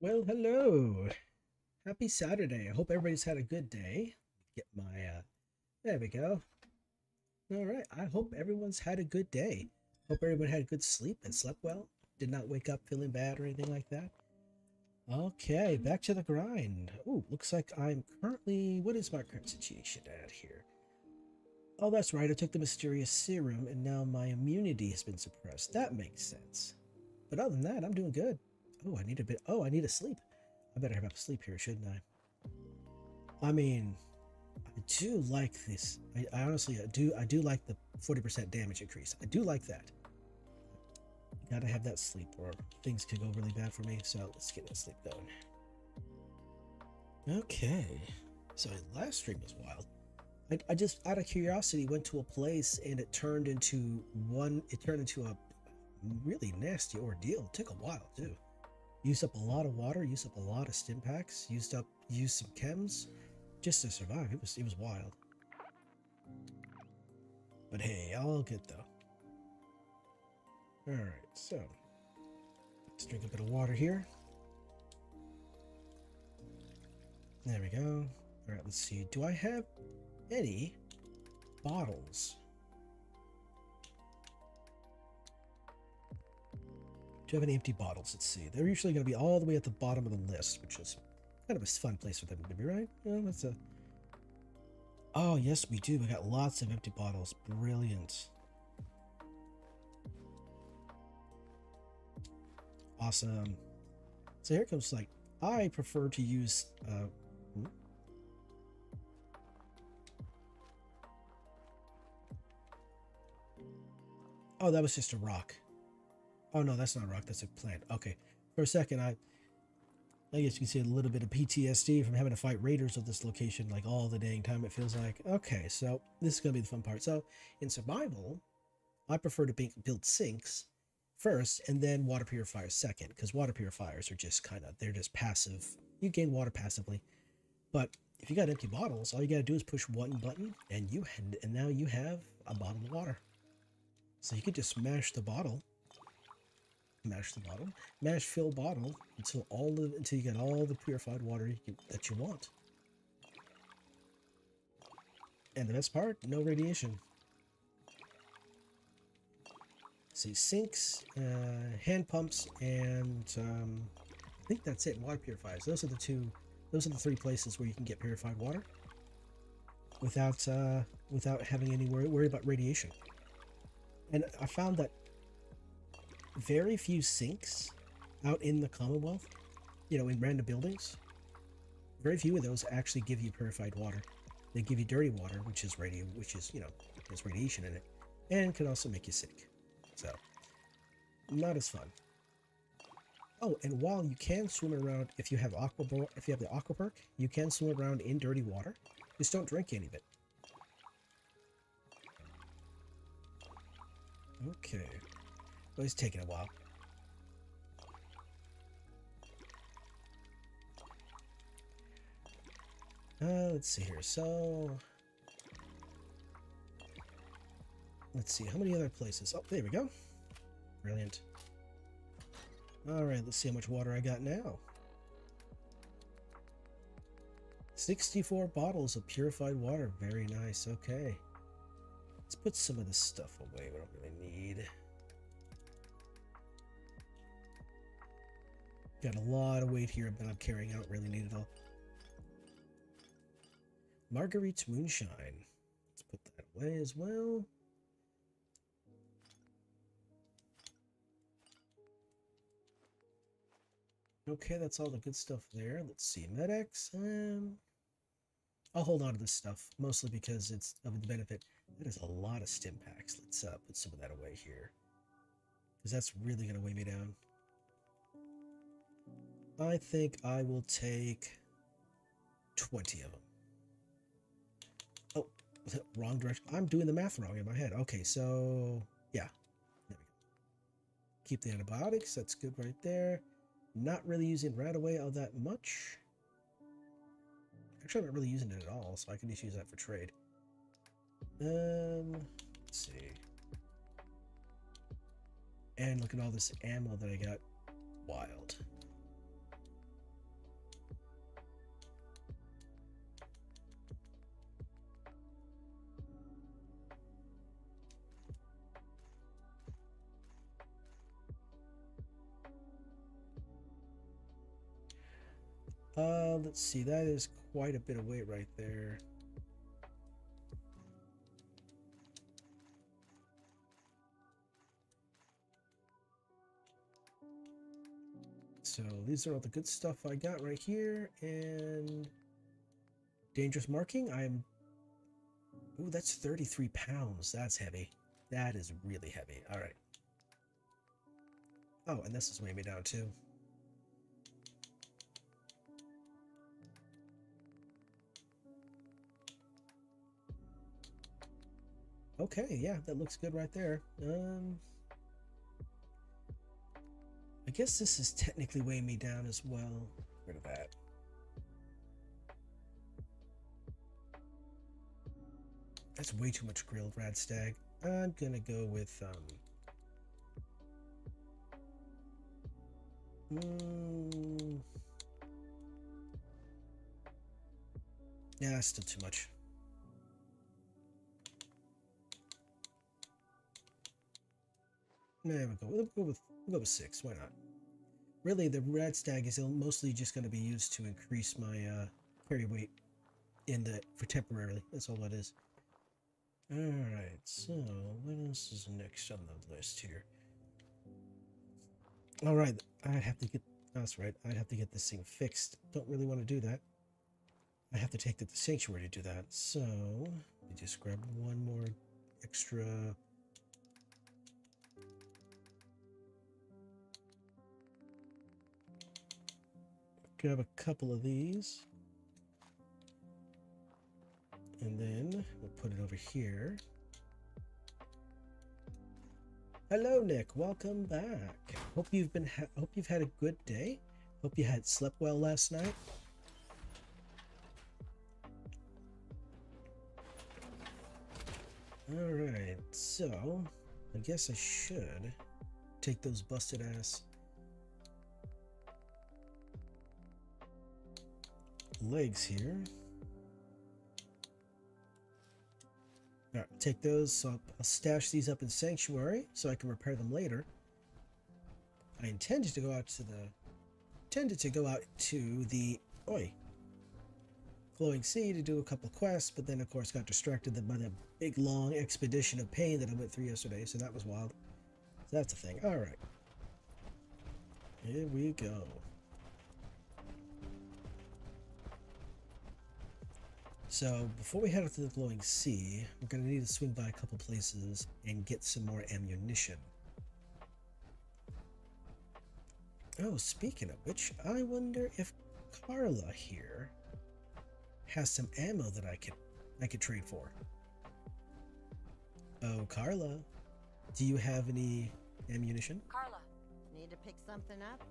Well, hello. Happy Saturday. I hope everybody's had a good day. Get my there we go. All right. I hope everyone's had a good day. Hope everyone had a good sleep and slept well. Did not wake up feeling bad or anything like that. Okay, back to the grind. Ooh, looks like I'm currently what is my current situation at here? Oh, that's right. I took the mysterious serum and now my immunity has been suppressed. That makes sense. But other than that, I'm doing good. Oh, I need a bit. Oh, I need a sleep. I better have a sleep here, shouldn't I? I mean, I do like this. I honestly I do like the 40% damage increase. I do like that. Gotta have that sleep or things could go really bad for me. So let's get that sleep going. Okay. So last stream was wild. I just out of curiosity went to a place and it turned into a really nasty ordeal. It took a while too. Used up a lot of water, used up a lot of stim packs, used some chems just to survive. It was wild. But hey, all good though. Alright, so let's drink a bit of water here. There we go. Alright, let's see. Do I have any bottles? Do you have any empty bottles? Let's see. They're usually going to be all the way at the bottom of the list, which is kind of a fun place for them to be, right? Yeah, that's a. Oh, yes, we do. We got lots of empty bottles. Brilliant. Awesome. So here comes like I prefer to use oh, that was just a rock. Oh no, that's not a rock, that's a plant. Okay. For a second I guess you can see a little bit of PTSD from having to fight raiders of this location like all the dang time it feels like. Okay, so this is gonna be the fun part. So in survival, I prefer to build sinks first and then water purifiers second, because water purifiers are just they're just passive. You gain water passively. But if you got empty bottles, all you gotta do is push one button and now you have a bottle of water. So you could just mash the bottle, mash fill bottle until you get all the purified water that you want. And the best part, no radiation. See, sinks, hand pumps, and I think that's it. Water purifiers. Those are the two. Those are the three places where you can get purified water without having any worry about radiation. And I found that very few sinks out in the Commonwealth, in random buildings, very few of those actually give you purified water. They give you dirty water, which is has radiation in it, and can also make you sick. So, not as fun. Oh, and while you can swim around, if you have the aqua perk, you can swim around in dirty water. Just don't drink any of it. Okay. Well, it's taking a while. Let's see here. So, let's see. How many other places? Oh, there we go. Brilliant. All right, let's see how much water I got now. 64 bottles of purified water. Very nice. Okay. Let's put some of this stuff away we don't really need. Got a lot of weight here, but I'm carrying. I don't really need it all. Marguerite's Moonshine. Let's put that away as well. Okay, that's all the good stuff there. Let's see. Medex. I'll hold on to this stuff, mostly because it's of the benefit. That is a lot of stim packs. Let's put some of that away here, because that's really going to weigh me down. I think I will take 20 of them. Oh, wrong direction. I'm doing the math wrong in my head. Okay, so yeah. There we go. Keep the antibiotics. That's good right there. Not really using Radaway all that much. Actually, I'm not really using it at all, so I can just use that for trade. Let's see. And look at all this ammo that I got. Wild. Let's see. That is quite a bit of weight right there. So these are all the good stuff I got right here. And dangerous marking. Ooh, that's 33 pounds. That's heavy. That is really heavy. All right. Oh, and this is weighing me down too. Okay, yeah, that looks good right there. I guess this is technically weighing me down as well. Get rid of that. That's way too much grilled radstag. I'm gonna go with yeah, still too much. There we go. We'll go with 6. Why not? Really, the radstag is mostly just going to be used to increase my carry weight for temporarily. That's all that is. All right. So what else is next on the list here? All right. I'd have to get. That's right. I'd have to get this thing fixed. Don't really want to do that. I have to take it to the sanctuary to do that. So let me just grab one more extra. Grab a couple of these. And then we'll put it over here. Hello, Nick. Welcome back. Hope you've had a good day. Hope you slept well last night. All right. So, I guess I should take those busted ass legs here. All right, take those. So I'll stash these up in Sanctuary so I can repair them later. I intended to go out to the Glowing Sea to do a couple quests, but then of course got distracted by that big long expedition of pain that I went through yesterday. So that was wild. So that's the thing. All right, here we go. So before we head out to the Glowing Sea, we're going to need to swing by a couple places and get some more ammunition. Oh, speaking of which, I wonder if Carla here has some ammo that I could trade for. Oh, Carla, do you have any ammunition? Carla, need to pick something up?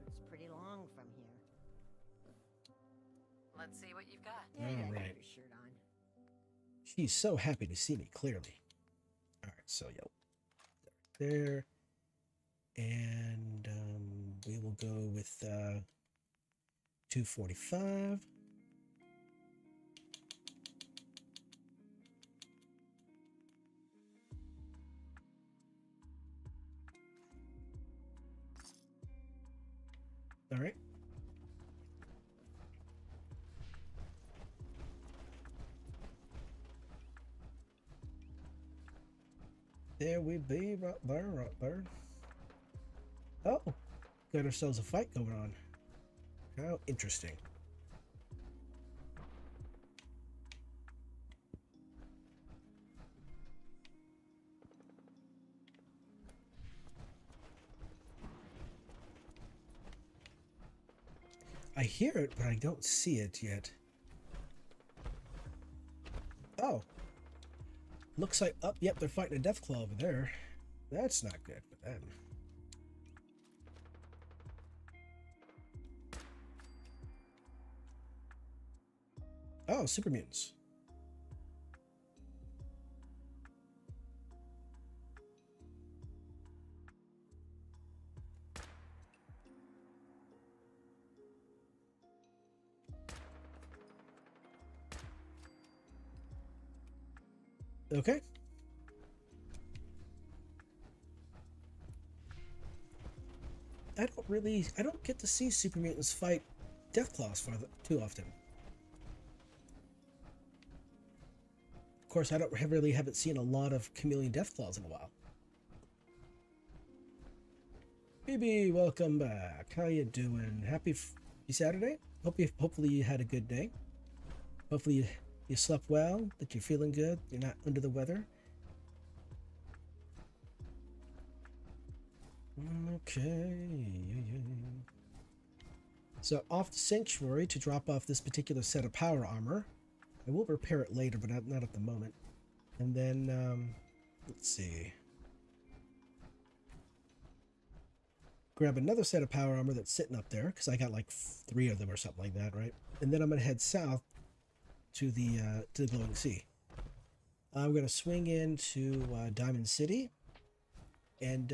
Road's pretty long from here. Let's see what you've got. All right. Get your shirt on. She's so happy to see me, clearly. All right, so there. And we will go with 245. All right. There we be, right there. Oh, got ourselves a fight going on. How interesting. I hear it, but I don't see it yet. Oh. Looks like, yep, they're fighting a Deathclaw over there. That's not good for them. Oh, super mutants. Okay. I don't get to see super mutants fight death claws too often. Of course, I haven't seen a lot of chameleon death claws in a while. BB, welcome back. How you doing? Happy Saturday? Hopefully you had a good day. Hopefully you slept well, that you're feeling good, you're not under the weather. Okay. So off to Sanctuary to drop off this particular set of power armor. I will repair it later, but not at the moment. And then, let's see. Grab another set of power armor that's sitting up there, because I got like 3 of them or something like that, right? And then I'm going to head south to the Glowing Sea. I'm going to swing into Diamond City. And,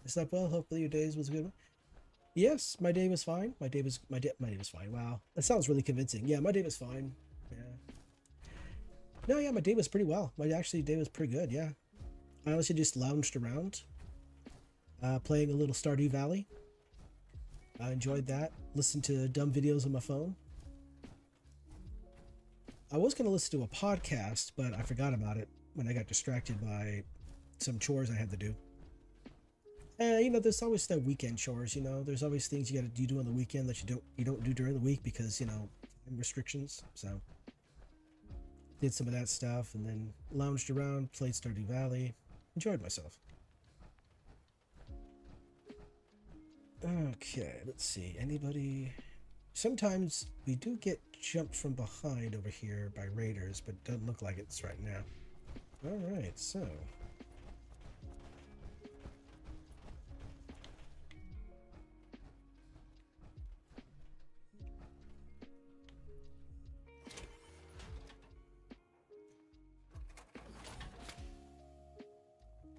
slept well. Hopefully your day was a good one. Yes, my day was fine. My day was fine. Wow, that sounds really convincing. Yeah, my day was fine. Yeah. No, yeah, my day was pretty well. My day was pretty good. Yeah, I honestly just lounged around, playing a little Stardew Valley. I enjoyed that. Listened to dumb videos on my phone. I was going to listen to a podcast, but I forgot about it when I got distracted by some chores I had to do. You know, there's always the weekend chores. You know, there's always things you got to do on the weekend that you don't do during the week because, you know, restrictions. So did some of that stuff and then lounged around, played Stardew Valley, enjoyed myself. Okay, let's see. Anybody? Sometimes we do get jumped from behind over here by raiders, but doesn't look like it's right now. All right, so.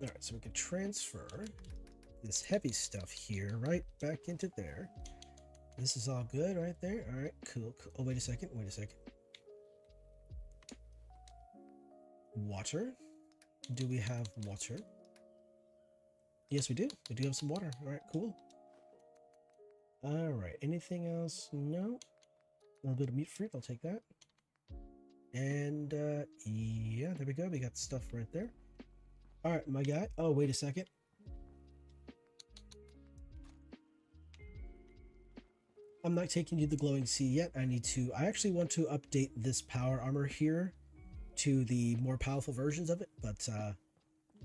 All right, so we can transfer this heavy stuff here right back into there. This is all good right there. All right, cool. Oh, wait a second. Water. Do we have water? Yes, we do. We do have some water. All right, cool. All right, anything else? No. A little bit of meat fruit. I'll take that. And yeah, there we go. We got stuff right there. All right, my guy. Oh, wait a second. I'm not taking you to the Glowing Sea yet. I actually want to update this power armor here to the more powerful versions of it, but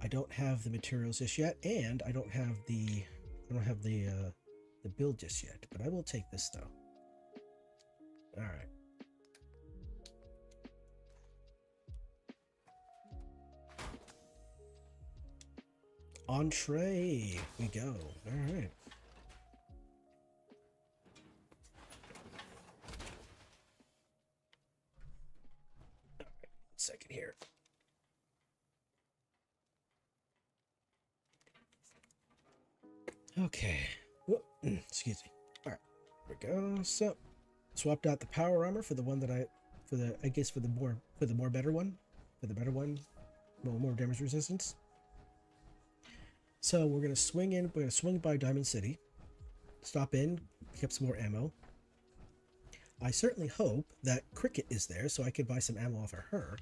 I don't have the materials just yet, and I don't have the build just yet, but I will take this though. All right. Entree we go. All right. Second here. Okay. Whoop. Excuse me. All right. There we go. So swapped out the power armor for the one that for the better one, more damage resistance. So we're gonna swing in. We're gonna swing by Diamond City, stop in, pick up some more ammo. I certainly hope that Cricket is there, so I can buy some ammo off of her,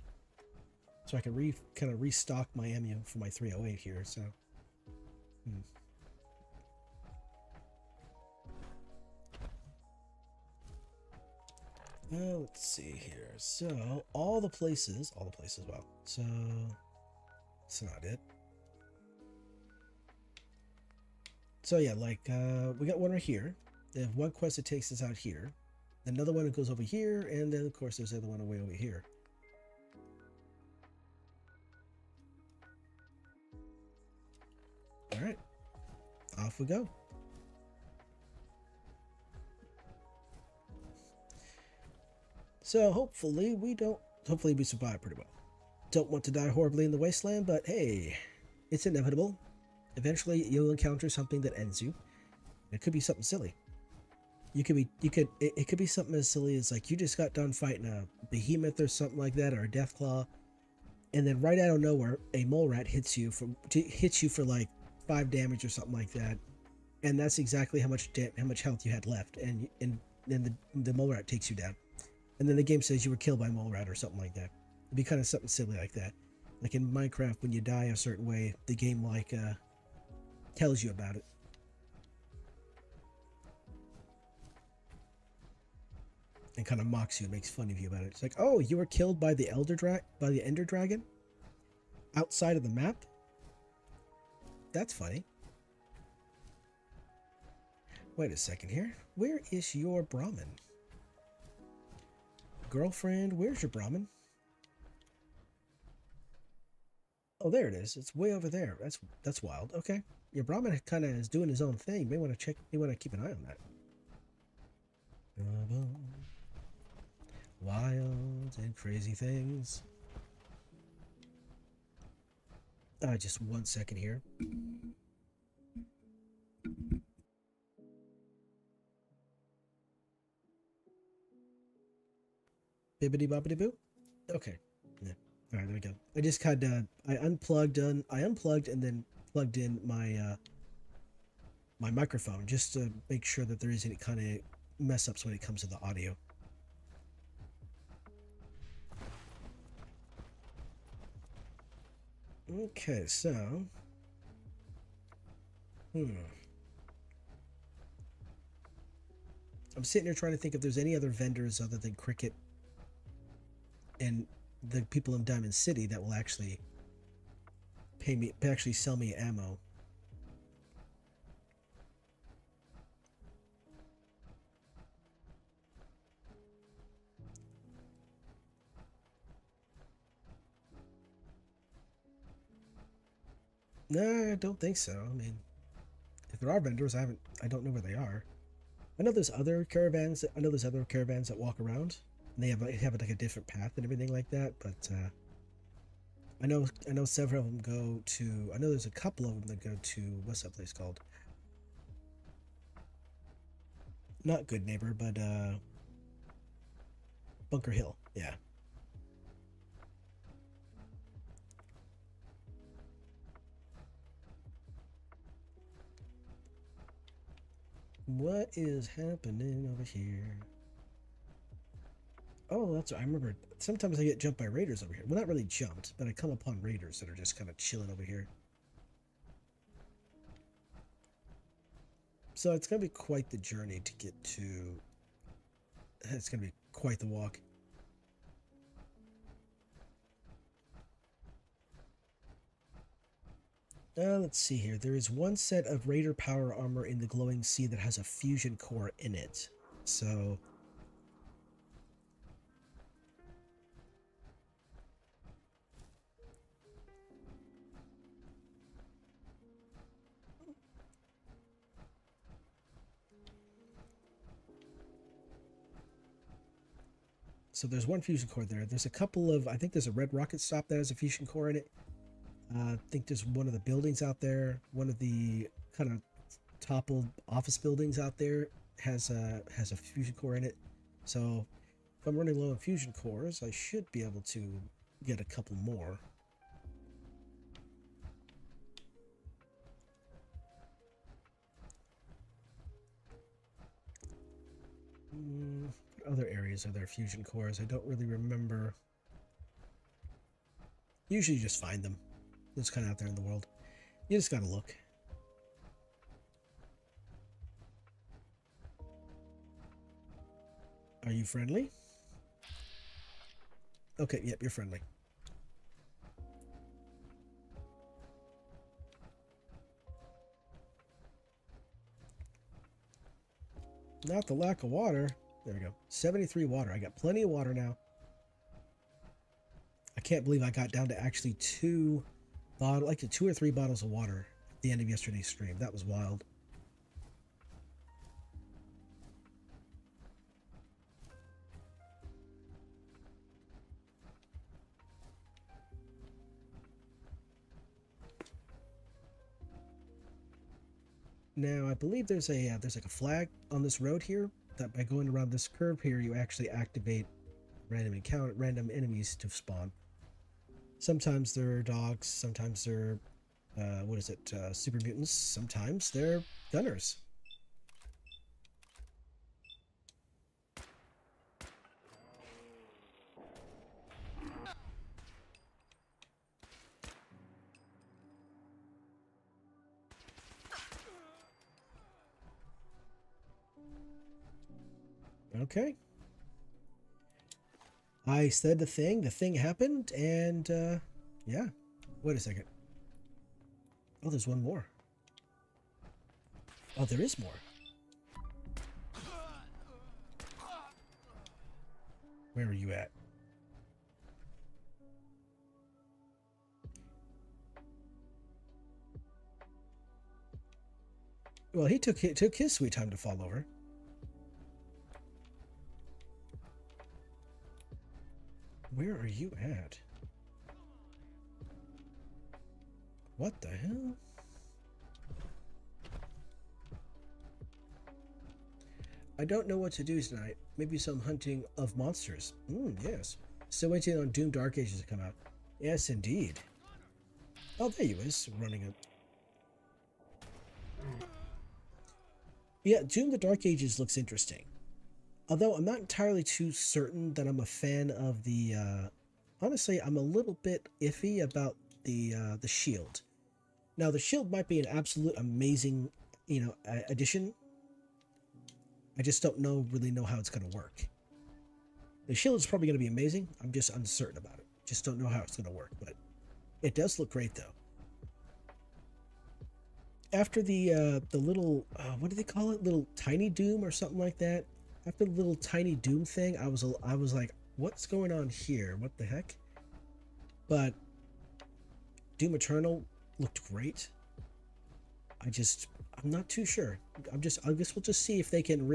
so I can kind of restock my ammo for my 308 here. So, let's see here. So all the places. Well, so that's not it. So yeah, like we got one right here. They have one quest that takes us out here, another one that goes over here, and then of course there's the other one way over here. All right, off we go. So hopefully we survive pretty well. Don't want to die horribly in the wasteland, but hey, it's inevitable. Eventually, you'll encounter something that ends you. It could be something silly. It could be something as silly as like you just got done fighting a behemoth or something like that, or a deathclaw, and then right out of nowhere, a mole rat hits you for like 5 damage or something like that, and that's exactly how much health you had left, and then the mole rat takes you down, and then the game says you were killed by a mole rat or something like that. It'd be kind of something silly like that. Like in Minecraft, when you die a certain way, the game like tells you about it. And kind of mocks you, makes fun of you about it. It's like, oh, you were killed by the Ender Dragon outside of the map? That's funny. Wait a second here. Where is your Brahmin? Girlfriend, where's your Brahmin? Oh, there it is. It's way over there. That's wild. Okay. Your Brahmin kind of is doing his own thing. You may want to check. You want to keep an eye on that. Wild and crazy things. Just 1 second here. Bibbidi bobbidi boo. Okay. Yeah. All right, there we go. I just had I unplugged and then plugged in my my microphone just to make sure that there isn't any kind of mess ups when it comes to the audio. Okay, so I'm sitting here trying to think if there's any other vendors other than Cricket and the people in Diamond City that will actually sell me ammo. No, I don't think so. I mean, if there are vendors, I don't know where they are. I know there's other caravans. That walk around, and they have like a different path and everything like that. But I know several of them go to. I know there's a couple of them that go to what's that place called? Not Good Neighbor, but Bunker Hill. Yeah. What is happening over here? Oh, that's what I remember. Sometimes I get jumped by raiders over here. Well, not really jumped, but I come upon raiders that are just kind of chilling over here. So it's going to be quite the journey to get to... It's going to be quite the walk. Let's see here. There is one set of Raider power armor in the glowing sea that has a fusion core in it. So... So there's one fusion core there. There's a couple of... I think there's a red rocket stop that has a fusion core in it. I think there's one of the buildings out there. One of the kind of toppled office buildings out there has a fusion core in it. So if I'm running low on fusion cores, I should be able to get a couple more. What other areas are there fusion cores? I don't really remember. Usually you just find them. It's kind of out there in the world. You just gotta look. Are you friendly? Okay, yep, you're friendly. Not the lack of water. There we go. 73 water. I got plenty of water now. I can't believe I got down to actually two or three bottles of water at the end of yesterday's stream. That was wild. Now, I believe there's like a flag on this road here that by going around this curve here, you actually activate random enemies to spawn. Sometimes they're dogs, sometimes they're super mutants, sometimes they're gunners. Okay. I said the thing happened, and yeah. Wait a second. Oh, there's one more. Oh, there is more. Where are you at? Well, he took his sweet time to fall over. Where are you at? What the hell? I don't know what to do tonight. Maybe some hunting of monsters. Yes. Still waiting on Doom Dark Ages to come out. Yes, indeed. Oh, there he is, running up. Yeah, Doom the Dark Ages looks interesting. Although I'm not entirely too certain that I'm a fan of the, honestly, I'm a little bit iffy about the shield. Now, the shield might be an absolute amazing, addition. I just don't really know how it's going to work. The shield is probably going to be amazing. I'm just uncertain about it. Just don't know how it's going to work, but it does look great, though. After the little, what do they call it? Little tiny Doom or something like that. After the little tiny Doom thing, I was like, what's going on here? What the heck? But Doom Eternal looked great. I'm not too sure. I guess we'll just see if they can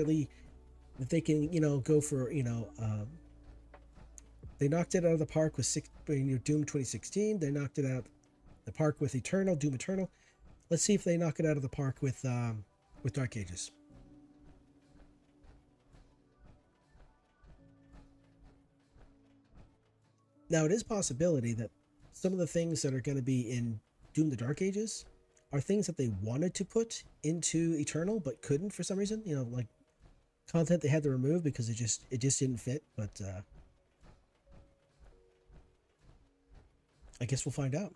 go for, they knocked it out of the park with Doom 2016. They knocked it out the park with Doom Eternal. Let's see if they knock it out of the park with Dark Ages. Now, it is a possibility that some of the things that are going to be in Doom the Dark Ages are things that they wanted to put into Eternal but couldn't for some reason. Like content they had to remove because it just didn't fit. But I guess we'll find out.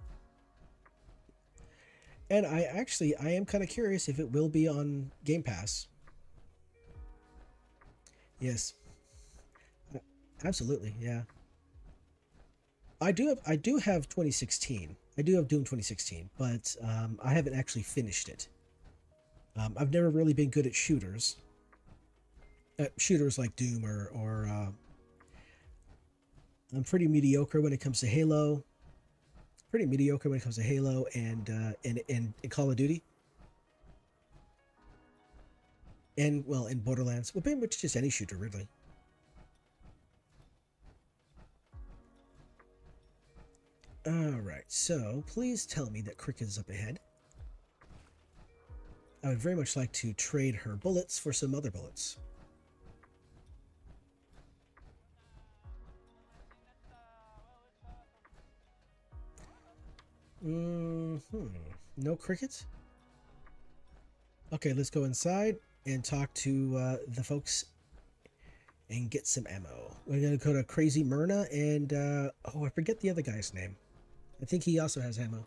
And I am kind of curious if it will be on Game Pass. Yes, absolutely, yeah. I do have 2016. I do have Doom 2016, but I haven't actually finished it. I've never really been good at shooters. Shooters like Doom or I'm pretty mediocre when it comes to Halo. Pretty mediocre when it comes to Halo and Call of Duty. And well, in Borderlands, well, pretty much just any shooter, really. Alright, so please tell me that Cricket is up ahead. I would very much like to trade her bullets for some other bullets. No Cricket? Okay, let's go inside and talk to the folks and get some ammo. We're going to go to Crazy Myrna and, I forget the other guy's name. I think he also has ammo.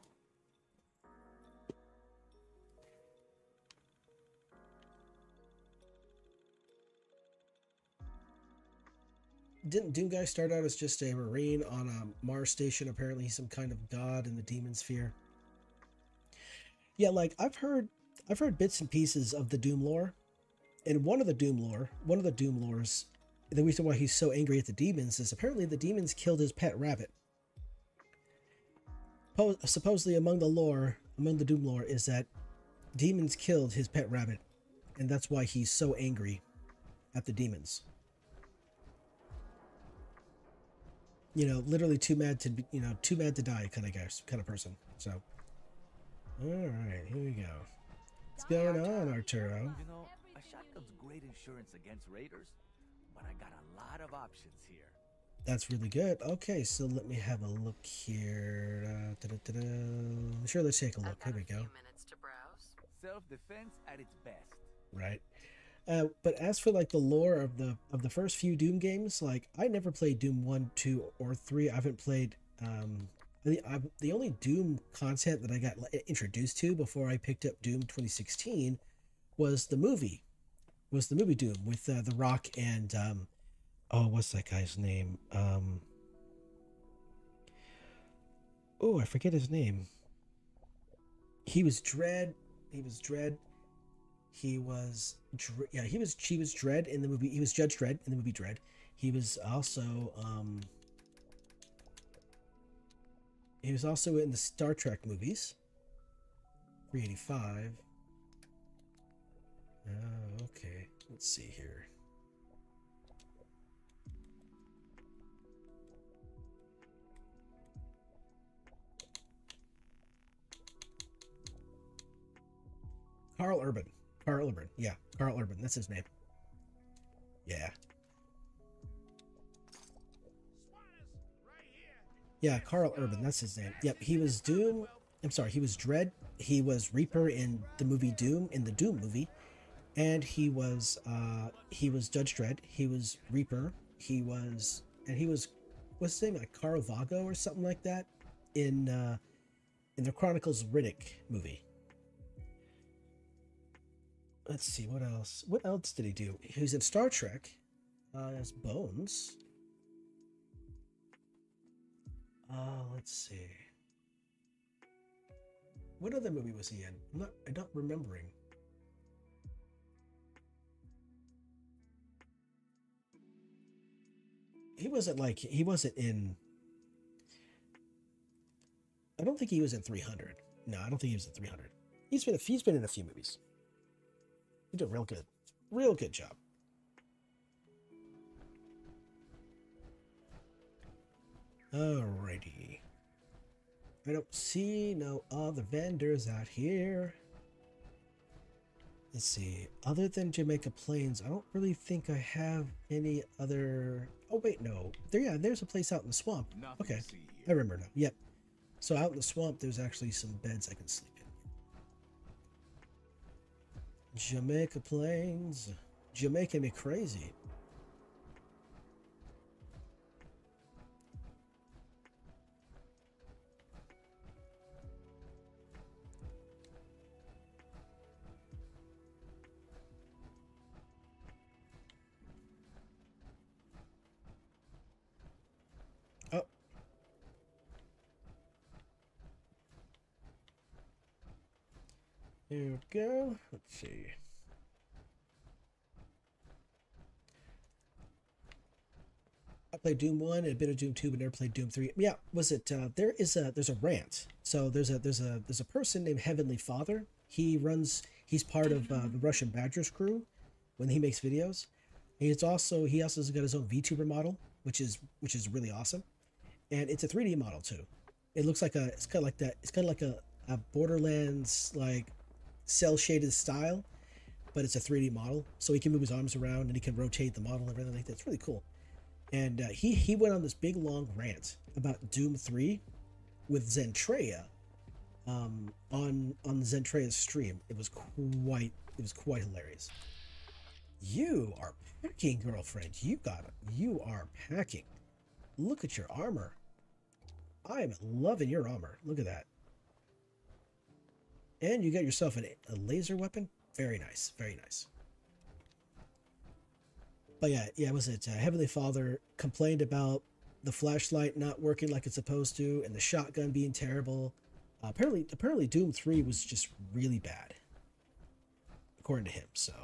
Didn't Doom Guy start out as just a Marine on a Mars station? Apparently he's some kind of god in the demon sphere. Yeah, like I've heard bits and pieces of the Doom lore. And one of the Doom lores, the reason why he's so angry at the demons is apparently the demons killed his pet rabbit. Supposedly among the Doom lore is that demons killed his pet rabbit, and that's why he's so angry at the demons. Literally too mad to die kind of person. So, all right, here we go. What's going on, Arturo? A shotgun's great insurance against raiders, but I got a lot of options here. That's really good. Okay, so let me have a look here. Sure, let's take a look. Here we go. Minutes to browse. Self-defense at its best. Right. But as for like the lore of the first few Doom games, like I never played Doom 1, 2, or 3. I haven't played the only Doom content that I got introduced to before I picked up Doom 2016 was the movie was the movie Doom with The Rock and oh, what's that guy's name? Oh, I forget his name. He was Dread. He was Dread. He was he was Dread in the movie. He was Judge Dredd in the movie Dread. He was also in the Star Trek movies. 385. Oh, okay. Let's see here. Carl Urban. Carl Urban. Yeah, Carl Urban. That's his name. Yeah. Yeah, Carl Urban. That's his name. Yep, he was Doom. I'm sorry, he was Dread. He was Reaper in the movie Doom, in the Doom movie. And he was Judge Dredd. He was Reaper. He was what's his name? Like Carl Vago or something like that in the Chronicles Riddick movie. Let's see, what else? What else did he do? He was in Star Trek as Bones. Let's see. What other movie was he in? I'm not remembering. He wasn't in. I don't think he was in 300. No, I don't think he was in 300. He's been in a few movies. He did a real good job. Alrighty. I don't see no other vendors out here. Let's see. Other than Jamaica Plains, I don't really think I have any other. Oh wait, no. There's a place out in the swamp. Okay, I remember now. Yep. So out in the swamp, there's actually some beds I can sleep in. Jamaica Plains. Jamaica me crazy. Oh. Here we go. Let's see. I played Doom 1 and a bit of Doom 2, but never played Doom 3. Yeah, was it there's a rant. So there's a person named Heavenly Father. He's part of the Russian Badgers crew when he makes videos. He also has got his own VTuber model, which is really awesome. And it's a 3D model too. It looks like it's kind of like a Borderlands like cell shaded style, but it's a 3D model. So he can move his arms around and he can rotate the model and everything like that. It's really cool. And he went on this big long rant about Doom 3 with Zentreya on Zentreya's stream. It was quite hilarious. You are packing, girlfriend. You are packing. Look at your armor. I am loving your armor. Look at that. And you got yourself a laser weapon. Very nice. Very nice. But yeah, was it Heavenly Father complained about the flashlight not working like it's supposed to and the shotgun being terrible. Apparently Doom 3 was just really bad, according to him. So,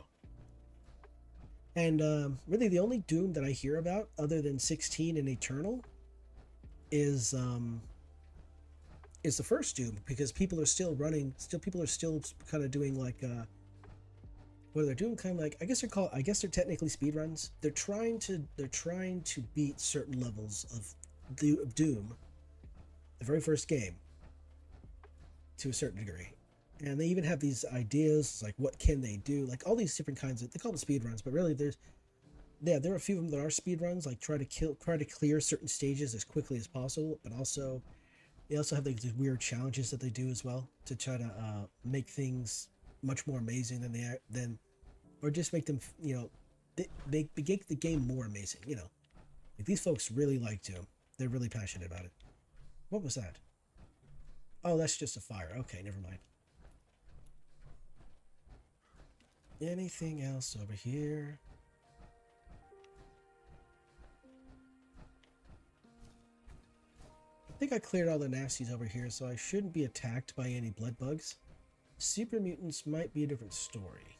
and really the only Doom that I hear about other than 16 and Eternal is the first Doom, because people are still kind of doing like what they're doing, kind of like I guess they're technically speedruns. They're trying to beat certain levels of Doom, the very first game, to a certain degree. And they even have these ideas like what can they do, like all these different kinds of, they call them speedruns, but really there are a few of them that are speedruns, like try to clear certain stages as quickly as possible, but also they also have like these weird challenges that they do as well to try to make things much more amazing or just make them, make the game more amazing. Like these folks really like Doom. They're really passionate about it. What was that? Oh, that's just a fire. Okay, never mind. Anything else over here? I think I cleared all the nasties over here, so I shouldn't be attacked by any blood bugs. Super mutants might be a different story.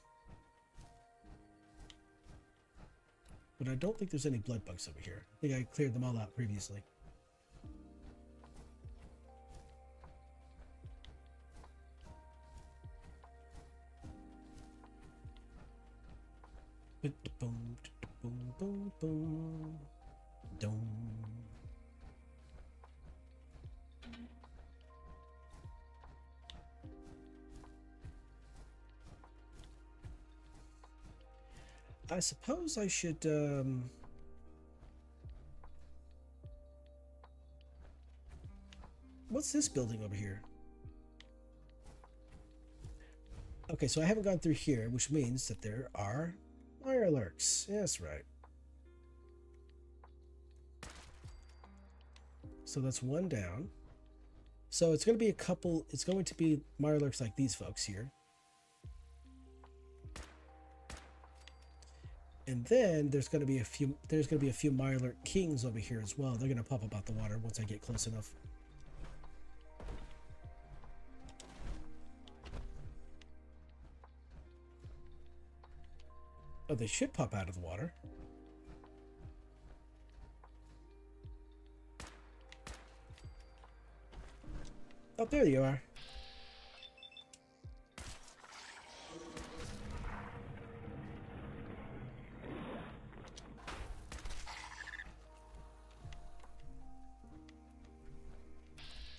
But I don't think there's any blood bugs over here. I think I cleared them all out previously. Boom, boom, boom, boom, boom. I suppose I should, what's this building over here? Okay, so I haven't gone through here, which means that there are Mirelurks. Yes, right. So that's one down. So it's going to be a couple, it's going to be Mirelurks like these folks here. And then there's going to be a few Mirelurk Kings over here as well. They're going to pop up out the water once I get close enough. Oh, they should pop out of the water. Oh, there you are.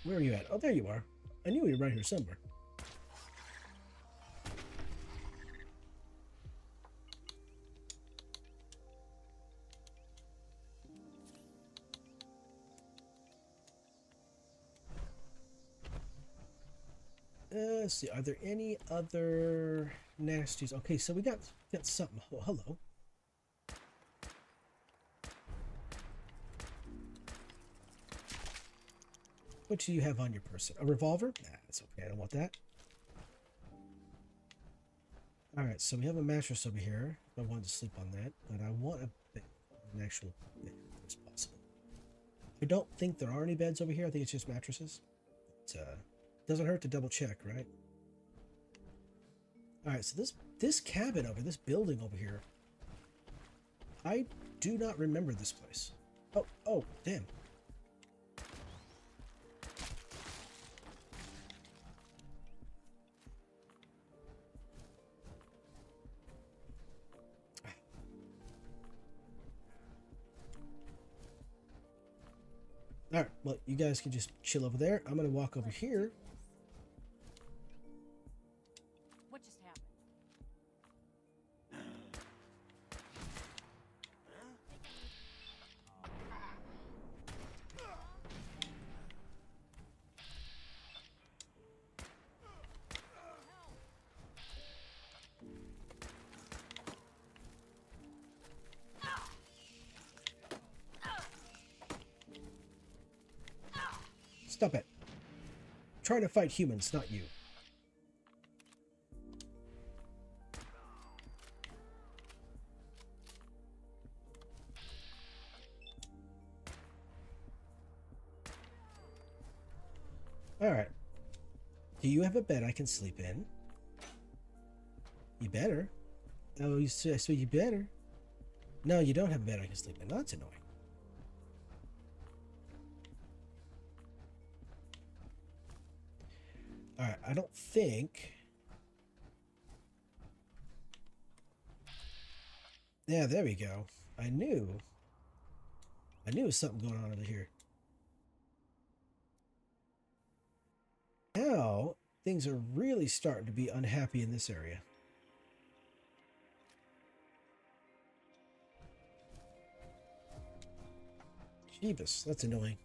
Where are you at? Oh, there you are. I knew you were right here somewhere. Let's see. Are there any other nasties? Okay, so we got something. Oh, hello. What do you have on your person? A revolver? Nah, that's okay. I don't want that. Alright, so we have a mattress over here. I wanted to sleep on that, but I want a bed, an actual bed if it's possible. I don't think there are any beds over here. I think it's just mattresses. But, doesn't hurt to double check, right? Alright, so this cabin over, this building over here, I do not remember this place. Oh, damn. Alright, well, you guys can just chill over there. I'm going to walk over here. What just happened? Stop it. I'm trying to fight humans, not you. Alright. Do you have a bed I can sleep in? You better. Oh, so you better. No, you don't have a bed I can sleep in. That's annoying. Alright, I don't think... Yeah, there we go. I knew there was something going on over here. Now, things are really starting to be unhappy in this area. Jeebus, that's annoying.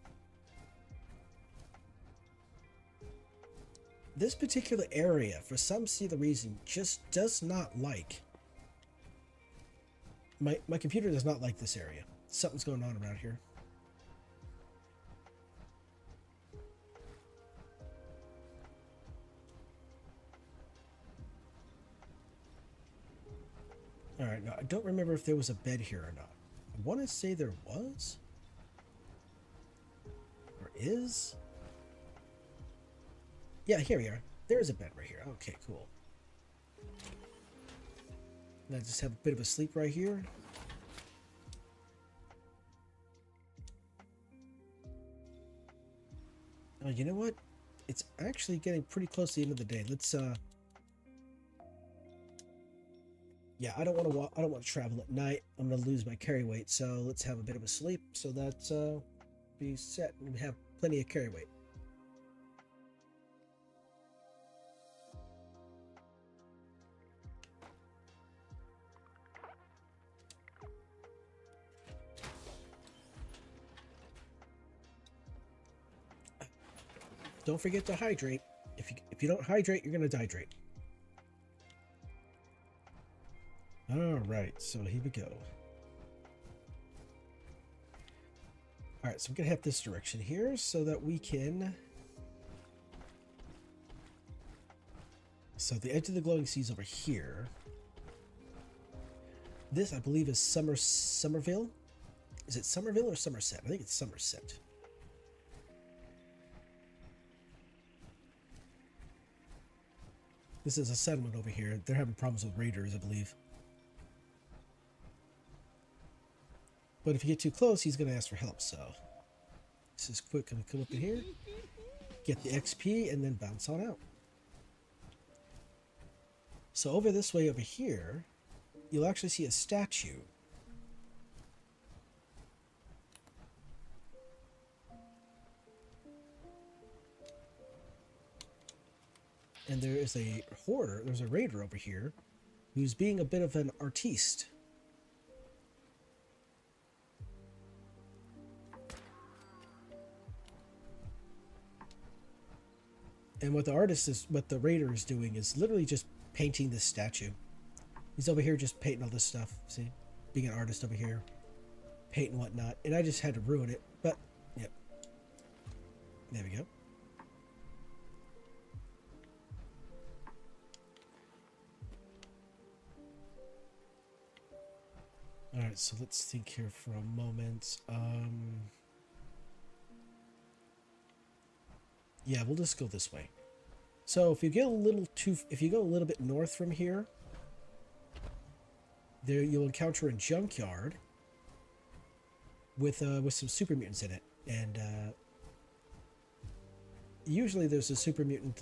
This particular area, for some silly reason, just does not like... My computer does not like this area. Something's going on around here. Alright, now I don't remember if there was a bed here or not. I want to say there was. Or is. Yeah, here we are. There is a bed right here. Okay, cool. And I just have a bit of a sleep right here. Oh, you know what? It's actually getting pretty close to the end of the day. Let's yeah, I don't want to travel at night. I'm gonna lose my carry weight, so let's have a bit of a sleep so that be set and we have plenty of carry weight. Don't forget to hydrate. If you don't hydrate, you're gonna dehydrate. All right, so here we go. All right, so I'm gonna have this direction here so that we can. So the edge of the glowing sea is over here. This, I believe, is Somerville. Is it Somerville or Somerset? I think it's Somerset. This is a settlement over here. They're having problems with raiders, I believe. But if you get too close, he's going to ask for help, so... This is quick. Going to come up in here, get the XP, and then bounce on out. So over this way over here, you'll actually see a statue. And there is a hoarder, there's a raider over here, who's being a bit of an artiste. And what the raider is doing is literally just painting this statue. He's over here just painting all this stuff, see? Being an artist over here, painting whatnot. And I just had to ruin it, but, yep. There we go. Alright, so let's think here for a moment. Yeah, we'll just go this way. So if you go a little bit north from here, there you'll encounter a junkyard with some super mutants in it, and usually there's a super mutant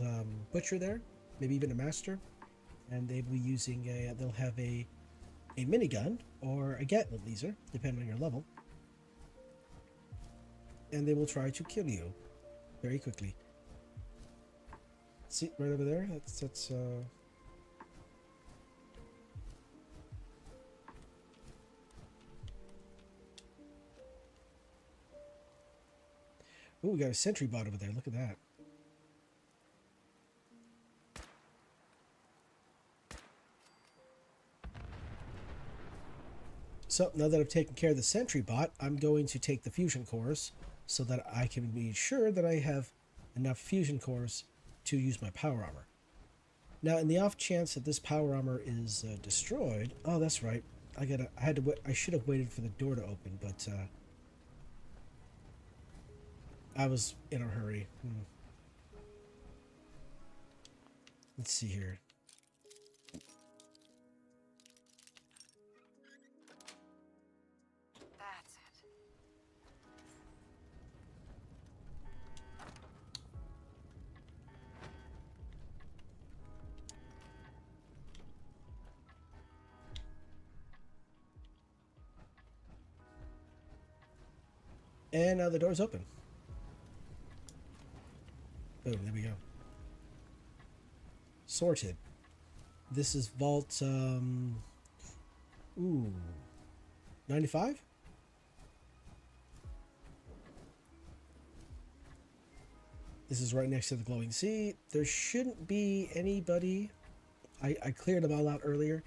butcher there, maybe even a master, and they'll be using they'll have a minigun or a Gatling laser, depending on your level, and they will try to kill you very quickly. See, right over there? That's Ooh, we got a sentry bot over there. Look at that. So, now that I've taken care of the sentry bot, I'm going to take the fusion cores so that I can be sure that I have enough fusion cores to use my power armor. Now, in the off chance that this power armor is destroyed, oh, that's right. I should have waited for the door to open, but I was in a hurry. Let's see here. That's it. And now the door's open. Boom, there we go. Sorted. This is vault, 95? This is right next to the glowing sea. There shouldn't be anybody. I cleared them all out earlier,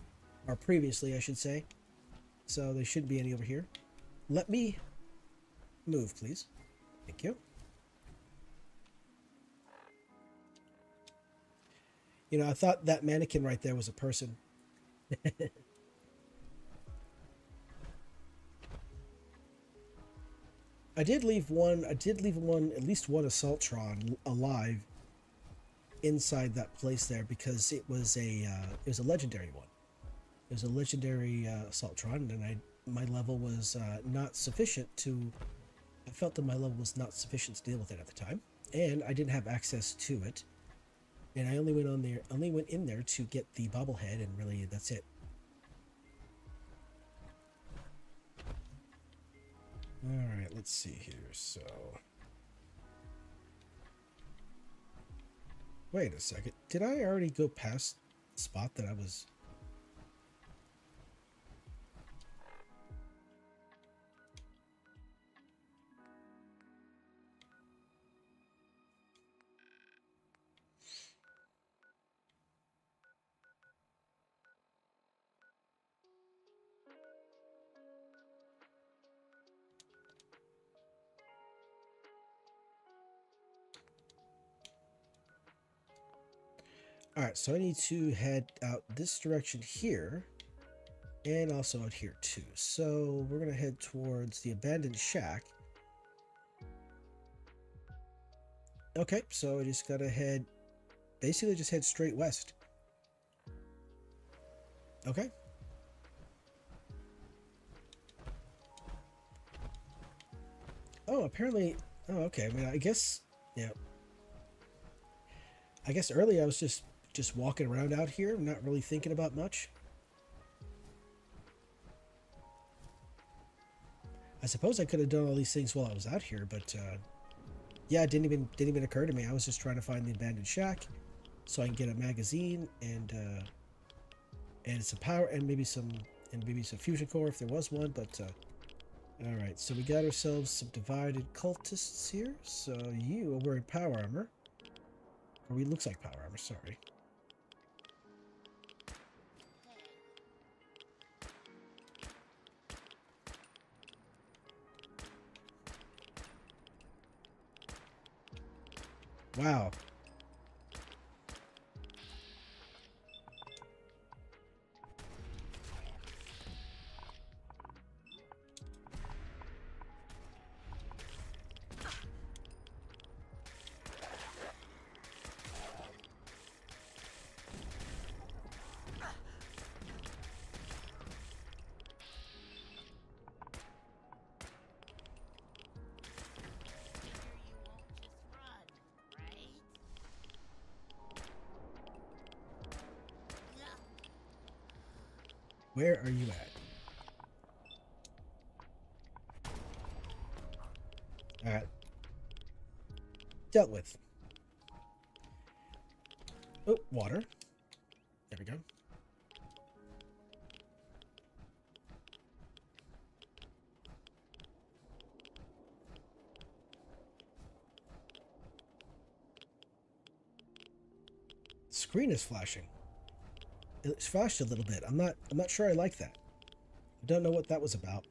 or previously, I should say. So there shouldn't be any over here. Let me move, please. Thank you. You know, I thought that mannequin right there was a person. I did leave one. I did leave one, at least one Assaultron alive inside that place there because it was a legendary one. It was a legendary Assaultron, and my level was not sufficient to. I felt that my level was not sufficient to deal with it at the time, and I didn't have access to it. And I only went in there to get the bobblehead, and really that's it. All right, let's see here. So, wait a second. Did I already go past the spot that I was? All right, so I need to head out this direction here and also out here too. So we're going to head towards the abandoned shack. Okay, so I just got to head, basically just head straight west. Okay. Oh, apparently, oh, okay. I mean, I guess, yeah. I guess earlier I was just walking around out here, not really thinking about much. I suppose I could have done all these things while I was out here, but yeah, it didn't even occur to me. I was just trying to find the abandoned shack so I can get a magazine and some power and maybe some fusion core if there was one. But all right, so we got ourselves some divided cultists here. So you are wearing power armor, or he looks like power armor. Sorry. Wow. Where are you at? Alright. Dealt with. Oh, water. There we go. The screen is flashing. It's flashed a little bit. I'm not sure I like that. I don't know what that was about.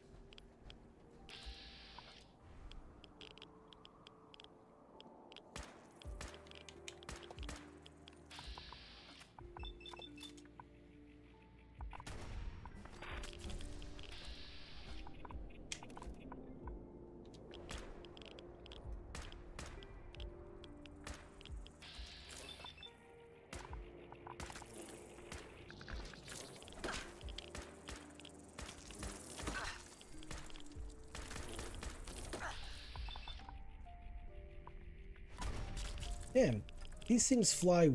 Damn, these things fly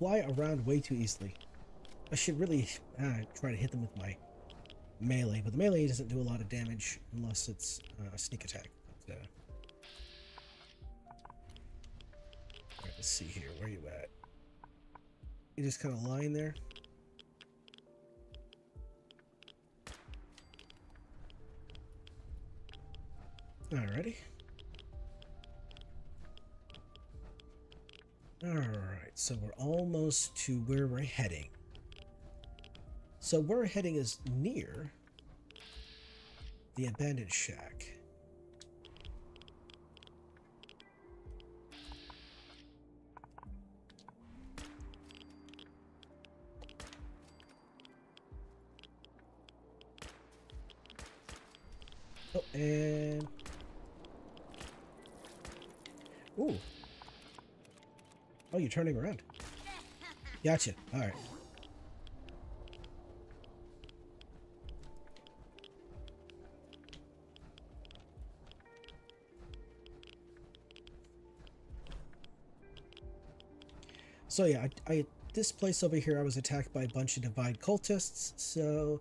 around way too easily. I should really try to hit them with my melee, but the melee doesn't do a lot of damage unless it's a sneak attack. But, alright, let's see here. Where are you at? You just kind of lying there? Alrighty. Alright, so we're almost to where we're heading. So where we're heading is near the abandoned shack. Oh, and Ooh. Oh, you're turning around. Gotcha. All right. So yeah, this place over here, I was attacked by a bunch of divine cultists. So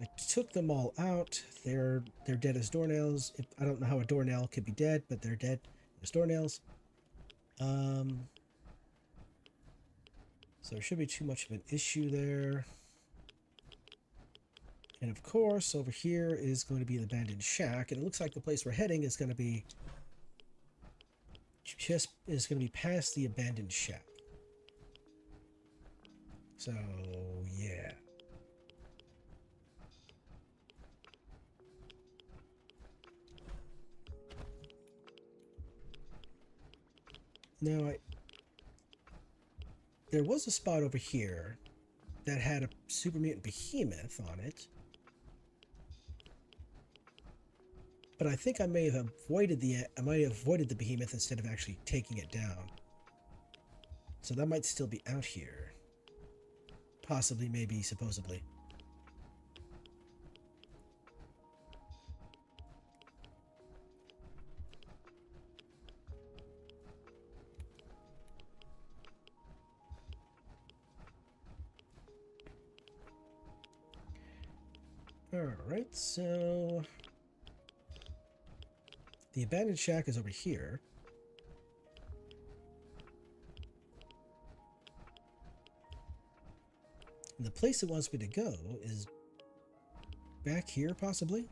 I took them all out. They're dead as doornails. I don't know how a doornail could be dead, but they're dead as doornails. So there shouldn't be too much of an issue there. And of course, over here is going to be an abandoned shack, and it looks like the place we're heading is going to be past the abandoned shack. So yeah. Now there was a spot over here that had a super mutant behemoth on it. But I think I might have avoided the behemoth instead of actually taking it down. So that might still be out here. Possibly, maybe, supposedly. Alright, so the abandoned shack is over here. And the place it wants me to go is back here, possibly.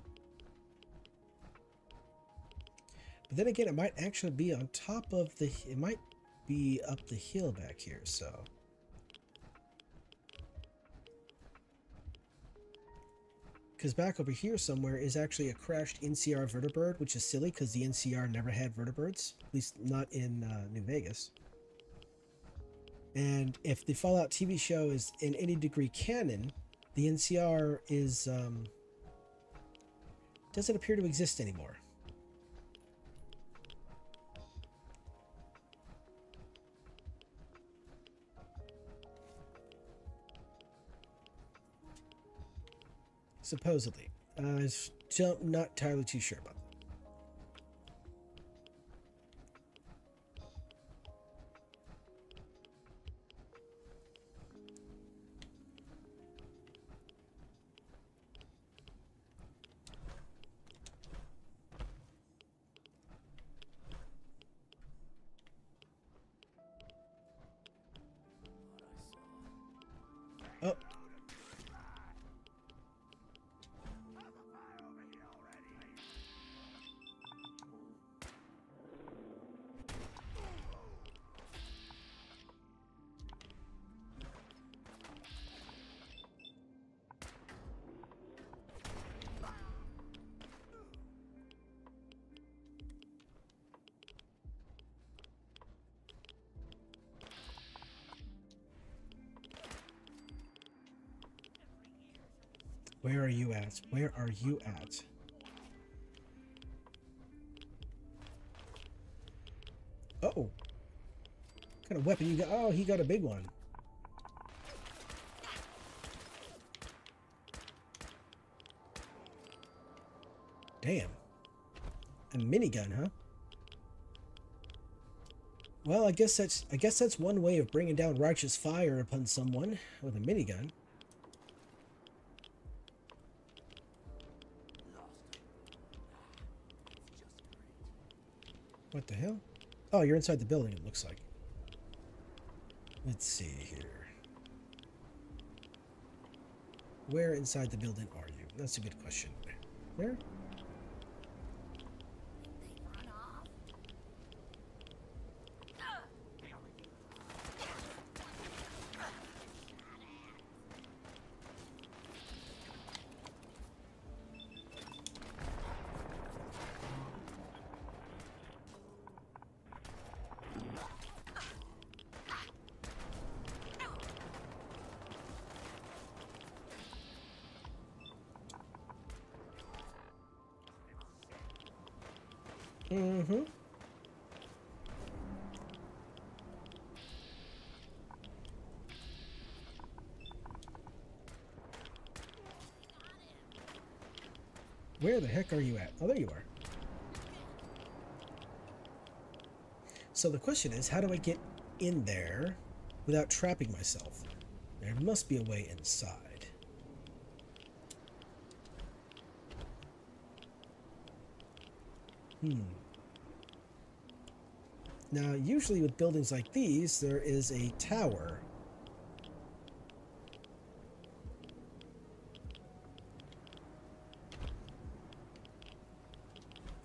But then again, it might actually be on top of the... It might be up the hill back here, so... Because back over here somewhere is actually a crashed NCR vertibird, which is silly because the NCR never had vertibirds, at least not in New Vegas. And if the Fallout TV show is in any degree canon, the NCR is doesn't appear to exist anymore. Supposedly. I'm not entirely too sure about that. Oh. Where are you at? Where are you at? Uh-oh. What kind of weapon you got? Oh, he got a big one. Damn. A minigun, huh? Well, I guess that's one way of bringing down righteous fire upon someone with a minigun. What the hell? Oh, you're inside the building, it looks like. Let's see here. Where inside the building are you? That's a good question. Where? Mm-hmm. Where the heck are you at? Oh, there you are. So the question is, how do I get in there without trapping myself? There must be a way inside. Now, usually with buildings like these, there is a tower.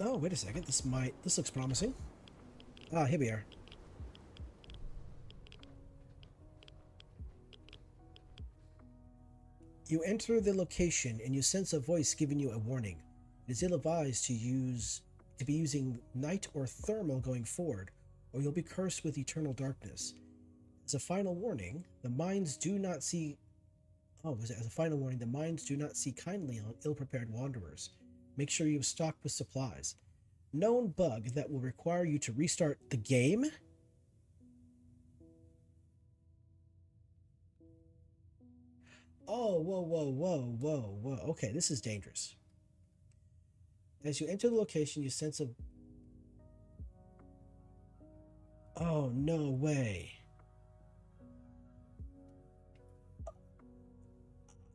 Oh, wait a second. This looks promising. Ah, here we are. You enter the location and you sense a voice giving you a warning. It is ill-advised to be using night or thermal going forward, or you'll be cursed with eternal darkness. As a final warning, the minds do not see... Oh, as a final warning, the minds do not see kindly on ill-prepared wanderers. Make sure you have stocked with supplies. Known bug that will require you to restart the game? Oh, whoa. Okay, this is dangerous. As you enter the location, you sense a... Oh, no way.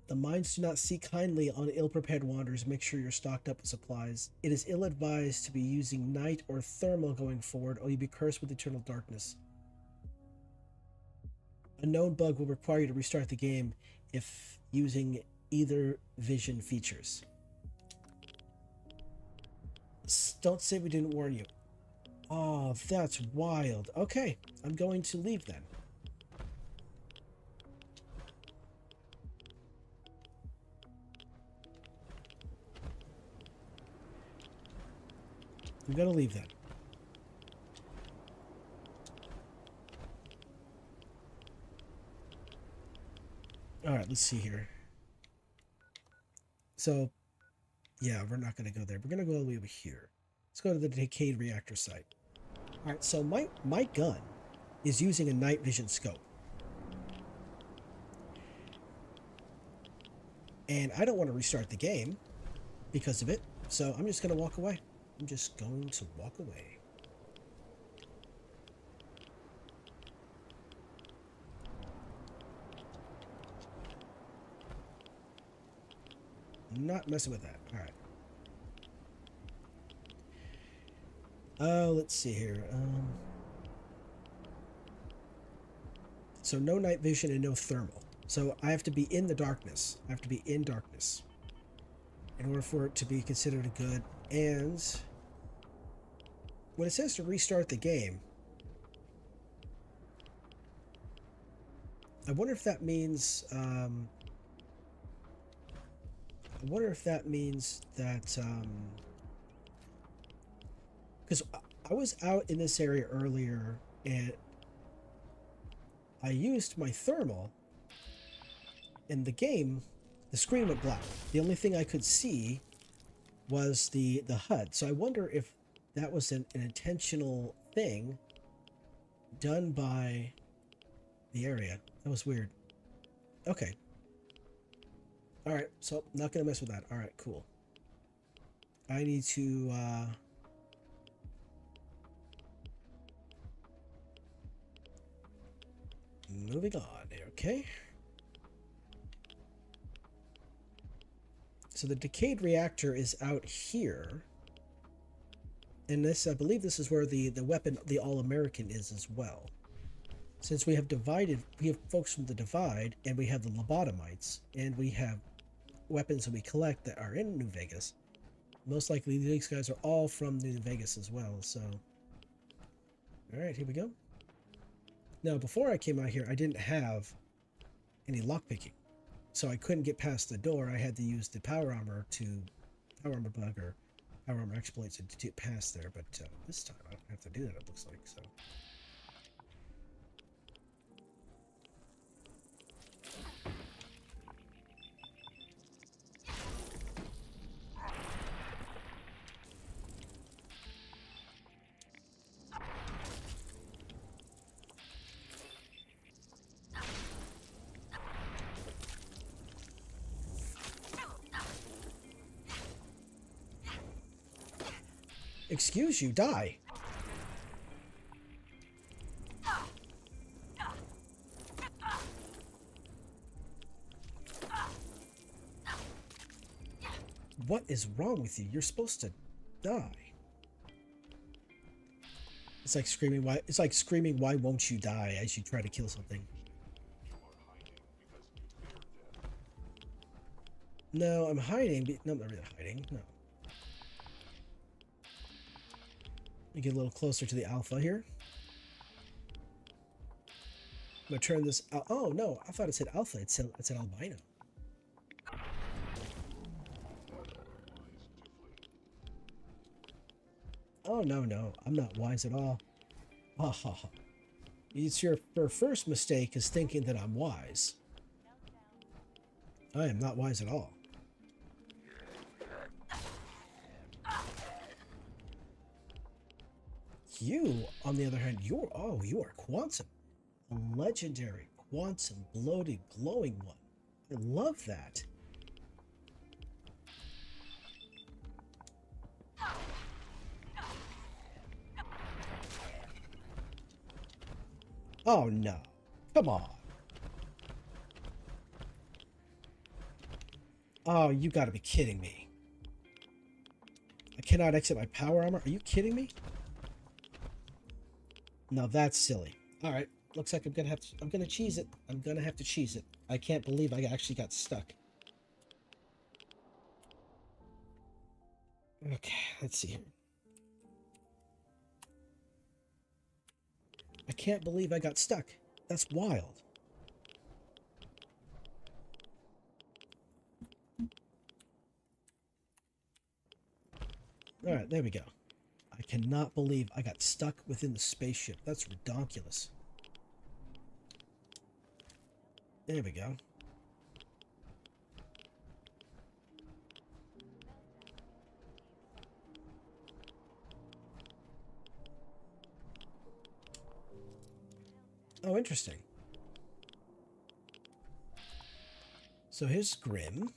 The minds do not see kindly on ill-prepared wanderers. Make sure you're stocked up with supplies. It is ill-advised to be using night or thermal going forward, or you'll be cursed with eternal darkness. A known bug will require you to restart the game if using either vision features. Don't say we didn't warn you. Oh, that's wild. Okay, I'm going to leave then. I'm gonna leave then. Alright, let's see here. So, yeah, we're not gonna go there. We're gonna go all the way over here. Let's go to the decayed reactor site. Alright, so my gun is using a night vision scope. And I don't want to restart the game because of it, so I'm just gonna walk away. I'm just going to walk away. Not messing with that. All right. Let's see here. So no night vision and no thermal. So I have to be in the darkness. I have to be in darkness in order for it to be considered good. And when it says to restart the game, I wonder if that means that because I was out in this area earlier and I used my thermal and the screen went black. The only thing I could see was the HUD. So I wonder if that was an intentional thing done by the area. That was weird. Okay. Alright, so not gonna mess with that. Alright, cool. I need to moving on here, okay? So the decayed reactor is out here. And this, I believe this is where the weapon, the All-American is as well. Since we have divided, we have folks from the Divide, and we have the lobotomites, and we have weapons that we collect that are in New Vegas. Most likely these guys are all from New Vegas as well, so... Alright, here we go. Now, before I came out here, I didn't have any lockpicking. So I couldn't get past the door. I had to use the power armor bug, or power armor exploits to get past there, but this time I don't have to do that, it looks like, so... Excuse you, die. What is wrong with you? You're supposed to die. It's like screaming, why? It's like screaming, why won't you die as you try to kill something. No, I'm hiding. No, I'm not really hiding. No. Let me get a little closer to the alpha here. I'm gonna turn this. Oh no, I thought it said alpha. It said albino. Oh no, no, I'm not wise at all. Ha ha ha. It's your first mistake is thinking that I'm wise. I am not wise at all. You, on the other hand, you are quantum. A legendary, quantum, bloated, glowing one. I love that. Oh no. Come on. Oh, you gotta be kidding me. I cannot exit my power armor. Are you kidding me? No, that's silly. Alright. Looks like I'm gonna cheese it. I'm gonna have to cheese it. I can't believe I actually got stuck. Okay, let's see here. I can't believe I got stuck. That's wild. Alright, there we go. I cannot believe I got stuck within the spaceship. That's ridiculous. There we go. Oh, interesting. So here's Grim.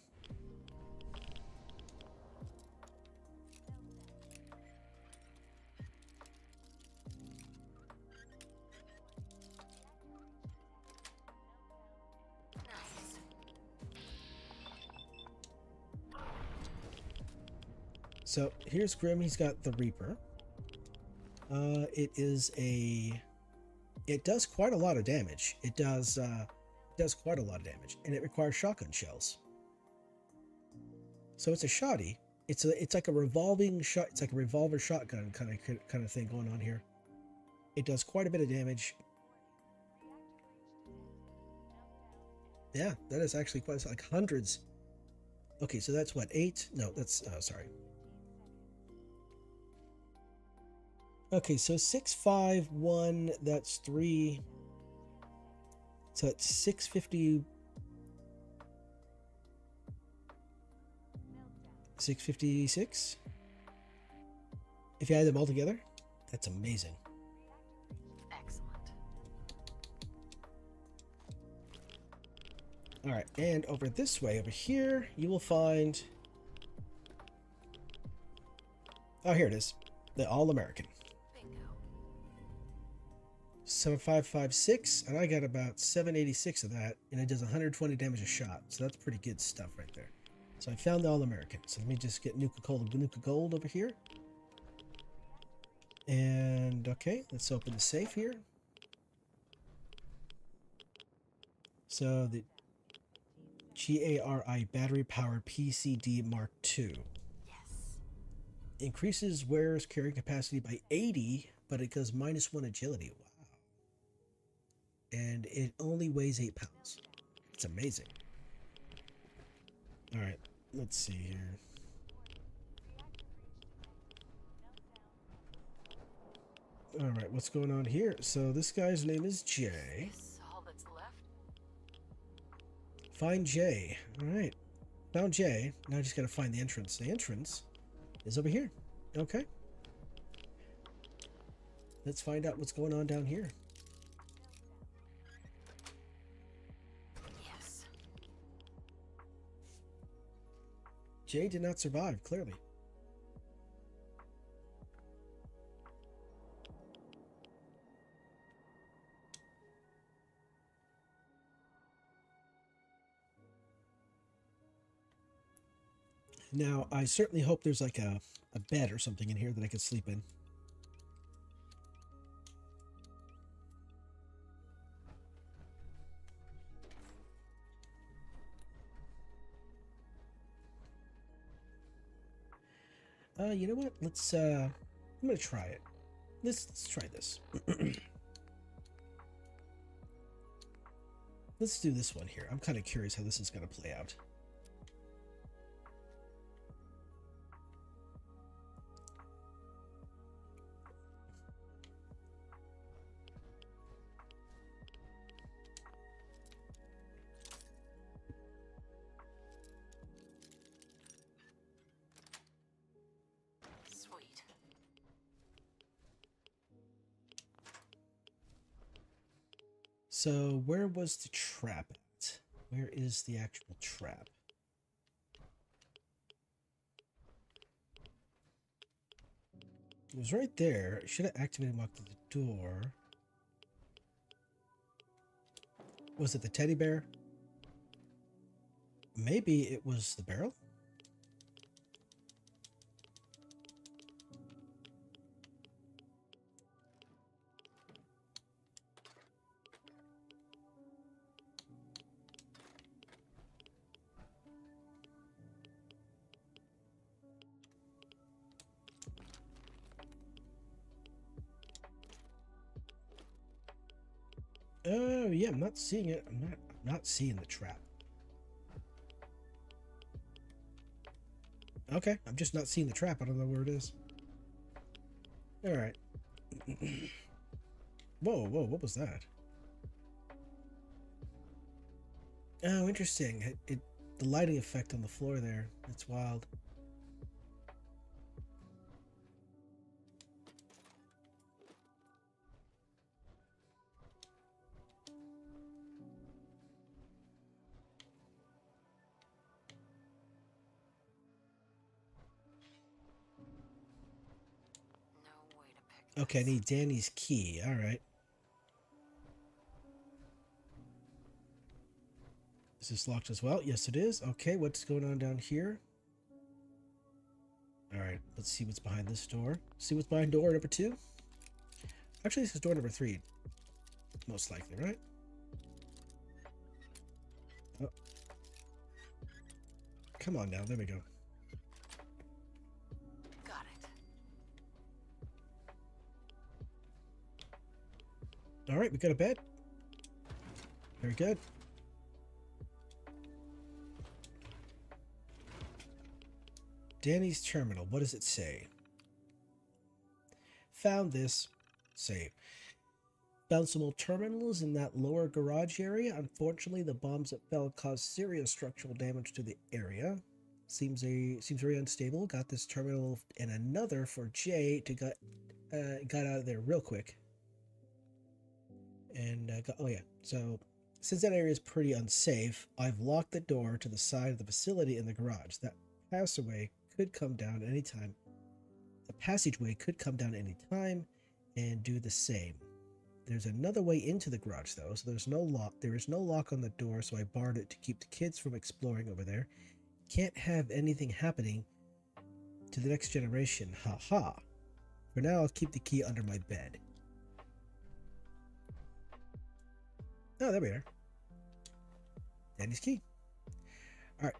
So here's Grim. He's got the Reaper. It does quite a lot of damage. It does quite a lot of damage, and it requires shotgun shells. So it's a shotty. It's like a revolving shot. It's like a revolver shotgun kind of thing going on here. It does quite a bit of damage. Yeah, that is actually quite like hundreds. Okay, so that's what, 8? No, that's sorry. Okay, so 651, that's 3. So it's 650. 656. If you add them all together, that's amazing. Excellent. All right, and over this way, over here, you will find. Oh, here it is, the All-American. 7556, and I got about 786 of that, and it does 120 damage a shot, so that's pretty good stuff right there. So I found the All-American. So let me just get Nuka Gold over here. And okay, let's open the safe here. So the GARI battery powered PCD Mark II. Yes. Increases wearer's carrying capacity by 80, but it goes -1 agility. Wow. And it only weighs 8 pounds. It's amazing. All right, let's see here. All right, what's going on here? So this guy's name is Jay. Is this all that's left? Find Jay. All right, found Jay. Now I just gotta find the entrance. The entrance is over here. Okay. Let's find out what's going on down here. Yes. Jay did not survive, clearly. Now, I certainly hope there's like a bed or something in here that I could sleep in. You know what? Let's I'm gonna try it. Let's try this. Let's do this one here. I'm kind of curious how this is gonna play out. Sweet. So where was the trap at? Where is the actual trap? It was right there. I should have activated and walked to the door. Was it the teddy bear? Maybe it was the barrel? Oh, yeah, I'm not seeing it. I'm not seeing the trap. Okay, I'm just not seeing the trap. I don't know where it is. All right. Whoa, what was that? Oh, interesting. The lighting effect on the floor there. That's wild. No way to pick Okay, I this. need Danny's key. All right. Is this locked as well? Yes, it is. Okay, what's going on down here? All right, let's see what's behind this door. See what's behind door number 2? Actually, this is door number 3. Most likely, right? Oh. Come on now. There we go. Got it. All right, we got a bed. Very good. Danny's terminal. What does it say? Found this. Save. Found some old terminals in that lower garage area. Unfortunately, the bombs that fell caused serious structural damage to the area. Seems very unstable. Got this terminal and another for Jay to got out of there real quick. And oh yeah, so since that area is pretty unsafe, I've locked the door to the side of the facility in the garage. That passageway could come down anytime. The passageway could come down any time and do the same. There's another way into the garage though, so there's no lock. There is no lock on the door, so I barred it to keep the kids from exploring over there. Can't have anything happening to the next generation. Ha ha. For now, I'll keep the key under my bed. Oh, there we are. Danny's key. All right.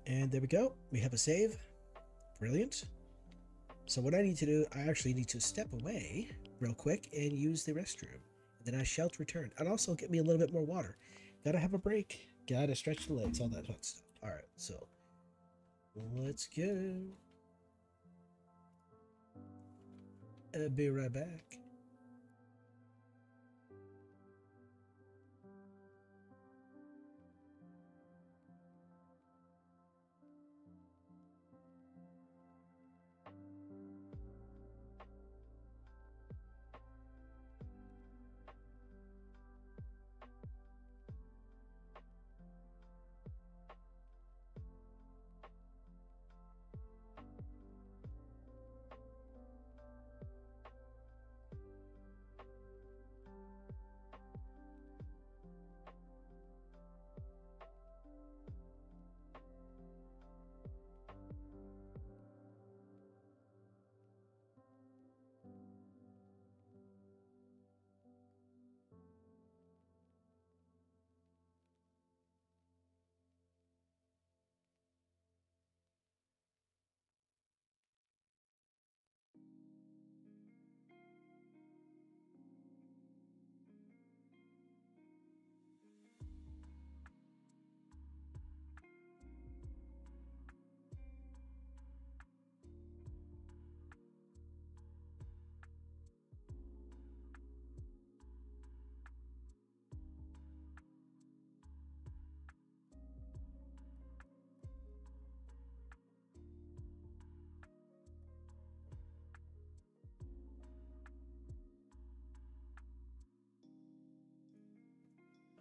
And there we go. We have a save. Brilliant. So what I need to do, I actually need to step away real quick and use the restroom. And then I shall return. And also get me a little bit more water. Gotta have a break. Gotta stretch the legs, all that fun stuff. All right, so let's go. I'll be right back.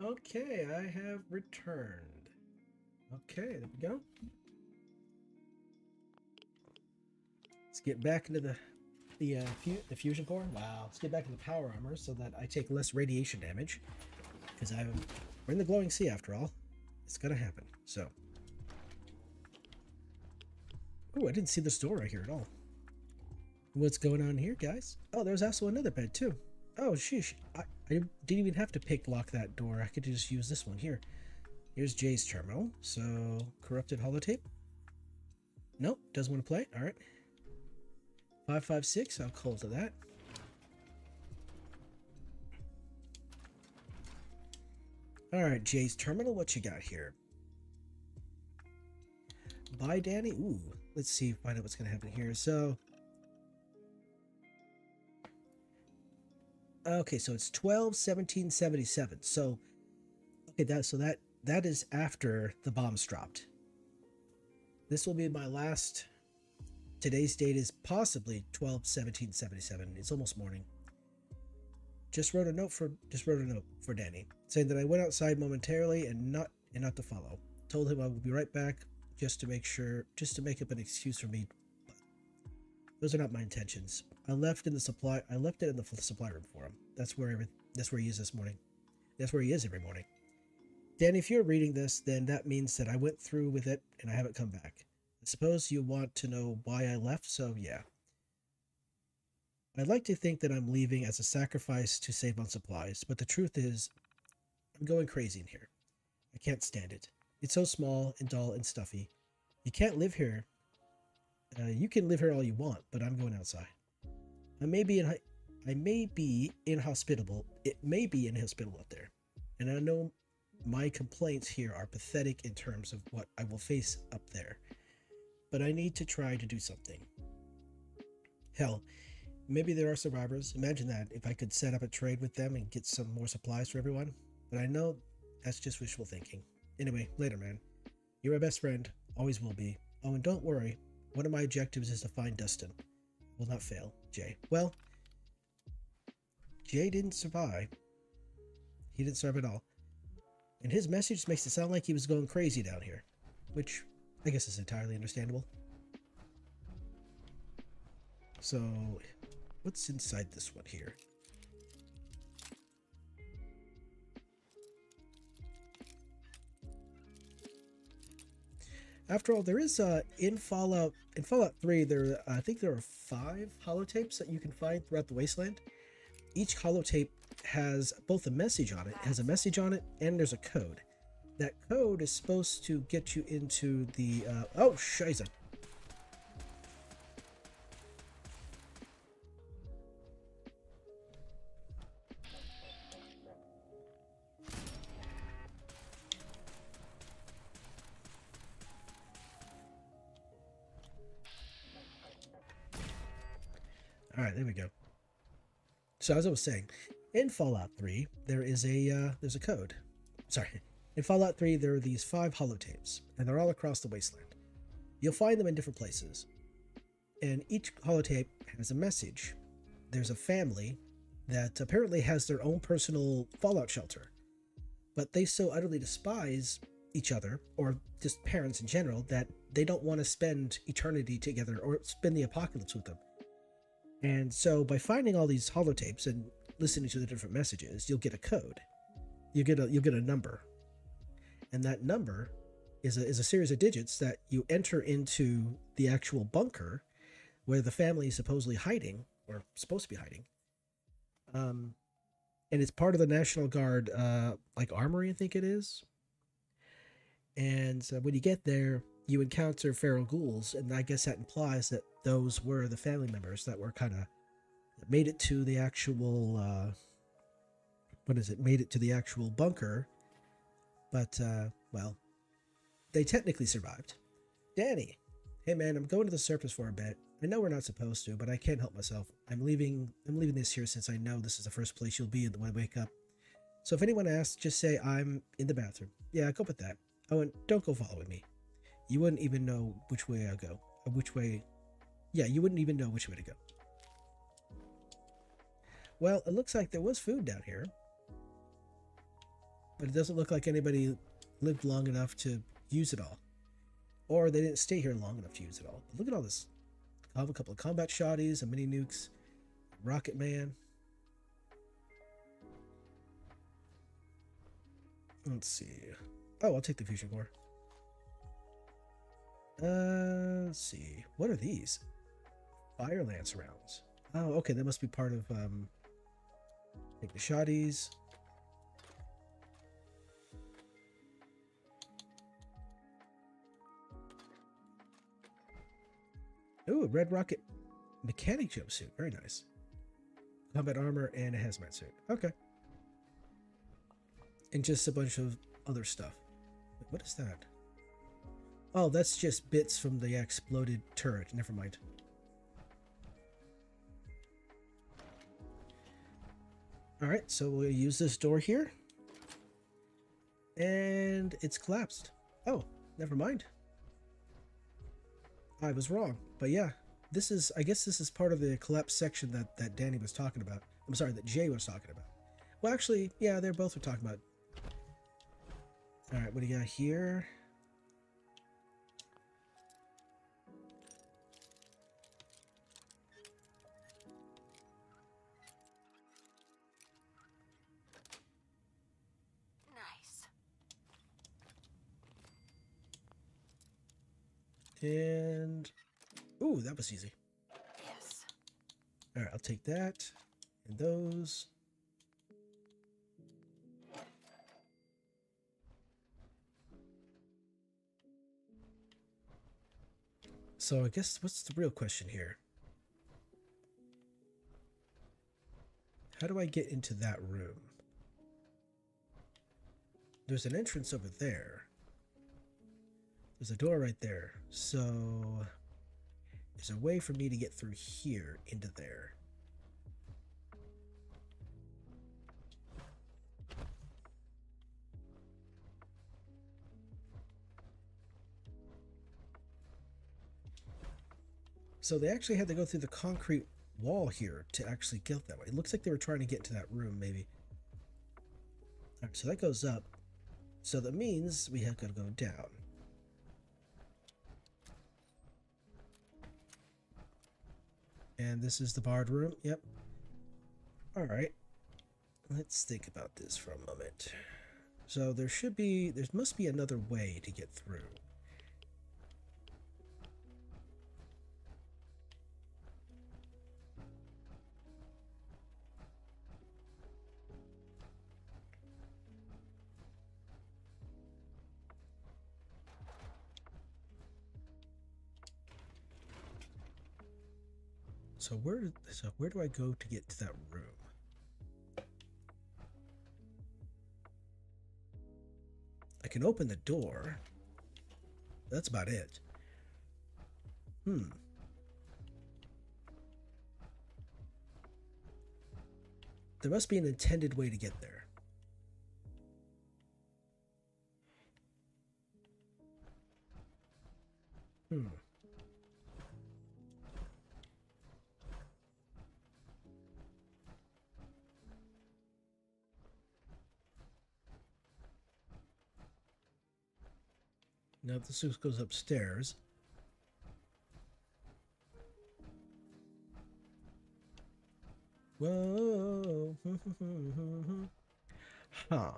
Okay, I have returned. Okay, there we go. Let's get back into the fusion core. Wow, let's get back into power armor so that I take less radiation damage. Because we're in the glowing sea after all. It's gonna happen. So, oh, I didn't see this door right here at all. What's going on here, guys? Oh, there's also another bed too. Oh, sheesh. I didn't even have to pick lock that door. I could just use this one here. Here's Jay's terminal. So, corrupted holotape. Nope, doesn't want to play. All right. 556. I'll call to that. All right, Jay's terminal. What you got here? Bye, Danny. Ooh, let's see. Find out what's gonna happen here. So. Okay, so it's 12/17/77. So, okay, that is after the bombs dropped. This will be my last. Today's date is possibly 12/17/77. It's almost morning. Just wrote a note for Danny, saying that I went outside momentarily and not to follow. Told him I would be right back, just to make up an excuse for me. But those are not my intentions. I left it in the supply room for him. That's where he is this morning. That's where he is every morning. Danny, if you're reading this, then that means that I went through with it and I haven't come back. I suppose you want to know why I left, so yeah. I'd like to think that I'm leaving as a sacrifice to save on supplies, but the truth is, I'm going crazy in here. I can't stand it. It's so small and dull and stuffy. You can't live here. You can live here all you want, but I'm going outside. I may be inhospitable. It may be inhospitable out there, and I know my complaints here are pathetic in terms of what I will face up there. But I need to try to do something. Hell, maybe there are survivors. Imagine that, if I could set up a trade with them and get some more supplies for everyone. But I know that's just wishful thinking. Anyway, later, man. You're my best friend. Always will be. Oh, and don't worry. One of my objectives is to find Dustin. Will not fail, Jay. Well, Jay didn't survive. He didn't survive at all. And his message makes it sound like he was going crazy down here. Which I guess is entirely understandable. So, what's inside this one here? After all, there is in Fallout 3, I think there are 5 holotapes that you can find throughout the wasteland. Each holotape has both a message on it, and there's a code. That code is supposed to get you into the oh, shiza. All right, there we go. So as I was saying, in Fallout 3, there's a code. Sorry. In Fallout 3, there are these 5 holotapes, and they're all across the wasteland. You'll find them in different places. And each holotape has a message. There's a family that apparently has their own personal Fallout shelter. But they so utterly despise each other, or just parents in general, that they don't want to spend eternity together or spend the apocalypse with them. And so by finding all these holotapes and listening to the different messages, you'll get a code. You'll get a number. And that number is a series of digits that you enter into the actual bunker where the family is supposedly hiding, or supposed to be hiding. And it's part of the National Guard, like armory, I think it is. And so when you get there, you encounter feral ghouls, and I guess that implies that those were the family members that were that made it to the actual, made it to the actual bunker. But, well, they technically survived. Danny, hey man, I'm going to the surface for a bit. I know we're not supposed to, but I can't help myself. I'm leaving this here since I know this is the first place you'll be when I wake up. So if anyone asks, just say I'm in the bathroom. Yeah, go with that. Oh, and don't go following me. You wouldn't even know which way I go. Or which way... Yeah, you wouldn't even know which way to go. Well, it looks like there was food down here. but it doesn't look like anybody lived long enough to use it all. Or they didn't stay here long enough to use it all. But look at all this. I have a couple of combat shotties, a mini nukes, Rocket Man. Let's see. Oh, I'll take the fusion core. Let's see. What are these? Fire lance rounds. Oh, okay. That must be part of take the shotties. Ooh, a red rocket mechanic jumpsuit. Very nice. Combat armor and a hazmat suit. Okay. And just a bunch of other stuff. Wait, what is that? Oh, that's just bits from the exploded turret. Never mind. Alright, so we'll use this door here. And it's collapsed. Oh, never mind. I was wrong. But yeah, this is, I guess this is part of the collapsed section that Danny was talking about. I'm sorry, that Jay was talking about. Well, actually, yeah, they're both were talking about. Alright, what do you got here? Nice. And ooh, that was easy. Yes. All right, I'll take that and those. So I guess what's the real question here? How do I get into that room? There's an entrance over there. There's a door right there. So there's a way for me to get through here into there. So they actually had to go through the concrete wall here to actually get that way. It looks like they were trying to get into that room, maybe. All right, so that goes up. So that means we have got to go down. And this is the barred room. Yep. All right. Let's think about this for a moment. So there must be another way to get through. So where do I go to get to that room? I can open the door. That's about it. There must be an intended way to get there. Now this just goes upstairs. Whoa. Huh.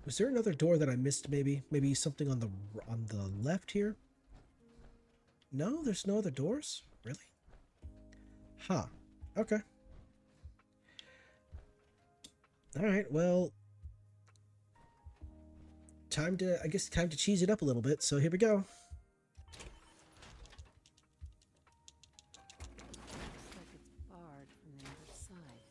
Was there another door that I missed maybe? Maybe something on the left here? No, there's no other doors? Really? Huh. Okay. All right, well, time to cheese it up a little bit. So here we go. Looks like it's barred from the other side.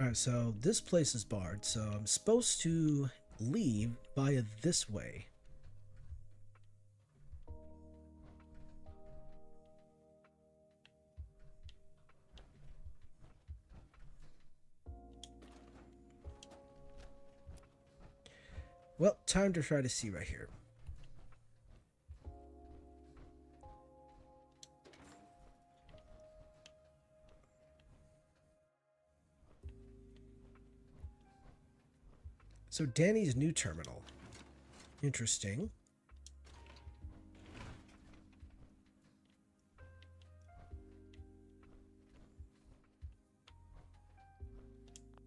All right, so this place is barred, so I'm supposed to leave via this way. Well, time to try to see right here. So Danny's new terminal. Interesting.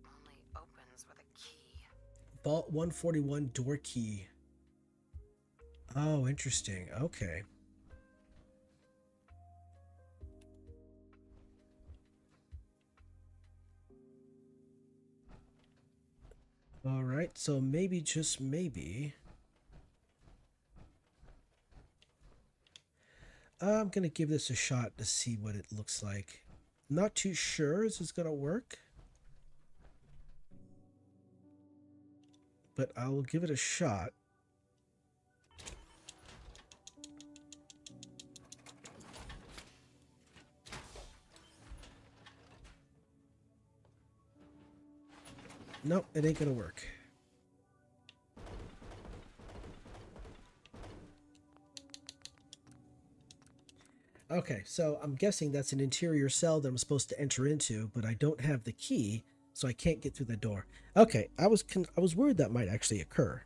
Only opens with a key. Vault 141 door key. Oh, interesting. Okay. All right, so maybe, just maybe, I'm gonna give this a shot to see what it looks like. Not too sure this is gonna work, but I will give it a shot. Nope, it ain't gonna work. Okay, so I'm guessing that's an interior cell that I'm supposed to enter into, but I don't have the key, so I can't get through the door. Okay, I was worried that might actually occur.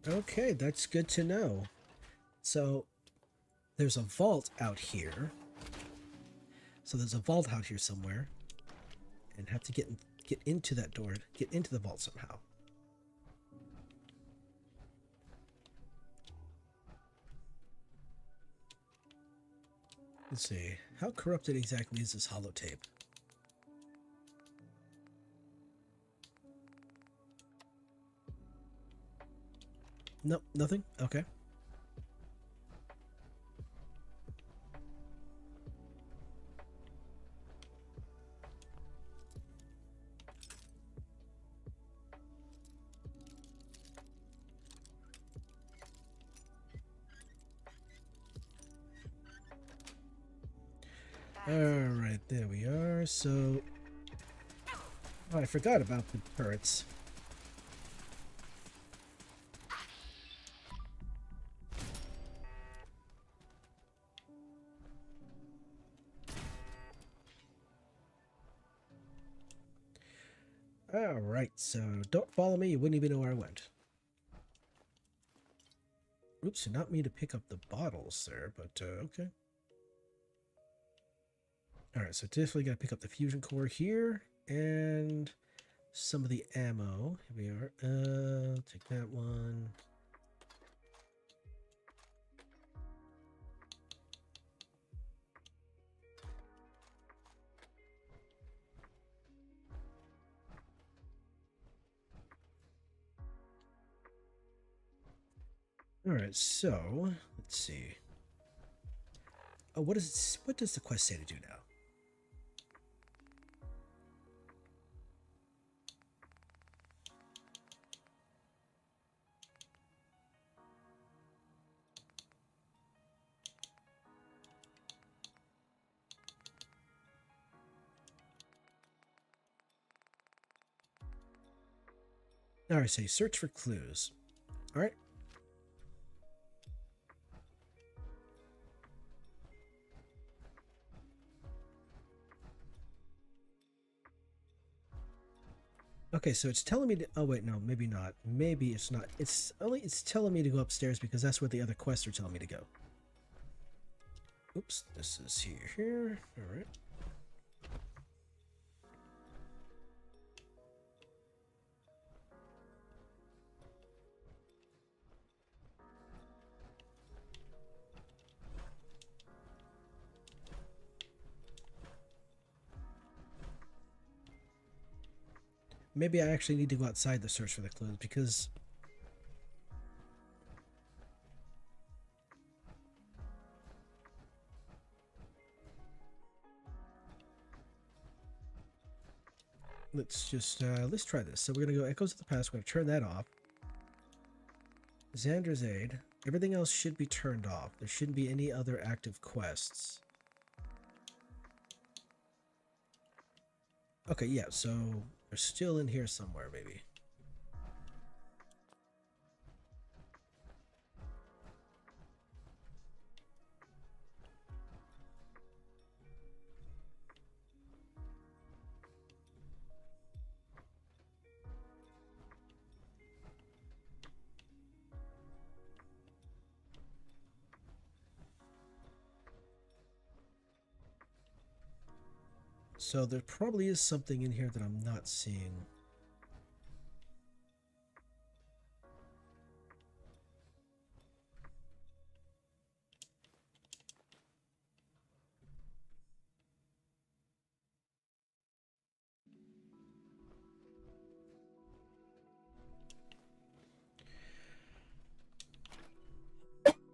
Okay, that's good to know. So there's a vault out here. So there's a vault out here somewhere, and have to get into that door, get into the vault somehow. Let's see. How corrupted exactly is this holotape? Nope, nothing? Okay. Alright, there we are. So, oh, I forgot about the turrets. Alright, so don't follow me, you wouldn't even know where I went. Oops, did not mean to pick up the bottles there, but okay. Alright, so definitely gotta pick up the fusion core here, and some of the ammo. Here we are. Take that one. Alright, so let's see. Oh, what does the quest say to do now? Alright, so you search for clues. Alright. Okay, so it's telling me to, oh wait, no, maybe not. Maybe it's not. It's telling me to go upstairs because that's where the other quests are telling me to go. Oops, this is here. Alright. Maybe I actually need to go outside to search for the clues because let's try this. So we're gonna go Echoes of the Past. We're gonna turn that off. Xander's Aid. Everything else should be turned off. There shouldn't be any other active quests. Okay, yeah, so they're still in here somewhere, maybe. So there probably is something in here that I'm not seeing.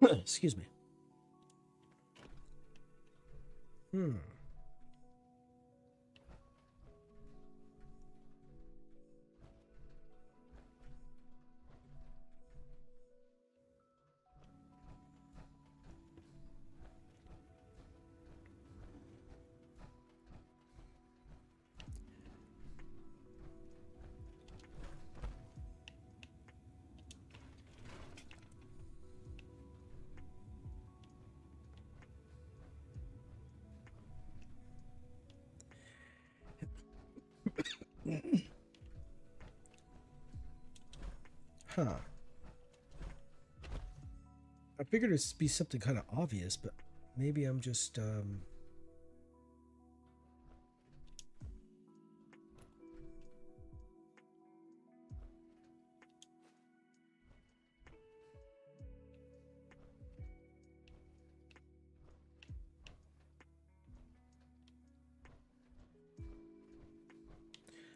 Excuse me. Huh. I figured it'd be something kind of obvious, but maybe I'm just,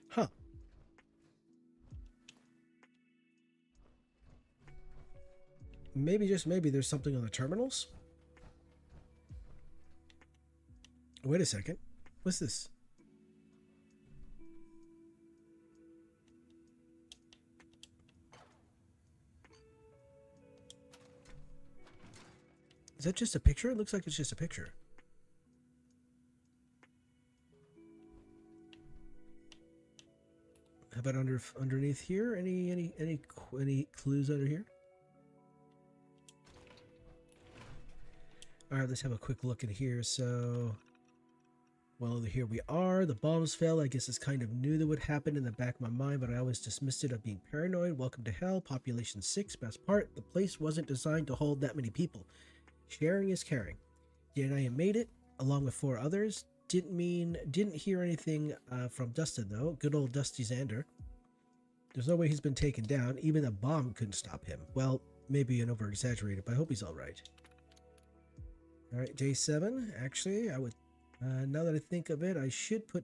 Huh. Maybe, just maybe, there's something on the terminals? Wait a second. What's this? Is that just a picture? It looks like it's just a picture. How about underneath here? Any clues under here? All right, let's have a quick look in here. So, well, here we are. The bombs fell. I guess it's kind of knew that would happen in the back of my mind, but I always dismissed it of being paranoid. Welcome to hell. Population 6. Best part, the place wasn't designed to hold that many people. Sharing is caring. Daniel made it, along with 4 others. Didn't hear anything from Dustin, though. Good old Dusty Xander. There's no way he's been taken down. Even a bomb couldn't stop him. Well, maybe an over-exaggerated, but I hope he's all right. All right, day 7. Actually, I would. Now that I think of it, I should put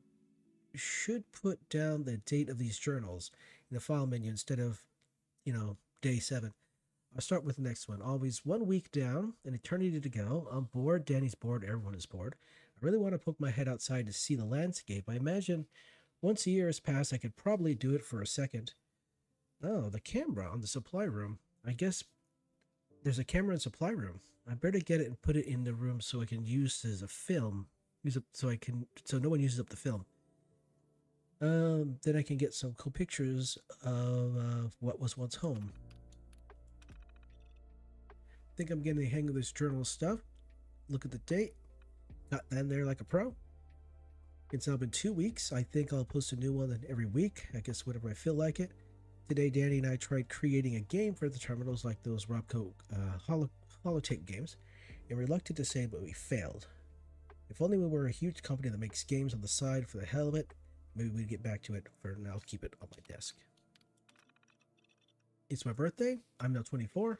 down the date of these journals in the file menu instead of, day 7. I'll start with the next one. Always 1 week down, an eternity to go. I'm bored. Danny's bored. Everyone is bored. I really want to poke my head outside to see the landscape. I imagine once a year has passed, I could probably do it for a second. Oh, the camera on the supply room. I guess there's a camera in the supply room. I better get it and put it in the room so I can use it as a film. So no one uses up the film. Then I can get some cool pictures of what was once home. I think I'm getting the hang of this journal stuff. Look at the date. Got that in there like a pro. It's now been 2 weeks. I think I'll post a new one every week. I guess whenever I feel like it. Today, Danny and I tried creating a game for the terminals like those Robco holotape games. And reluctant to say, but we failed. If only we were a huge company that makes games on the side for the hell of it, maybe we'd get back to it. For now, I'll keep it on my desk. It's my birthday. I'm now 24.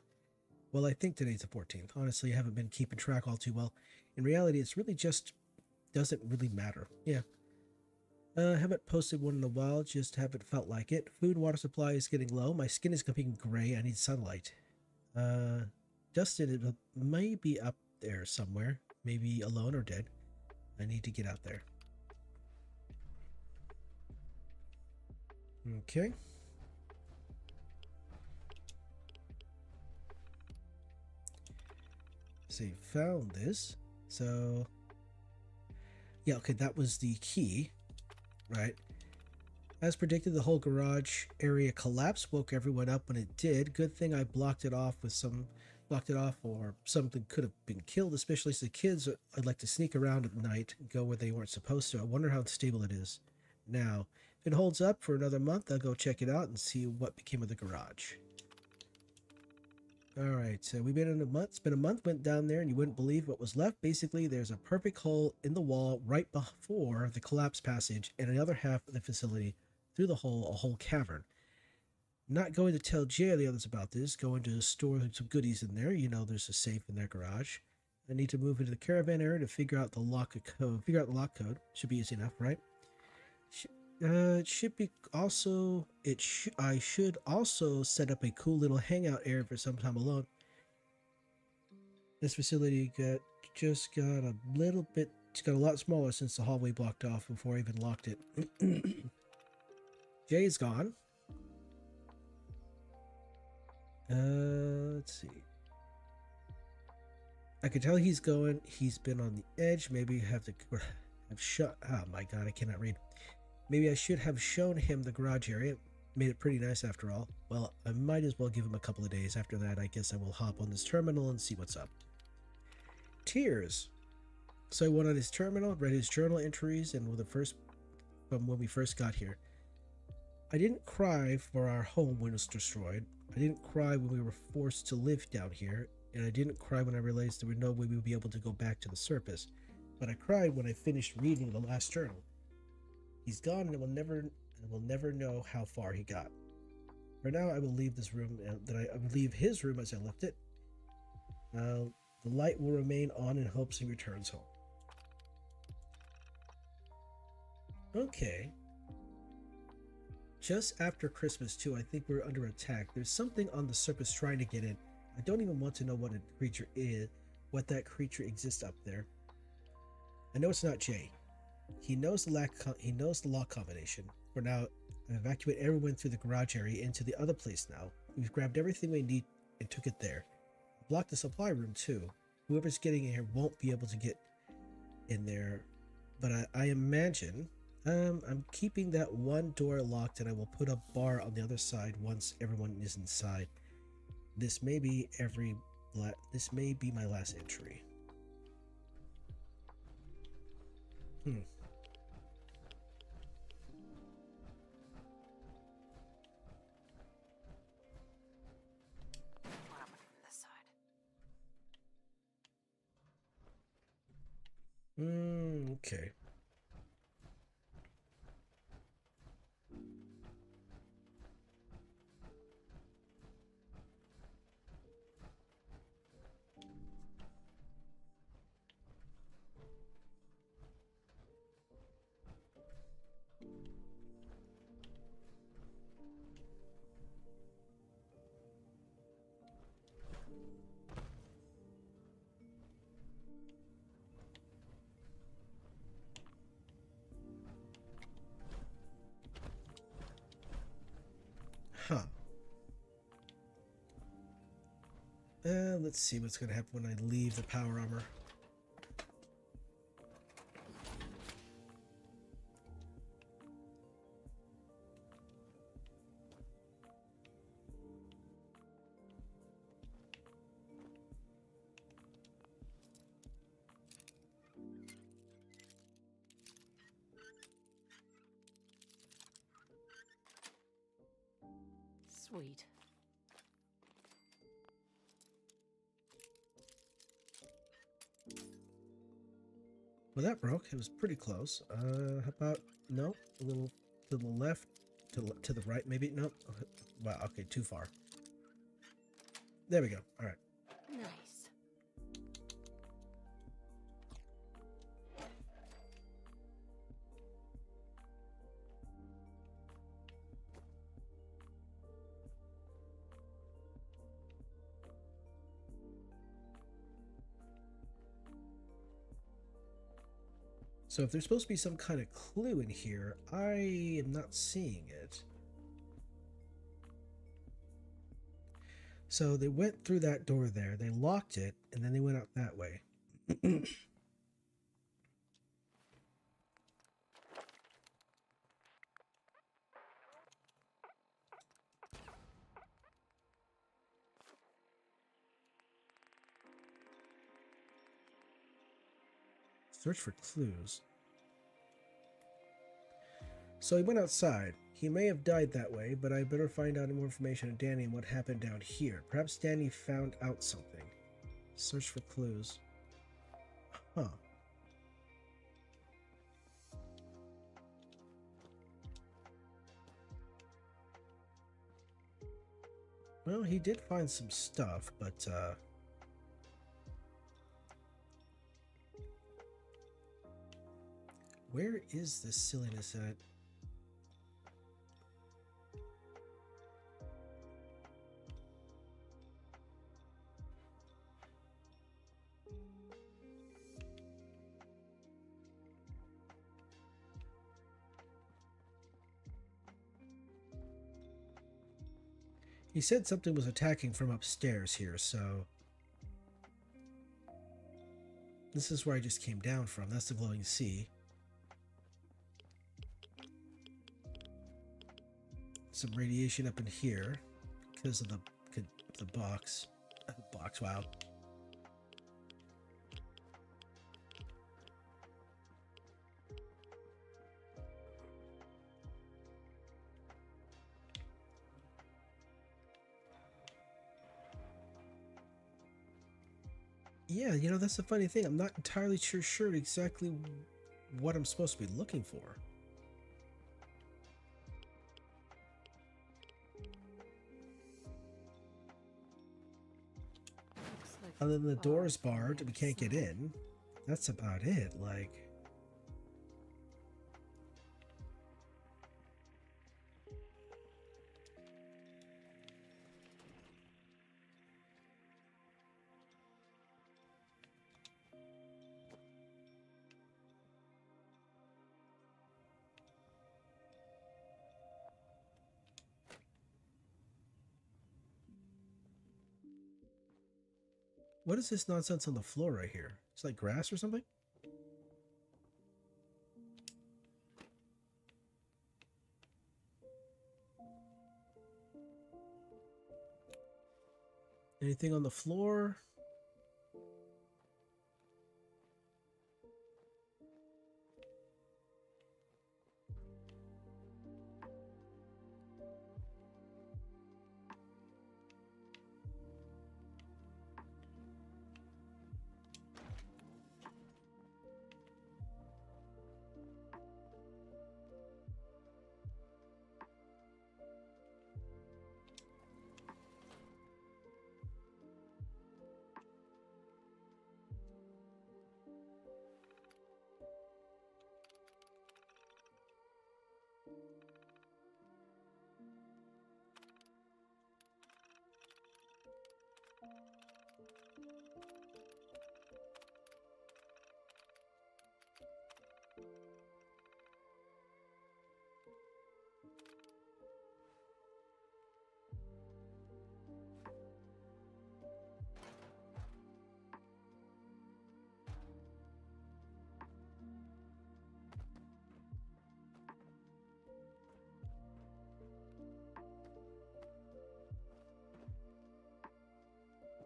Well, I think today's the 14th. Honestly, I haven't been keeping track all too well. In reality, it's really just doesn't really matter. Yeah. Haven't posted one in a while, just haven't felt like it. Food and water supply is getting low. My skin is becoming gray. I need sunlight. Dustin, it may be up there somewhere. Maybe alone or dead. I need to get out there. Okay. See, found this. So, yeah, okay, that was the key, right? As predicted, the whole garage area collapsed, woke everyone up when it did. Good thing I blocked it off or something could have been killed, especially as the kids. I'd like to sneak around at night and go where they weren't supposed to. I wonder how stable it is. Now, if it holds up for another month, I'll go check it out and see what became of the garage. All right, so we've been in a month. It's been a month. Went down there, and you wouldn't believe what was left. Basically, there's a perfect hole in the wall right before the collapse passage, and another half of the facility through the hole, a whole cavern. Not going to tell Jay or the others about this. Going to store some goodies in there. You know, there's a safe in their garage. I need to move into the caravan area to figure out the lock code. Should be easy enough, right? It should be also. I should also set up a cool little hangout area for some time alone. This facility just got a little bit. It's got a lot smaller since the hallway blocked off before I even locked it. Jay's gone. Let's see. I can tell he's going. He's been on the edge. Maybe have shut. Oh my god, I cannot read. Maybe I should have shown him the garage area. Made it pretty nice after all. Well, I might as well give him a couple of days. After that, I guess I will hop on this terminal and see what's up. Tears. So I went on his terminal, read his journal entries, and from when we first got here. I didn't cry for our home when it was destroyed. I didn't cry when we were forced to live down here, and I didn't cry when I realized there was no way we would be able to go back to the surface. But I cried when I finished reading the last journal. He's gone, and we'll never know how far he got. For now, I will leave this room. I will leave his room as I left it. The light will remain on in hopes he returns home. Okay. Just after Christmas, too, I think we're under attack. There's something on the surface trying to get in. I don't even want to know what a creature is, what that creature exists up there. I know it's not Jay. He knows the lock combination. For now, I've evacuated everyone through the garage area into the other place now. We've grabbed everything we need and took it there. I blocked the supply room too. Whoever's getting in here won't be able to get in there. But I imagine I'm keeping that one door locked, and I will put a bar on the other side once everyone is inside. This may be my last entry. Okay. Huh. Let's see what's going to happen when I leave the power armor. Sweet. Well, that broke. It was pretty close. How about no? A little to the left, to the right, maybe. No. Wow. Okay, too far. There we go. All right. Nice. So if there's supposed to be some kind of clue in here, I am not seeing it. So they went through that door there, they locked it, and then they went out that way. Search for clues. So he went outside. He may have died that way, but I better find out more information on Danny and what happened down here. Perhaps Danny found out something. Search for clues. Huh. Well, he did find some stuff, but where is this silliness at? He said something was attacking from upstairs here, so this is where I just came down from. That's the glowing sea. Some radiation up in here because of the box. Box, wow. Yeah, you know, that's the funny thing. I'm not entirely sure exactly what I'm supposed to be looking for. Like Other than the door's on barred, the we can't get side. in. That's about it. Like, what is this nonsense on the floor right here? It's like grass or something? Anything on the floor?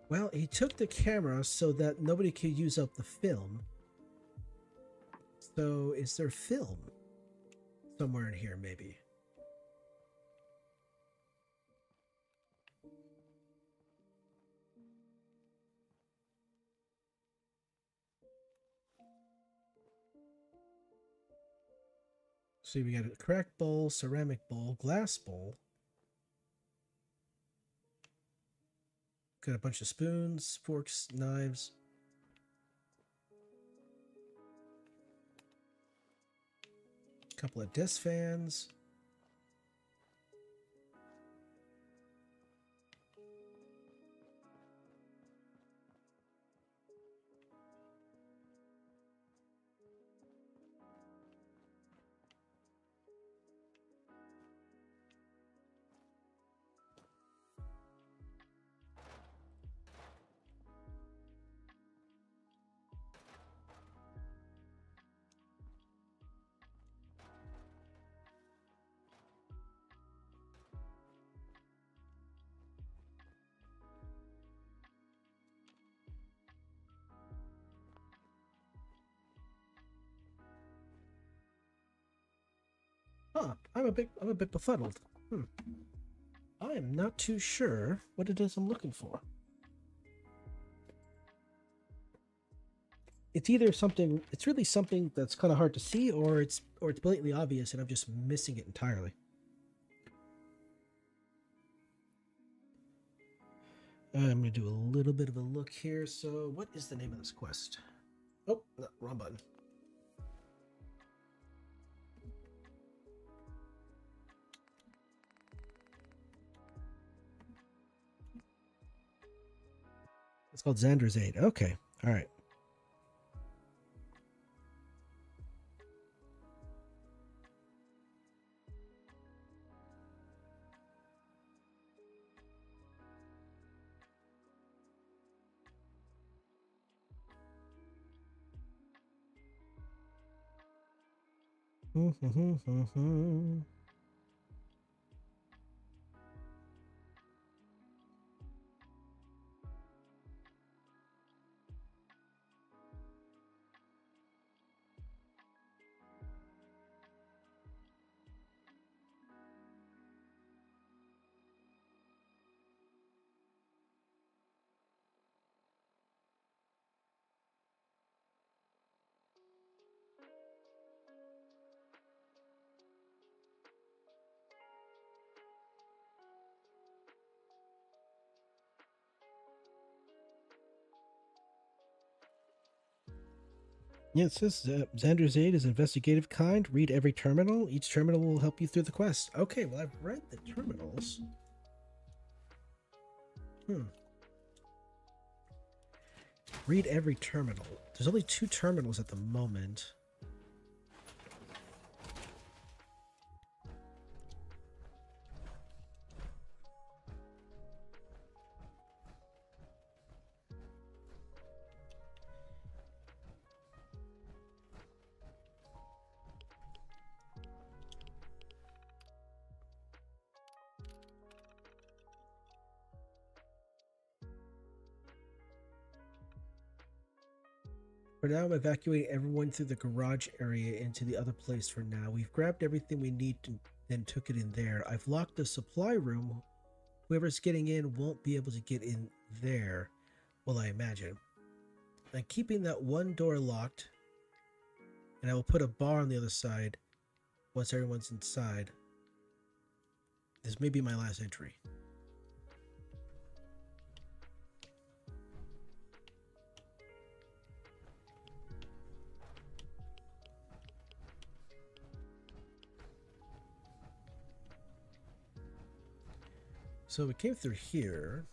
Well, he took the camera so that nobody could use up the film. So, is there film somewhere in here, maybe? So we got a cracked bowl, ceramic bowl, glass bowl. Got a bunch of spoons, forks, knives. A couple of desk fans. I'm a bit befuddled. I am not too sure what it is I'm looking for. It's either something, it's really something that's kind of hard to see, or it's blatantly obvious and I'm just missing it entirely. I'm going to do a little bit of a look here. So what is the name of this quest? Oh, no, wrong button. It's called Xander's Aid. Okay. All right. Yeah, it says Xander's Aid is investigative kind. Read every terminal. Each terminal will help you through the quest. Okay, well, I've read the terminals. Read every terminal. There's only 2 terminals at the moment. For now, I'm evacuating everyone through the garage area into the other place for now. We've grabbed everything we need and took it in there. I've locked the supply room. Whoever's getting in won't be able to get in there, well, I imagine. I'm keeping that one door locked, and I will put a bar on the other side once everyone's inside. This may be my last entry. So we came through here.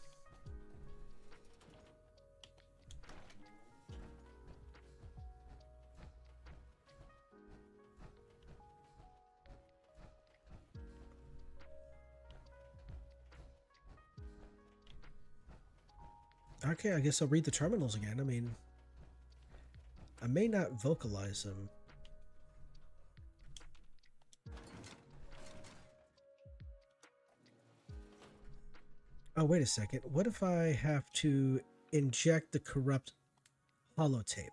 Okay, I guess I'll read the terminals again. I mean, I may not vocalize them. Oh, wait a second. What if I have to inject the corrupt holotape?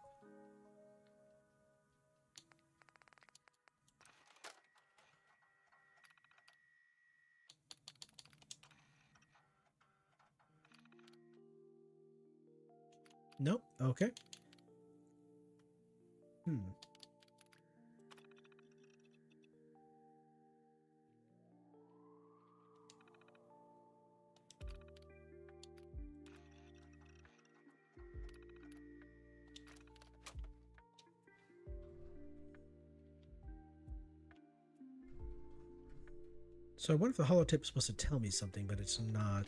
Nope. Okay. So I wonder if the holotape is supposed to tell me something, but it's not.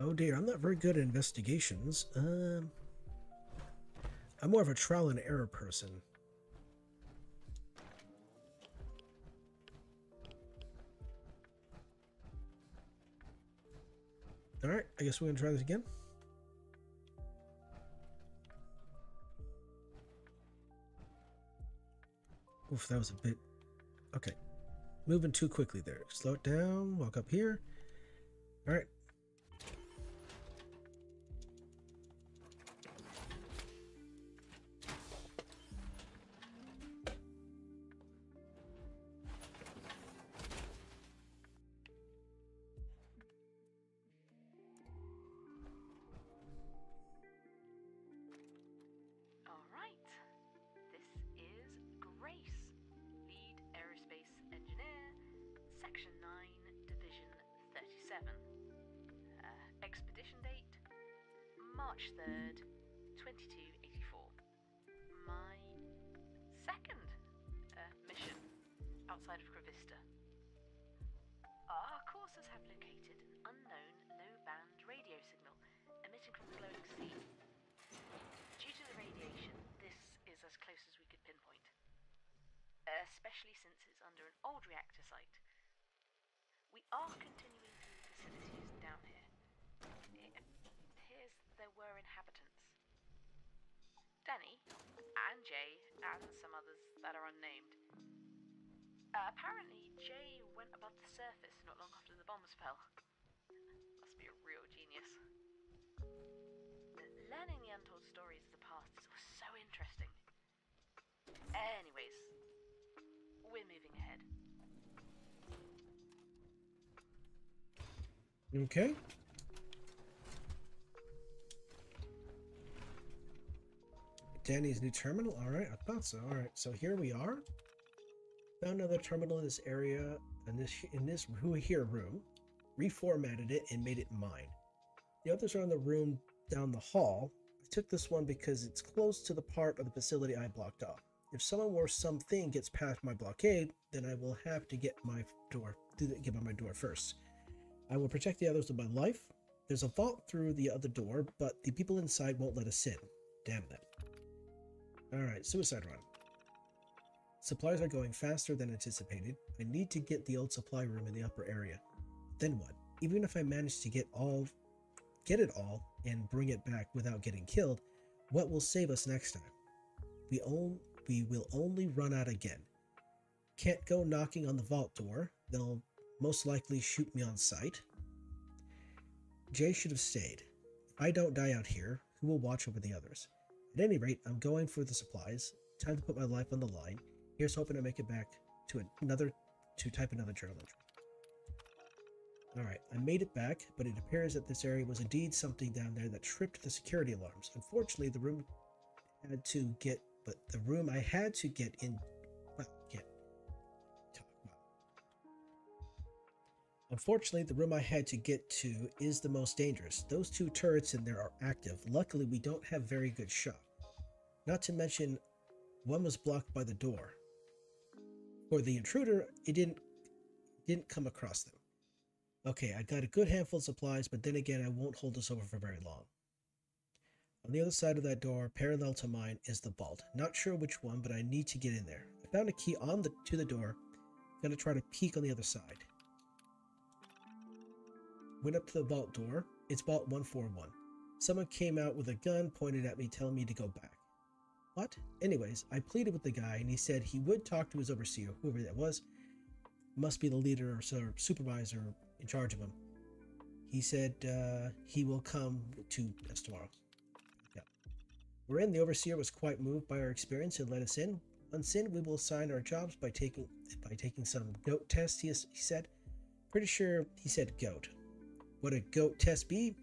Oh dear, I'm not very good at investigations. I'm more of a trial and error person. Alright, I guess we're gonna try this again. Oof, that was a bit... Okay. Moving too quickly there. Slow it down, walk up here. Alright. All right. This is Grace, lead aerospace engineer, Section 9, Division 37. Expedition date, March 3rd, 2284. My second mission outside of Cravista. Our coursers have located an unknown low-band radio signal emitting from the glowing sea. Due to the radiation, this is as close as we could pinpoint, especially since it's under an old reactor site. We are continuing through the facilities down here. It appears there were inhabitants. Danny, and Jay, and some others that are unnamed. Apparently, Jay went above the surface not long after the bombs fell. Must be a real genius. Learning the untold stories of the past is so interesting. Anyways, we're moving ahead. Okay. Danny's new terminal. All right, I thought so. All right, so here we are. Found another terminal in this area, in this room. Reformatted it and made it mine. The others are in the room down the hall. I took this one because it's close to the part of the facility I blocked off. If someone or something gets past my blockade, then I will have to get my door, get by my door first. I will protect the others with my life. There's a vault through the other door, but the people inside won't let us in. Damn them. Alright, suicide run. Supplies are going faster than anticipated. I need to get the old supply room in the upper area. Then what? Even if I manage to get it all and bring it back without getting killed, what will save us next time? We will only run out again. Can't go knocking on the vault door. They'll most likely shoot me on sight. Jay should have stayed. If I don't die out here, who will watch over the others? At any rate, I'm going for the supplies. Time to put my life on the line. Here's hoping to make it back to type another journal entry. Alright, I made it back, but it appears that this area was indeed something down there that tripped the security alarms. Unfortunately, the room I had to get in... Well, can't talk about. Unfortunately, the room I had to get to is the most dangerous. Those two turrets in there are active. Luckily, we don't have very good shot. Not to mention, one was blocked by the door. For the intruder, it didn't come across them. Okay, I got a good handful of supplies, but then again, I won't hold this over for very long. On the other side of that door, parallel to mine, is the vault. Not sure which one, but I need to get in there. I found a key to the door. I'm gonna try to peek on the other side. Went up to the vault door. It's vault 141. Someone came out with a gun, pointed at me, telling me to go back. What? Anyways, I pleaded with the guy, and he said he would talk to his overseer, whoever that was. Must be the leader or supervisor in charge of him. He said he will come to us tomorrow. Yep. We're in. The overseer was quite moved by our experience and let us in. Once in, we will sign our jobs by taking some goat tests, he said. Pretty sure he said goat. Would a goat test be?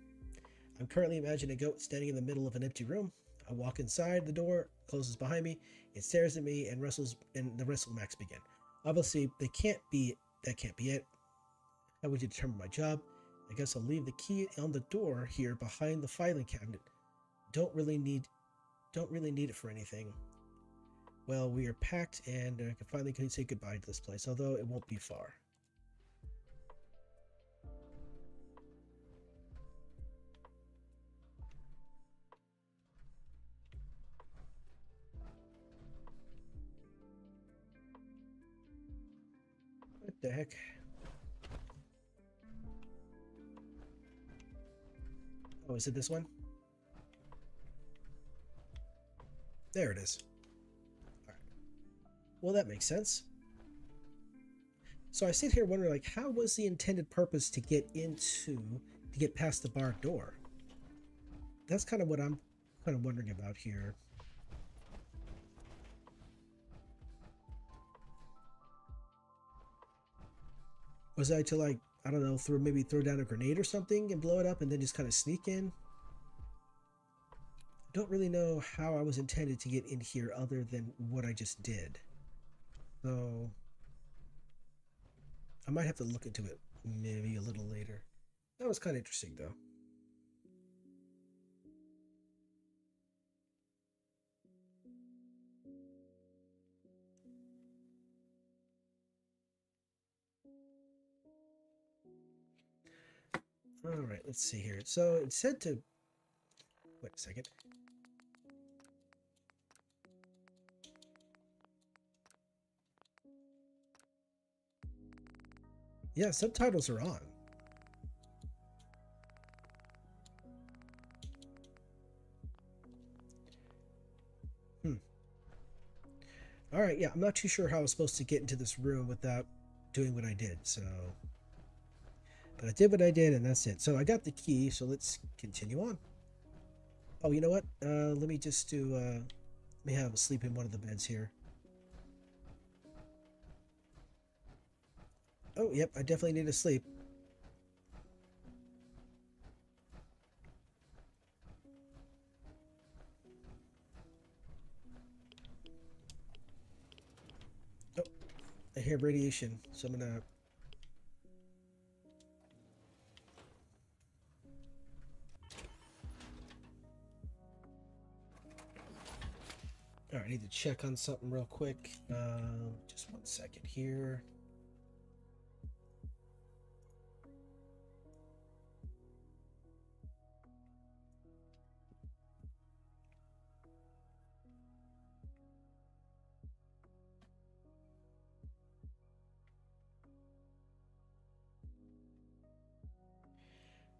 I'm currently imagining a goat standing in the middle of an empty room. I walk inside, the door closes behind me, it stares at me and the wrestle max begin. Obviously, that can't be it. How would you determine my job? I guess I'll leave the key on the door here behind the filing cabinet. Don't really need it for anything. Well, we are packed and I can finally say goodbye to this place, although it won't be far. What the heck? Oh, is it this one? There it is. All right. Well, that makes sense. So I sit here wondering, like, how was the intended purpose to get past the barred door? That's kind of what I'm kind of wondering about here. Was I to, like, I don't know, maybe throw down a grenade or something and blow it up and then just kind of sneak in? I don't really know how I was intended to get in here other than what I just did. So I might have to look into it maybe a little later. That was kind of interesting, though. All right, let's see here. So it said to... Wait a second. Yeah, subtitles are on. All right, yeah, I'm not too sure how I was supposed to get into this room without doing what I did, so... But I did what I did, and that's it. So I got the key, so let's continue on. Oh, you know what? Let me just do... let me have a sleep in one of the beds here. Oh, yep, I definitely need to sleep. Oh, I hear radiation, so I'm gonna... All right, I need to check on something real quick. Just 1 second here.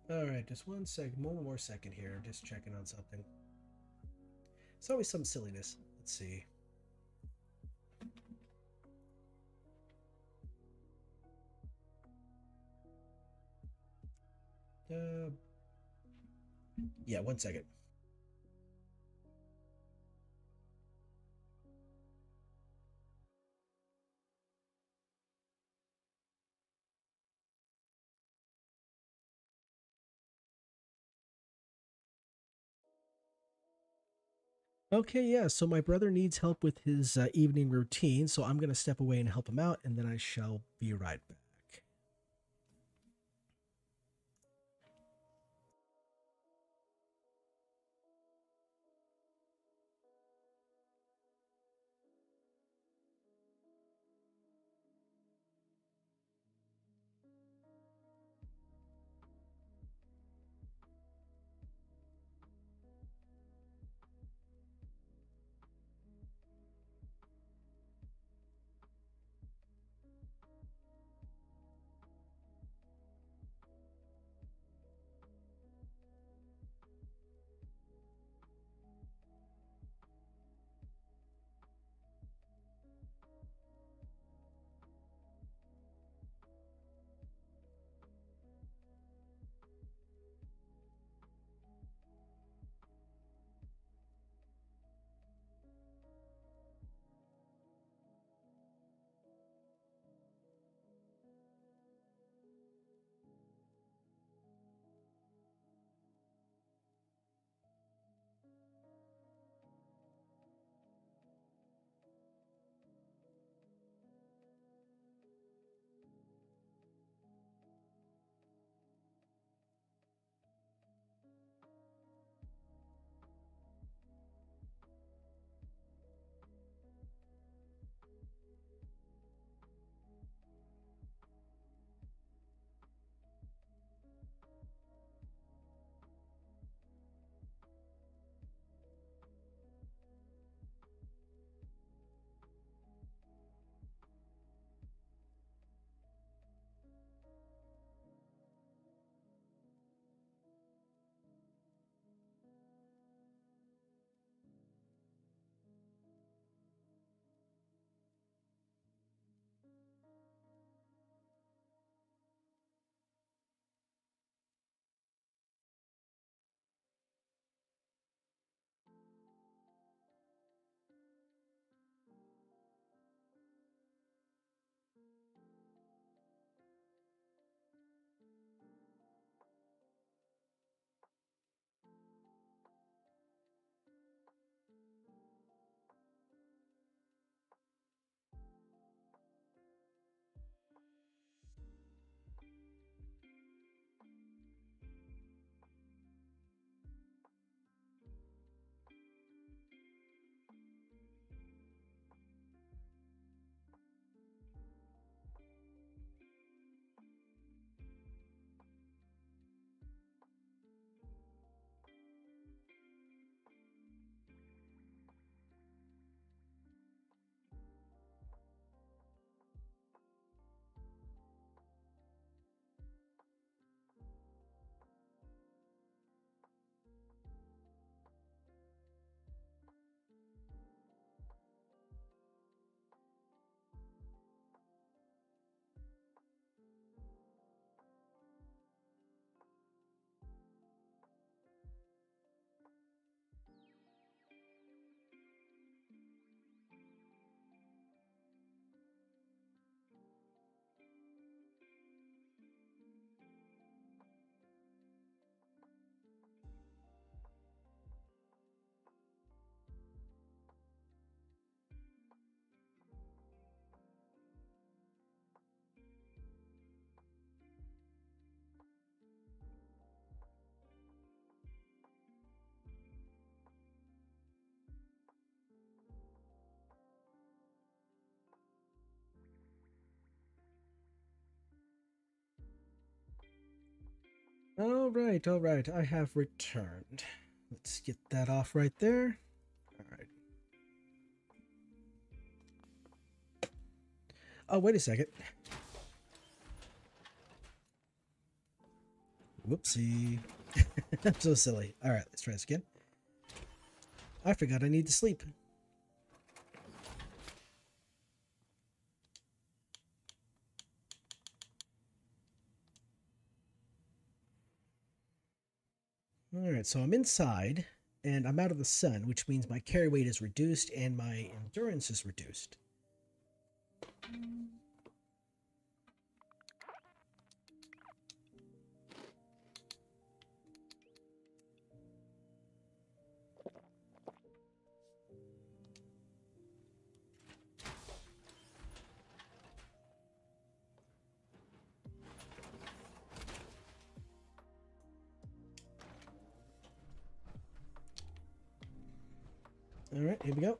All right, just 1 second, one more second here. Just checking on something. It's always some silliness. Let's see. Yeah, 1 second. Okay, yeah, so my brother needs help with his evening routine, so I'm going to step away and help him out, and then I shall be right back. All right. I have returned. Let's get that off right there. All right. Oh, wait a second. Whoopsie. I'm so silly. All right, let's try this again. I forgot I need to sleep. All right, so I'm inside and I'm out of the sun, which means my carry weight is reduced and my endurance is reduced. All right, here we go.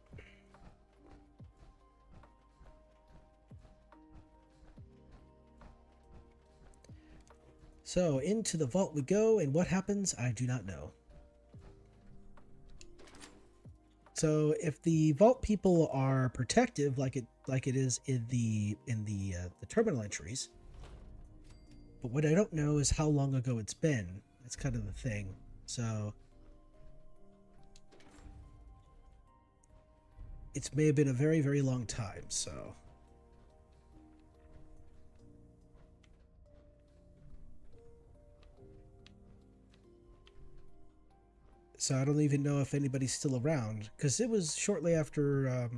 So into the vault we go, and what happens, I do not know. So if the vault people are protective, like it is in the terminal entries, but what I don't know is how long ago it's been. That's kind of the thing. So it may have been a very, very long time. So I don't even know if anybody's still around, because it was shortly after. It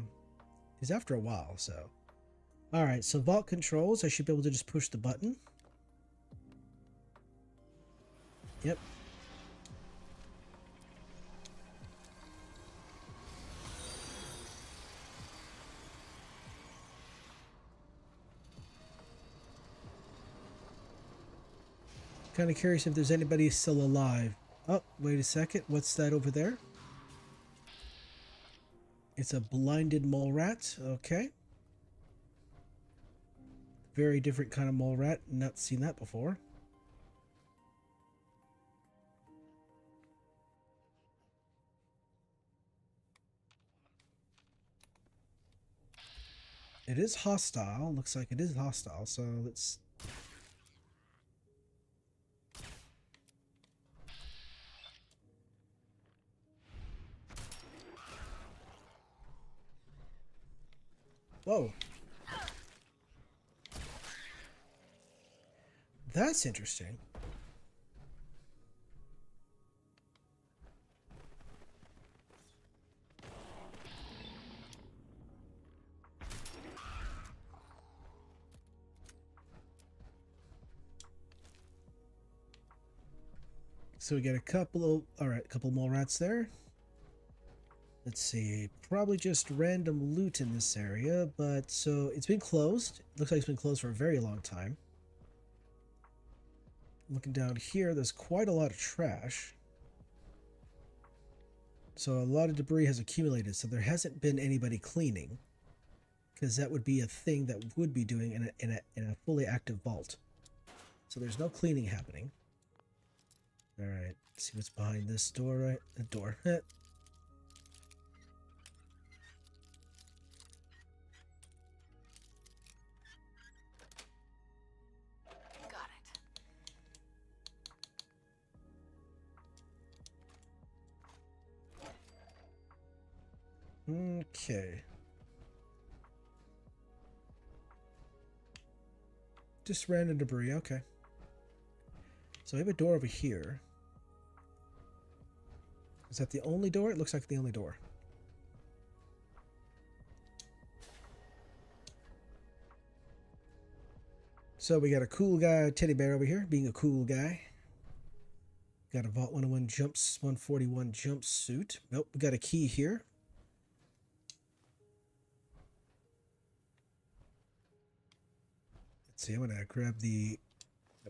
was after a while. So, all right. So vault controls. I should be able to just push the button. Yep. Kind of curious if there's anybody still alive. Oh, wait a second. What's that over there? It's a blinded mole rat. Okay. Very different kind of mole rat. Not seen that before. It is hostile. Looks like it is hostile. So let's... Whoa. That's interesting. So we get a couple of... Alright, a couple mole rats there. Let's see, probably just random loot in this area, but so it's been closed. Looks like it's been closed for a very long time. Looking down here, there's quite a lot of trash. So a lot of debris has accumulated, so there hasn't been anybody cleaning, because that would be a thing that would be doing in a fully active vault. So there's no cleaning happening. All right, let's see what's behind this door, right? The door. Okay. Just random debris, okay. So we have a door over here. Is that the only door? It looks like the only door. So we got a cool guy, teddy bear over here, being a cool guy. Got a Vault 101 jumps, 141 jumpsuit. Nope, we got a key here. Let's see, I'm gonna grab the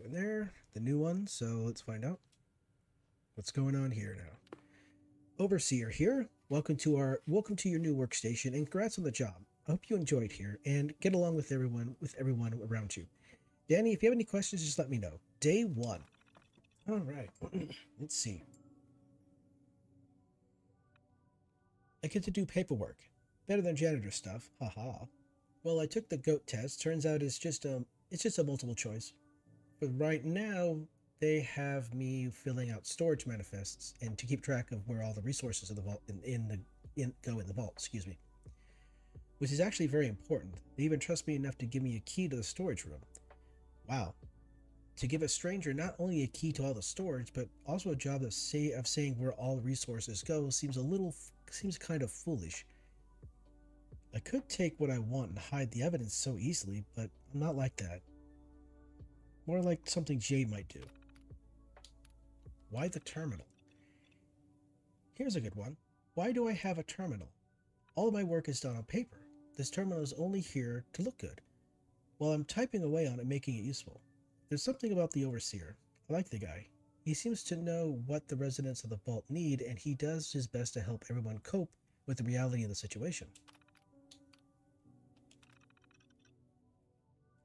in there, the new one. So let's find out what's going on here now. Overseer here. Welcome to your new workstation, and congrats on the job. I hope you enjoyed here and get along with everyone around you. Danny, if you have any questions, just let me know. Day 1. All right. Let's see. I get to do paperwork. Better than janitor stuff. Haha. Well, I took the goat test. Turns out it's just a multiple choice. But right now, they have me filling out storage manifests and to keep track of where all the resources of the vault go in the vault. Excuse me. Which is actually very important. They even trust me enough to give me a key to the storage room. Wow. To give a stranger not only a key to all the storage, but also a job of saying where all the resources go seems kind of foolish. I could take what I want and hide the evidence so easily, but I'm not like that. More like something Jade might do. Why the terminal? Here's a good one. Why do I have a terminal? All of my work is done on paper. This terminal is only here to look good. While I'm typing away on it, making it useful. There's something about the overseer. I like the guy. He seems to know what the residents of the vault need, and he does his best to help everyone cope with the reality of the situation.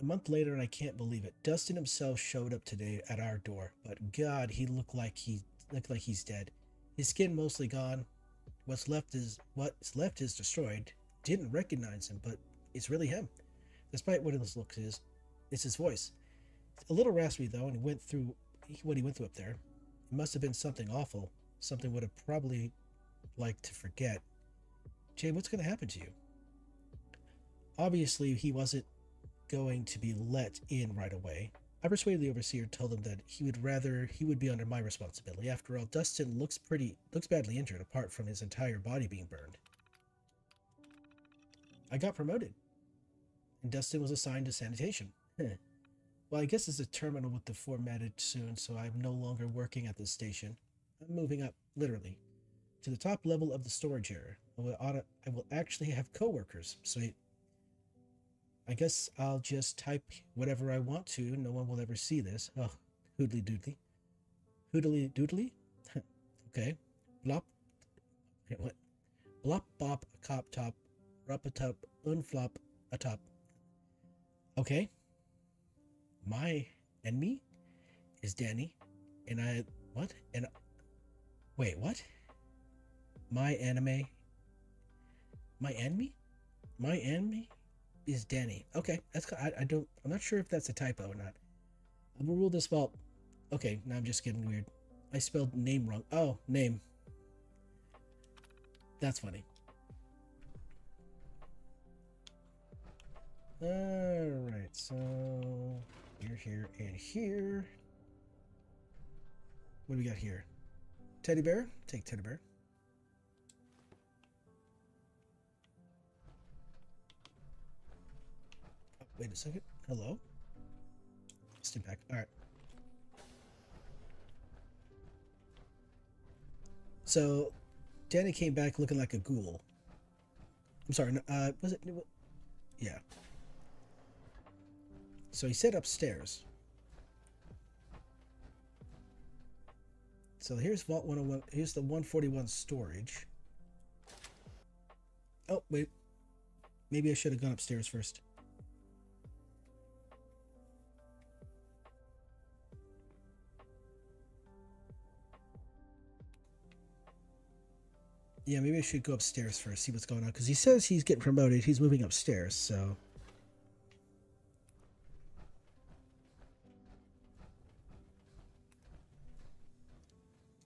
A month later, and I can't believe it, Dustin himself showed up today at our door. But God, he looked like he's dead. His skin mostly gone. What's left is destroyed. Didn't recognize him, but it's really him. Despite what his looks is, it's his voice. It's a little raspy though, and he went through up there. It must have been something awful. Something would have probably liked to forget. Jay, what's going to happen to you? Obviously, he wasn't going to be let in right away. I persuaded the overseer, told him that he would be under my responsibility. After all, Dustin looks badly injured, apart from his entire body being burned. I got promoted, and Dustin was assigned to sanitation. Well, I guess it's a terminal with the formatted soon, so I'm no longer working at this station. I'm moving up, literally, to the top level of the storage area. I will actually have coworkers, so I guess I'll just type whatever I want to. No one will ever see this. Oh, hoodly doodly. Hoodly doodly? Okay. Blop. Okay, what? Blop bop cop top. Rup a top. Unflop a top. Okay. My enemy is Danny. And I. What? And. Wait, what? My enemy? My enemy? My enemy? Is Danny. Okay, that's I'm not sure if that's a typo or not. I'm gonna rule this vault. Okay, now I'm just getting weird. I spelled name wrong. Oh, name. That's funny. Alright, so you're here and here. What do we got here? Teddy bear? Take teddy bear. Wait a second. Hello? Stay back. Alright. So, Danny came back looking like a ghoul. I'm sorry, was it? Yeah. So he said upstairs. So here's Vault 101. Here's the 141 storage. Oh, wait. Maybe I should have gone upstairs first. Yeah, maybe I should go upstairs first, see what's going on. Because he says he's getting promoted. He's moving upstairs, so...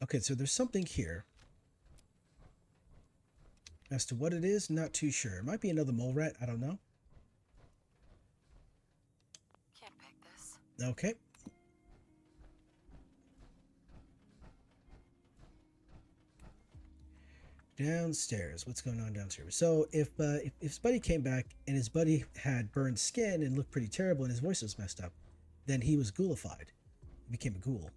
Okay, so there's something here. As to what it is, not too sure. It might be another mole rat. I don't know. Can't pick this. Okay. Downstairs. What's going on downstairs? So if his buddy came back and his buddy had burned skin and looked pretty terrible and his voice was messed up, then he was ghoulified. He became a ghoul.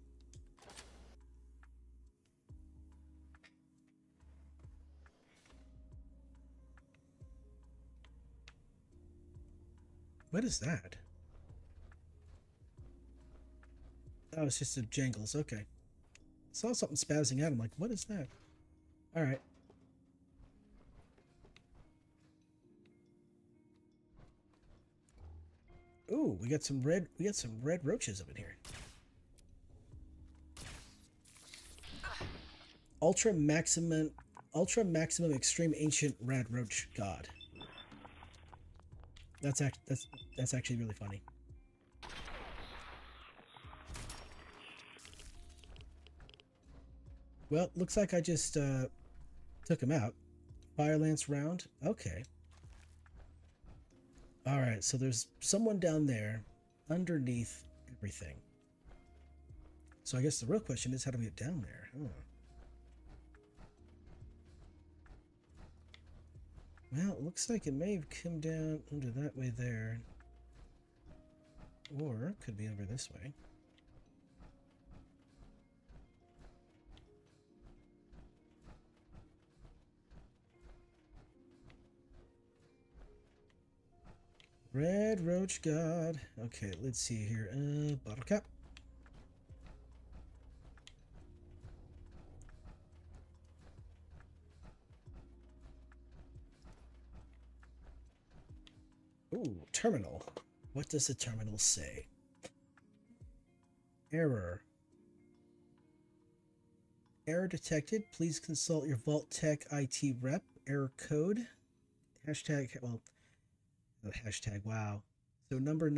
What is that? Oh, it's just a jangles. Okay. Saw something spazzing out. I'm like, what is that? All right. Ooh, we got some red roaches up in here. Ultra maximum extreme ancient rad roach god. That's actually really funny. Well, looks like I just took him out. Fire lance round. Okay. All right, so there's someone down there underneath everything. So I guess the real question is, how do we get down there? Huh. Well, it looks like it may have come down under that way there. Or could be over this way. Red Roach God. Okay, let's see here. Bottle cap. Ooh, terminal. What does the terminal say? Error. Error detected. Please consult your Vault Tech IT rep. Error code. Hashtag, well, hashtag, wow. So number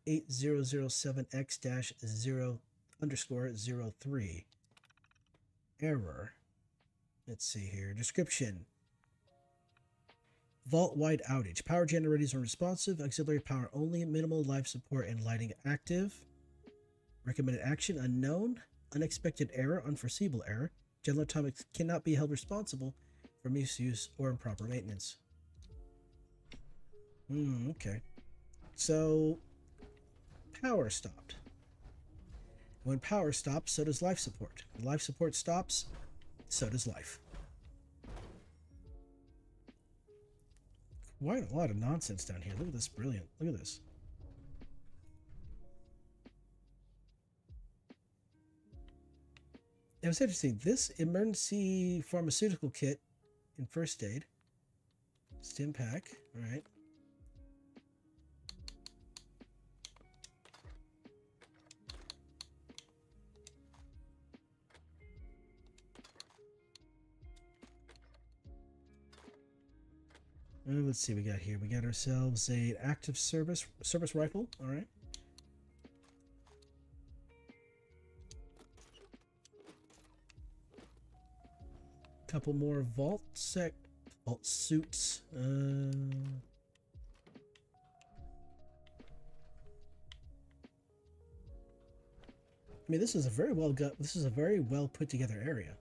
8007X-0_03. Error. Let's see here. Description. Vault-wide outage. Power generators are responsive. Auxiliary power only. Minimal life support and lighting active. Recommended action unknown. Unexpected error. Unforeseeable error. General Atomics cannot be held responsible for misuse or improper maintenance. Okay. So, power stopped. When power stops, so does life support. When life support stops, so does life. Quite a lot of nonsense down here. Look at this. Brilliant. Look at this. It was interesting. This emergency pharmaceutical kit in first aid. Stim pack. All right. Let's see what we got here. We got ourselves a active service rifle. All right. Couple more vault suits. I mean, this is a very well put together area.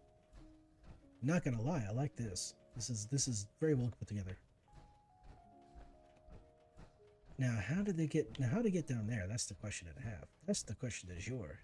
Not gonna lie, I like this. This is very well put together. Now, how to get down there? That's the question that I have. That's the question du jour.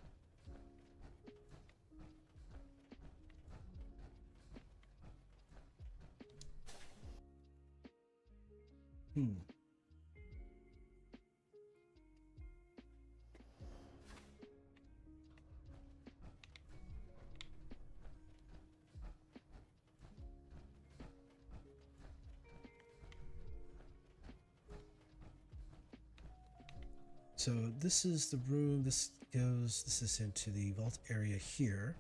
So this is the room. This is into the vault area here,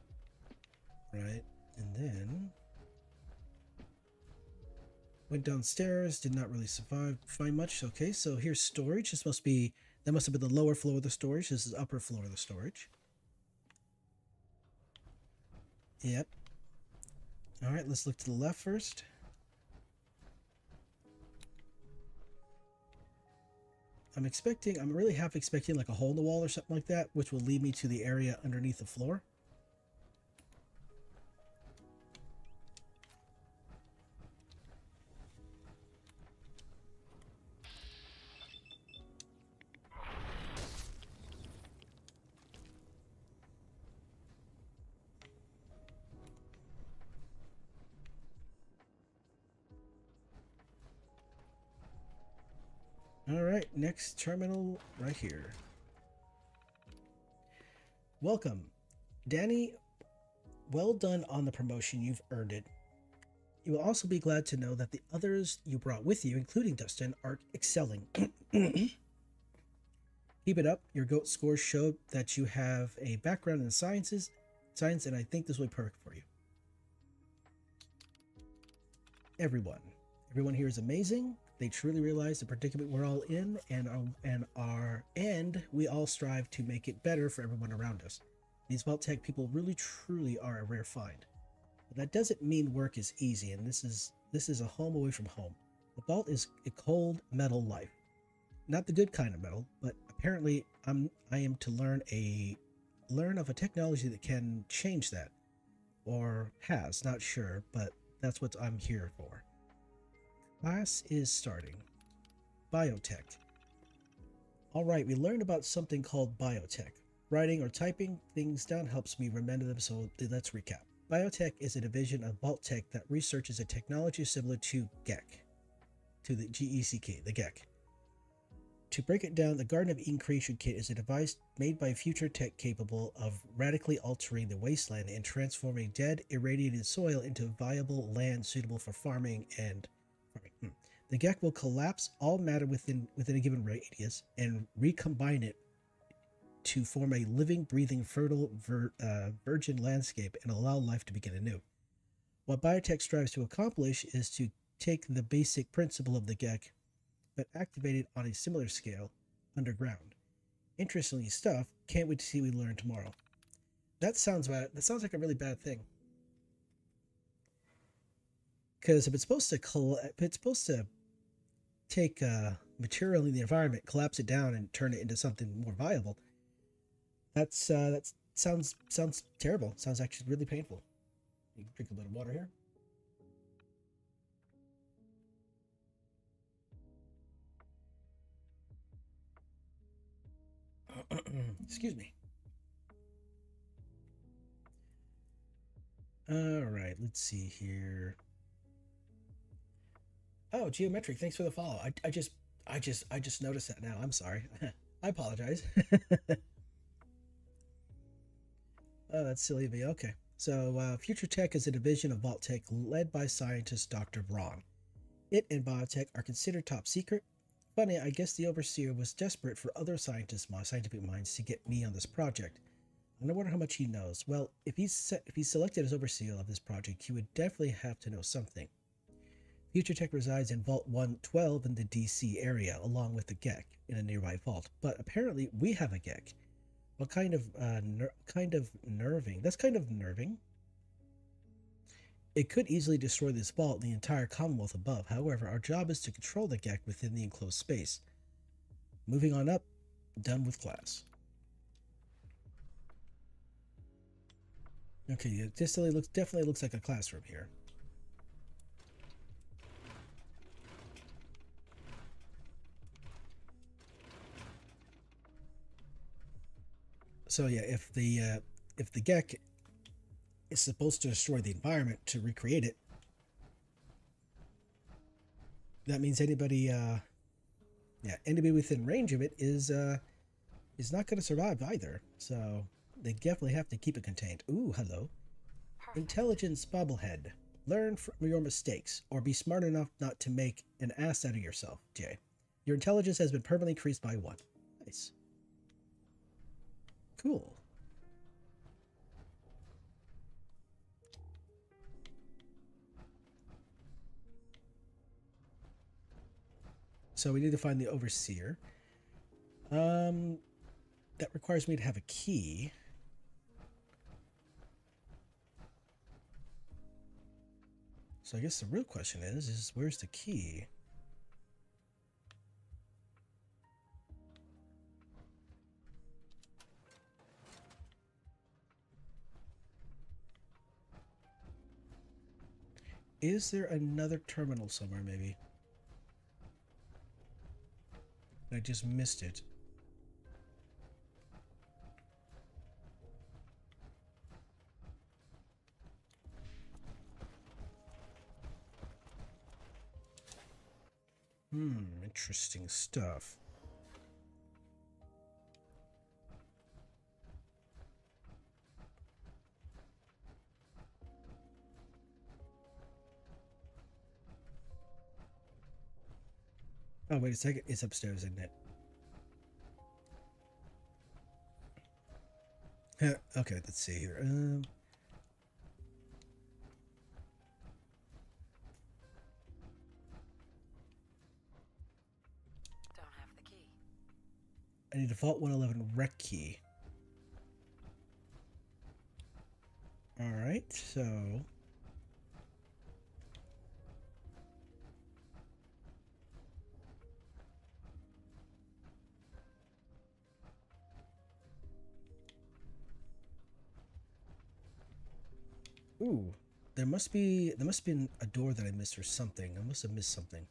right? And then went downstairs. Did not really find much. Okay, so here's storage. That must have been the lower floor of the storage. This is the upper floor of the storage. Yep. All right, let's look to the left first. I'm really half expecting like a hole in the wall or something like that, which will lead me to the area underneath the floor. All right, next terminal right here. Welcome, Danny. Well done on the promotion. You've earned it. You will also be glad to know that the others you brought with you, including Dustin, are excelling. Keep it up. Your GOAT scores show that you have a background in science, and I think this will be perfect for you. everyone. Everyone here is amazing. They truly realize the predicament we're all in, and we all strive to make it better for everyone around us. These Vault Tech people really truly are a rare find. But that doesn't mean work is easy, and this is a home away from home. The Vault is a cold metal life. Not the good kind of metal, but apparently I am to learn of a technology that can change that. Or has, not sure, but that's what I'm here for. Class is starting. Biotech. Alright, we learned about something called biotech. Writing or typing things down helps me remember them, so let's recap. Biotech is a division of Vault Tech that researches a technology similar to GECK. To the GECK, the GECK. To break it down, the Garden of Eden Creation Kit is a device made by future tech capable of radically altering the wasteland and transforming dead, irradiated soil into viable land suitable for farming and farming. The GECK will collapse all matter within a given radius and recombine it to form a living, breathing, fertile, virgin landscape and allow life to begin anew. What biotech strives to accomplish is to take the basic principle of the GECK but activated on a similar scale underground. Interestingly stuff. Can't wait to see what we learn tomorrow. That sounds bad. That sounds like a really bad thing. Because if it's supposed to take material in the environment, collapse it down, and turn it into something more viable, that sounds terrible. Sounds actually really painful. You can drink a little water here. Excuse me. All right, let's see here. Oh, Geometric, thanks for the follow. I just noticed that now. I'm sorry. I apologize. Oh, that's silly of me. Okay. So, Future Tech is a division of Vault Tech led by scientist Dr. Braun. It and biotech are considered top secret. Funny, I guess the overseer was desperate for other scientific minds to get me on this project. I wonder how much he knows. Well, if he's selected as overseer of this project, he would definitely have to know something. Future Tech resides in Vault 112 in the DC area, along with the GECK in a nearby vault. But apparently, we have a GECK. What kind of nerving? That's kind of nerving. It could easily destroy this vault and the entire Commonwealth above. However, our job is to control the GECK within the enclosed space. Moving on up, done with class. Okay, it definitely looks like a classroom here. So yeah, if the GECK is supposed to destroy the environment to recreate it, that means anybody within range of it is not going to survive either. So they definitely have to keep it contained. Ooh, hello. Perfect. Intelligence bobblehead. Learn from your mistakes, or be smart enough not to make an ass out of yourself, Jay. Your intelligence has been permanently increased by 1. Nice. Cool. So we need to find the overseer. That requires me to have a key. So I guess the real question is where's the key? Is there another terminal somewhere, maybe? I just missed it. Interesting stuff. Oh, wait a second. It's upstairs, isn't it? Okay, let's see here. I need default 111 rec key. Alright, so... Ooh, there must be a door that I missed or something. I must have missed something.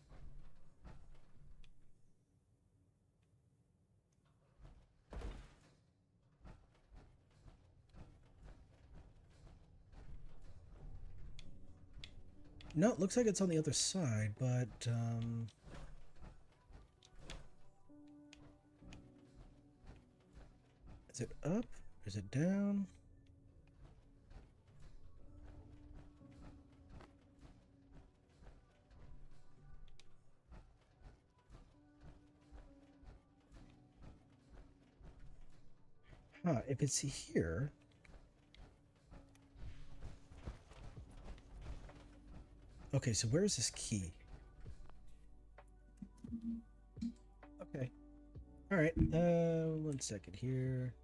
No, it looks like it's on the other side, but is it up? Is it down? Huh, if it's here... Okay, so where is this key? Okay. Alright, 1 second here.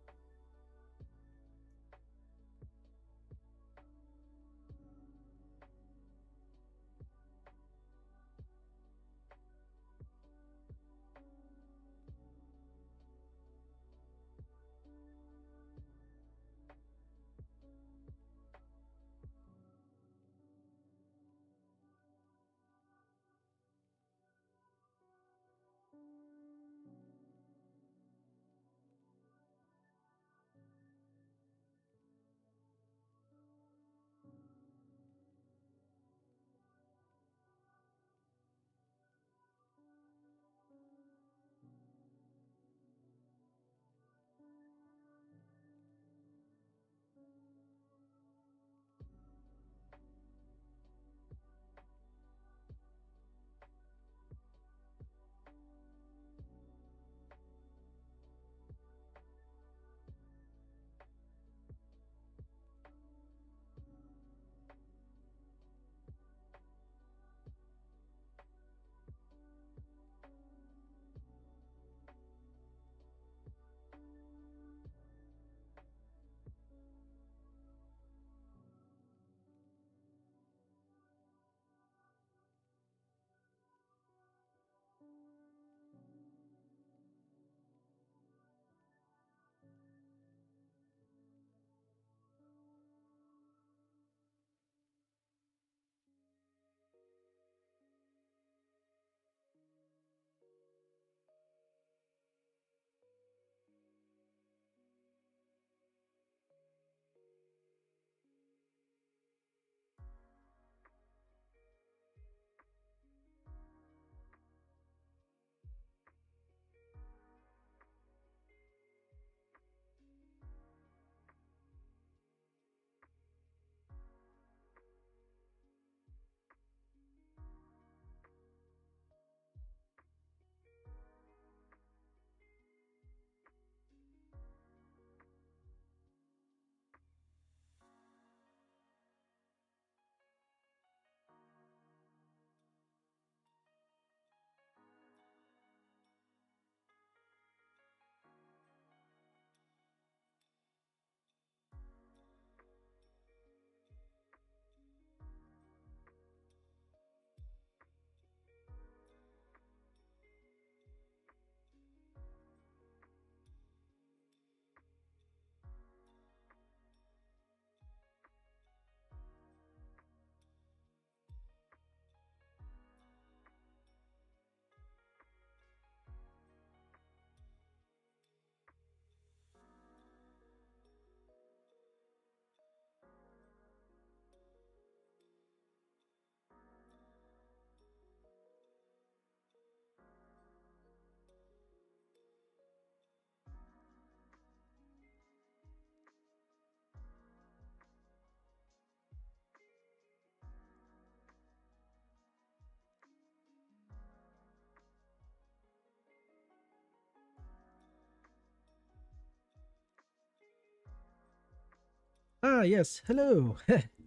Ah, yes. Hello.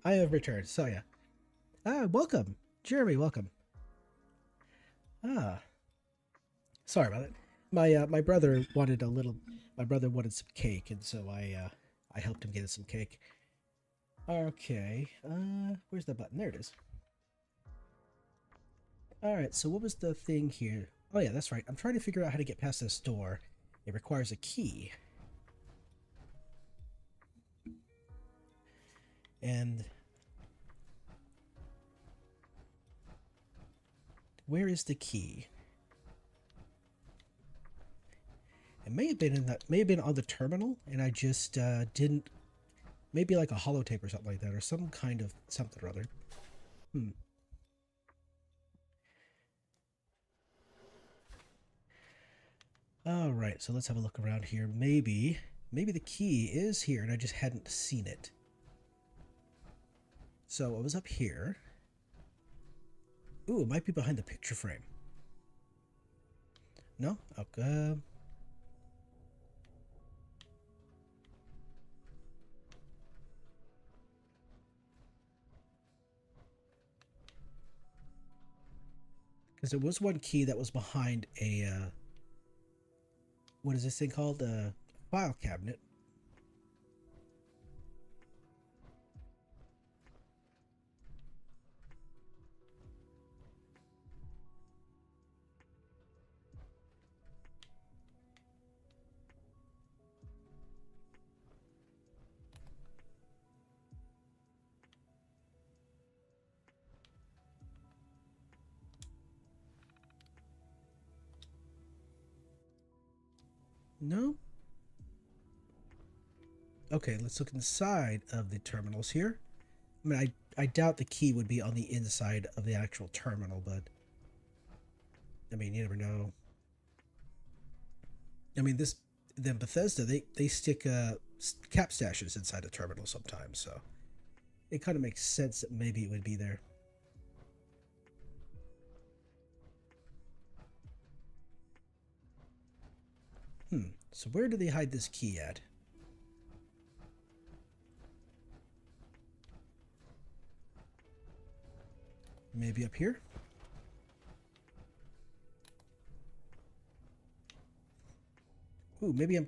I have returned. So, yeah. Ah, welcome. Jeremy, welcome. Ah. Sorry about it. My brother wanted a little. My brother wanted some cake, and so I helped him get some cake. Okay. Where's the button? There it is. All right. So what was the thing here? Oh yeah, that's right. I'm trying to figure out how to get past this door. It requires a key. And where is the key? It may have been in that. May have been on the terminal, and I just didn't. Maybe like a holotape or something like that, or some kind of something or other. All right, so let's have a look around here. Maybe the key is here, and I just hadn't seen it. So I was up here. Ooh, it might be behind the picture frame. No? Okay. Because there was one key that was behind a, what is this thing called? A file cabinet. No? Okay, let's look inside of the terminals here. I mean, I doubt the key would be on the inside of the actual terminal, but I mean, you never know. I mean, then Bethesda, they stick cap stashes inside a terminal sometimes, so it kind of makes sense that maybe it would be there. So where do they hide this key at? Maybe up here? Ooh, maybe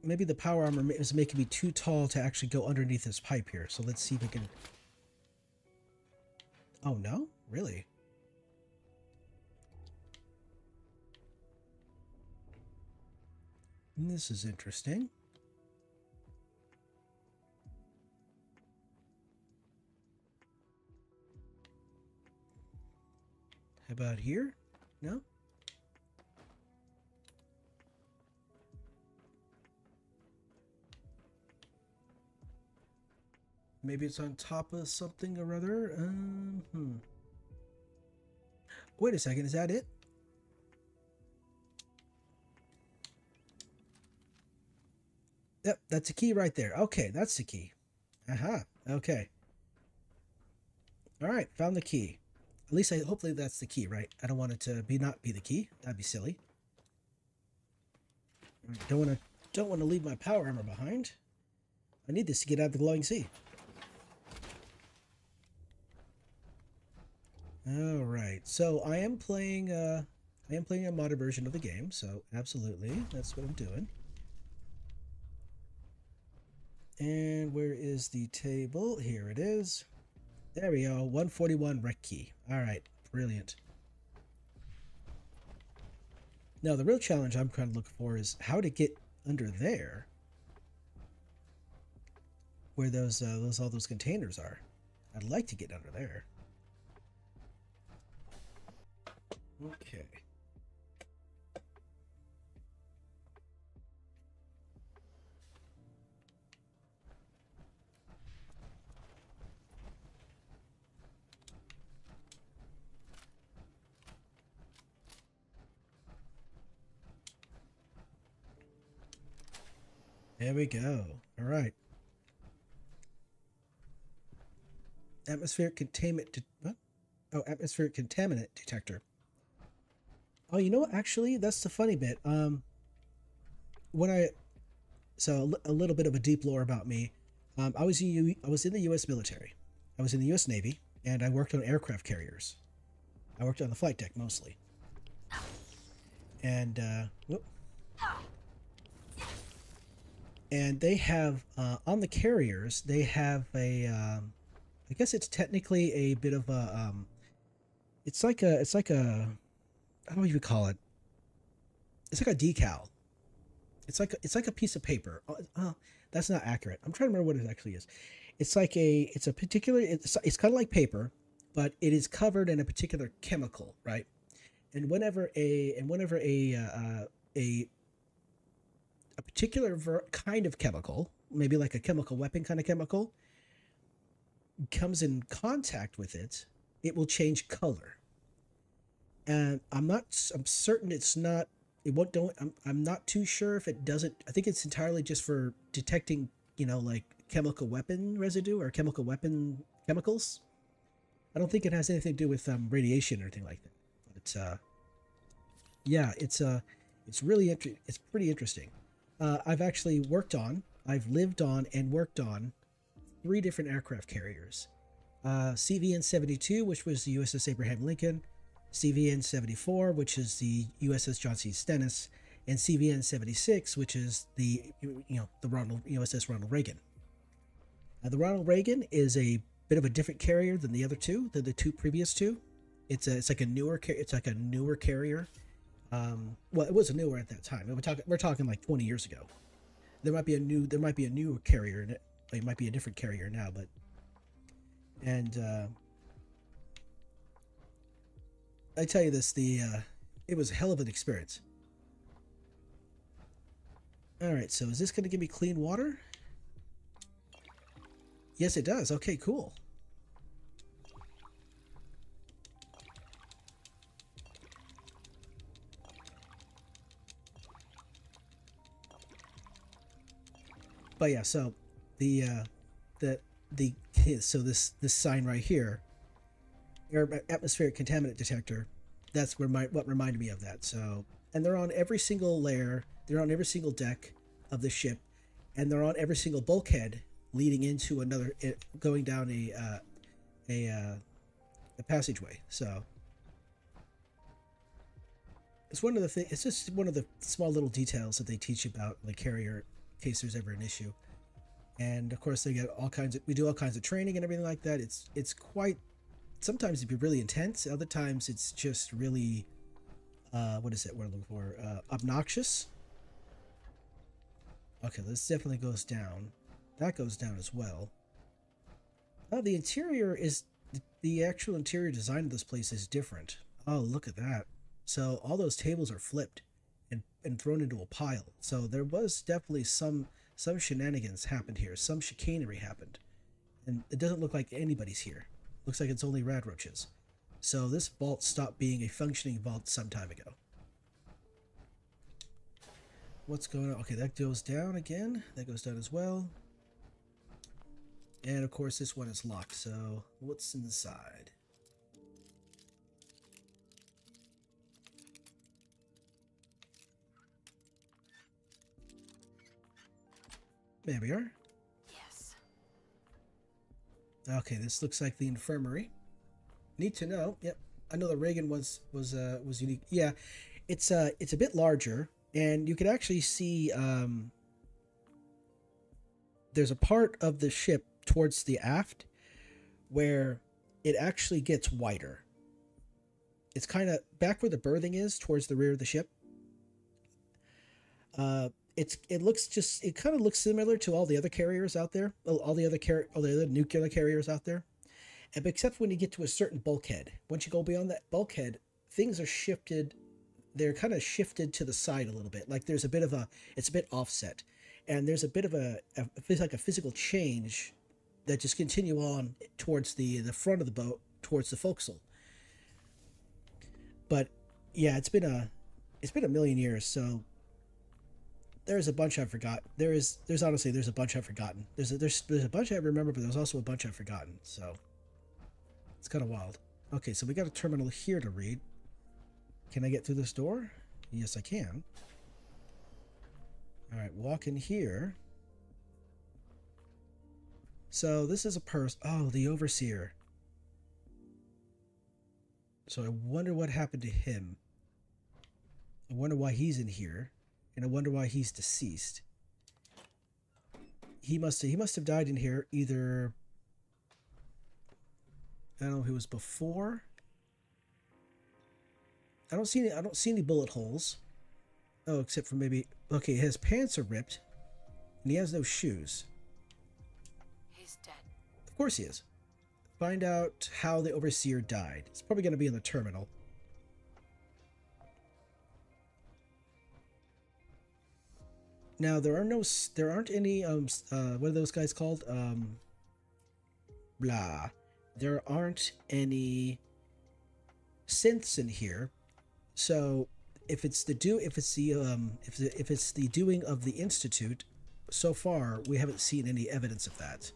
maybe the power armor is making me too tall to actually go underneath this pipe here. So let's see if we can... Oh, no? Really? This is interesting. How about here? No? Maybe it's on top of something or other. Wait a second, is that it? Yep, that's a key right there. Okay, that's the key. Aha, okay. All right, found the key. At least hopefully that's the key, right? I don't want it to not be the key. That'd be silly. Don't want to leave my power armor behind. I need this to get out of the glowing sea. All right, so I am playing a modded version of the game, so absolutely, that's what I'm doing. And where is the table? Here it is. There we go, 141 rec key. All right, brilliant. Now the real challenge I'm trying to look for is how to get under there, where all those containers are. I'd like to get under there. Okay. There we go. All right. Atmospheric containment. What? Oh, atmospheric contaminant detector. Oh, you know what? Actually, that's the funny bit. So a little bit of a deep lore about me. I was in the U.S. military. I was in the U.S. Navy, and I worked on aircraft carriers. I worked on the flight deck mostly. And whoop. And they have on the carriers, they have a I guess it's technically a bit of a it's like a I don't know what you would call it. It's like a decal. It's like a piece of paper. That's not accurate. I'm trying to remember what it actually is. It's a particular it's kind of like paper, but it is covered in a particular chemical, right? And whenever a particular kind of chemical, maybe like a chemical weapon kind of chemical, comes in contact with it, it will change color. And I'm certain it's not. It won't. Don't. I'm not too sure if it doesn't. I think it's entirely just for detecting, like chemical weapon residue or chemical weapon chemicals. I don't think it has anything to do with radiation or anything like that. But yeah, it's really it's pretty interesting. I've lived on and worked on 3 different aircraft carriers. CVN-72, which was the USS Abraham Lincoln, CVN-74, which is the USS John C. Stennis, and CVN-76, which is the USS Ronald Reagan. The Ronald Reagan is a bit of a different two than the 2 previous 2. It's like a newer carrier. Well, it was newer at that time. We're talking like 20 years ago. There might be a newer carrier in it. It might be a different carrier now, but I tell you this, it was a hell of an experience. All right, so is this going to give me clean water? Yes, it does. Okay, cool. But yeah, so so this sign right here, atmospheric contaminant detector, that's what reminded me of that. So, and they're on every single layer, they're on every single deck of the ship, and they're on every single bulkhead leading into another, going down a passageway. So it's it's just one of the small little details that they teach about the carrier in case there's ever an issue. And of course, we do all kinds of training and everything like that. It's quite, sometimes it'd be really intense. Other times it's just really, what is it we're looking for? Obnoxious. Okay, this definitely goes down. That goes down as well. The interior is, the actual interior design of this place is different. Oh, look at that. So all those tables are flipped and thrown into a pile. So there was definitely some shenanigans happened here. Some chicanery happened. And it doesn't look like anybody's here. Looks like it's only radroaches. So this vault stopped being a functioning vault some time ago. What's going on? Okay, that goes down again. That goes down as well. And of course this one is locked. So what's inside? There we are. Yes. Okay, this looks like the infirmary. Need to know. Yep, I know the Reagan was unique. Yeah, it's a bit larger, and you can actually see there's a part of the ship towards the aft where it actually gets wider. It's kind of back where the berthing is, towards the rear of the ship. It kind of looks similar to all the other carriers out there, all the other nuclear carriers out there, except when you get to a certain bulkhead. Once you go beyond that bulkhead, things are shifted. They're kind of shifted to the side a little bit. Like it's a bit offset, and there's a bit of it's like a physical change that just continue on towards the front of the boat, towards the forecastle. But yeah, it's been a million years, so. There's a bunch I've forgotten. There's a bunch I've forgotten. There's a bunch I remember, but there's also a bunch I've forgotten. So it's kind of wild. Okay, so we got a terminal here to read. Can I get through this door? Yes, I can. All right, walk in here. So this is a person. Oh, the overseer. So I wonder what happened to him. I wonder why he's in here, and I wonder why he's deceased. He must have died in here either. I don't know if it was before. I don't see any bullet holes. Oh, except for maybe, okay, his pants are ripped and he has no shoes. He's dead. Of course he is. Find out how the overseer died. It's probably going to be in the terminal. Now there aren't any what are those guys called? Blah. There aren't any synths in here. So if it's the doing of the Institute, so far we haven't seen any evidence of that.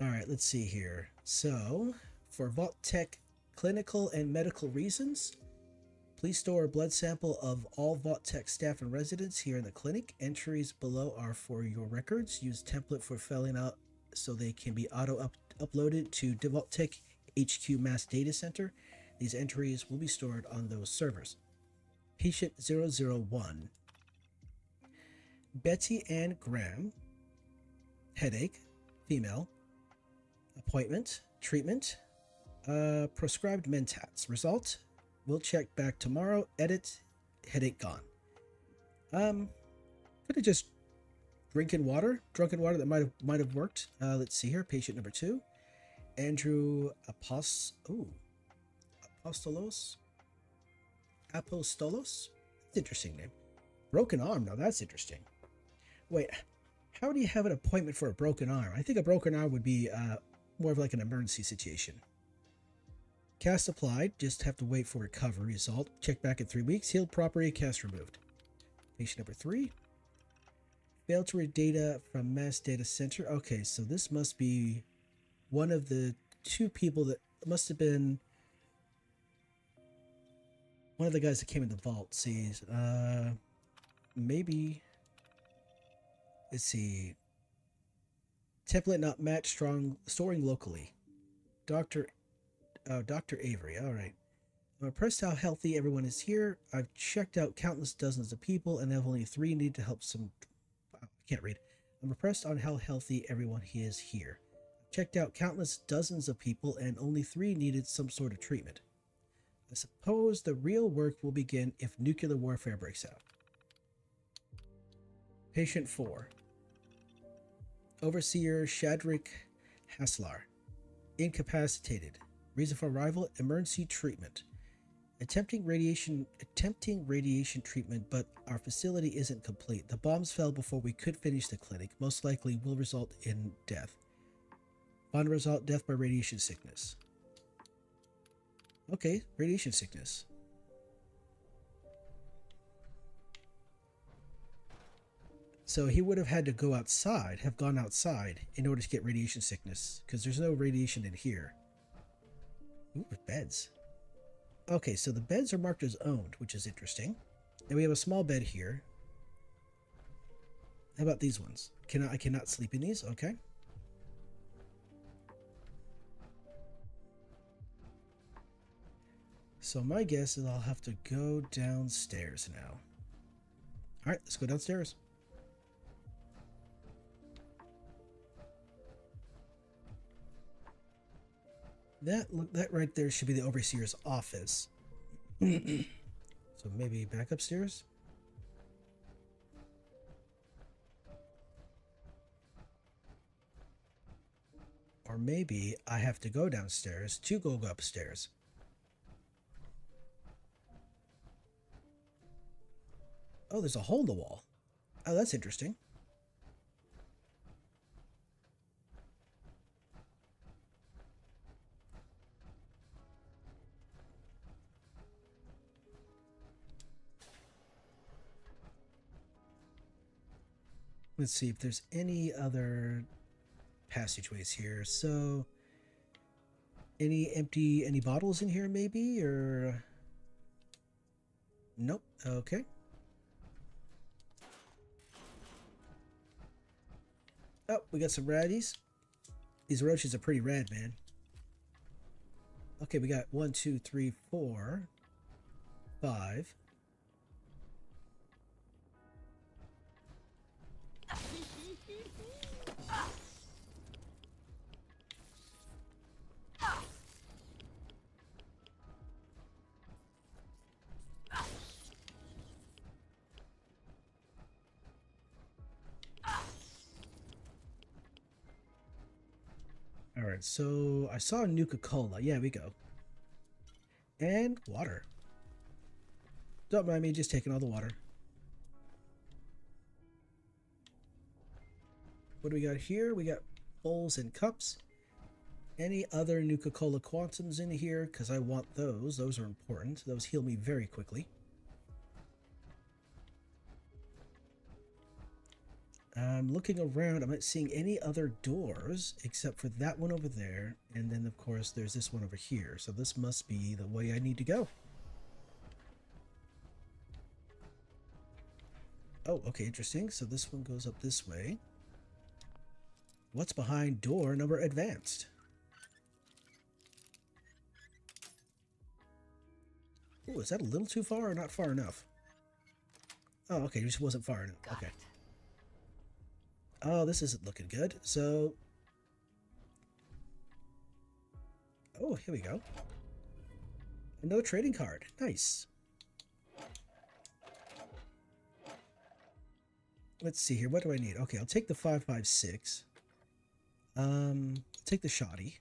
All right, let's see here. So for Vault Tech clinical and medical reasons, please store a blood sample of all Vault Tech staff and residents here in the clinic. Entries below are for your records. Use template for filling out so they can be uploaded to Vault Tech HQ Mass Data Center. These entries will be stored on those servers. Patient 001. Betty Ann Graham. Headache. Female. Appointment. Treatment. Prescribed Mentats. Result. We'll check back tomorrow. Edit. Headache gone. Could have just drunken water that might have worked. Let's see here. Patient number 2. Andrew Apostolos. That's an interesting name. Broken arm. Now that's interesting. Wait, how do you have an appointment for a broken arm? I think a broken arm would be more of like an emergency situation. Cast applied. Just have to wait for recovery result. Check back in 3 weeks. Healed property. Cast removed. Patient number 3. Failed to read data from Mass Data Center. Okay, so this must be one of the 2 people that must have been one of the guys that came in the vault. Sees, maybe. Let's see. Template not matched. Storing locally. Dr. Avery. All right. I'm impressed how healthy everyone is here. I've checked out countless dozens of people, and have only 3 need to help some. I can't read. I'm impressed on how healthy everyone is here. I've checked out countless dozens of people, and only 3 needed some sort of treatment. I suppose the real work will begin if nuclear warfare breaks out. Patient 4. Overseer Shadrick Haslar. Incapacitated. Reason for arrival, emergency treatment. Attempting radiation treatment, but our facility isn't complete. The bombs fell before we could finish the clinic. Most likely will result in death. Final result, death by radiation sickness. Okay, radiation sickness. So he would have had to go outside, have gone outside in order to get radiation sickness, because there's no radiation in here. Ooh, beds. Okay, so the beds are marked as owned, which is interesting. And we have a small bed here. How about these ones? I cannot sleep in these? Okay. So my guess is I'll have to go downstairs now. Alright, let's go downstairs. That right there should be the overseer's office. So maybe back upstairs? Or maybe I have to go downstairs to go upstairs. Oh, there's a hole in the wall. Oh, that's interesting. Let's see if there's any other passageways here. So, any bottles in here maybe, or... Nope, okay. Oh, we got some raddies. These roaches are pretty rad, man. Okay, we got 1, 2, 3, 4, 5. Alright, so I saw Nuka-Cola. Yeah, we go. And water. Don't mind me just taking all the water. What do we got here? We got bowls and cups. Any other Nuka-Cola Quantums in here? Because I want those. Those are important. Those heal me very quickly. I'm looking around. I'm not seeing any other doors except for that one over there. And then, of course, there's this one over here. So this must be the way I need to go. Oh, okay, interesting. So this one goes up this way. What's behind door number advanced? Oh, is that a little too far or not far enough? Oh, okay, it just wasn't far enough. Got Okay. it. Oh, this isn't looking good. So, oh, here we go. Another trading card. Nice. Let's see here. What do I need? Okay, I'll take the 556. I'll take the shoddy.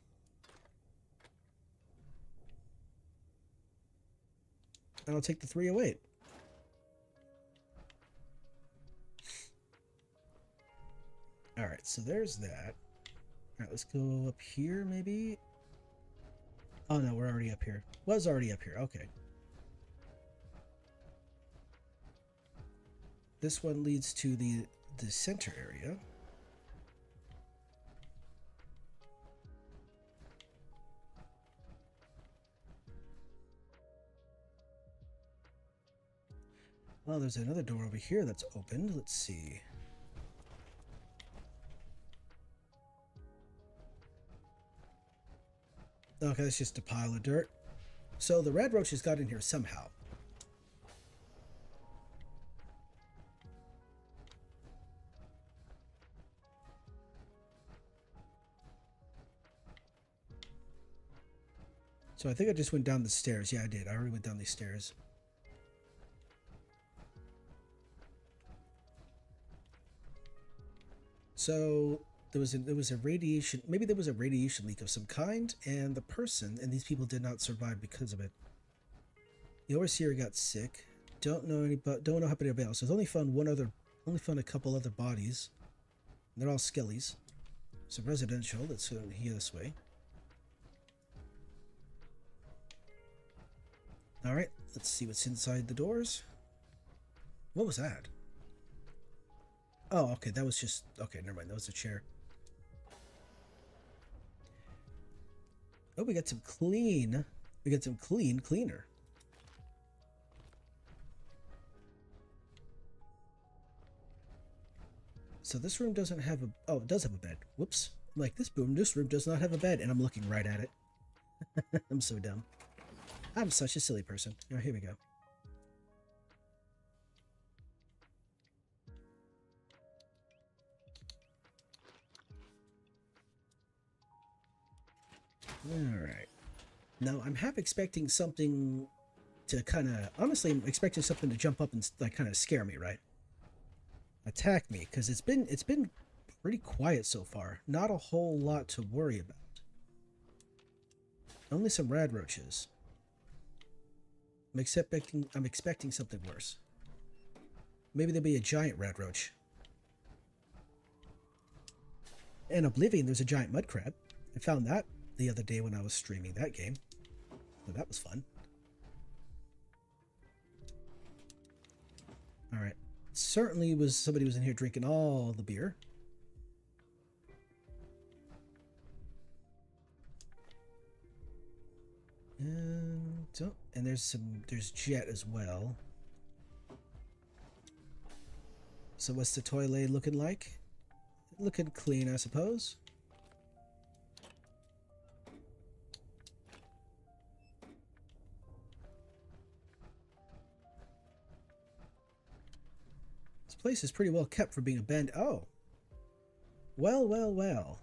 And I'll take the 308. Alright, so there's that. Alright, let's go up here, maybe? Oh, no, we're already up here. Was already up here, okay. This one leads to the center area. Oh, there's another door over here that's opened. Let's see. Okay, that's just a pile of dirt. So the red roaches got in here somehow. So I think I just went down the stairs. Yeah, I did. I already went down these stairs. So there was a radiation, maybe there was a radiation leak of some kind, and the person and these people did not survive because of it. The overseer got sick. Don't know how anybody else. There's only found a couple other bodies. They're all skellies. So residential. Let's go here this way. All right, let's see what's inside the doors. What was that? Oh, okay, that was just... Okay, never mind, that was a chair. Oh, we got some clean... We got some clean cleaner. So this room doesn't have a... Oh, it does have a bed. Whoops. Like, this room does not have a bed, and I'm looking right at it. I'm so dumb. I'm such a silly person. Oh, here we go. Alright. Now, I'm half expecting something to kind of... Honestly, I'm expecting something to jump up and like kind of scare me, right? Attack me, because it's been pretty quiet so far. Not a whole lot to worry about. Only some rad roaches. I'm expecting something worse. Maybe there'll be a giant rad roach. In Oblivion, there's a giant mud crab. I found that the other day when I was streaming that game. So that was fun. Alright. Certainly somebody was in here drinking all the beer. And there's jet as well. So what's the toilet looking like? Looking clean, I suppose. This place is pretty well kept for being abandoned. Oh. Well, well, well.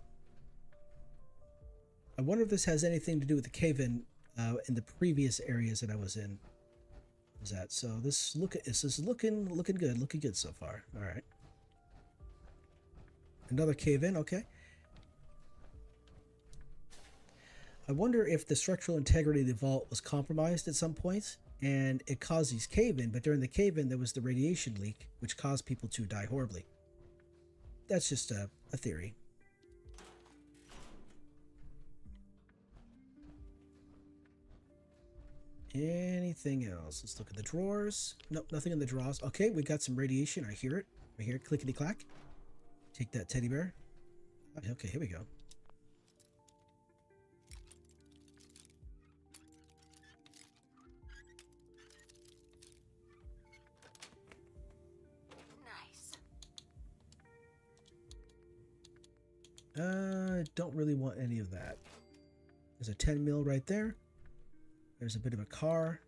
I wonder if this has anything to do with the cave-in in the previous areas that I was in. Was that so? This is looking good so far. All right. Another cave-in. Okay. I wonder if the structural integrity of the vault was compromised at some point, and it caused these cave-in. But during the cave-in, there was the radiation leak, which caused people to die horribly. That's just a theory. Anything else? Let's look at the drawers. Nope, nothing in the drawers. Okay, we got some radiation. I hear it. I hear it. Clickety clack. Take that, teddy bear. Okay, here we go. Don't really want any of that. There's a 10 mil right there. There's a bit of a car.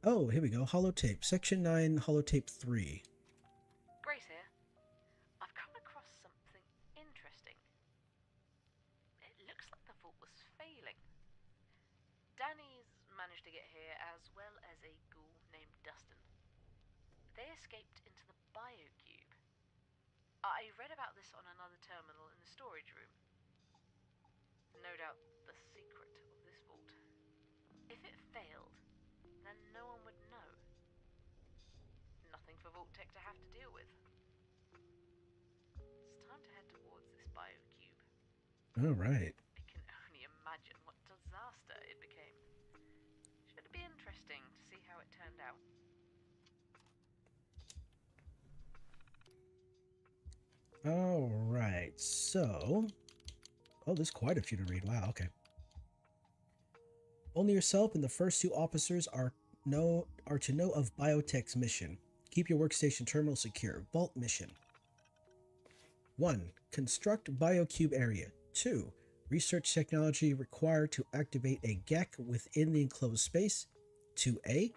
Oh, here we go. Holotape. Section 9, holotape 3. Grace here. I've come across something interesting. It looks like the vault was failing. Danny's managed to get here, as well as a ghoul named Dustin. They escaped into the biocube. I read about this on another terminal in the storage room. No doubt the secret of this vault. If it failed, then no one would know. Nothing for Vault Tech to have to deal with. It's time to head towards this biocube. All right. I can only imagine what disaster it became. Should be interesting to see how it turned out. All right. So, oh, there's quite a few to read. Wow. Okay. Only yourself and the first two officers are to know of Biotech's mission. Keep your workstation terminal secure. Vault mission. 1. Construct biocube area. 2. Research technology required to activate a GEC within the enclosed space. 2A.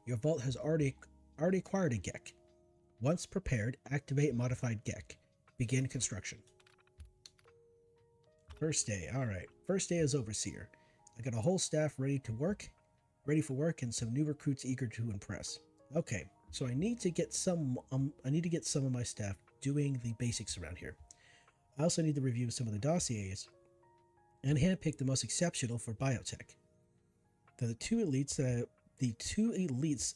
Your vault has already acquired a GEC. Once prepared, activate modified GEC. Begin construction. First day. All right. First day as overseer. I got a whole staff ready for work, and some new recruits eager to impress. Okay, so I need to get some of my staff doing the basics around here. I also need to review some of the dossiers and handpick the most exceptional for biotech. The two elites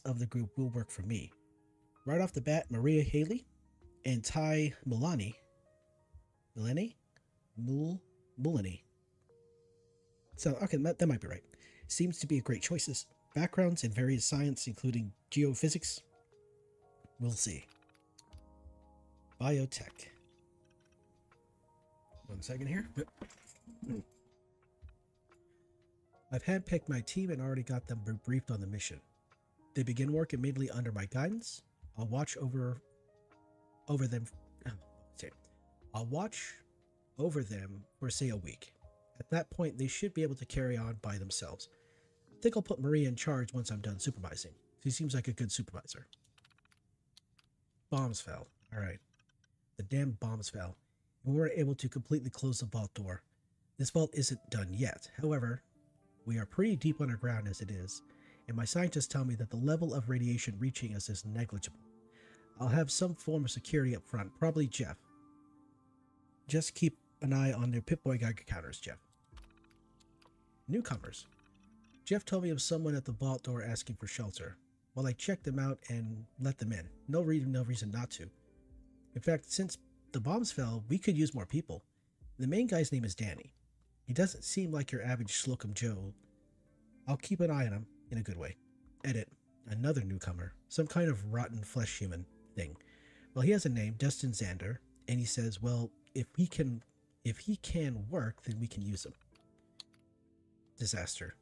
of the group will work for me. Right off the bat, Maria Haley and Ty Mullaney. So, okay, that might be right. Seems to be a great choices. Backgrounds in various science, including geophysics. We'll see. Biotech. 1 second here. I've handpicked my team and already got them briefed on the mission. They begin work immediately under my guidance. I'll watch over them. I'll watch over them for, say, a week. At that point, they should be able to carry on by themselves. I think I'll put Maria in charge once I'm done supervising. She seems like a good supervisor. Bombs fell. All right. The damn bombs fell. We weren't able to completely close the vault door. This vault isn't done yet. However, we are pretty deep underground as it is, and my scientists tell me that the level of radiation reaching us is negligible. I'll have some form of security up front, probably Jeff. Just keep an eye on their Pip-Boy Geiger counters, Jeff. Newcomers. Jeff told me of someone at the vault door asking for shelter. Well, I checked them out and let them in. No reason not to. In fact, since the bombs fell, we could use more people. The main guy's name is Danny. He doesn't seem like your average Slocum Joe. I'll keep an eye on him in a good way. Edit. Another newcomer. Some kind of rotten flesh human thing. Well, he has a name, Dustin Xander, and he says, well, if he can work, then we can use him. Disaster.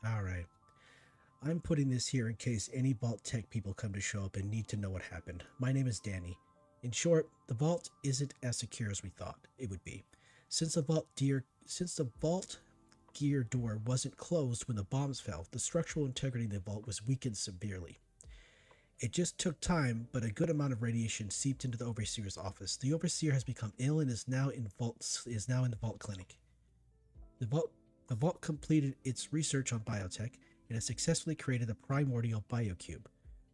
Alright. I'm putting this here in case any Vault Tech people come to show up and need to know what happened. My name is Danny. In short, the vault isn't as secure as we thought it would be. Since the vault gear door wasn't closed when the bombs fell, the structural integrity of the vault was weakened severely. It just took time, but a good amount of radiation seeped into the overseer's office. The overseer has become ill and is now in the vault clinic. The vault completed its research on biotech and has successfully created a primordial biocube.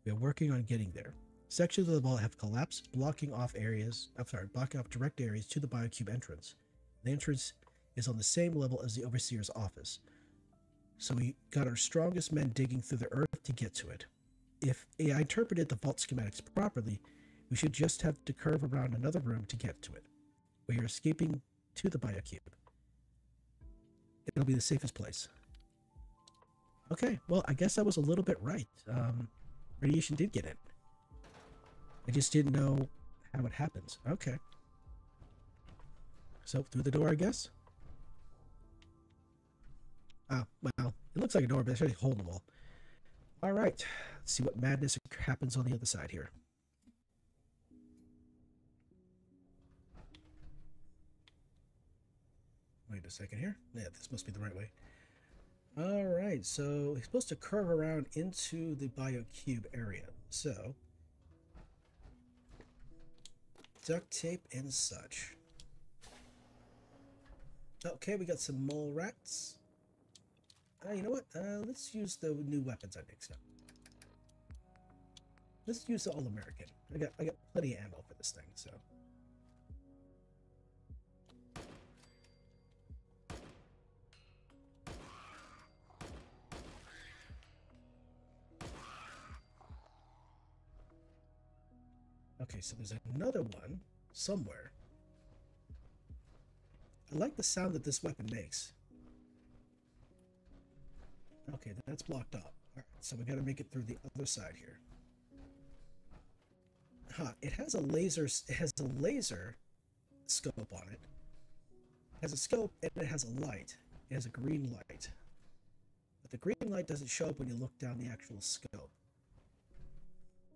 We are working on getting there. Sections of the vault have collapsed, blocking off direct areas to the biocube entrance. The entrance is on the same level as the overseer's office, so we got our strongest men digging through the earth to get to it. If I interpreted the vault schematics properly, we should just have to curve around another room to get to it. We are escaping to the biocube. It'll be the safest place. Okay, well, I guess I was a little bit right. Radiation did get in. I just didn't know how it happens. Okay. So, through the door, I guess? Oh, well, it looks like a door, but it's actually a hole in the wall. All right, let's see what madness happens on the other side here. Wait a second here. Yeah, this must be the right way. All right, so he's supposed to curve around into the biocube area. So, duct tape and such. Okay, we got some mole rats. You know what? Let's use the new weapons I mixed up. Let's use the All-American. I got plenty of ammo for this thing, so. Okay, so there's another one somewhere. I like the sound that this weapon makes. Okay, that's blocked up. Alright, so we gotta make it through the other side here. It has a laser scope on it. It has a scope and it has a light. It has a green light. But the green light doesn't show up when you look down the actual scope.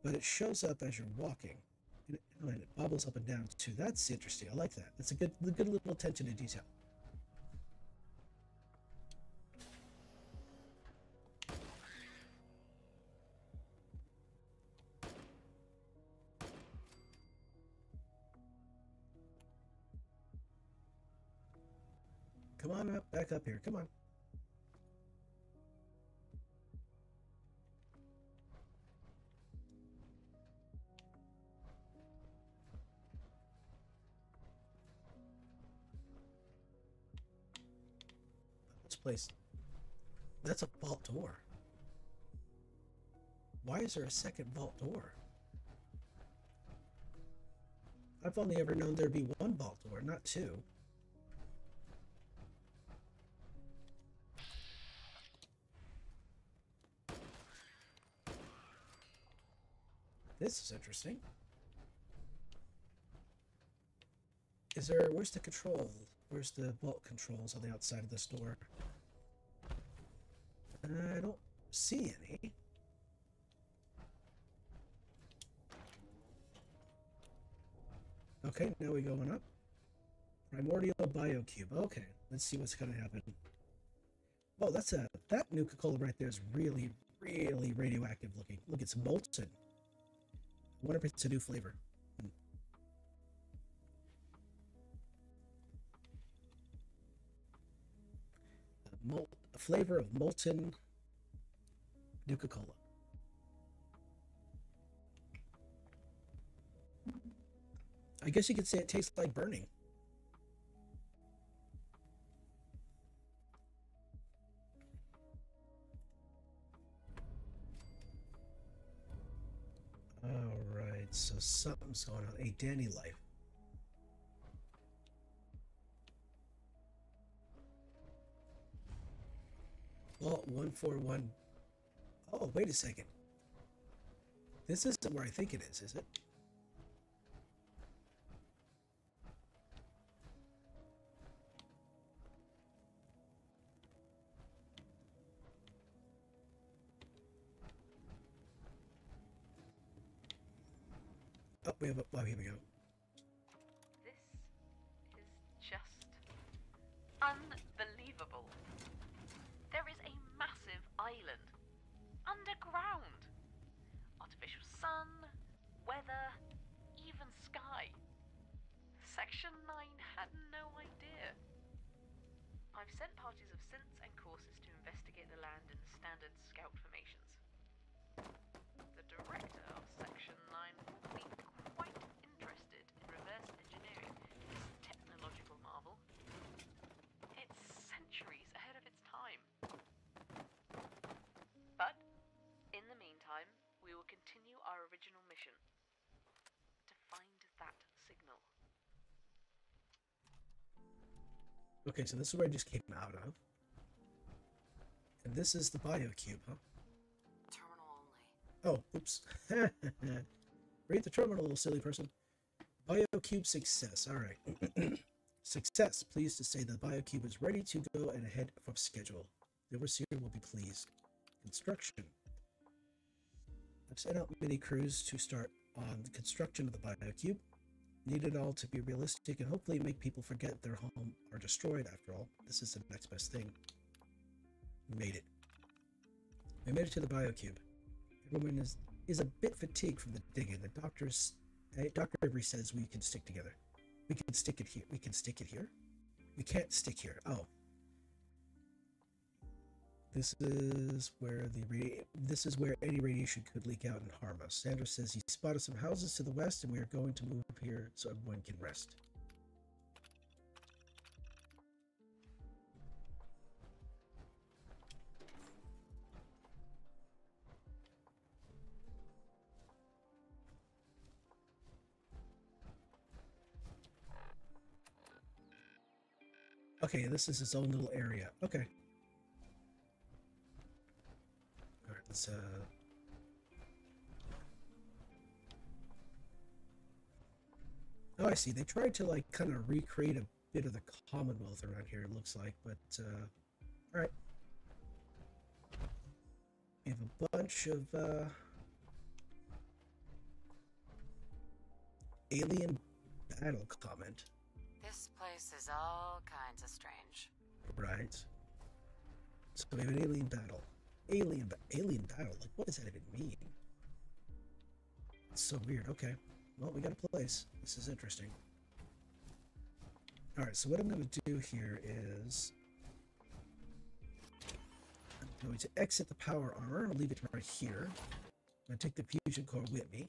But it shows up as you're walking. And it bobbles up and down too. That's interesting. I like that. That's a good little attention to detail. Come on up, back up here. Come on. This place. That's a vault door. Why is there a second vault door? I've only ever known there'd be one vault door, not two. This is interesting. Where's the control? Where's the vault controls on the outside of this door? I don't see any. Okay, now we're going up. Primordial biocube. Okay, let's see what's gonna happen. Oh, that Nuka-Cola right there is really, really radioactive looking. Look, it's molten. I wonder if it's a new flavor. A flavor of molten Nuka-Cola. I guess you could say it tastes like burning. Alright, so something's going on. A Danny life. Vault 141. Oh, wait a second. This isn't where I think it is it? Oh, here we go. This is just unbelievable. There is a massive island underground. Artificial even sky. Section 9 had no idea. I've sent parties of synths and courses to investigate the land in standard scout formations. The director of Section 9 will be quite interested in reverse engineering this technological marvel. It's centuries ahead of its time. But, in the meantime, we will continue our original mission. To find that signal. Okay, so this is where I just came out of. And this is the biocube, huh? Terminal only. Oh, oops. Read the terminal, little silly person. Biocube success. All right. Success. Pleased to say the biocube is ready to go and ahead from schedule. The overseer will be pleased. Construction. I've sent out many crews to start on the construction of the biocube. Need it all to be realistic and hopefully make people forget their home are destroyed. After all, this is the next best thing. We made it. We made it to the biocube. Everyone is a bit fatigued from the digging. The Dr. Avery says we can stick together. We can stick it here. We can stick it here? We can't stick here. Oh. This is where any radiation could leak out and harm us. Sandra says he spotted some houses to the west and we are going to move here so everyone can rest. Okay, this is its own little area. Okay. Alright, let's Oh, I see. They tried to like kind of recreate a bit of the Commonwealth around here, it looks like, but alright. We have a bunch of alien battle comment. This place is all kinds of strange. Right. So we have an alien battle. Alien battle? Like, what does that even mean? It's so weird. Okay. Well, we got a place. This is interesting. Alright, so what I'm going to do here is I'm going to exit the power armor. I'll leave it right here. I'm going to take the fusion core with me.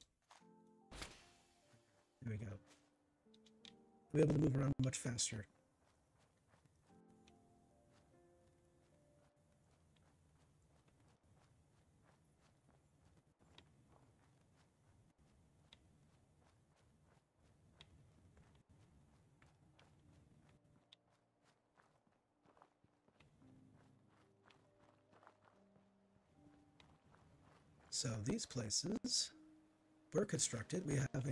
There we go. I'll be able to move around much faster. So these places were constructed. We have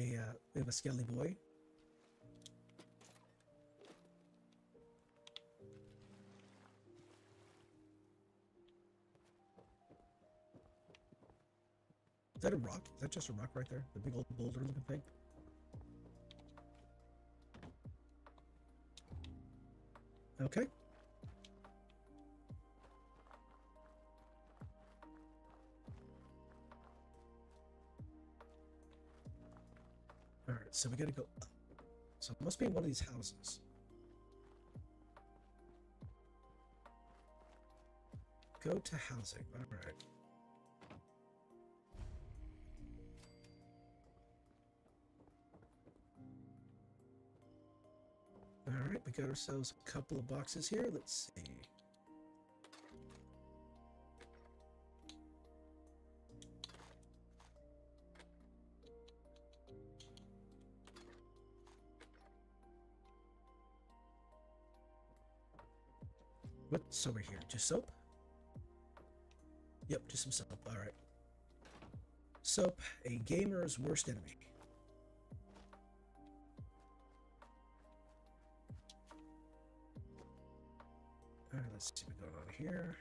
a skelly boy. Is that a rock? Is that just a rock right there? The big old boulder looking thing? Okay. Alright, so we gotta go up. So it must be in one of these houses. Go to housing. Alright. Alright, we got ourselves a couple of boxes here. Let's see. What's over here? Just soap? Yep, just some soap. Alright. Soap, a gamer's worst enemy. Alright, let's see what's going on here.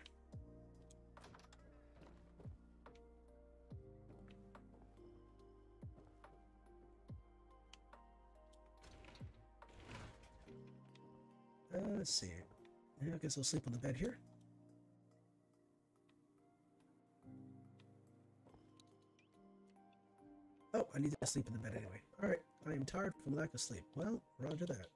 Let's see. Yeah, I guess I'll sleep on the bed here. Oh, I need to sleep in the bed anyway. Alright, I am tired from lack of sleep. Well, roger that.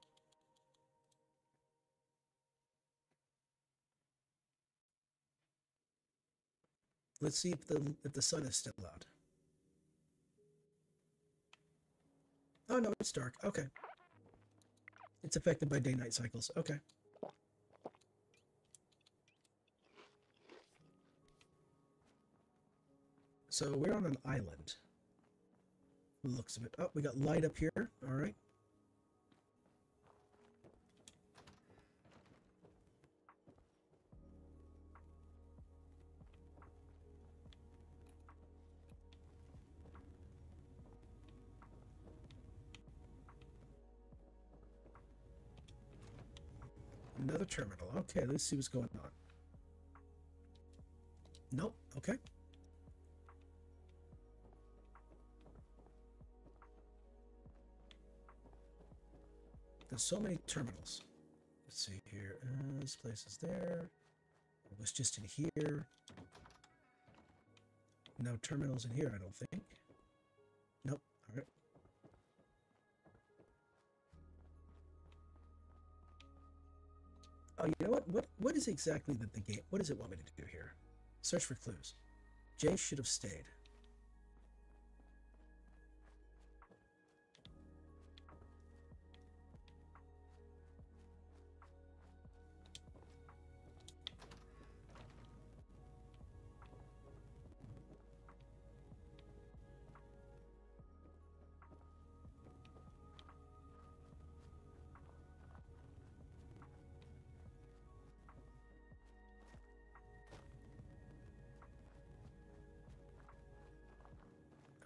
Let's see if the sun is still out. Oh no, it's dark. Okay. It's affected by day-night cycles. Okay. So we're on an island. Looks of it. Oh, we got light up here. All right. Another terminal. Okay, let's see what's going on. Nope. Okay. There's so many terminals. Let's see here. This place is there. It was just in here. No terminals in here, I don't think. Nope. All right. Oh, you know what? What is exactly that the game? What does it want me to do here? Search for clues. Jay should have stayed.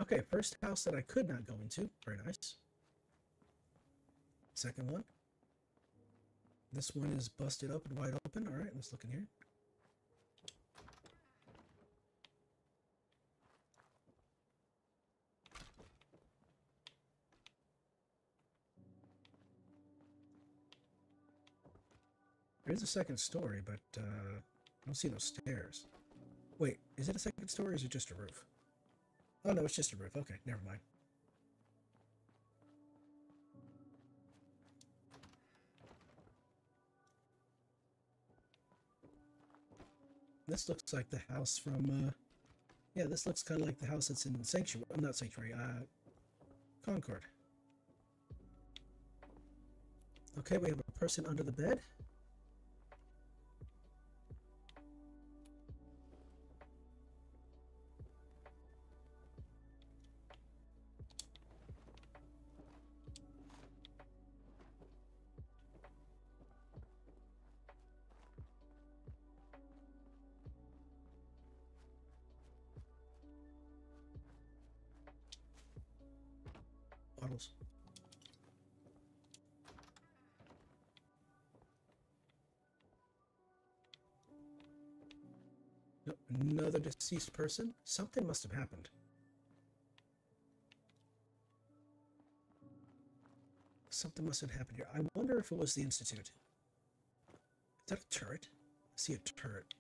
Okay, first house that I could not go into. Very nice. Second one. This one is busted up and wide open. All right, let's look in here. There is a second story, but I don't see no stairs. Wait, is it a second story or is it just a roof? Oh, no, it's just a roof. Okay, never mind. This looks like the house from, yeah, this looks kind of like the house that's in Sanctuary. Not Sanctuary, Concord. Okay, we have a person under the bed. Bottles. Nope, another deceased person. Something must have happened. Something must have happened here. I wonder if it was the Institute. Is that a turret? I see a turret.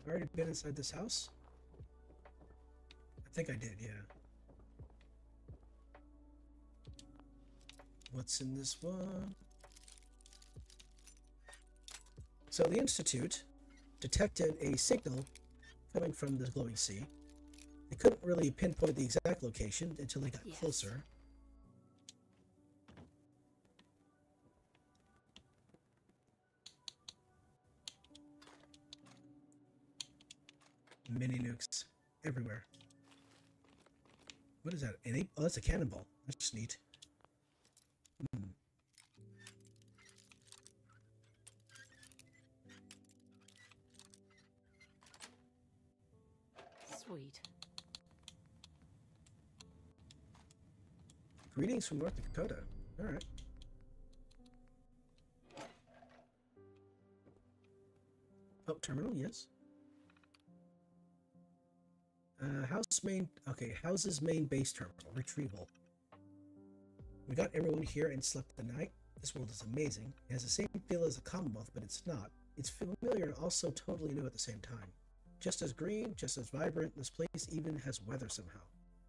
I've already been inside this house? I think I did, yeah. What's in this one? So the Institute detected a signal coming from the glowing sea. They couldn't really pinpoint the exact location until they got closer. Mini nukes everywhere. What is that? Oh, that's a cannonball. That's just neat. Sweet. Greetings from North Dakota. All right. Oh, terminal, yes. House's main base terminal, retrieval. We got everyone here and slept the night. This world is amazing. It has the same feel as the Commonwealth, but it's not. It's familiar and also totally new at the same time. Just as green, just as vibrant, this place even has weather somehow.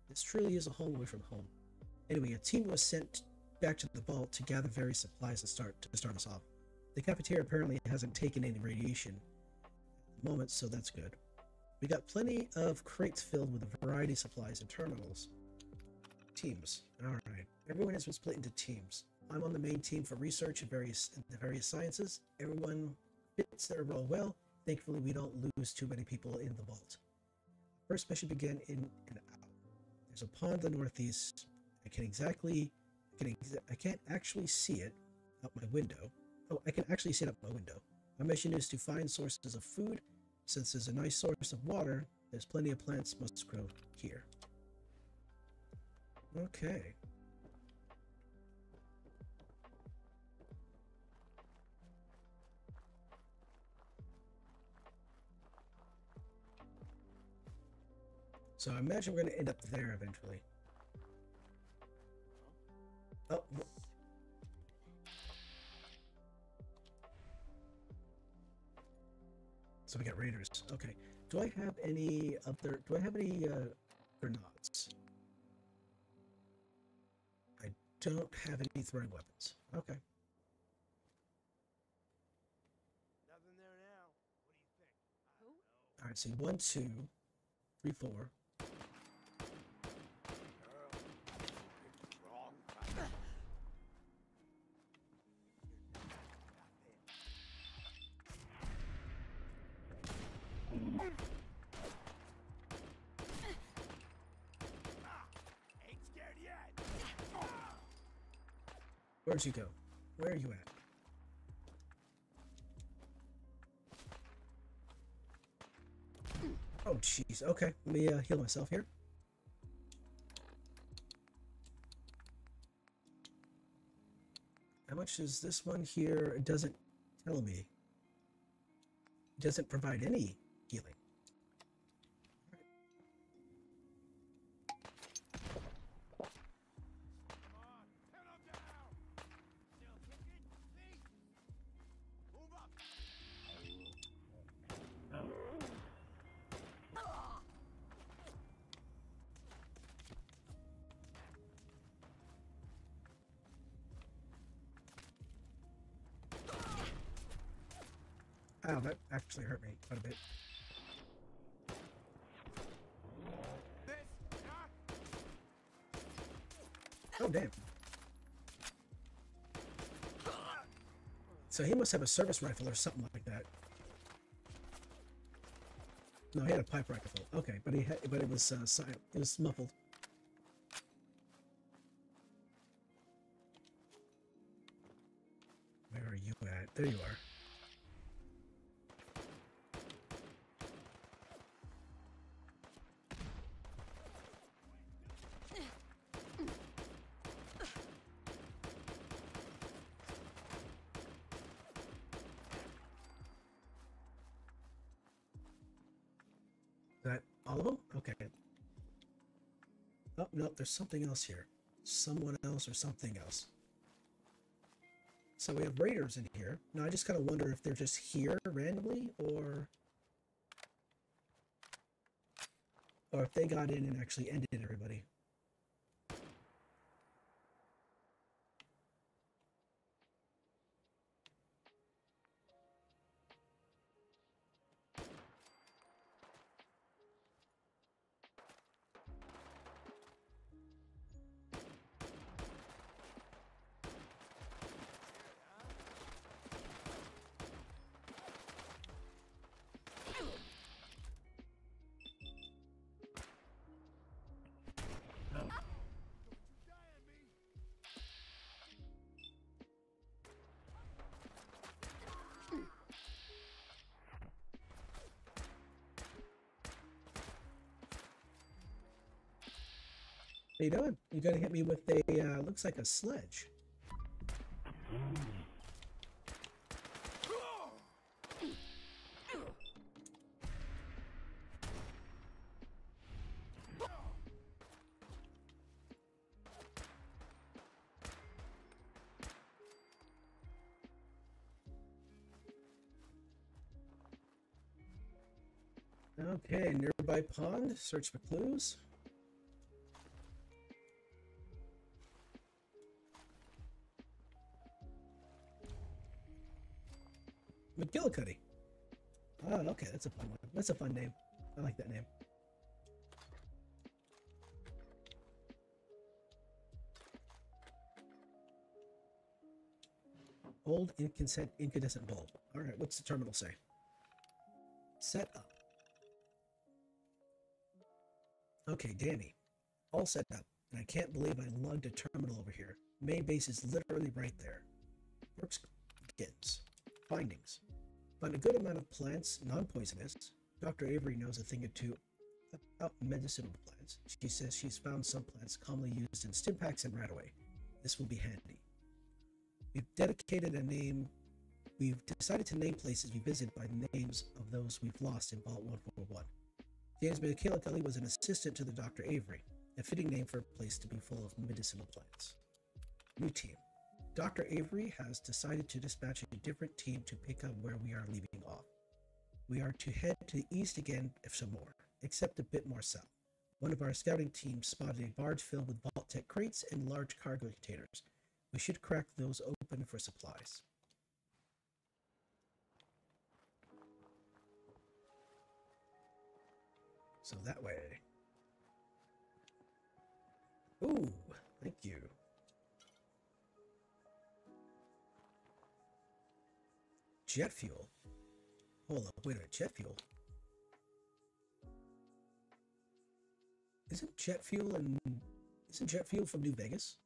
This truly is a home away from home. Anyway, a team was sent back to the vault to gather various supplies to start us off. The cafeteria apparently hasn't taken any radiation at the moment, so that's good. We got plenty of crates filled with a variety of supplies and terminals. Teams. Alright. Everyone has been split into teams. I'm on the main team for research in the various sciences. Everyone fits their role well. Thankfully, we don't lose too many people in the vault. First mission began in and out. There's a pond in the northeast. I can't actually see it out my window. Oh, I can actually see it out my window. My mission is to find sources of food. Since there's a nice source of water, there's plenty of plants must grow here. Okay. So I imagine we're going to end up there eventually. Oh. So we got raiders. Okay. Do I have any grenades? I don't have any throwing weapons. Okay. Nothing there now. What do you think? All right. See, 1, 2, 3, 4. Ain't scared yet. Where'd you go? Where are you at? Oh, jeez. Okay, let me heal myself here. How much is this one here? It doesn't tell me. It doesn't provide any healing. Ow, that actually hurt me quite a bit. Oh, damn. So he must have a service rifle or something like that. No, he had a pipe rifle. Okay, but it was silent. It was muffled. Where are you at? There you are. That all of them? Okay. Oh, no, there's something else here. Someone else or something else. So we have raiders in here. Now I just kind of wonder if they're just here randomly or if they got in and actually ended everybody. How you doing? You gonna hit me with a, looks like a sledge. Okay, nearby pond. Search for clues. McGillicuddy. Oh, okay, that's a fun one. That's a fun name. I like that name. Old incandescent bulb. All right, what's the terminal say? Set up. Okay, Danny. All set up. And I can't believe I lugged a terminal over here. Main base is literally right there. Works begins. Findings. Found a good amount of plants, non-poisonous. Dr. Avery knows a thing or two about medicinal plants. She says she's found some plants commonly used in stim packs and Radaway. This will be handy. We've decided to name places we visit by the names of those we've lost in Vault 141. James McGillicuddy was an assistant to the Dr. Avery, a fitting name for a place to be full of medicinal plants. New team. Dr. Avery has decided to dispatch a different team to pick up where we are leaving off. We are to head to the east again if some more, except a bit more south. One of our scouting teams spotted a barge filled with Vault-Tec crates and large cargo containers. We should crack those open for supplies. So that way. Ooh, thank you. Jet fuel. Hold up, wait a minute, jet fuel. Isn't jet fuel from New Vegas?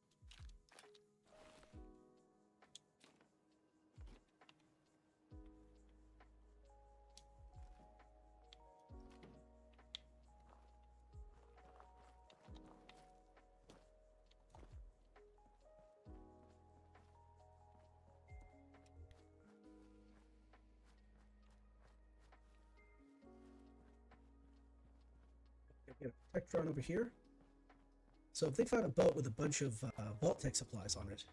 Patron over here. So if they found a boat with a bunch of Vault-Tec supplies on it,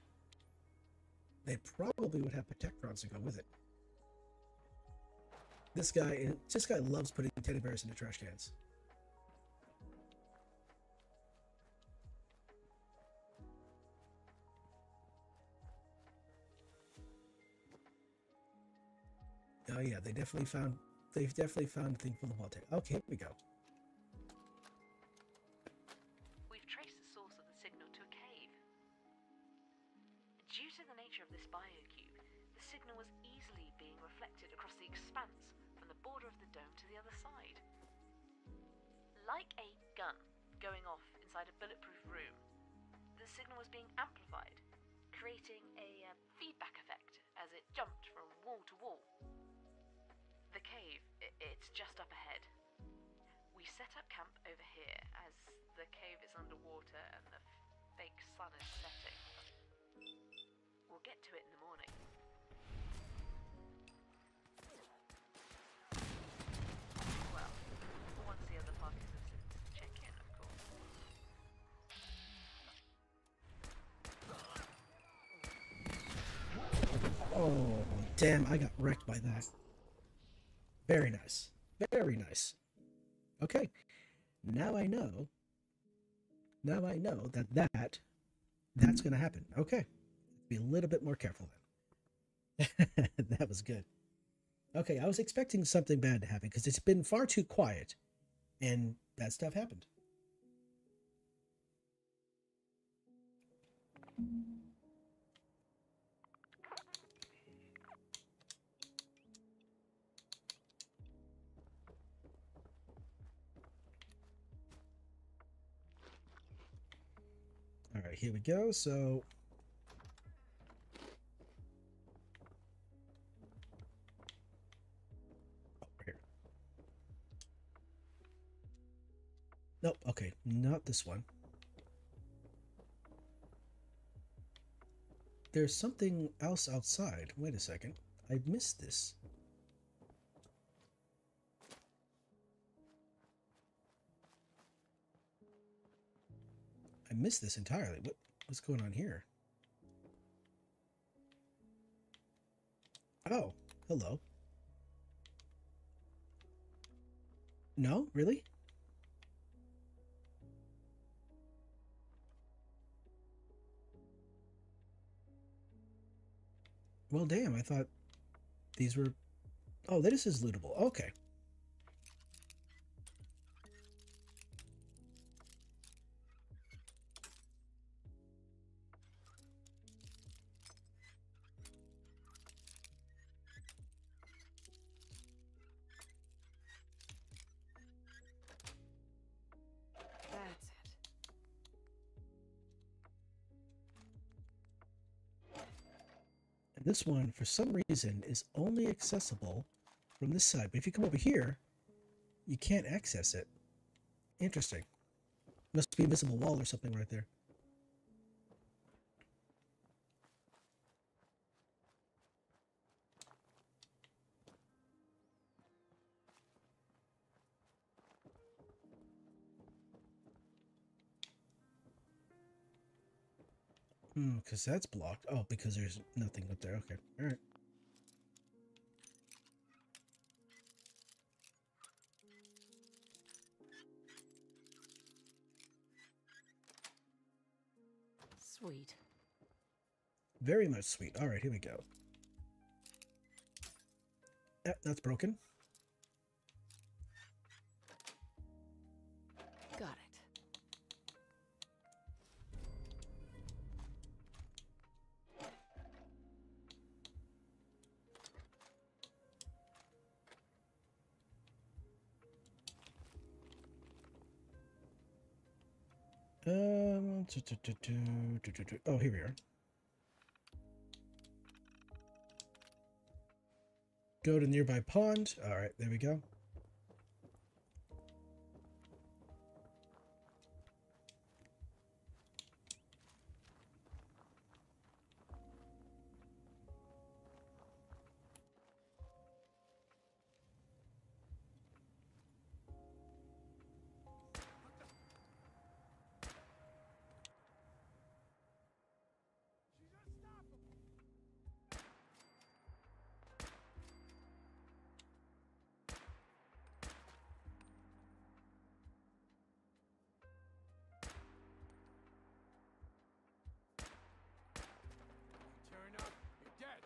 they probably would have Protectrons to go with it. This guy loves putting teddy bears in the trash cans. Oh yeah, they've definitely found a thing full of Vault-Tec. Okay, here we go. Due to the nature of this biocube, the signal was easily being reflected across the expanse from the border of the dome to the other side. Like a gun going off inside a bulletproof room, the signal was being amplified, creating a feedback effect as it jumped from wall to wall. The cave, it's just up ahead. We set up camp over here as the cave is underwater and the fake sun is setting. We'll get to it in the morning. Well, once the other participants check in, of course. Oh, damn, I got wrecked by that. Very nice. Very nice. Okay. Now I know that's going to happen. Okay. Be a little bit more careful then. That was good. Okay, I was expecting something bad to happen because it's been far too quiet and bad stuff happened. All right, here we go. So nope, okay, not this one. There's something else outside. Wait a second. I missed this. I missed this entirely. What's going on here? Oh, hello. No, really? Well, damn, I thought these were... Oh, this is lootable. Okay. That's it. And this one, for some reason, is only accessible from this side. But if you come over here, you can't access it. Interesting. Must be a invisible wall or something right there. Because that's blocked. Oh, because there's nothing up there. Okay. All right. Sweet. Very much sweet. All right, here we go. That's broken. Got it. Oh, here we are. Go to nearby pond. All right, there we go. Turn up, you're dead.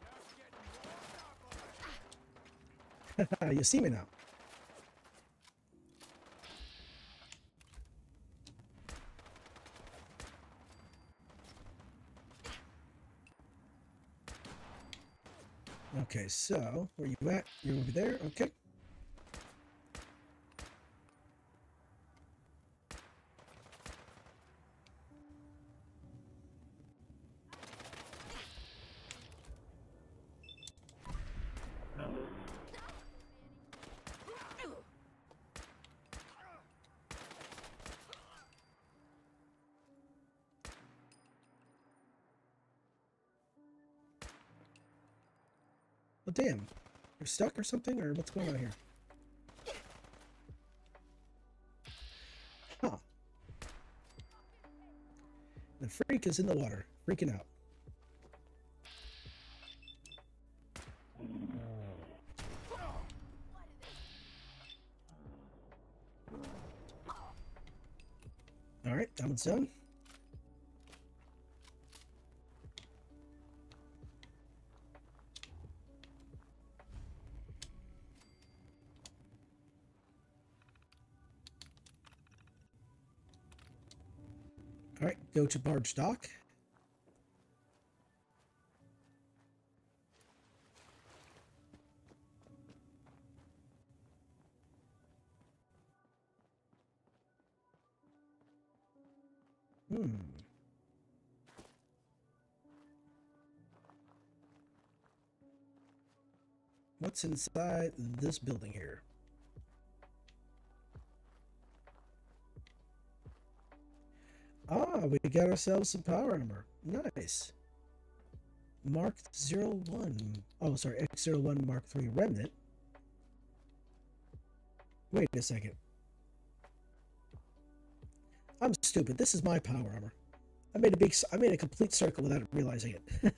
Just getting warmed up. You see me now. Okay, so where you at? You're over there. Okay. Well, damn. You're stuck or something, or what's going on here? Huh. The freak is in the water, freaking out. All right, that one's done. All right, go to barge dock. What's inside this building here? Ah, we got ourselves some power armor. Nice. Mark 01. Oh, sorry, X01 Mark III Remnant. Wait a second. I'm stupid. This is my power armor. I made a complete circle without realizing it.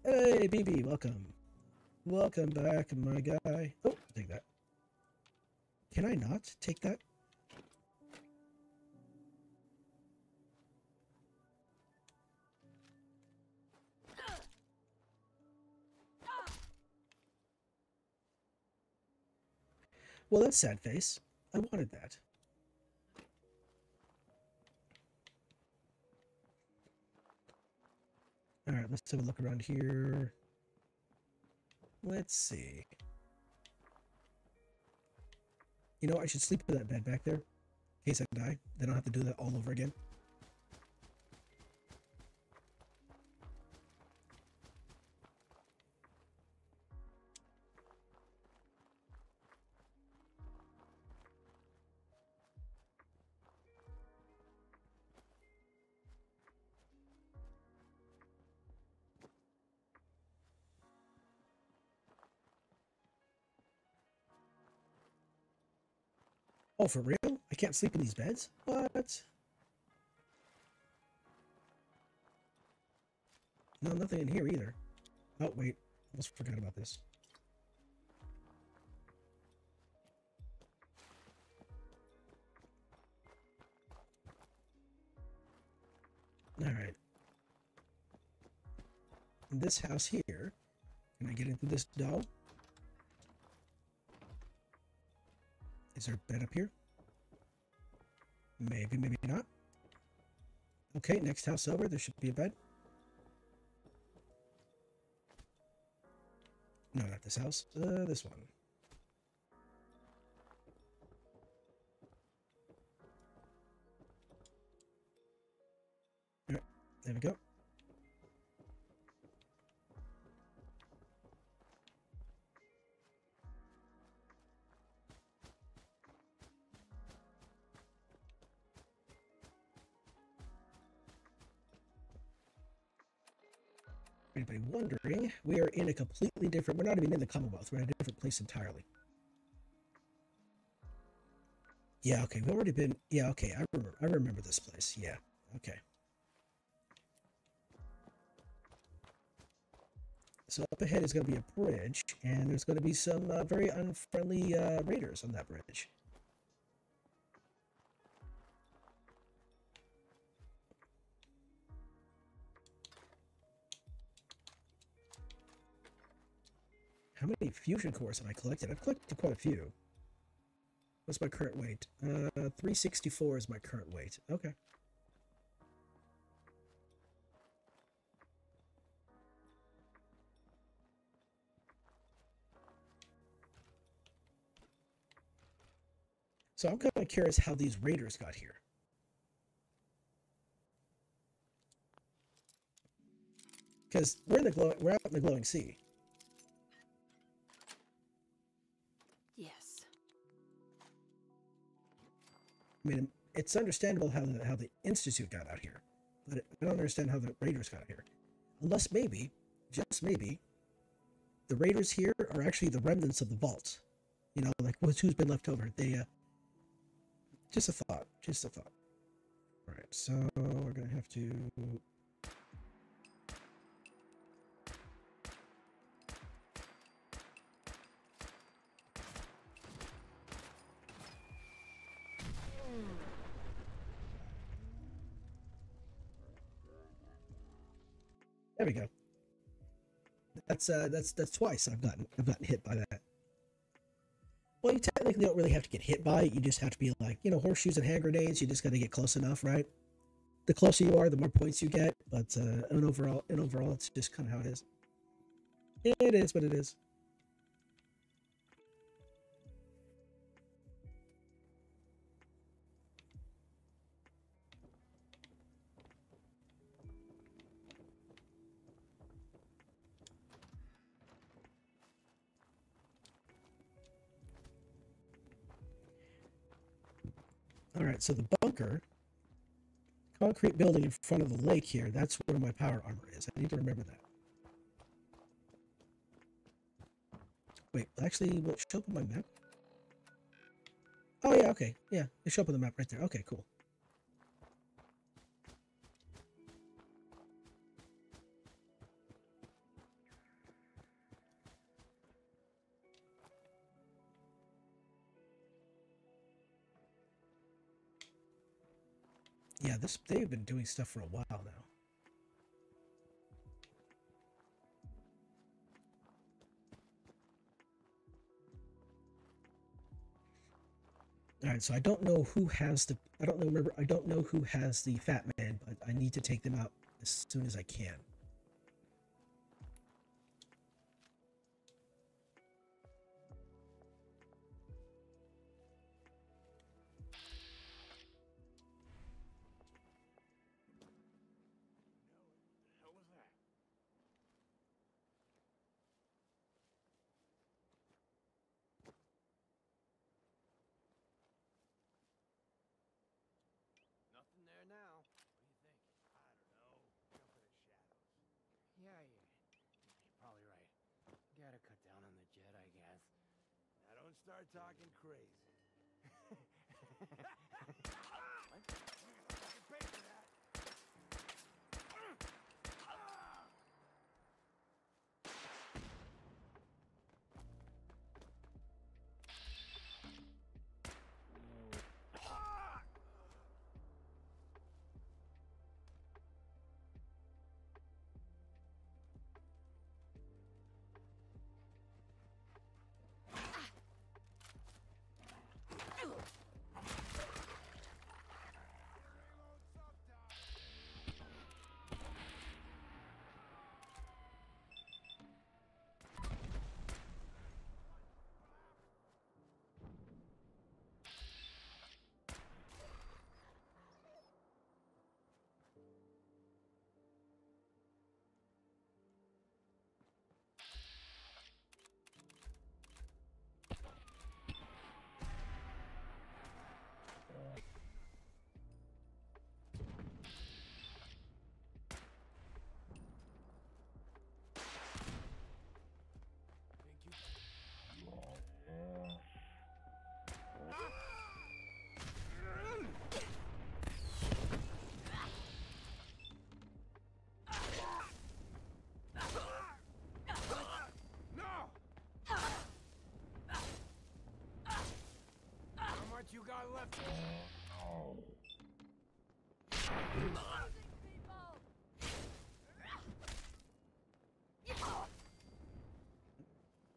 Hey, BB, welcome. Welcome back, my guy. Oh, take that. Can I not take that? Well, that's sad face. I wanted that. All right, let's have a look around here. Let's see. You know, I should sleep in that bed back there in case I die. Then I don't have to do that all over again. Oh, for real? I can't sleep in these beds? What? No, nothing in here either. Oh, wait. Almost forgot about this. Alright. In this house here, can I get into this door? Is there a bed up here? Maybe, maybe not. Okay, next house over, there should be a bed. No, not this house. This one. All right, there we go. Anybody wondering, we are in a completely different, we're not even in the Commonwealth, we're in a different place entirely. Yeah, okay, we've already been, yeah, okay, I remember this place, yeah, okay. So up ahead is going to be a bridge, and there's going to be some very unfriendly raiders on that bridge. How many fusion cores have I collected? I've collected quite a few. What's my current weight? 364 is my current weight. Okay. So I'm kind of curious how these raiders got here. Because we're out in the glowing sea. Yes. I mean, it's understandable how the Institute got out here, but I don't understand how the raiders got out here. Unless maybe, just maybe, the raiders here are actually the remnants of the vault. You know, like who's been left over. They, just a thought, just a thought. All right, so we're gonna have to. There we go. That's twice I've gotten hit by that. Well, you technically don't really have to get hit by it. You just have to be like, you know, horseshoes and hand grenades. You just got to get close enough, right? The closer you are, the more points you get. But in overall, it's just kind of how it is. It is what it is. All right, so the bunker, concrete building in front of the lake here, that's where my power armor is. I need to remember that. Wait, actually, will it show up on my map? Oh yeah, okay. Yeah, they show up on the map right there. Okay, cool. Yeah, they've been doing stuff for a while now. All right, so I don't know who has the. I don't know. Remember, I don't know who has the Fat Man, but I need to take them out as soon as I can. Hell was that? Nothing there now. What do you think? I don't know. Jump in the shadows. Yeah. You're probably right. Gotta cut down on the jet, I guess. Now don't start talking crazy. What? You pay for that. You got left.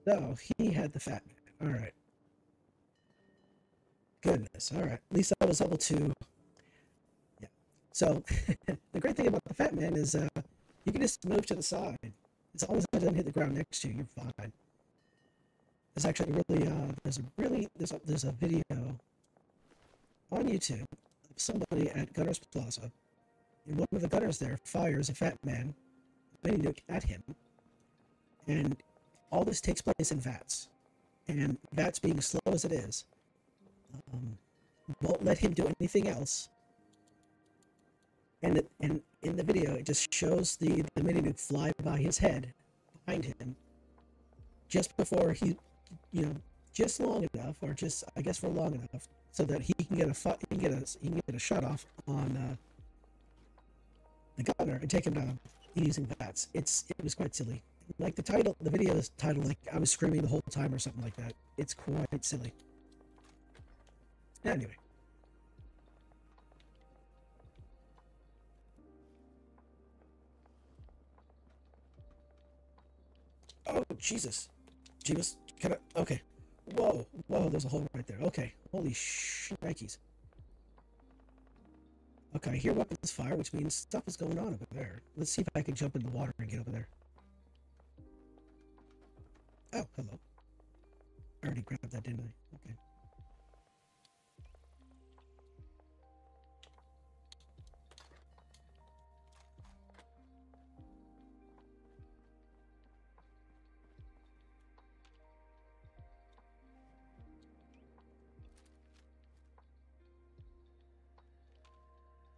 No, he had the Fat Man. All right. Goodness. All right. At least I was able to. Yeah. So the great thing about the Fat Man is you can just move to the side. As long as it doesn't hit the ground next to you, you're fine. There's actually there's a video on YouTube of somebody at Gunner's Plaza, and one of the gunners there fires a Fat Man mini nuke at him, and all this takes place in VATS, and VATS being slow as it is, won't let him do anything else. And in the video, it just shows the mini nuke fly by his head behind him, just before he, just long enough, or just I guess for long enough, so that he can get a shot off on the gunner and take him down using VATS. It was quite silly. Like the video is titled like I was screaming the whole time or something like that. It's quite silly. Anyway. Oh, Jesus. Jeebus. Okay. Whoa, there's a hole right there. Okay. Holy shnikes. Okay, I hear weapons fire, which means stuff is going on over there. Let's see if I can jump in the water and get over there. Oh, hello. I already grabbed that, didn't I? Okay.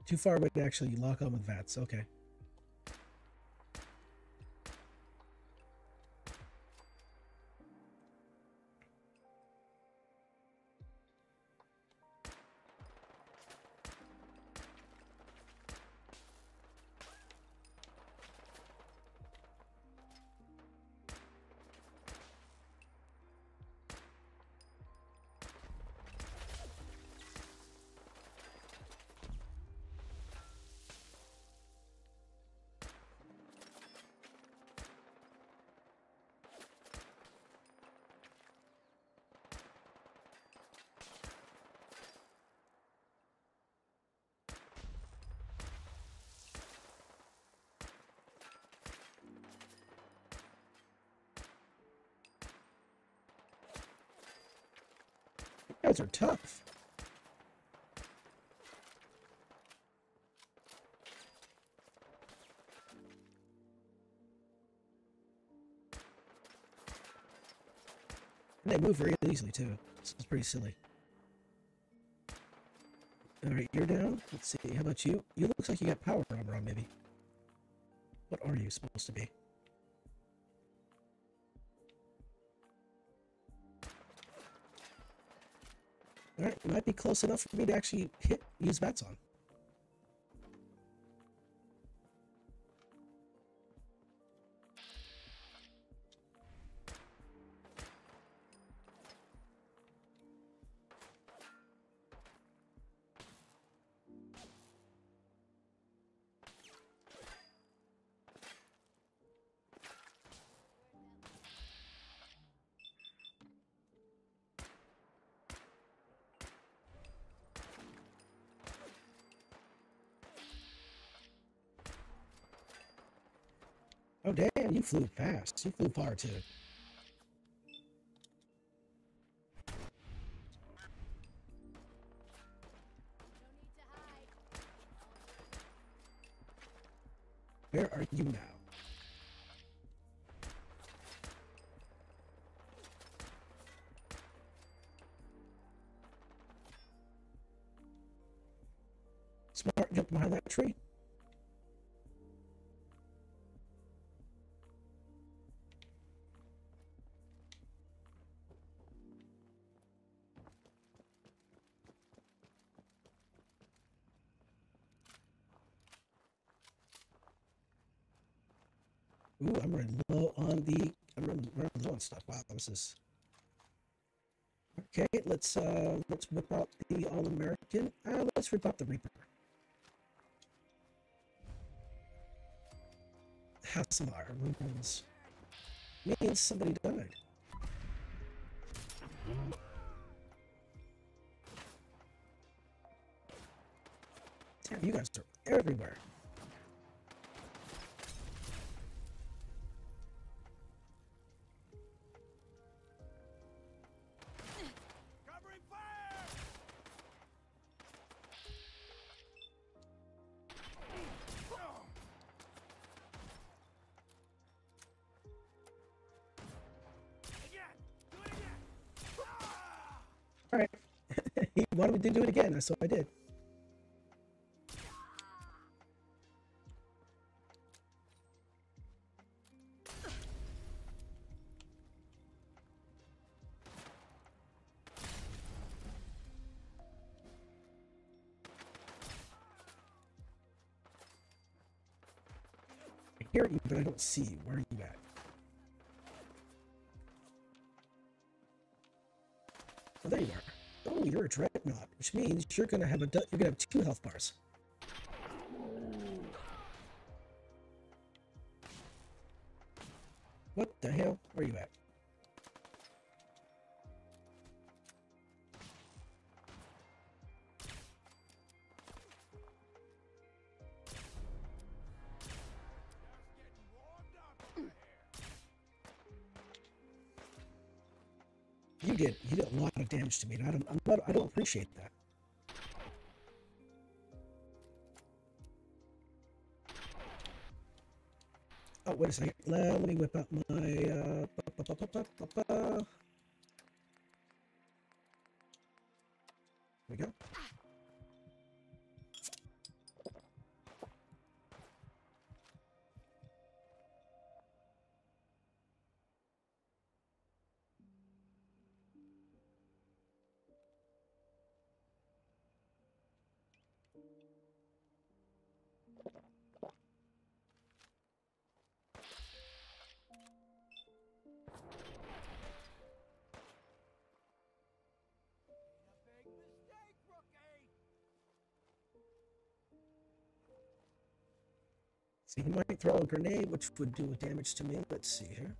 Too far away to actually lock on with VATS. Okay. guys are tough. And they move very easily too. This is pretty silly. Alright, you're down. Let's see. How about you? You looks like you got power armor on, maybe. What are you supposed to be? Alright, it might be close enough for me to actually use bats on. Oh damn, you flew fast. You flew far too. Where are you now? Smart, jump behind that tree. Ooh, I'm running low on the. I'm running low on stuff. Wow, this is. Okay, let's whip out the All-American. Let's whip out the Reaper. Hasamar runes. Means somebody died. Damn, you guys are everywhere. Covering fire! Again! Do it again! Ah! All right. He wanted me to do it again, so I did. I hear you, but I don't see you. Where are you at? Oh, there you are. Oh, you're a dreadnought, which means you're gonna have you're gonna have 2 health bars. What the hell? Where are you at? You did a lot of damage to me, and I don't appreciate that. Oh, wait a second. Let me whip out my Here we go. Big mistake, rookie! See, he might throw a grenade, which would do damage to me. Let's see here.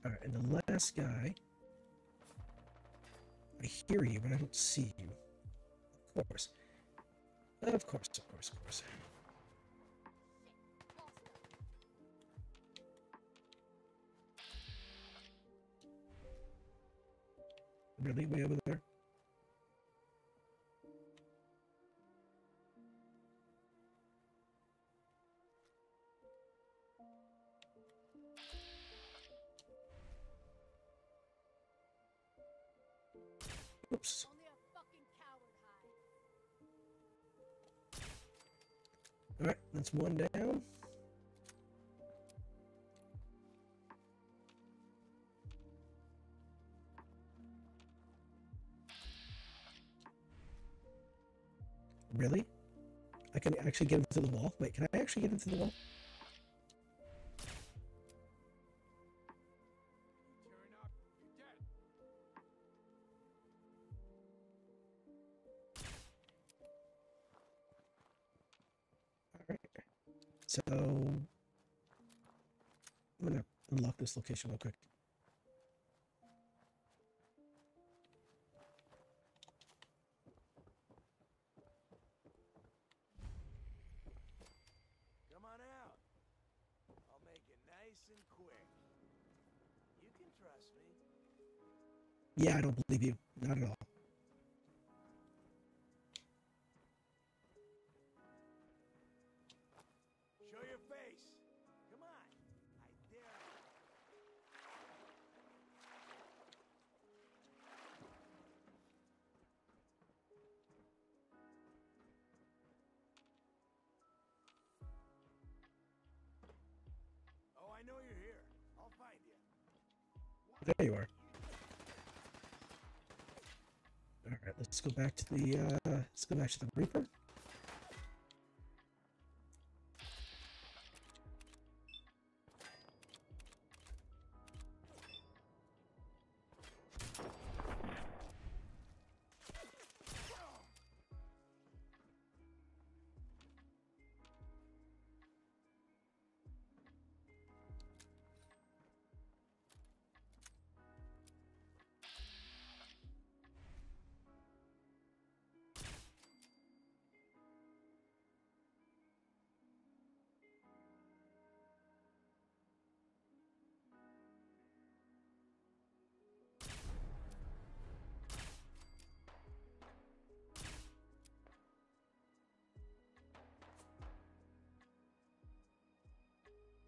Alright, and the last guy. I hear you, but I don't see you. Of course. Of course, of course, of course. Really? Way over there? Oops. Only a fucking coward hides. Alright, that's one down. Really? I can actually get into the wall? Wait, can I actually get into the wall? Turn up, you're dead. Alright. So I'm gonna unlock this location real quick. Come on out. I'll make it nice and quick. You can trust me. Yeah, I don't believe you. Not at all. Show your face. Come on. I dare you. Oh, I know you're here. I'll find you. There you are. Alright, let's go back to the Reaper.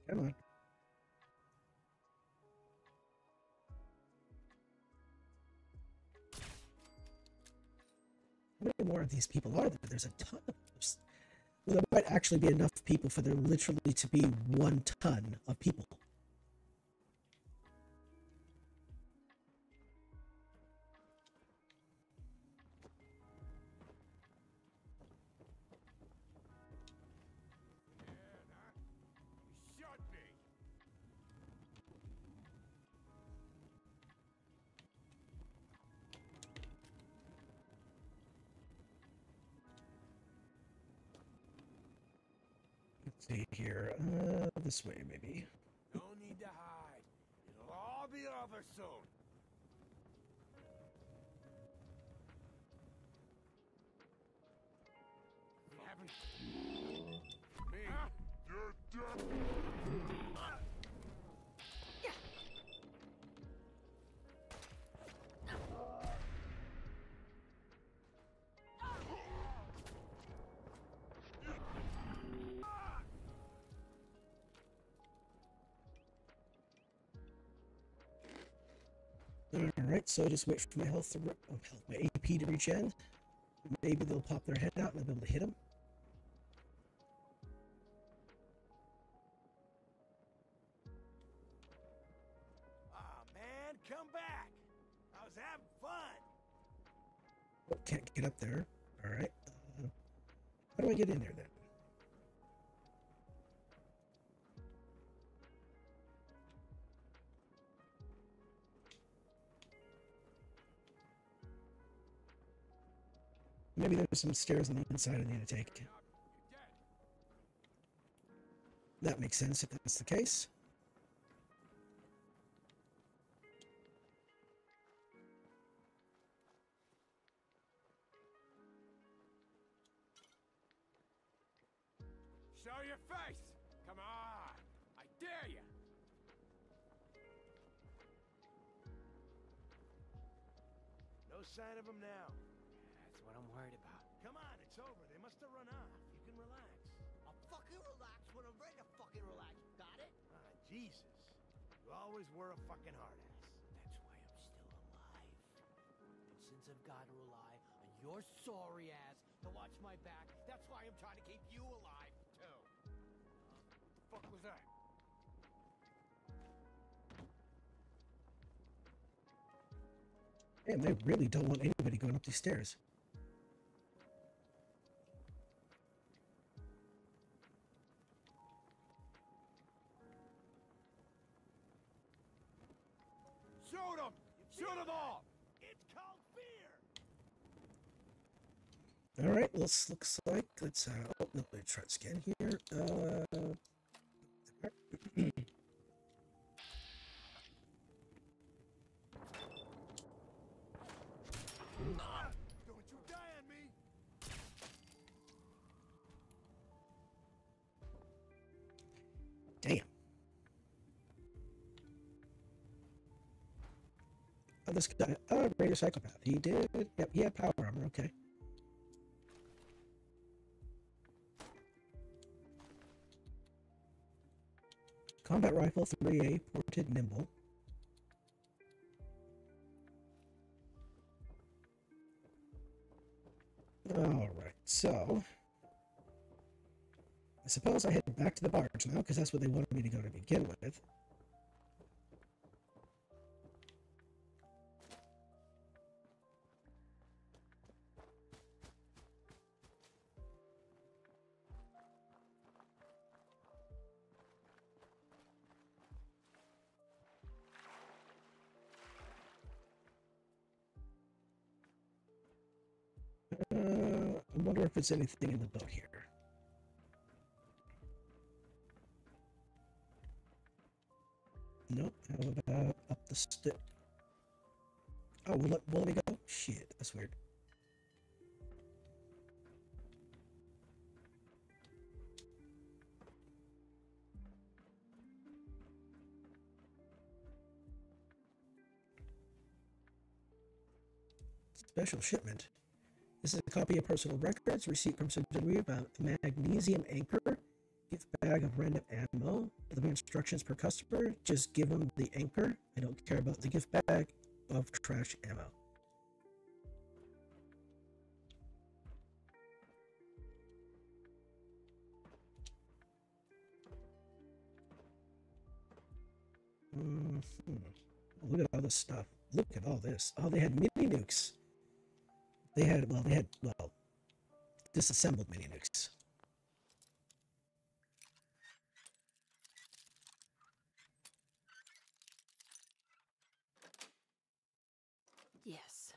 Come on. How many more of these people are there? There's a ton of those. Well, there might actually be enough people for there literally to be 1 ton of people. You should be. Let's see here. This way, maybe. No need to hide. It'll all be over soon. We haven't. Me. You're dead. Alright, so I just wait for my health to my AP to regen. Maybe they'll pop their head out and I'll be able to hit them. Aw, man, come back. I was having fun. Oh, can't get up there. Alright. How do I get in there then? Maybe there's some stairs on the inside I need to take. You're dead. That makes sense if that's the case. Show your face. Come on. I dare you. No sign of them now. That's what I'm worried about. Come on, it's over. They must have run off. You can relax. I'll fucking relax when I'm ready to fucking relax. Got it? Ah, Jesus. You always were a fucking hard ass. That's why I'm still alive. And since I've got to rely on your sorry ass to watch my back, that's why I'm trying to keep you alive, too. Fuck was that? Damn, they really don't want anybody going up these stairs. Shoot them! Shoot them all! It's called fear! All right, looks like let's oh no, let's try it again here. Don't you die on me! Damn. Oh, this guy, radio psychopath. He did. Yep, he had power armor. Okay. Combat rifle 3A, ported nimble. Alright, so I suppose I head back to the barge now, because that's what they wanted me to go to begin with. I wonder if there's anything in the boat here. Nope. How about up the step? Oh, will let me go? Shit, that's weird. Special shipment. This is a copy of personal records, receipt from subsidiary about magnesium anchor, gift bag of random ammo, the instructions per customer, just give them the anchor. I don't care about the gift bag of trash ammo. Look at all this stuff. Look at all this. Oh, they had mini nukes. They had disassembled mini nukes. Yes.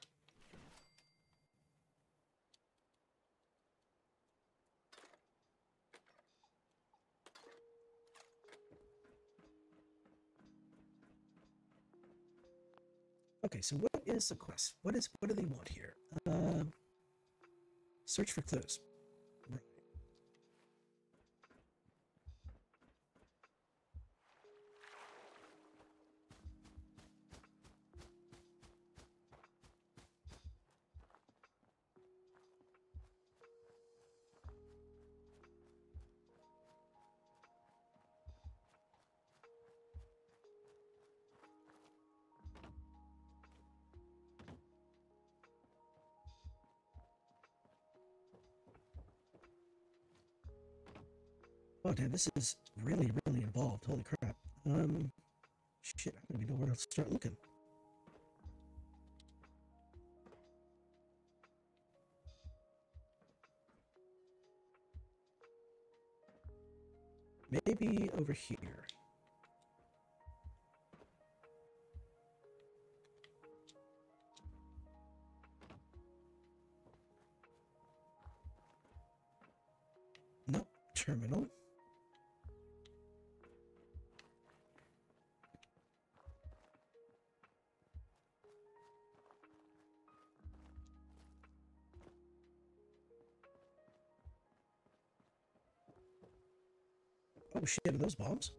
Okay, so what is the quest? What do they want here? Search for clues. Right. Oh damn, this is really involved. Holy crap. Shit, I don't even know where to start looking. Maybe over here. Nope, terminal. Oh shit, are those bombs?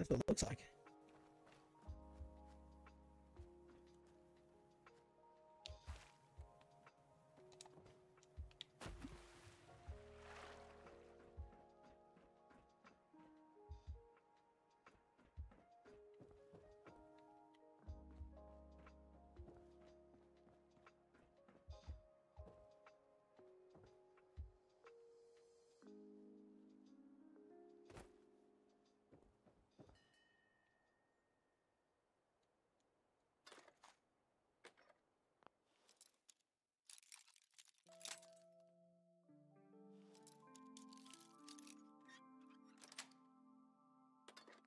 That's what it looks like.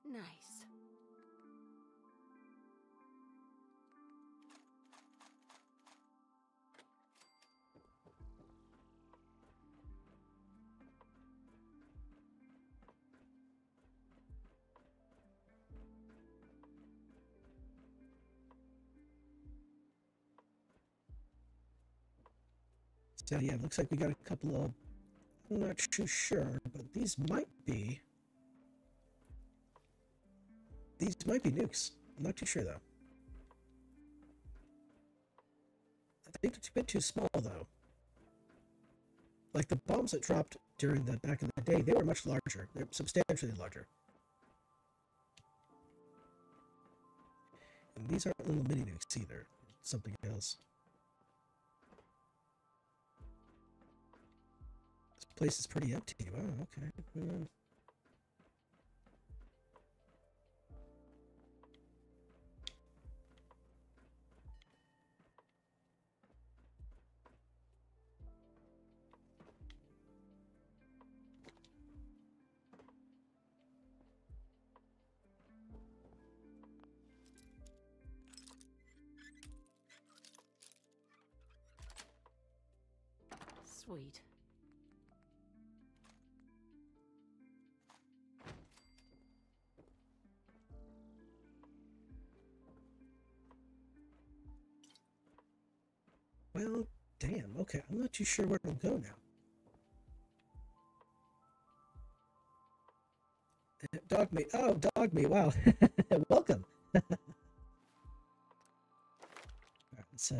Nice. So yeah, it looks like we got a couple of, I'm not too sure, but these might be nukes. I'm not too sure though. I think it's a bit too small though. Like the bombs that dropped during the back in the day, they were much larger. They're substantially larger. And these aren't little mini nukes either. It's something else. This place is pretty empty. Wow, okay. Sweet. Well, damn. Okay, I'm not too sure where it'll go now. Dog meat. Oh, dog meat. Wow. Welcome. Alright, let's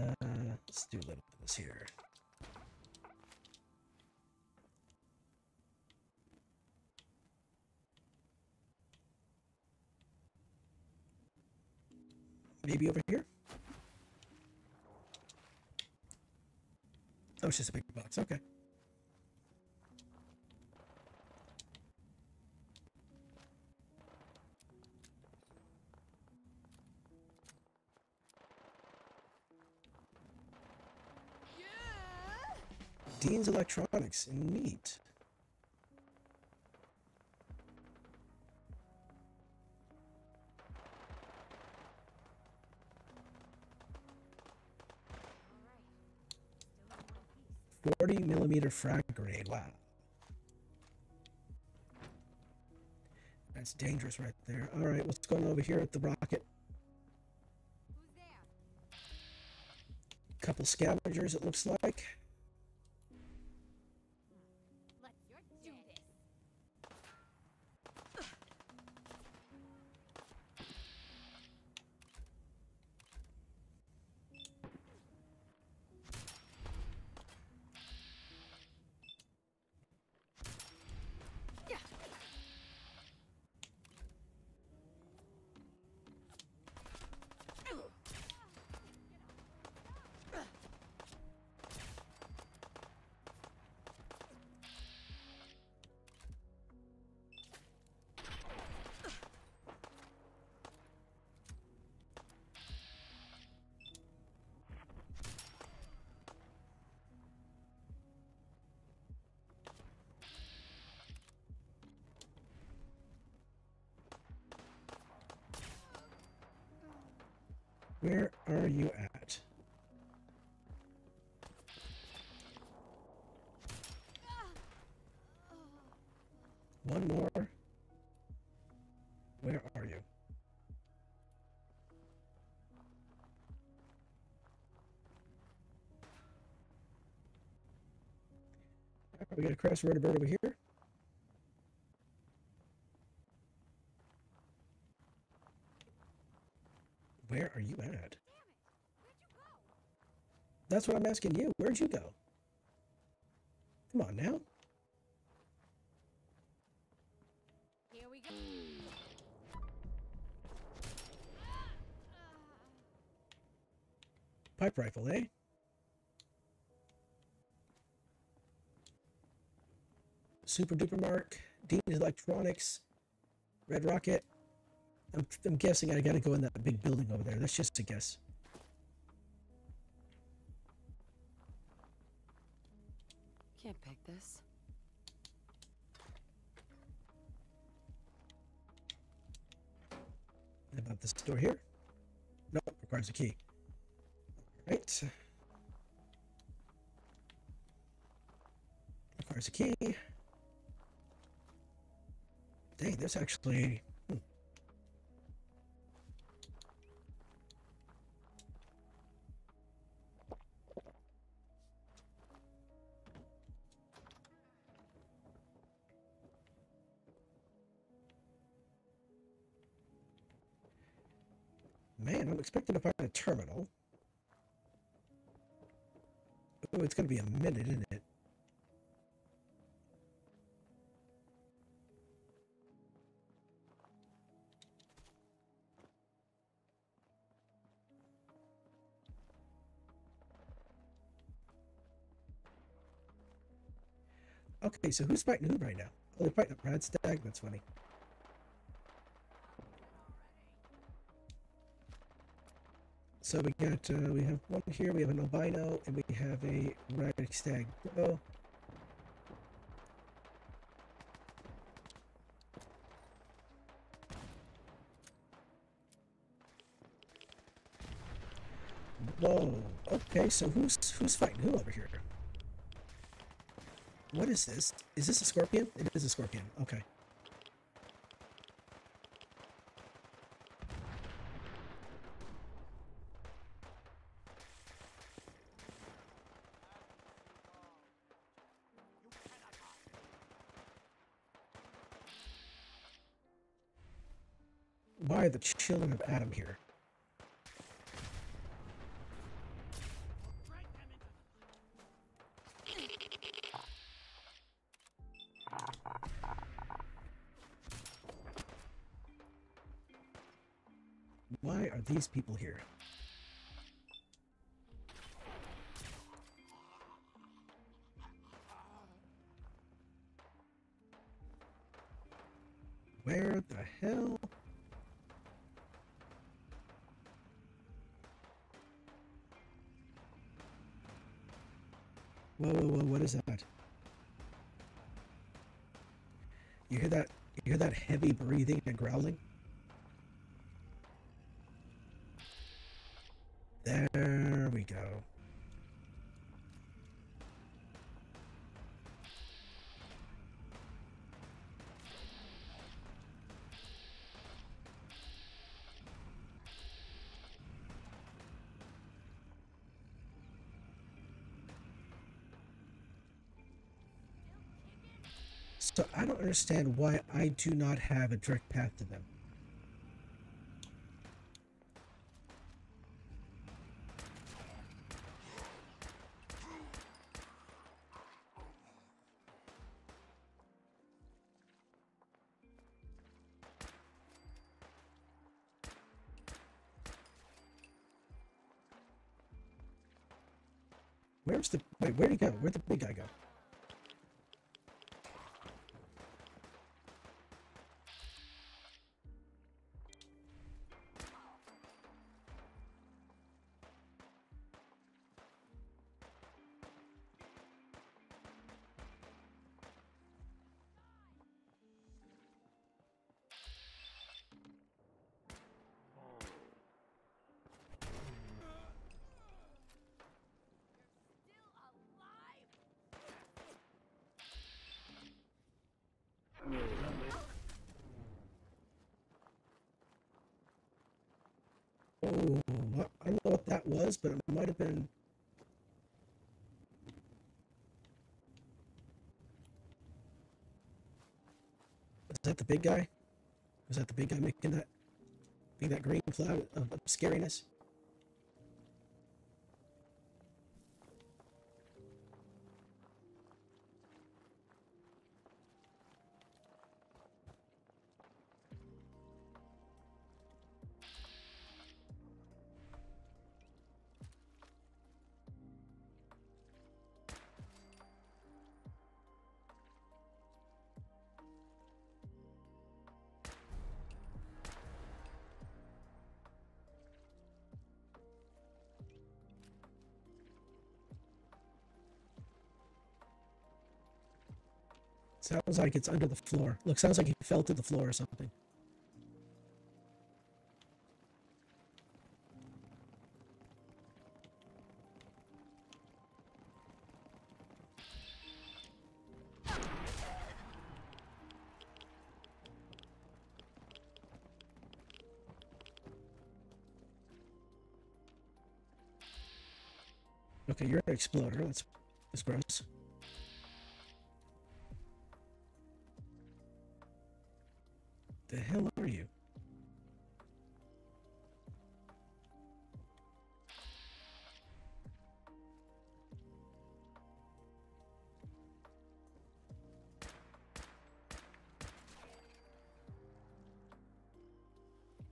do a little bit of this here. Maybe over here? Oh, it's just a big box. Okay. Dean's Electronics. Neat. Alright. 40mm frag grenade. Wow. That's dangerous right there. Alright, what's going on over here at the rocket? Who's there? Couple scavengers, it looks like. Let's do this. Where are you at? One more. Where are you? We got a crash vertebrate over here. That's what I'm asking you. Where'd you go? Come on now. Here we go. Pipe rifle, eh? Super Duper Mark, Dean Electronics, Red Rocket. I'm guessing I gotta go in that big building over there. That's just a guess. Can't pick this. What about this door here? Nope, requires a key. Right. Requires a key. Dang, there's actually... Man, I'm expecting to find a terminal. Oh, it's gonna be a minute, isn't it? Okay, so who's fighting who right now? Oh, they're fighting a Brad Stag? That's funny. So we got, we have one here, we have an albino, and we have a red stag. Oh. Whoa. Okay, so who's fighting who over here? What is this? Is this a scorpion? It is a scorpion. Okay. Why are the children of Adam here? Why are these people here? Where the hell? Whoa, whoa, whoa, what is that? You hear that? You hear that heavy breathing and growling? There we go. So I don't understand why I do not have a direct path to them. Where's the... Wait, where'd he go? Where'd the big guy go? Oh, I don't know what that was, but it might have been... Was that the big guy? Was that the big guy making that green cloud of scariness? Sounds like it's under the floor. Look, sounds like he fell to the floor or something. Okay, you're an exploder. That's gross. The hell are you?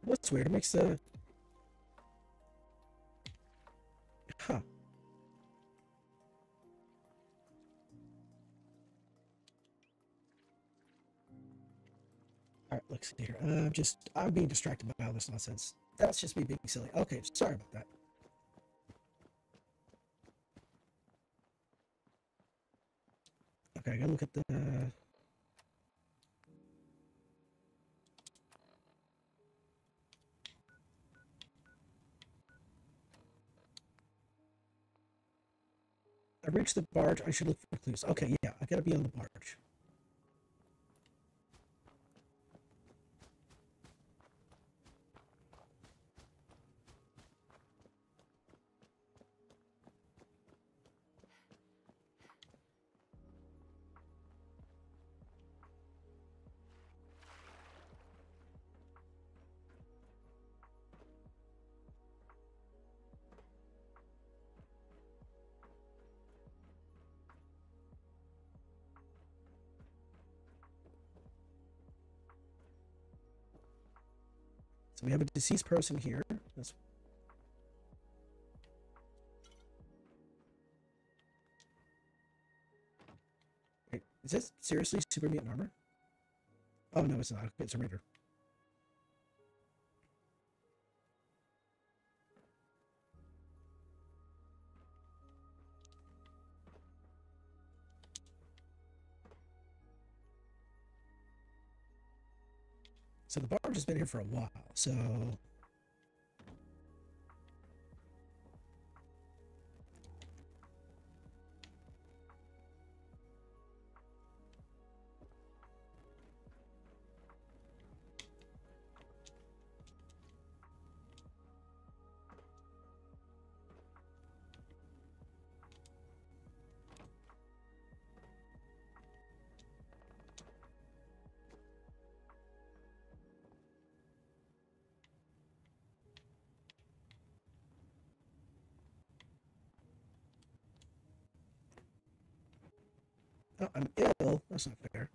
What's weird? It makes the... Huh. Alright, let's see here. I'm being distracted by all this nonsense. That's just me being silly. Okay, sorry about that. Okay, I gotta look at the... I reached the barge. I should look for clues. Okay, yeah, I gotta be on the barge. So we have a deceased person here. That's... Wait, is this seriously super mutant armor? Oh no, it's not. It's a raider. So the barge has been here for a while, so... Oh, I'm ill? That's not fair.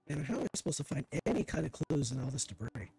And how am I supposed to find any kind of clues in all this debris?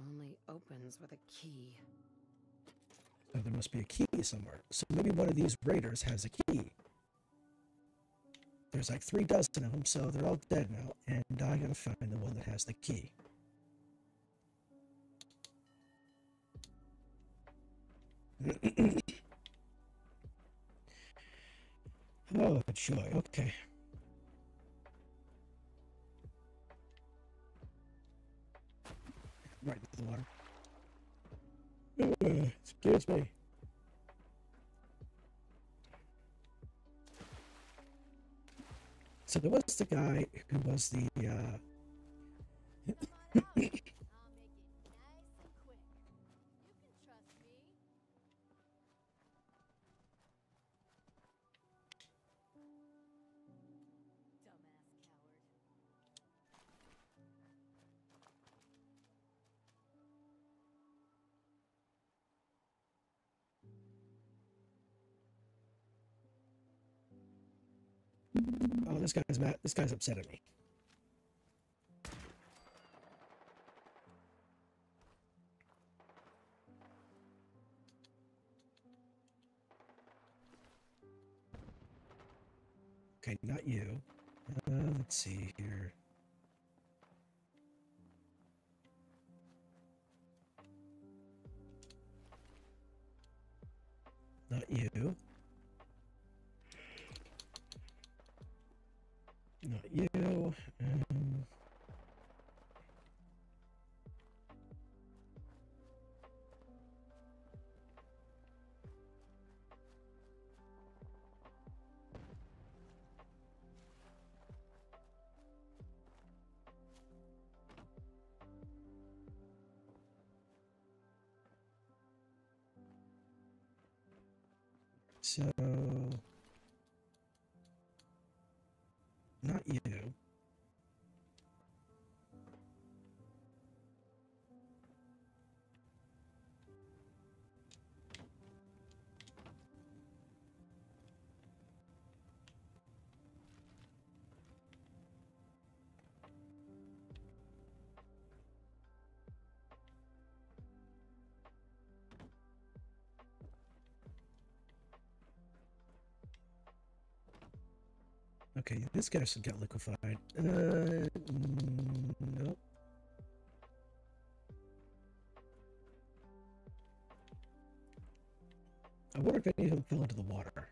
Only opens with a key. So there must be a key somewhere. So maybe one of these raiders has a key. There's like 3 dozen of them, so they're all dead now, and I gotta find the one that has the key. Oh, joy. Okay. right into the water. Excuse me. So there was the guy who was the Come on out. I'll make it nice and quick. You can trust me. Dumbass coward. oh, this guy's mad. This guy's upset at me. Okay, not you. Let's see here. Not you. Not you. So, not you. Okay, this guy should get liquefied. Nope. I wonder if any of them fell into the water.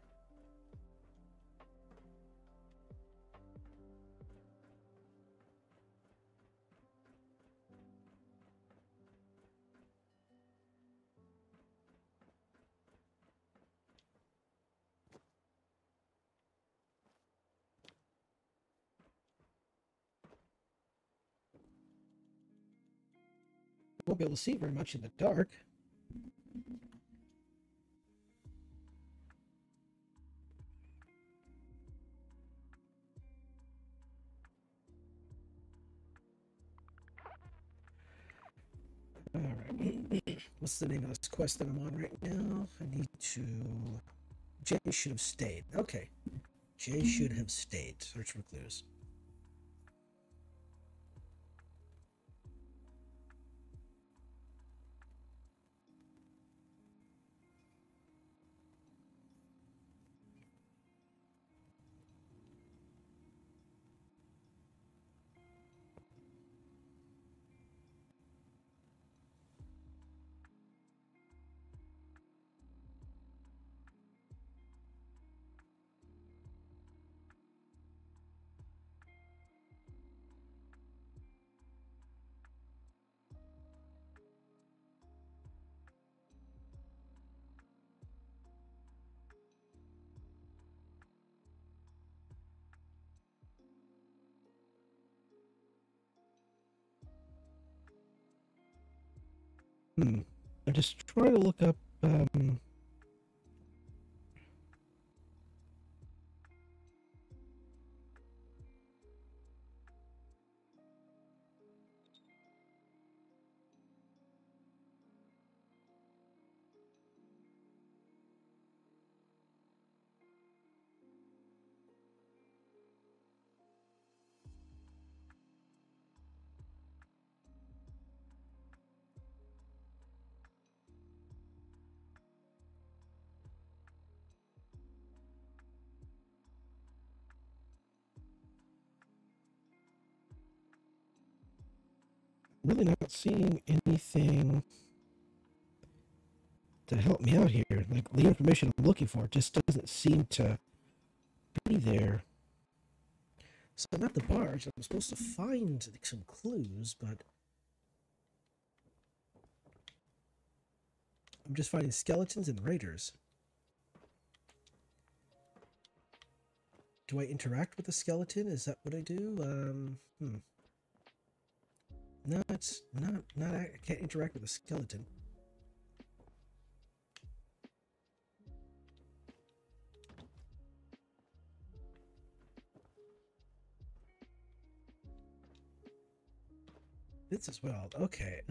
Won't be able to see very much in the dark. Alright. What's the name of this quest that I'm on right now? I need to... Jay should have stayed. Okay. Jay should have stayed. Search for clues. I'm just trying to look up, really not seeing anything to help me out here. Like, the information I'm looking for just doesn't seem to be there. So I'm at the barge. I'm supposed to find some clues, but I'm just finding skeletons and raiders. Do I interact with the skeleton? Is that what I do? No, it's not. I can't interact with a skeleton. This as well. Okay.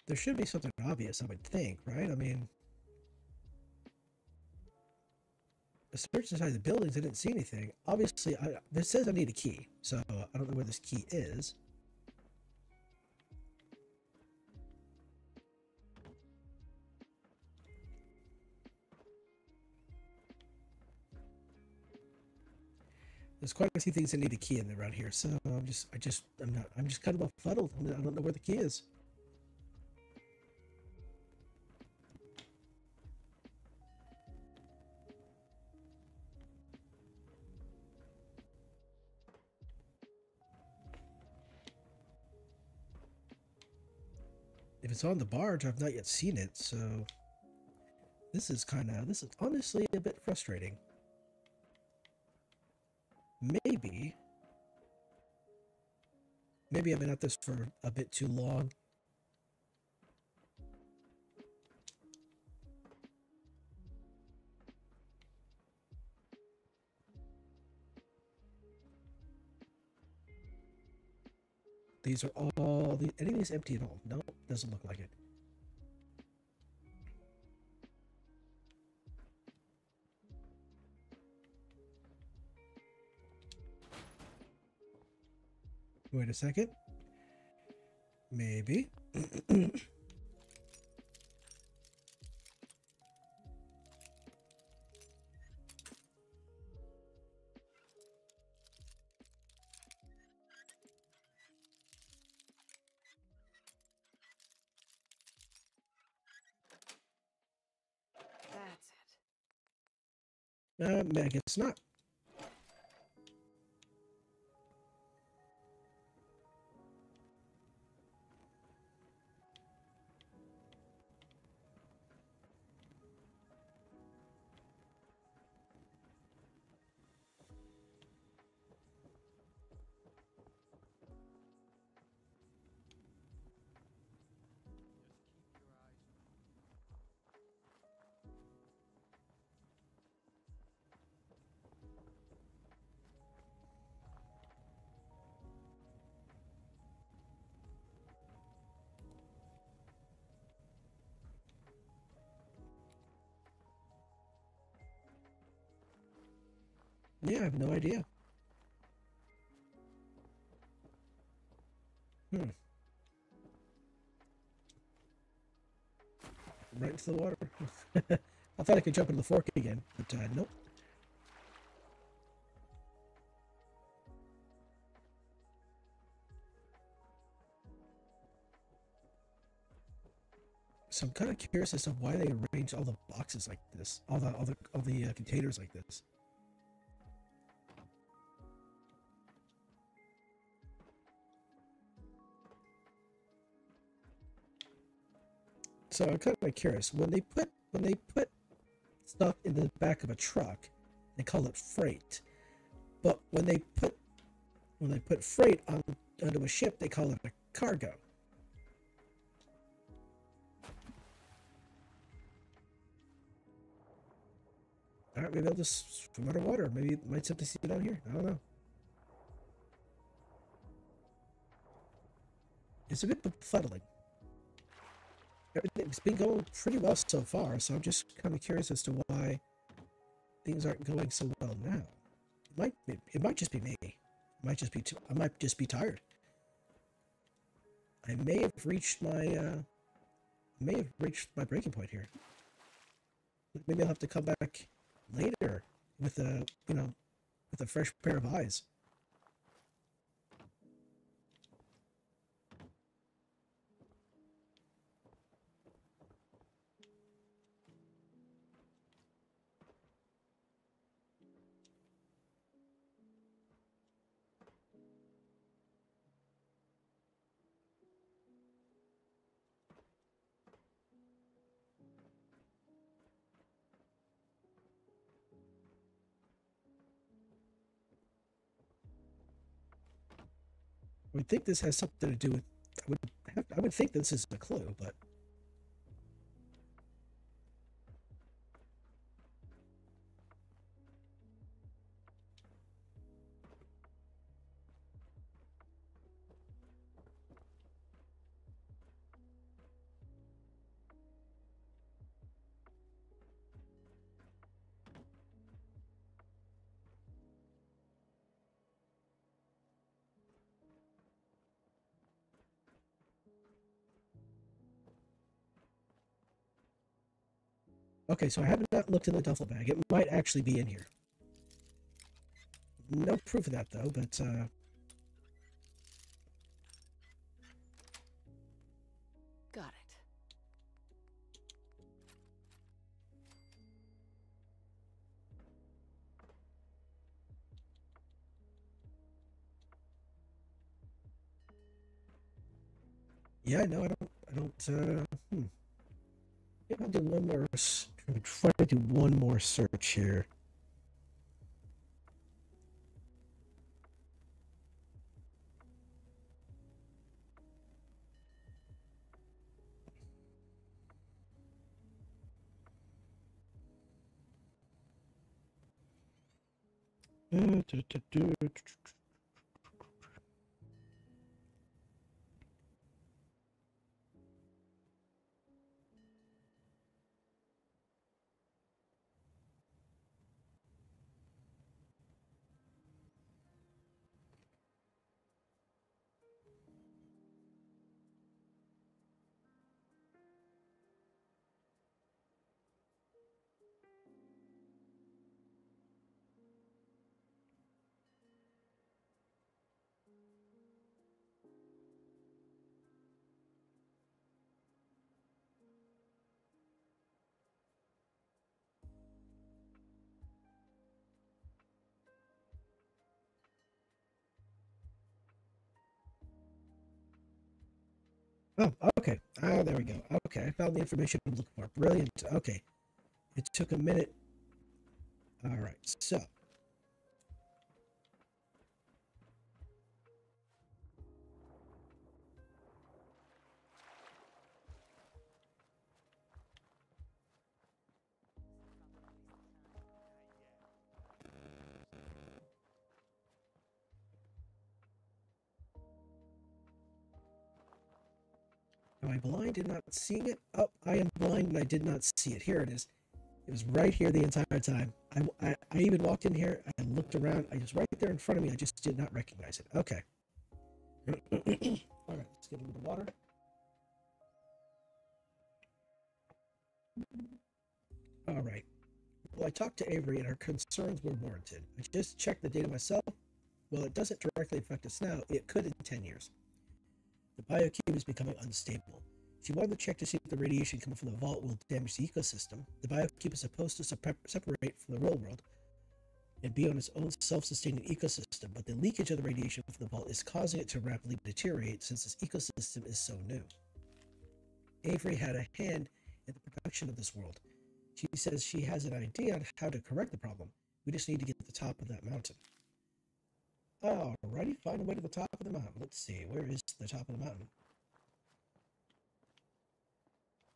There should be something obvious, I would think, right? I mean, I searched inside the buildings, I didn't see anything. Obviously, this says I need a key, so I don't know where this key is. There's quite a few things that need a key in around here, so I'm just kind of befuddled. I don't know where the key is. If it's on the barge, I've not yet seen it, so this is honestly a bit frustrating. Maybe I've been at this for a bit too long. These are all any of these empty at all? No, doesn't look like it. Wait a second. Maybe. That's it. I guess not. Yeah, I have no idea. Right into the water. I thought I could jump into the fork again, but nope. So I'm kind of curious as to why they arrange all the boxes like this, all the containers like this. So I'm kind of curious when they put stuff in the back of a truck, they call it freight, but when they put freight onto a ship, they call it a cargo. All right, maybe I'll just swim underwater. Maybe it might simply see it down here. I don't know. It's a bit befuddling. Everything's been going pretty well so far, so I'm just kind of curious as to why things aren't going so well now. It might just be me. I might just be tired. I may have reached my breaking point here. Maybe I'll have to come back later with with a fresh pair of eyes. would think this has something to do with. I would think this is a clue, but. Okay, so I have not looked in the duffel bag. It might actually be in here. No proof of that, though, but, Got it. yeah, no, yeah, I'll do one more, try to do one more search here. Oh, okay. Ah, there we go. Okay, I found the information I'm looking for. Brilliant. Okay. It took a minute. All right, so. Am I blind and not seeing it? Oh, I am blind and I did not see it. Here it is. It was right here the entire time. I even walked in here. I looked around. It was right there in front of me. I just did not recognize it. Okay. All right, let's get a little water. All right. Well, I talked to Avery and her concerns were warranted. I just checked the data myself. While it doesn't directly affect us now, it could in 10 years. The biocube is becoming unstable. She wanted to check to see if the radiation coming from the vault will damage the ecosystem. The biocube is supposed to separate from the real world and be on its own self-sustaining ecosystem, but the leakage of the radiation from the vault is causing it to rapidly deteriorate since this ecosystem is so new. Avery had a hand in the production of this world. She says she has an idea on how to correct the problem. We just need to get to the top of that mountain. Alrighty, find a way to the top of the mountain. Let's see, where is the top of the mountain?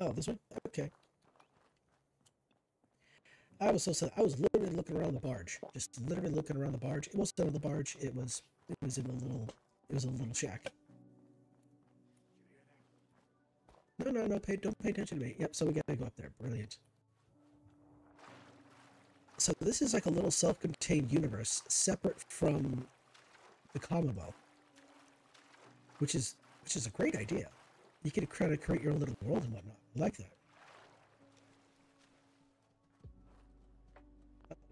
Oh, this one? Okay. I was literally looking around the barge. Just literally looking around the barge. It wasn't on the barge, it was in a little shack. No, don't pay attention to me. Yep, so we gotta go up there. Brilliant. So this is like a little self-contained universe, separate from the Commonwealth, which is a great idea. You can kind of create your own little world and whatnot. I like that.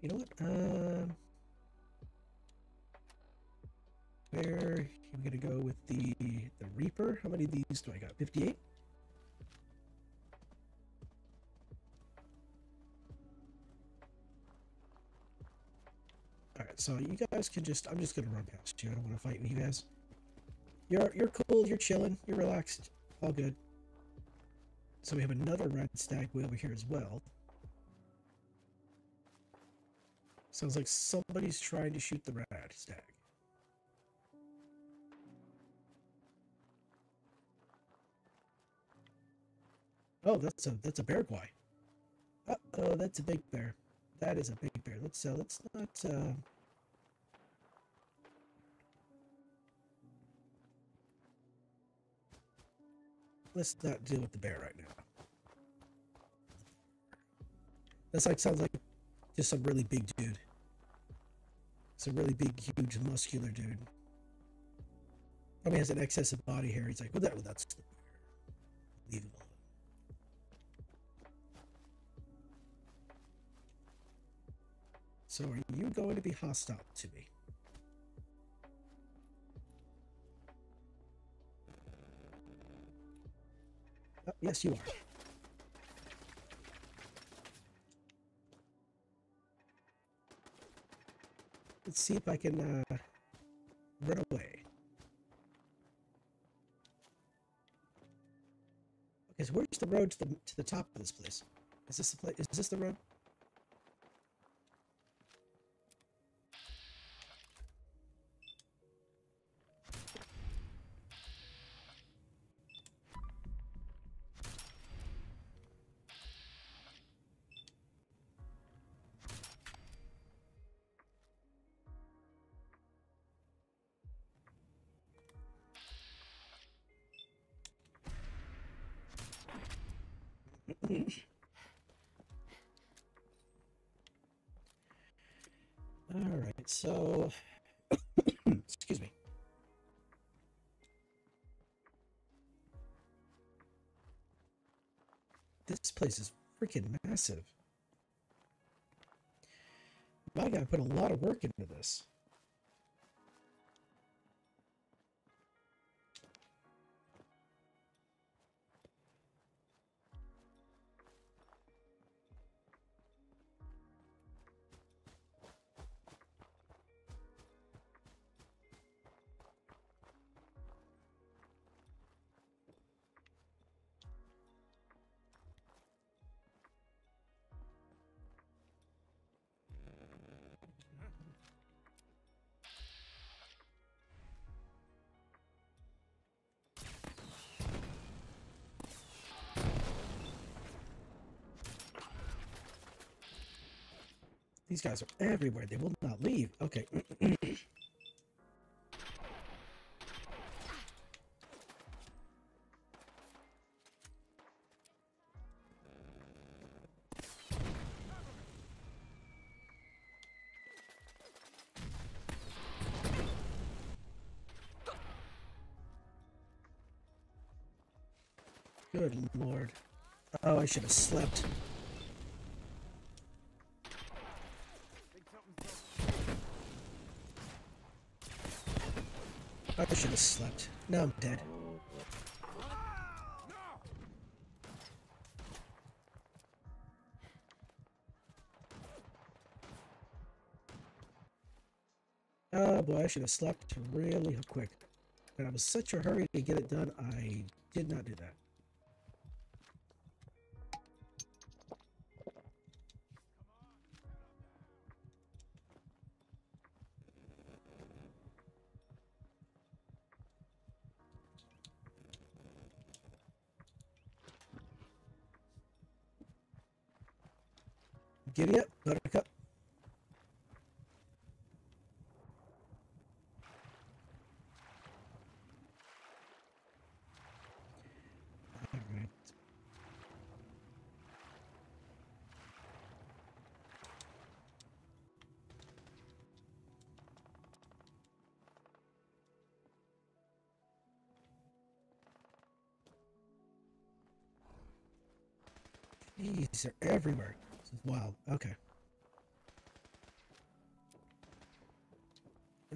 You know what? Where I'm gonna go with the Reaper. How many of these do I got? 58. All right, so you guys can I'm just gonna run past you. I don't want to fight with you guys. You're cool. You're chilling. You're relaxed. All good. So we have another red stag wheel over here as well. Sounds like somebody's trying to shoot the red stag. Oh, that's a bear guy. Oh, that's a big bear. That is a big bear. Let's not deal with the bear right now. That's like sounds like just some really big dude. Some really big, huge, muscular dude. Probably has an excess of body hair. He's like, well, that's the bear. Leave him alone. So are you going to be hostile to me? Yes, you are. Let's see if I can run away. Okay, so where's the road to the top of this place? Is this the place? Is this the road? All right, so excuse me. This place is freaking massive. My guy put a lot of work into this. These guys are everywhere. They will not leave. Okay. Good Lord. Oh, I should have slept. I should have slept. Now I'm dead. Oh boy, I should have slept really quick. And I was such a hurry to get it done, I did not do that. Giddy up, Buttercup. All right. Jeez, they're everywhere. This is wild. Okay.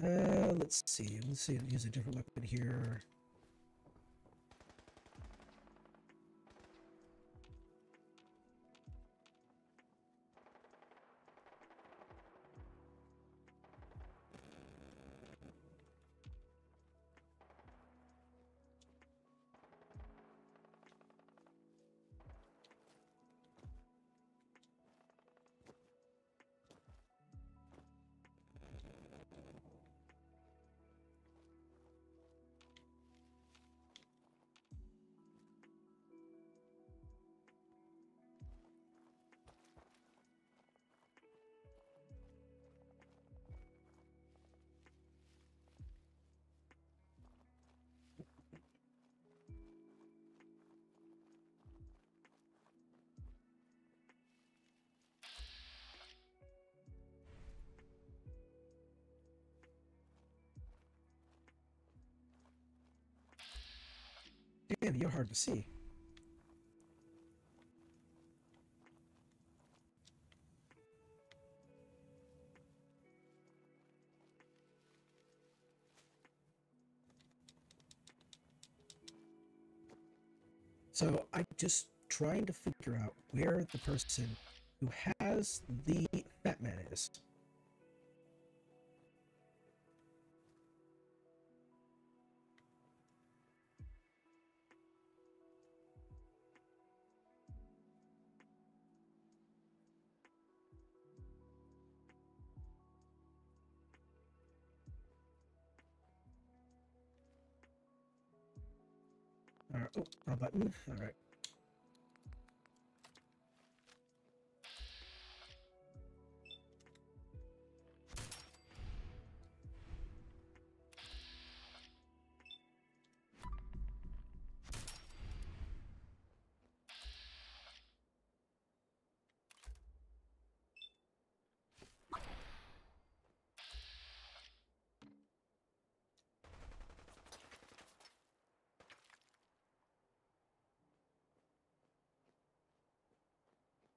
Let's see. Let's see. Use a different weapon here. Man, you're hard to see. So I'm just trying to figure out where the person who has the Fat Man is. All right. Oh, wrong button. All right.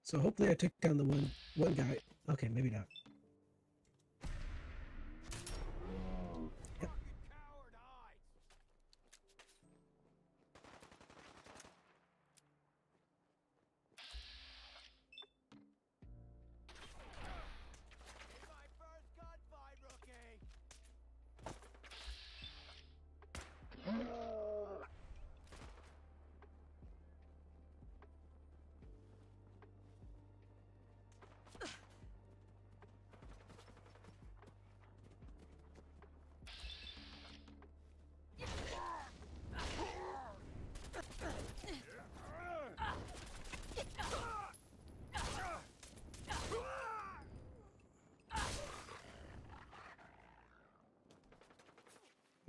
So hopefully I took down the one guy. Okay, maybe not. Yep. Coward hides. It's my first gunfight, rookie.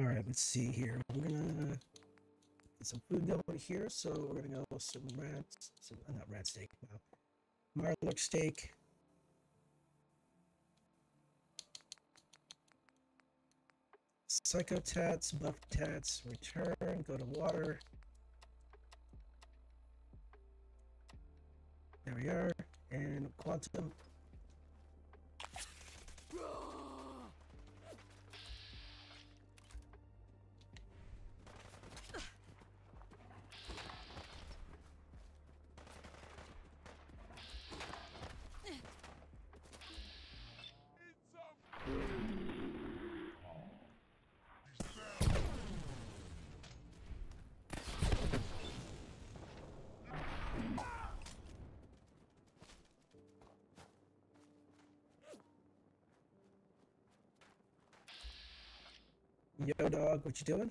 All right, let's see here. We're gonna get some food going here. So we're gonna go with some not rat steak. Wow, Marlock steak. Psycho tats, buff tats, return, go to water. There we are. And quantum. Yo, dog, what you doing?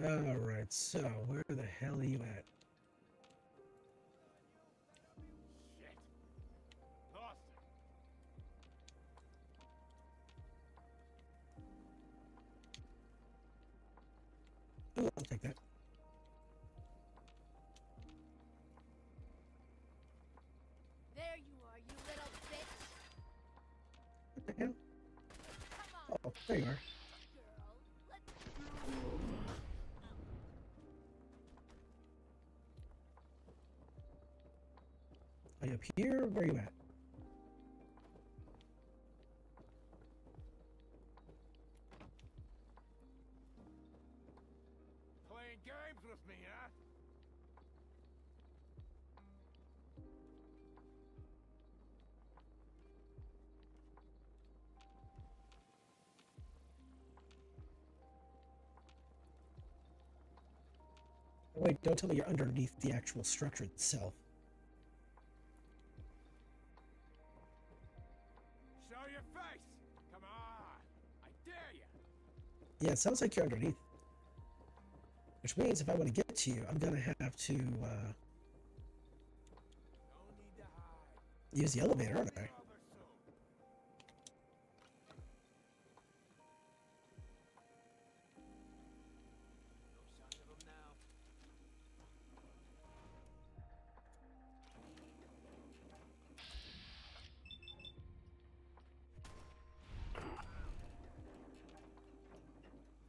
All right, so where the hell are you at? Shit. Lost it. Oh, I'll take that. There you are, you little bitch. What the hell? Come on, Oh, there you are. girl. Let's Are you up here? Where are you at? Playing games with me, huh? Wait, don't tell me you're underneath the actual structure itself. Show your face! Come on! I dare you! Yeah, it sounds like you're underneath. Which means if I want to get to you, I'm gonna have to No need to hide. use the elevator, aren't I? Cover soon. No sign of him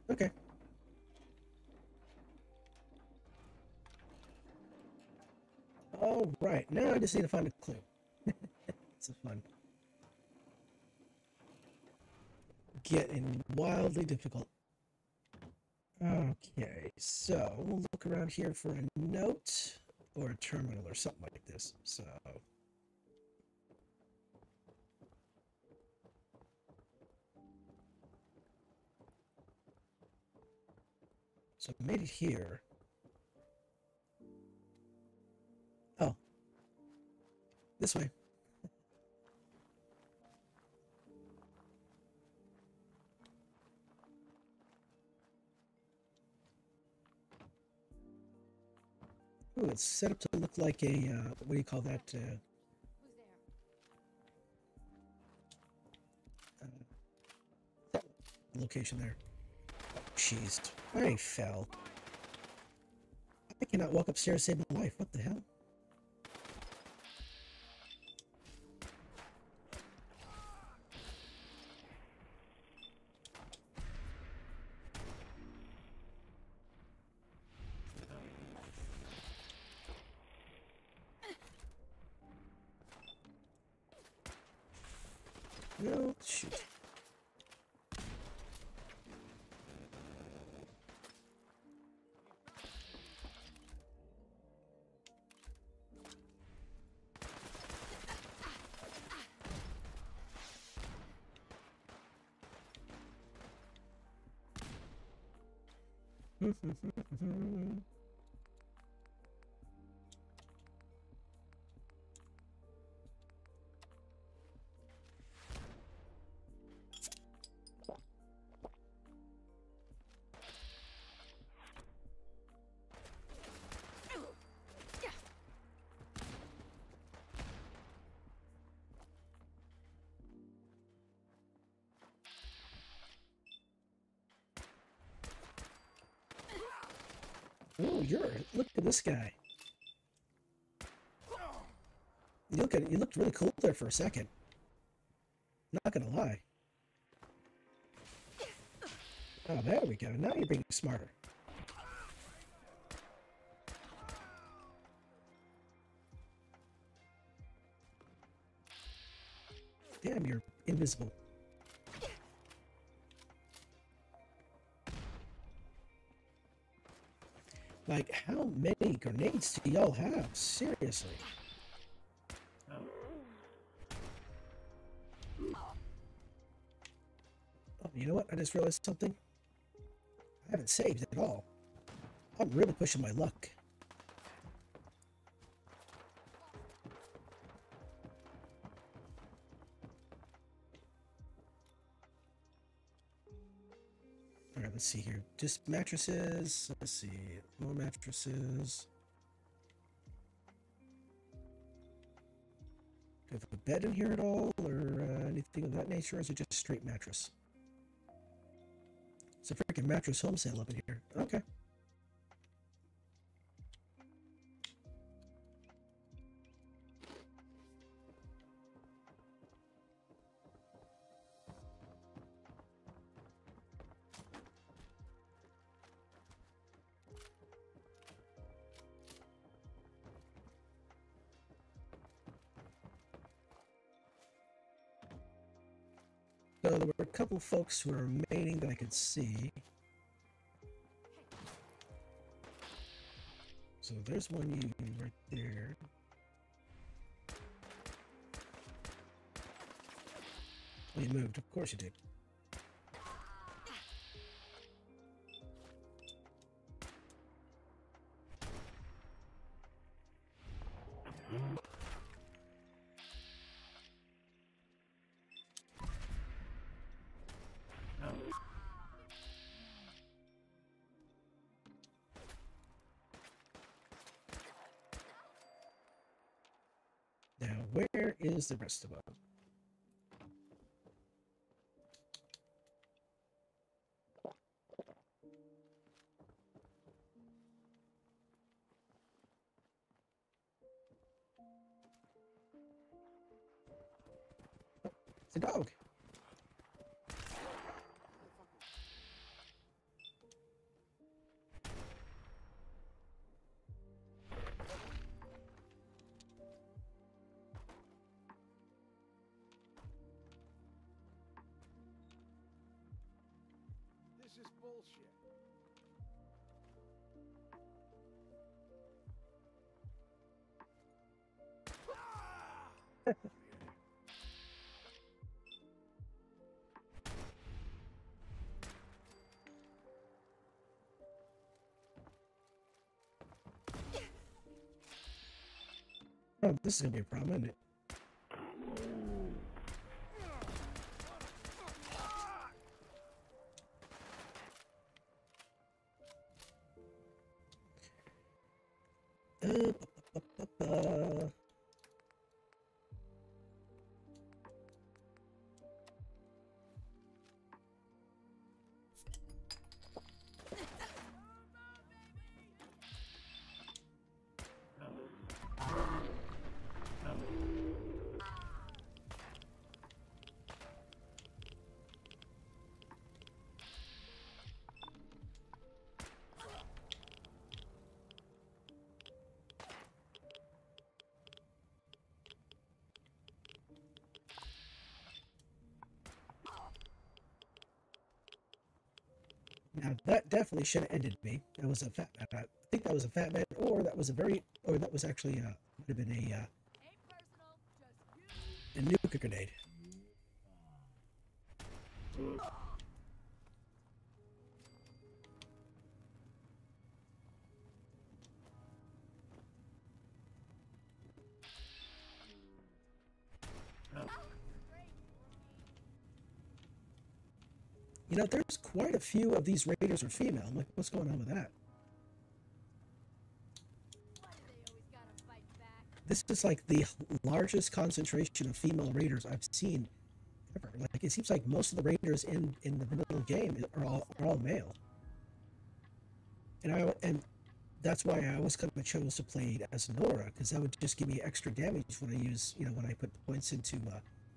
now. Okay. All right, now I just need to find a clue. It's a fun. Getting wildly difficult. Okay, so we'll look around here for a note or a terminal or something like this. So I made it here. Oh, this way. Ooh, it's set up to look like a, what do you call that? Who's there? That location there. Jeez, I fell. I cannot walk upstairs to save my life. What the hell? No, shoot. Oh, look at this guy. You looked really cool there for a second. Not gonna lie. Oh, there we go. Now you're being smarter. Damn, you're invisible. Like, how many grenades do y'all have? Seriously. Oh, you know what? I just realized something. I haven't saved at all. I'm really pushing my luck. Alright, let's see here. Just mattresses. Let's see. More mattresses. Do I have a bed in here at all? Or anything of that nature? Or is it just a straight mattress? It's a freaking mattress home sale up in here. Okay. So there were a couple folks who were remaining that I could see. So there's one you right there. Oh, you moved. Of course you did. is the rest of us? It's a dog. This is bullshit. Oh, this is gonna be a problem, isn't it? Uh, Now that definitely should have ended me. That was a fat man. I think that was a fat man, or that was or that was actually would have been Ain't personal, just you. a nuke grenade. You know, there's quite a few of these raiders are female. I'm like, what's going on with that? Why do they always gotta fight back? This is like the largest concentration of female raiders I've seen ever. Like, it seems like most of the raiders in the vanilla game are all male. And that's why I always kind of chose to play as Nora, because that would just give me extra damage when I use, you know, when I put the points into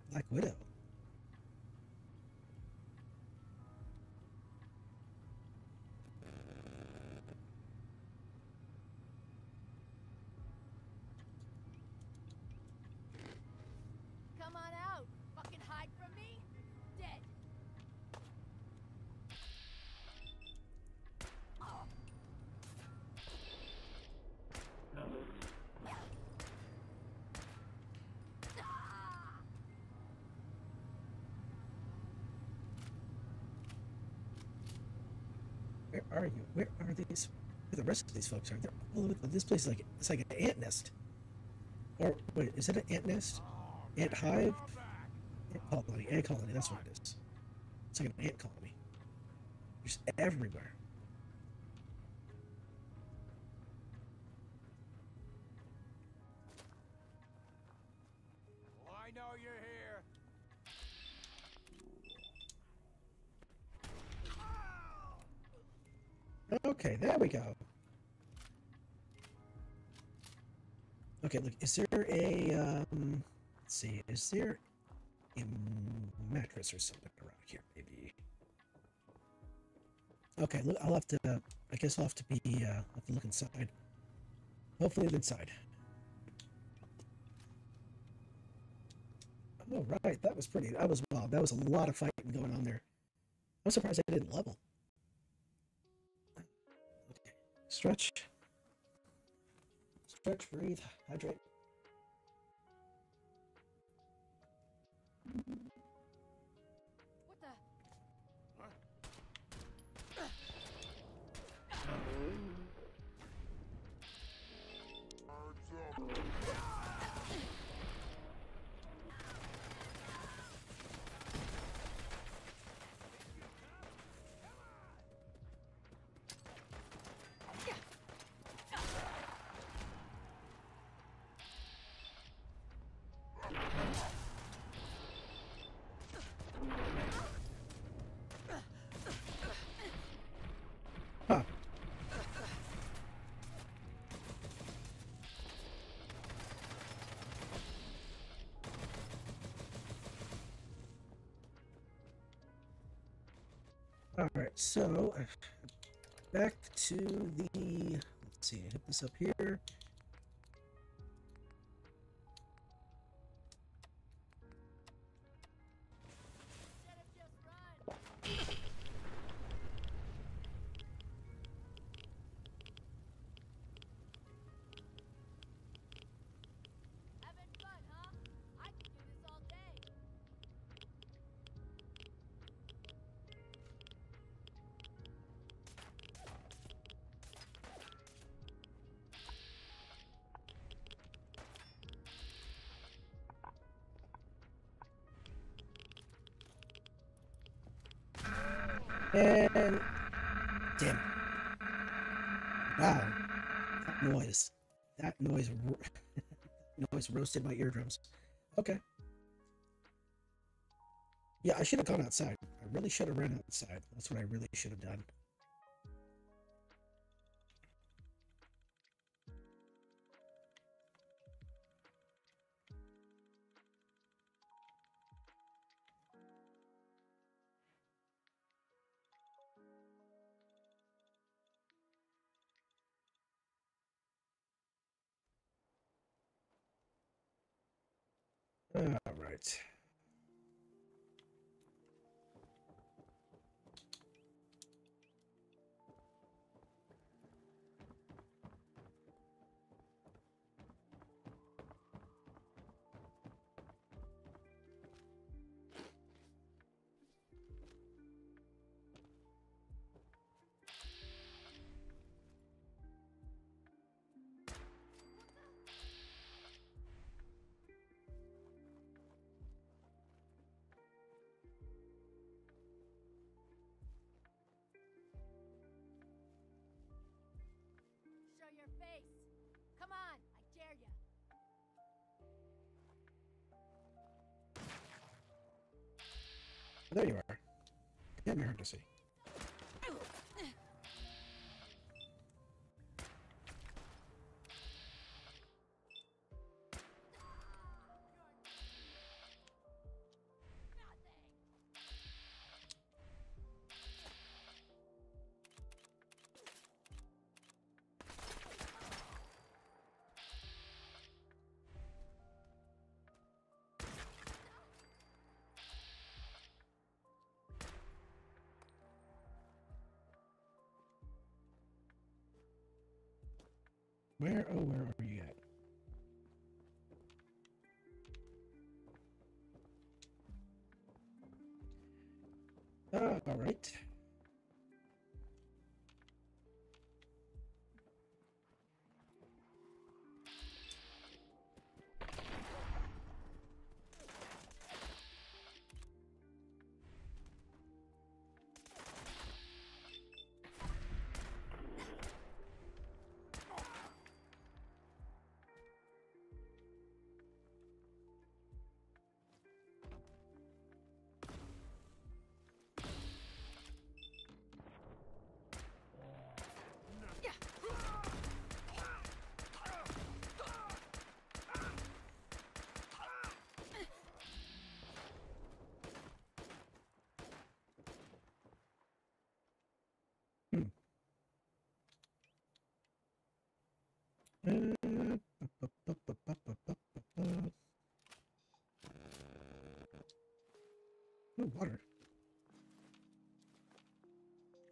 Black Widow. Come on out. Fucking hide from me. Dead. Where are you? Where are these? Where the rest of these folks are? They're all over. This place is like, it's like an ant nest. Or wait, is it an ant nest? Ant hive? Ant colony. Ant colony. That's what it is. It's like an ant colony. Just everywhere. Well, I know you're here. Okay, there we go. Okay, look, is there a, let's see, is there a mattress or something around here, maybe? Okay, look, I'll have to, I guess I'll have to be, I'll have to look inside. Hopefully it's inside. Oh, right, that was pretty, that was wild. That was a lot of fighting going on there. I'm surprised I didn't level. Okay, stretch. Stretch, breathe, hydrate. What the? So, back to the, let's see, hit this up here. Should've just run. Having fun, huh? I could do this all day. And damn. Wow. That noise. That noise noise roasted my eardrums. Okay. Yeah, I should have gone outside. I really should have ran outside. That's what I really should have done. All right. Show your face. Come on, I dare ya. There you are. Damn, you're hard to see. Where are you at? All right. Uh, Ooh, water.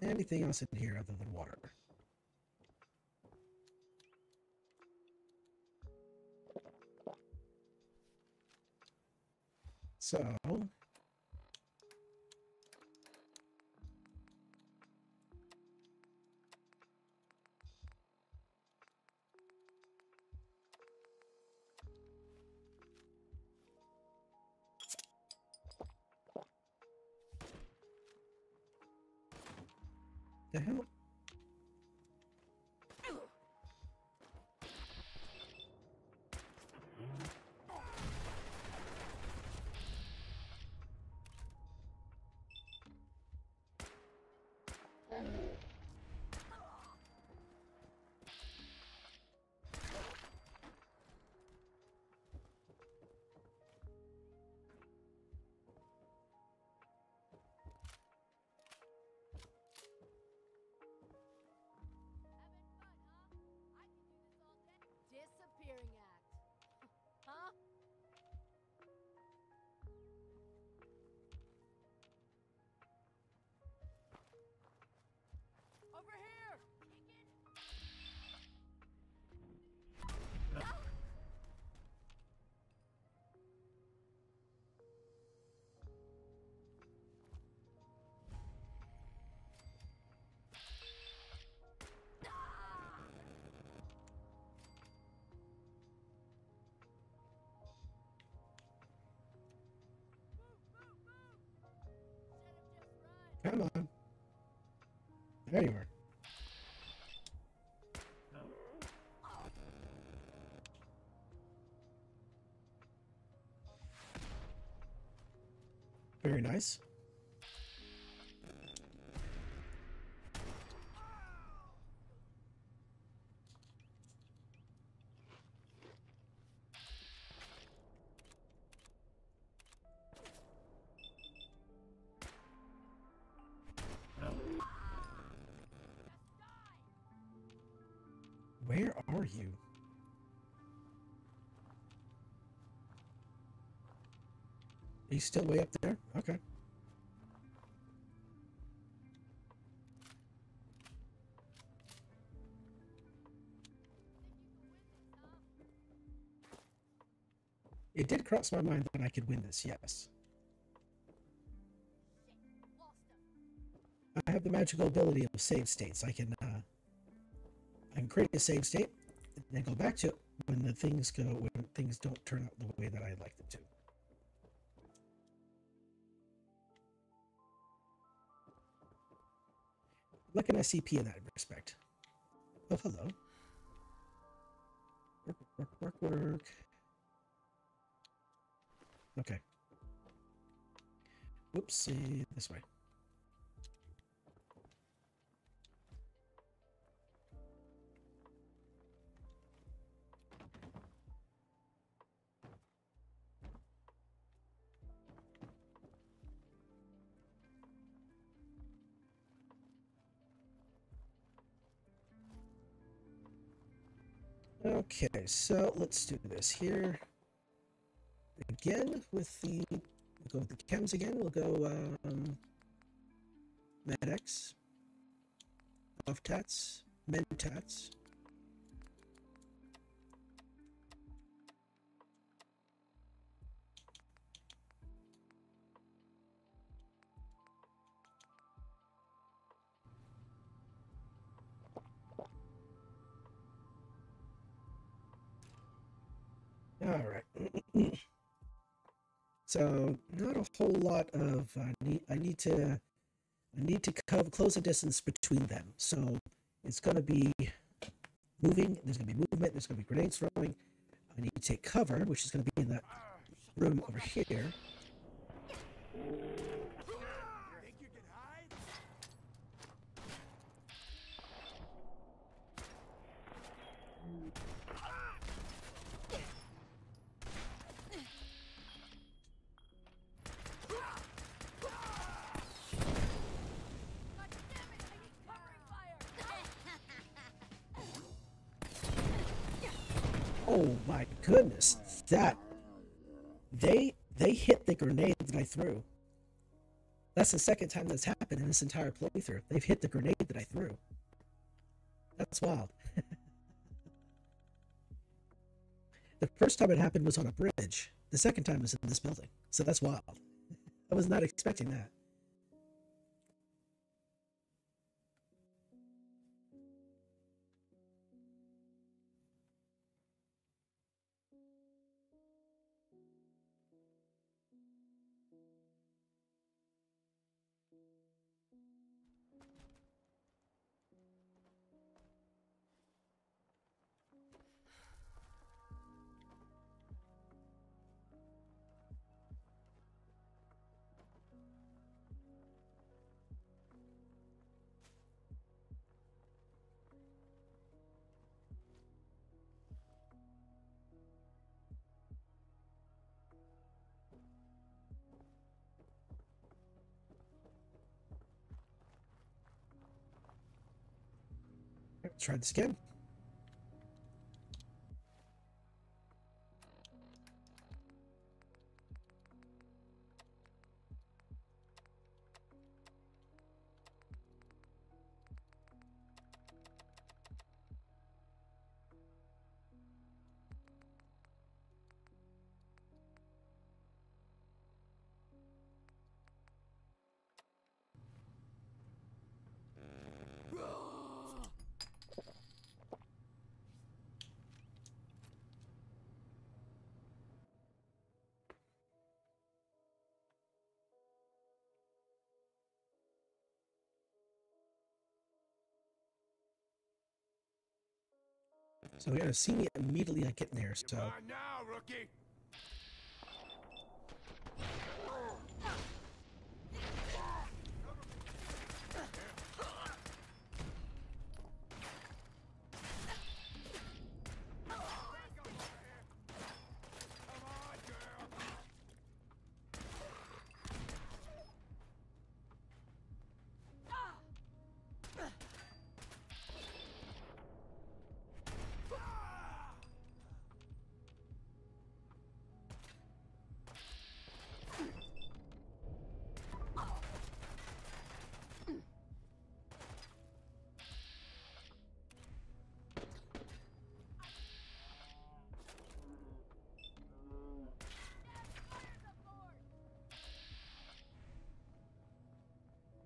Anything else in here other than water? So, the hell? Come on. There you are. Very nice. Where are you? Are you still way up there? Okay. It did cross my mind that I could win this, yes. I have the magical ability of save states. I can create a save state and then go back to it when things don't turn out the way that I'd like them to. Like an SCP in that respect. Oh, hello. Work. Okay. Whoopsie, this way. Okay, so let's do this here. Again, with the... We'll go with the chems again. We'll go Med-X, Off-Tats, Mentats. All right. So not a whole lot of I need to close the distance between them. So it's going to be moving. There's going to be movement. There's going to be grenades throwing. I need to take cover, which is going to be in that room over here. Think you can hide? Oh my goodness, that they hit the grenade that I threw. That's the second time that's happened in this entire playthrough. They've hit the grenade that I threw. That's wild. The first time it happened was on a bridge. The second time was in this building. So that's wild. I was not expecting that. Let's try this again. So you're gonna see me immediately I get in there, so... Come on now, rookie!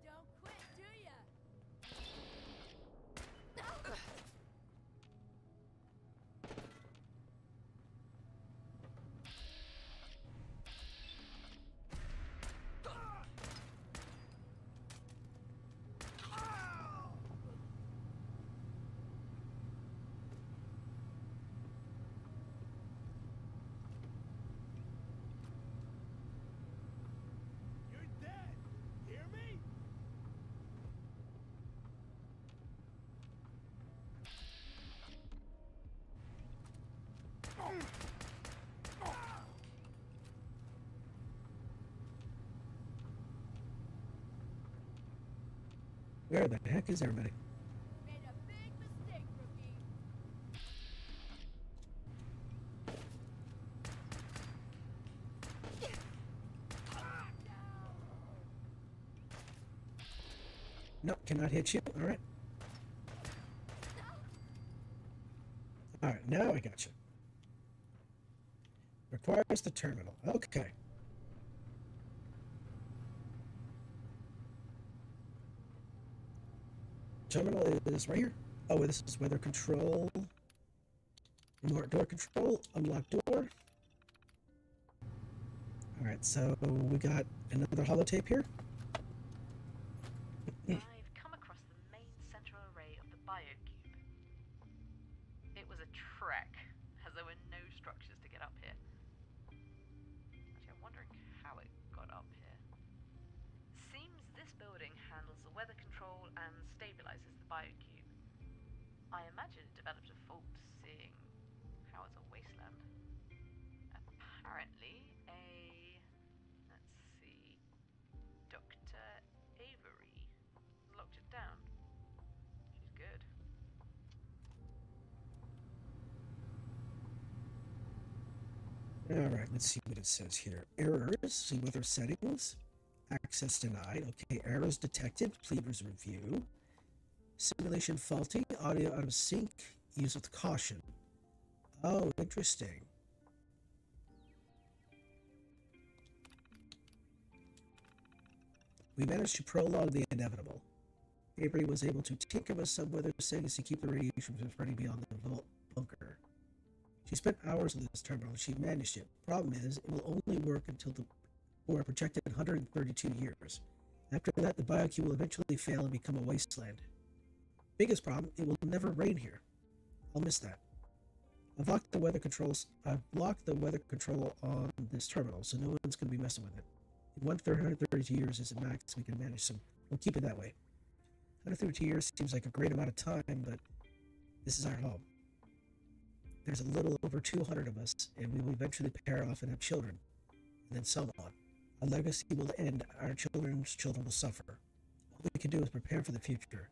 Don't quit, do ya? You're dead! Hear me? Where the heck is everybody? Made a big mistake, rookie. No, cannot hit you. Alright. Alright, now I got you. Requires the terminal. Okay. Terminal is right here. Oh, this is weather control. Remote door control. Unlock door. Alright, so we got another holotape here. I've come across the main central array of the biocube. It was a trek, as there were no structures to get up here. Actually, I'm wondering how it got up here. Seems this building handles the weather control and stabilizes the biocube. I imagine it developed a fault, seeing how it's a wasteland. Apparently, let's see, Dr. Avery locked it down. She's good. Alright, let's see what it says here. Errors. See weather settings. Access denied. Okay, errors detected. Please review. Simulation faulty. Audio out of sync. Use with caution. Oh, interesting. We managed to prolong the inevitable. Avery was able to tinker with some weather settings to keep the radiation from spreading beyond the bunker. She spent hours in this terminal and she managed it. Problem is, it will only work until for a projected 132 years. After that, the biocube will eventually fail and become a wasteland. Biggest problem, it will never rain here. I'll miss that. I've blocked the weather control on this terminal, so no one's going to be messing with it. In 132 years is the max we can manage, so we'll keep it that way. 132 years seems like a great amount of time, but this is our home. There's a little over 200 of us, and we will eventually pair off and have children, and then so on. Our legacy will end, our children's children will suffer. All we can do is prepare for the future.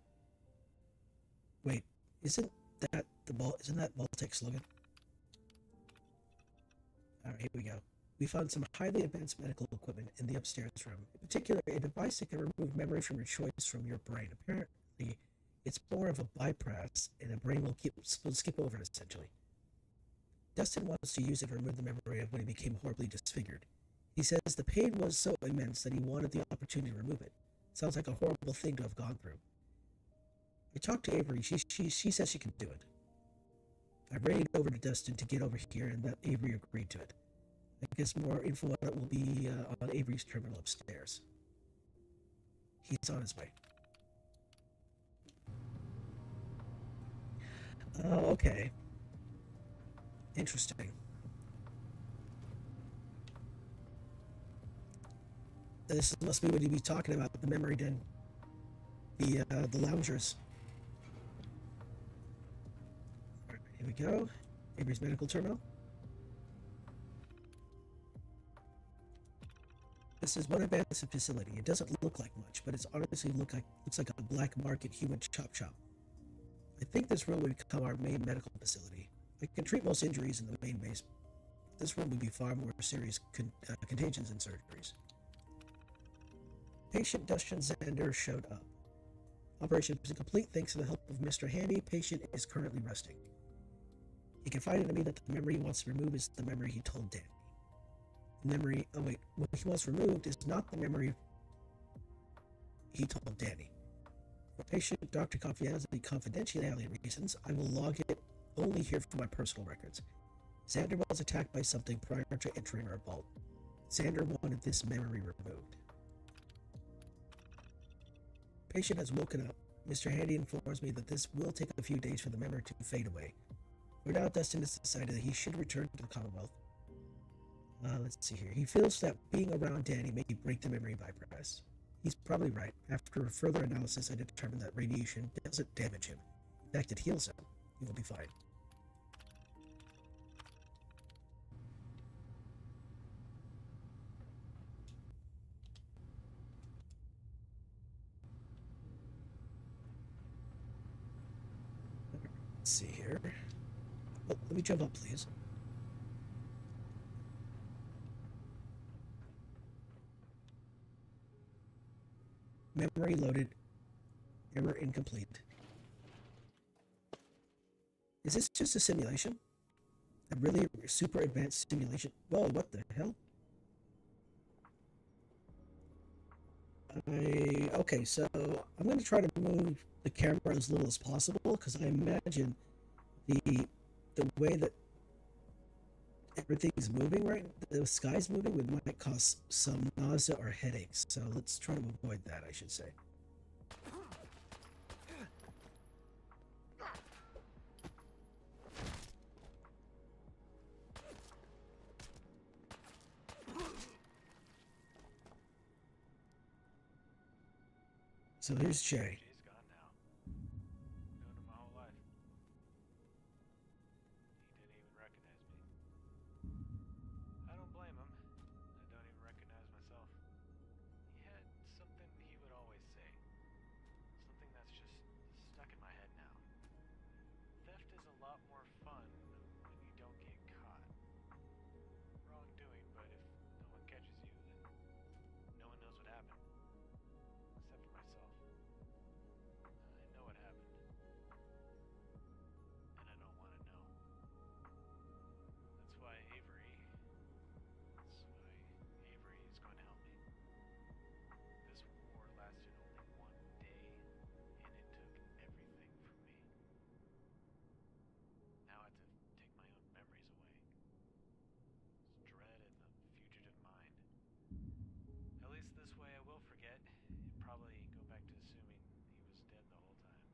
Wait, isn't that Voltec's slogan? Alright, here we go. We found some highly advanced medical equipment in the upstairs room. In particular, a device that can remove memory from your choice from your brain. Apparently, it's more of a bypass, and the brain will skip over it, essentially. Dustin wants to use it to remove the memory of when he became horribly disfigured. He says the pain was so immense that he wanted the opportunity to remove it. Sounds like a horrible thing to have gone through. I talked to Avery. She says she can do it. I ran over to Dustin to get over here, and that Avery agreed to it. I guess more info on it will be on Avery's terminal upstairs. He's on his way. Oh, okay. Interesting. This must be what he'd be talking about, the memory den. The loungers. Alright, here we go. Avery's medical terminal. This is one advanced facility. It doesn't look like much, but it's honestly looks like a black market human chop shop. I think this room would become our main medical facility. I can treat most injuries in the main base. This room would be far more serious contagions and surgeries. Patient Dustin Xander showed up. Operation is complete thanks to the help of Mr. Handy. Patient is currently resting. He confided to me that the memory he wants to remove is the memory he told Danny. What he wants removed is not the memory he told Danny. For patient Dr. confidentiality reasons, I will log it only here for my personal records. Xander was attacked by something prior to entering our vault. Xander wanted this memory removed. Patient has woken up. Mr. Handy informs me that this will take a few days for the memory to fade away. For now, Dustin has decided that he should return to the Commonwealth. Let's see here. He feels that being around Danny may break the memory bypass. He's probably right. After further analysis, I determined that radiation doesn't damage him. In fact, it heals him. He will be fine. Let's see here. Oh, let me jump up, please. Memory loaded. Error incomplete. Is this just a simulation? A really super advanced simulation? Whoa, what the hell? Okay, so I'm going to try to move the camera as little as possible because I imagine the way that everything's moving the sky's moving might cause some nausea or headaches. So let's try to avoid that, I should say. So here's Jay. Jay's gone now. Known him my whole life. He didn't even recognize me. I don't blame him. I don't even recognize myself. He had something he would always say. Something that's just stuck in my head now. Theft is a lot more fun when you don't get caught. Wrongdoing, but if no one catches you, then no one knows what happened. Except for myself. I know what happened. And I don't want to know. That's why Avery is going to help me. This war lasted only one day, and it took everything from me. Now I have to take my own memories away. It's dread and a fugitive mind. At least this way I will forget, and probably go back to assuming he was dead the whole time.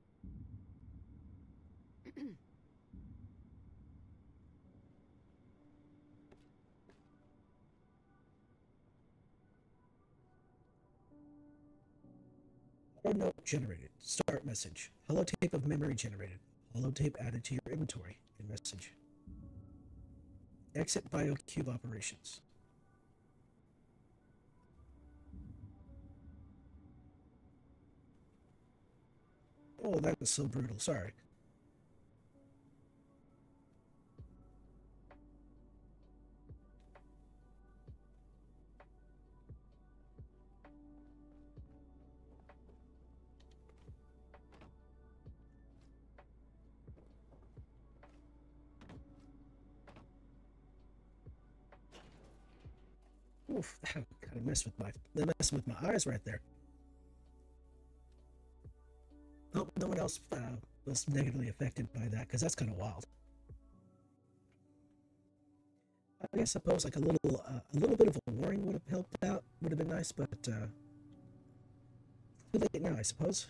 Holotape generated. Start message. Holotape of memory generated. Holotape added to your inventory. In message. Exit BioCube operations. Oh, that was so brutal. Sorry. Oof, that kind of messed with my eyes right there. Hope no one else was negatively affected by that, because that's kind of wild. I suppose like a little bit of a warning would have helped out, would have been nice, but too late now, I suppose.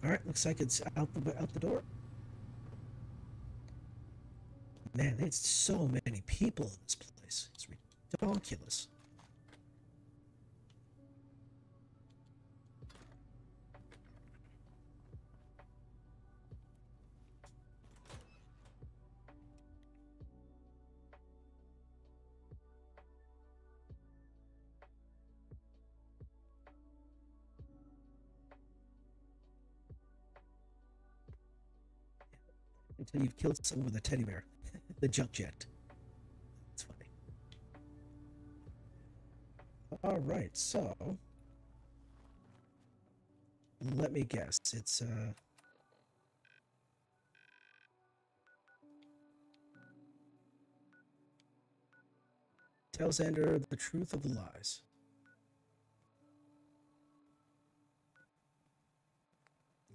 All right, looks like it's out the door. Man, there's so many people in this place. It's ridiculous. Until you've killed someone with a teddy bear. The junk jet. It's funny. Alright, so let me guess. It's tell Xander the truth of the lies.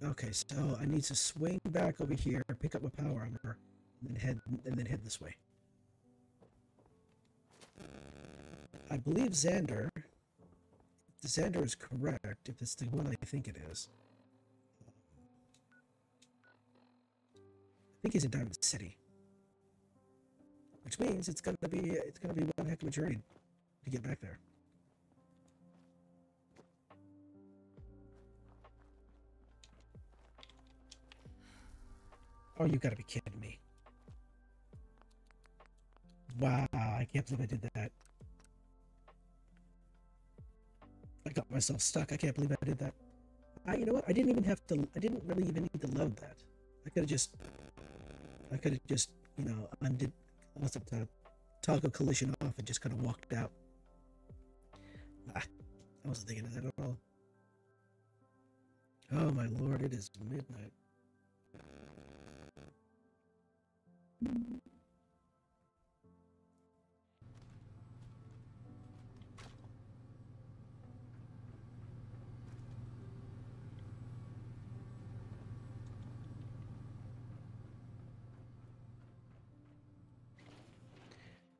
Okay, so I need to swing back over here, pick up my power armor, and then head this way. I believe Xander, if Xander is correct, if it's the one I think it is. I think he's in Diamond City. Which means it's gonna be one heck of a journey to get back there. Oh, you gotta be kidding me. Wow, I can't believe I did that. I got myself stuck. I can't believe I did that. You know what? I didn't really even need to load that. I could have just, you know, undid, must have toggle collision off and just kind of walked out. I wasn't thinking of that at all. Oh my lord, it is midnight.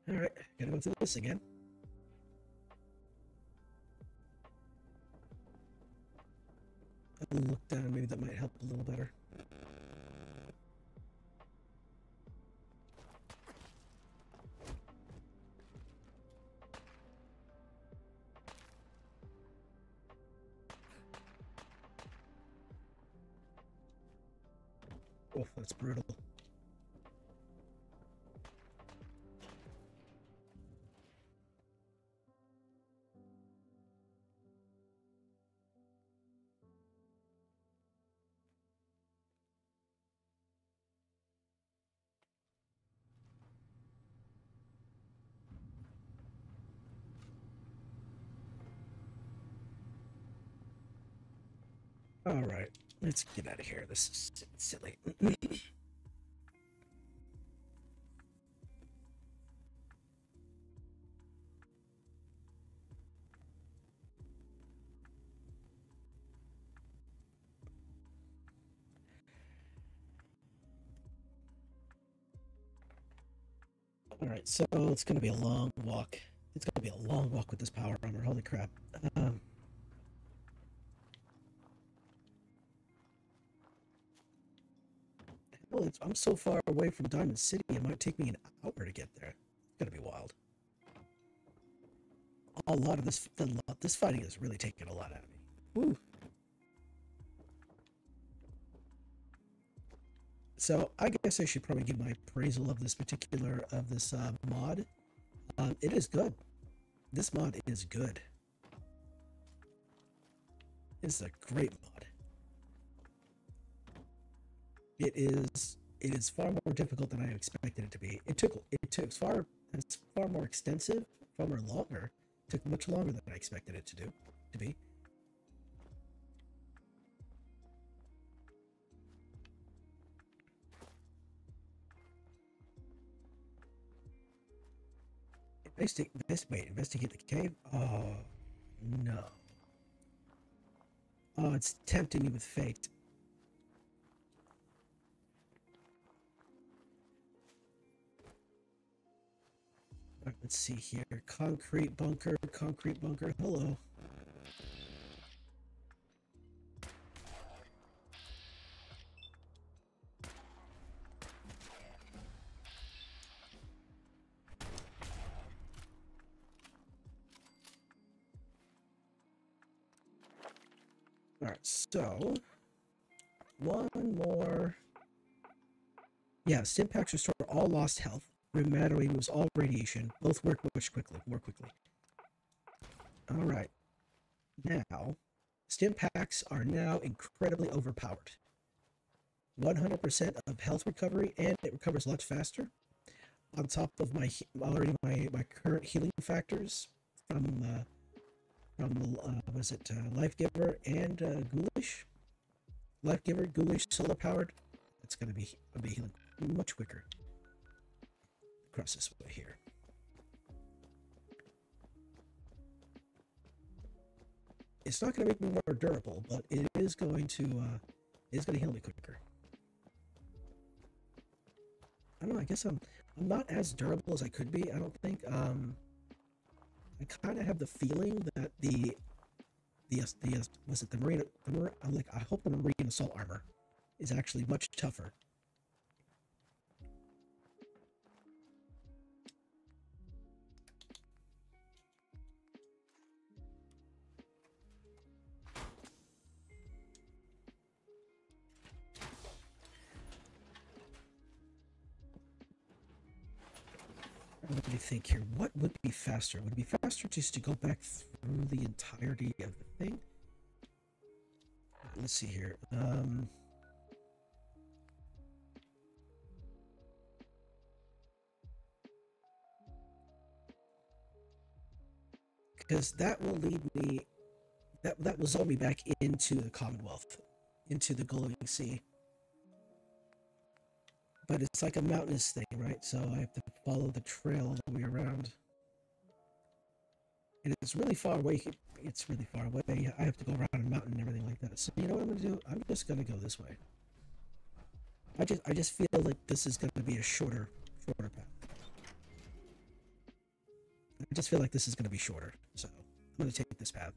Alright, gotta go through this again. I'll look down, maybe that might help a little better. Oh, that's brutal. All right, let's get out of here. This is silly. All right, so it's going to be a long walk. It's going to be a long walk with this power armor. Holy crap. Well, I'm so far away from Diamond City, it might take me an hour to get there. It's going to be wild. A lot of this fighting is really taking a lot out of me. Woo. So I guess I should probably give my appraisal of this mod. It is good. This mod is good. It's a great mod. It is far more difficult than I expected it to be. It's far more extensive, far more longer. It took much longer than I expected it to be. Investigate the cave? Oh, no. Oh, it's tempting me with fate. All right, let's see here. Concrete bunker. Hello. Alright, so one more. Yeah, stim packs restore all lost health. Matter removes all radiation. Both work more quickly. Alright. Now, stim packs are now incredibly overpowered. 100% of health recovery, and it recovers much faster. On top of my current healing factors from Life Giver and Ghoulish. Life Giver, Ghoulish, solar powered. It's gonna be healing much quicker. Across this way here. It's not gonna make me more durable, but it is going to heal me quicker. I don't know. I guess I'm not as durable as I could be. I don't think. I kind of have the feeling that was it the marine? I'm like, I hope the marine assault armor is actually much tougher. What do you think here? What would be faster? Would it be faster just to go back through the entirety of the thing? Let's see here. Because that will lead me, that will zone me back into the Commonwealth, into the glowing sea. But it's like a mountainous thing, right? So I have to follow the trail all the way around. And it's really far away. It's really far away. I have to go around a mountain and everything like that. So you know what I'm going to do? I'm just going to go this way. I just feel like this is going to be a shorter path. I just feel like this is going to be shorter. So I'm going to take this path.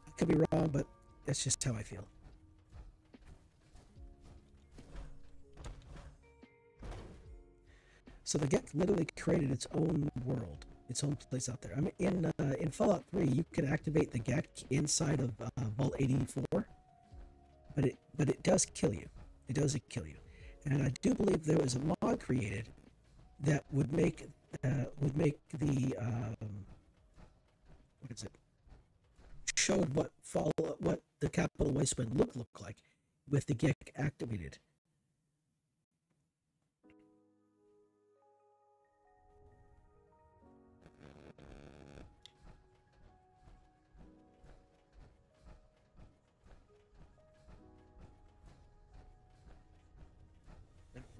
I could be wrong, but that's just how I feel. So the Gek literally created its own world, its own place out there. I mean, in Fallout 3, you can activate the Gek inside of Vault 84, but it does kill you. It does kill you, and I do believe there was a mod created that would make the what is it? Showed what the Capital Wasteland look like with the Gek activated.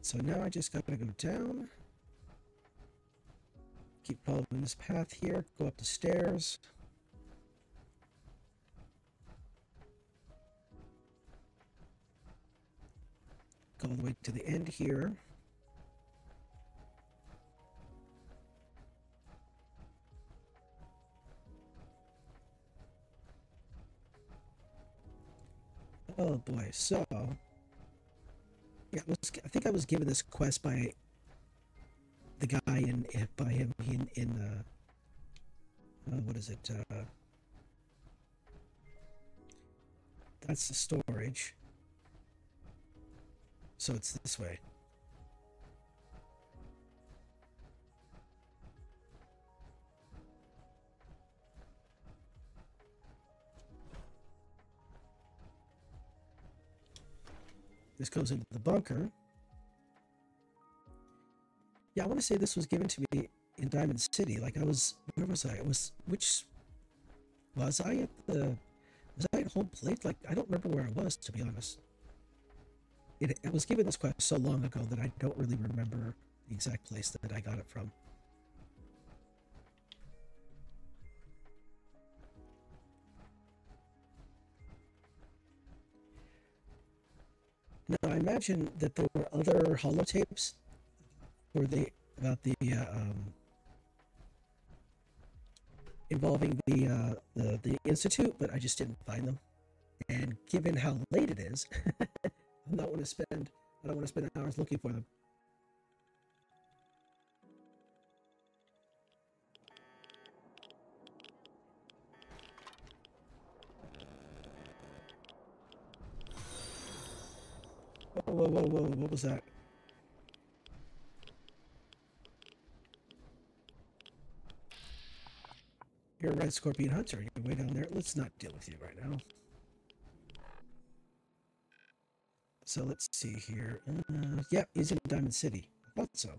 So now I just gotta go down. Keep following this path here. Go up the stairs. Go all the way to the end here. Oh boy, so yeah, I think I was given this quest by the guy what is it? That's the storage. So it's this way. This goes into the bunker. Yeah, I want to say this was given to me in Diamond City. Like where was I? Was I at home plate? Like I don't remember where I was, to be honest. It was given this quest so long ago that I don't really remember the exact place that I got it from. Now, I imagine that there were other holotapes about the involving the institute, but I just didn't find them. And given how late it is, I don't want to spend hours looking for them. Whoa, whoa, whoa, what was that? You're a red scorpion hunter. You're way down there. Let's not deal with you right now. So let's see here. Yeah, he's in Diamond City. I thought so.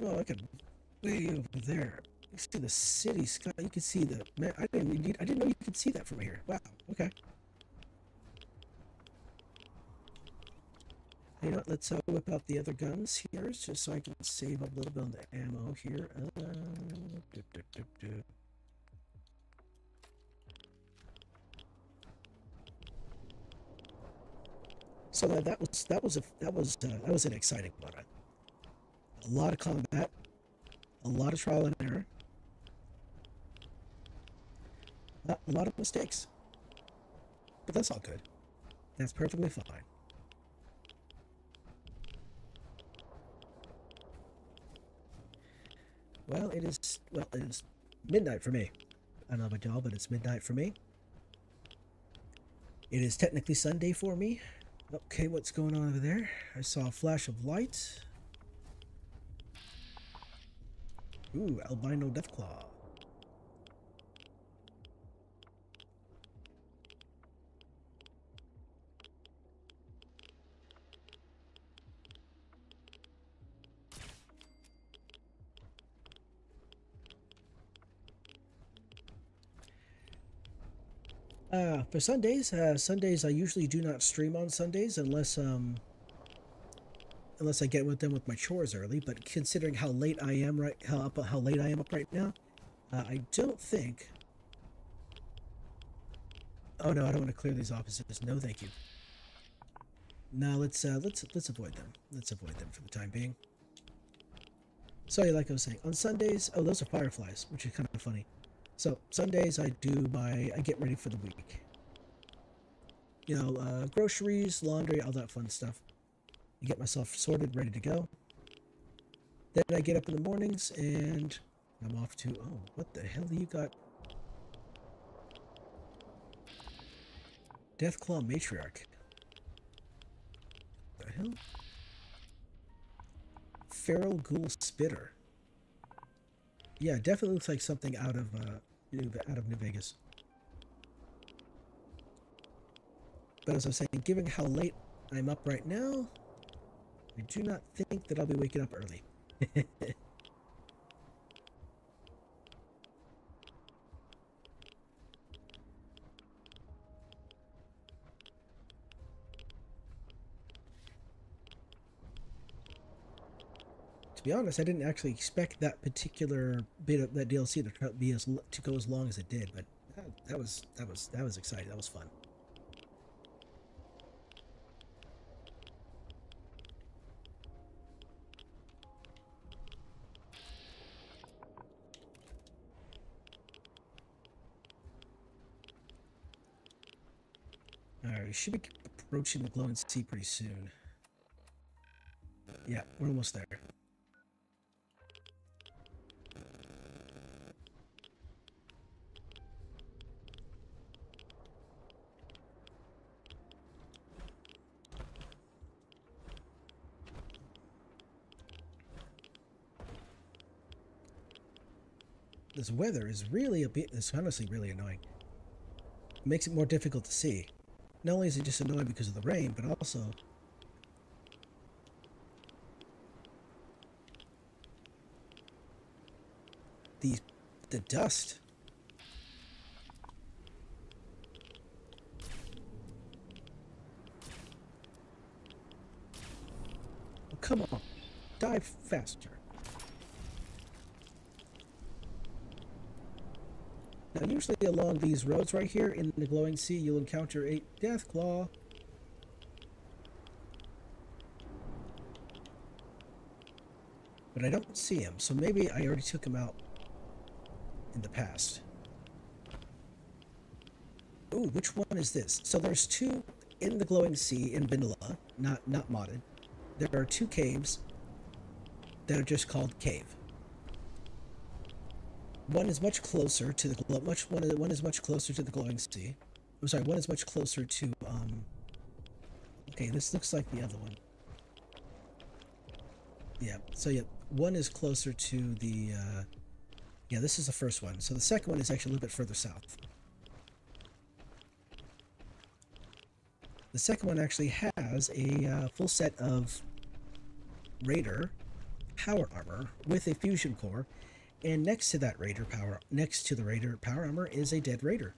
Oh, look at way over there. You see the city sky. You can see the man. I didn't know you could see that from here. Wow. Okay. You know what? Let's whip out the other guns here, just so I can save up a little bit on the ammo here. So that was an exciting one. A lot of combat, a lot of trial and error, a lot of mistakes, but that's all good. That's perfectly fine. Well, it is midnight for me. I don't know about y'all, but it's midnight for me. It is technically Sunday for me. Okay, what's going on over there? I saw a flash of light. Ooh, albino deathclaw. For Sundays, I usually do not stream on Sundays unless I get with them with my chores early. But considering how late I am how late I am up right now, I don't think. Oh no, I don't want to clear these offices. No, thank you. No, let's avoid them. Let's avoid them for the time being. So, like I was saying, on Sundays, oh, those are fireflies, which is kind of funny. So Sundays I get ready for the week. You know, groceries, laundry, all that fun stuff. I get myself sorted, ready to go. Then I get up in the mornings and I'm off to, oh, what the hell do you got? Deathclaw Matriarch. What the hell? Feral Ghoul Spitter. Yeah, definitely looks like something out of New Vegas. But as I was saying, given how late I'm up right now, I do not think that I'll be waking up early. To be honest, I didn't actually expect that particular bit of that DLC to go as long as it did, but that was exciting. That was fun. Alright, we should be approaching the glowing sea pretty soon. Yeah, we're almost there. This weather is it's honestly really annoying. It makes it more difficult to see. Not only is it just annoying because of the rain, but also the dust. Oh, come on, dive faster. Now, usually along these roads right here in the glowing sea, you'll encounter a deathclaw. But I don't see him, so maybe I already took him out in the past. Ooh, which one is this? So there's two in the glowing sea in vanilla, not modded. There are two caves that are just called cave. One is much closer to the one is much closer to the glowing sea. I'm sorry, one is much closer to okay, this looks like the other one. Yeah, so yeah, one is closer to the yeah, this is the first one. So the second one is actually a little bit further south. The second one actually has a full set of Raider power armor with a fusion core, and next to the Raider power armor is a dead Raider.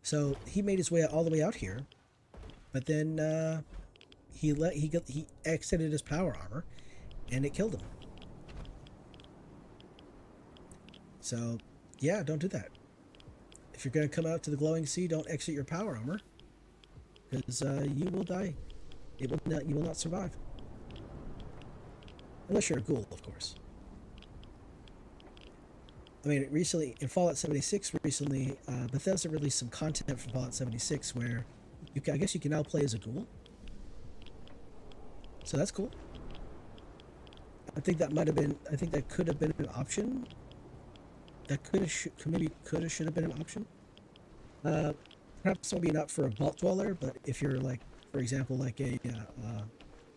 So he made his way all the way out here, but then he exited his power armor, and it killed him. So yeah, don't do that. If you're going to come out to the glowing sea, don't exit your power armor, because you will die. You will not survive. Unless you're a ghoul, of course. I mean, recently, in Fallout 76, Bethesda released some content from Fallout 76 where I guess you can now play as a ghoul. So that's cool. I think that could have been an option. That should have been an option. Perhaps maybe not for a vault dweller, but if you're like, for example, like a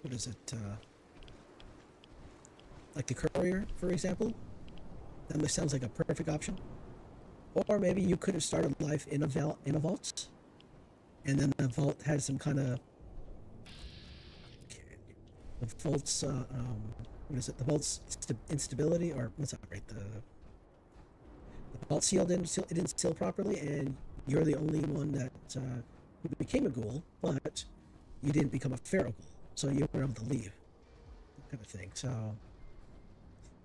what is it? Like the courier, for example, that sounds like a perfect option. Or maybe you could have started life in a vault, and then the vault had some kind of the vault's what is it? The vault's instability, or what's that? Right, the vault seal didn't seal properly, and you're the only one that who became a ghoul, but you didn't become a feral ghoul, so you were able to leave, that kind of thing. So.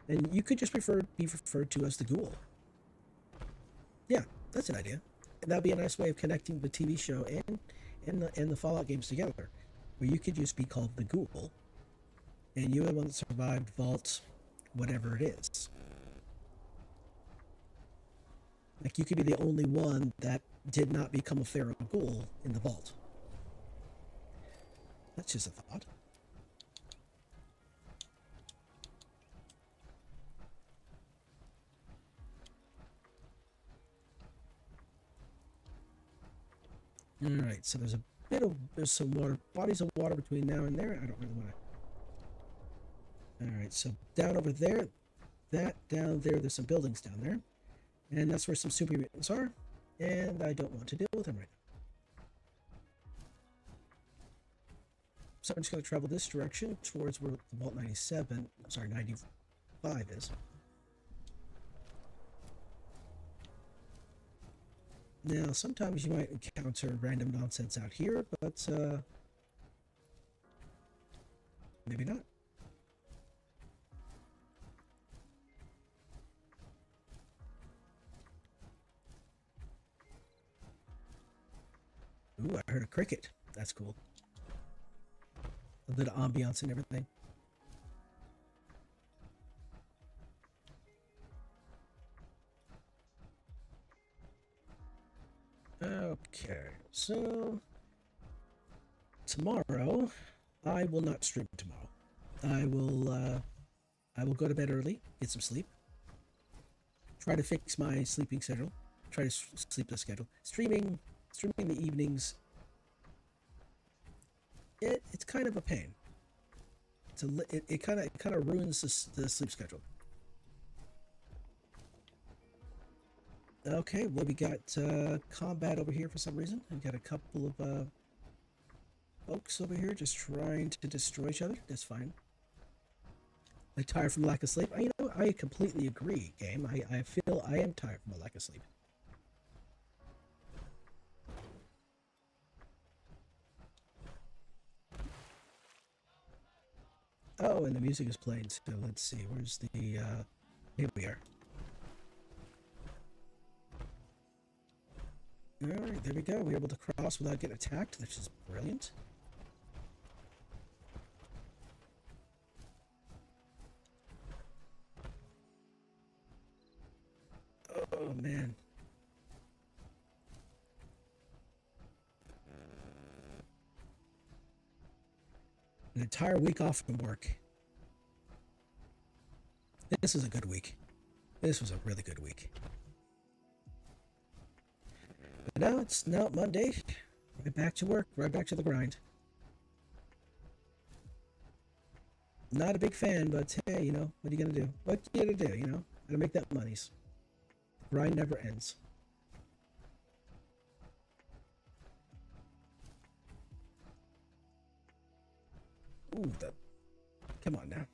And you could just be referred to as the ghoul. Yeah, that's an idea. And that'd be a nice way of connecting the TV show and the Fallout games together, where you could just be called the ghoul, and you're the one that survived Vault, whatever it is. Like, you could be the only one that did not become a feral ghoul in the Vault. That's just a thought. Alright, so there's some bodies of water between now and there. I don't really want to. Alright, so down over there, down there, there's some buildings down there. And that's where some super mutants are. And I don't want to deal with them right now. So I'm just going to travel this direction towards where the Vault 95 is. Now, sometimes you might encounter random nonsense out here, but maybe not. Ooh, I heard a cricket. That's cool. A bit of ambiance and everything. Okay, so tomorrow I will not stream tomorrow. I will go to bed early, get some sleep. Try to fix my sleeping schedule. Try to sleep the schedule. Streaming the evenings. It's kind of a pain. It kind of ruins the sleep schedule. Okay, well, we got combat over here for some reason. We got a couple of folks over here just trying to destroy each other. That's fine. Like, tired from lack of sleep. I completely agree, game. I feel I am tired from a lack of sleep. Oh, and the music is playing, so let's see. Where's the, here we are. Alright, there we go. We're able to cross without getting attacked, which is brilliant. Oh, man. an entire week off from work. This was a good week. This was a really good week. But now it's Monday. Right back to work. Right back to the grind. Not a big fan, but hey, you know, what are you gonna do? What are you gonna do, you know? Gotta make that monies. The grind never ends. Ooh, come on now.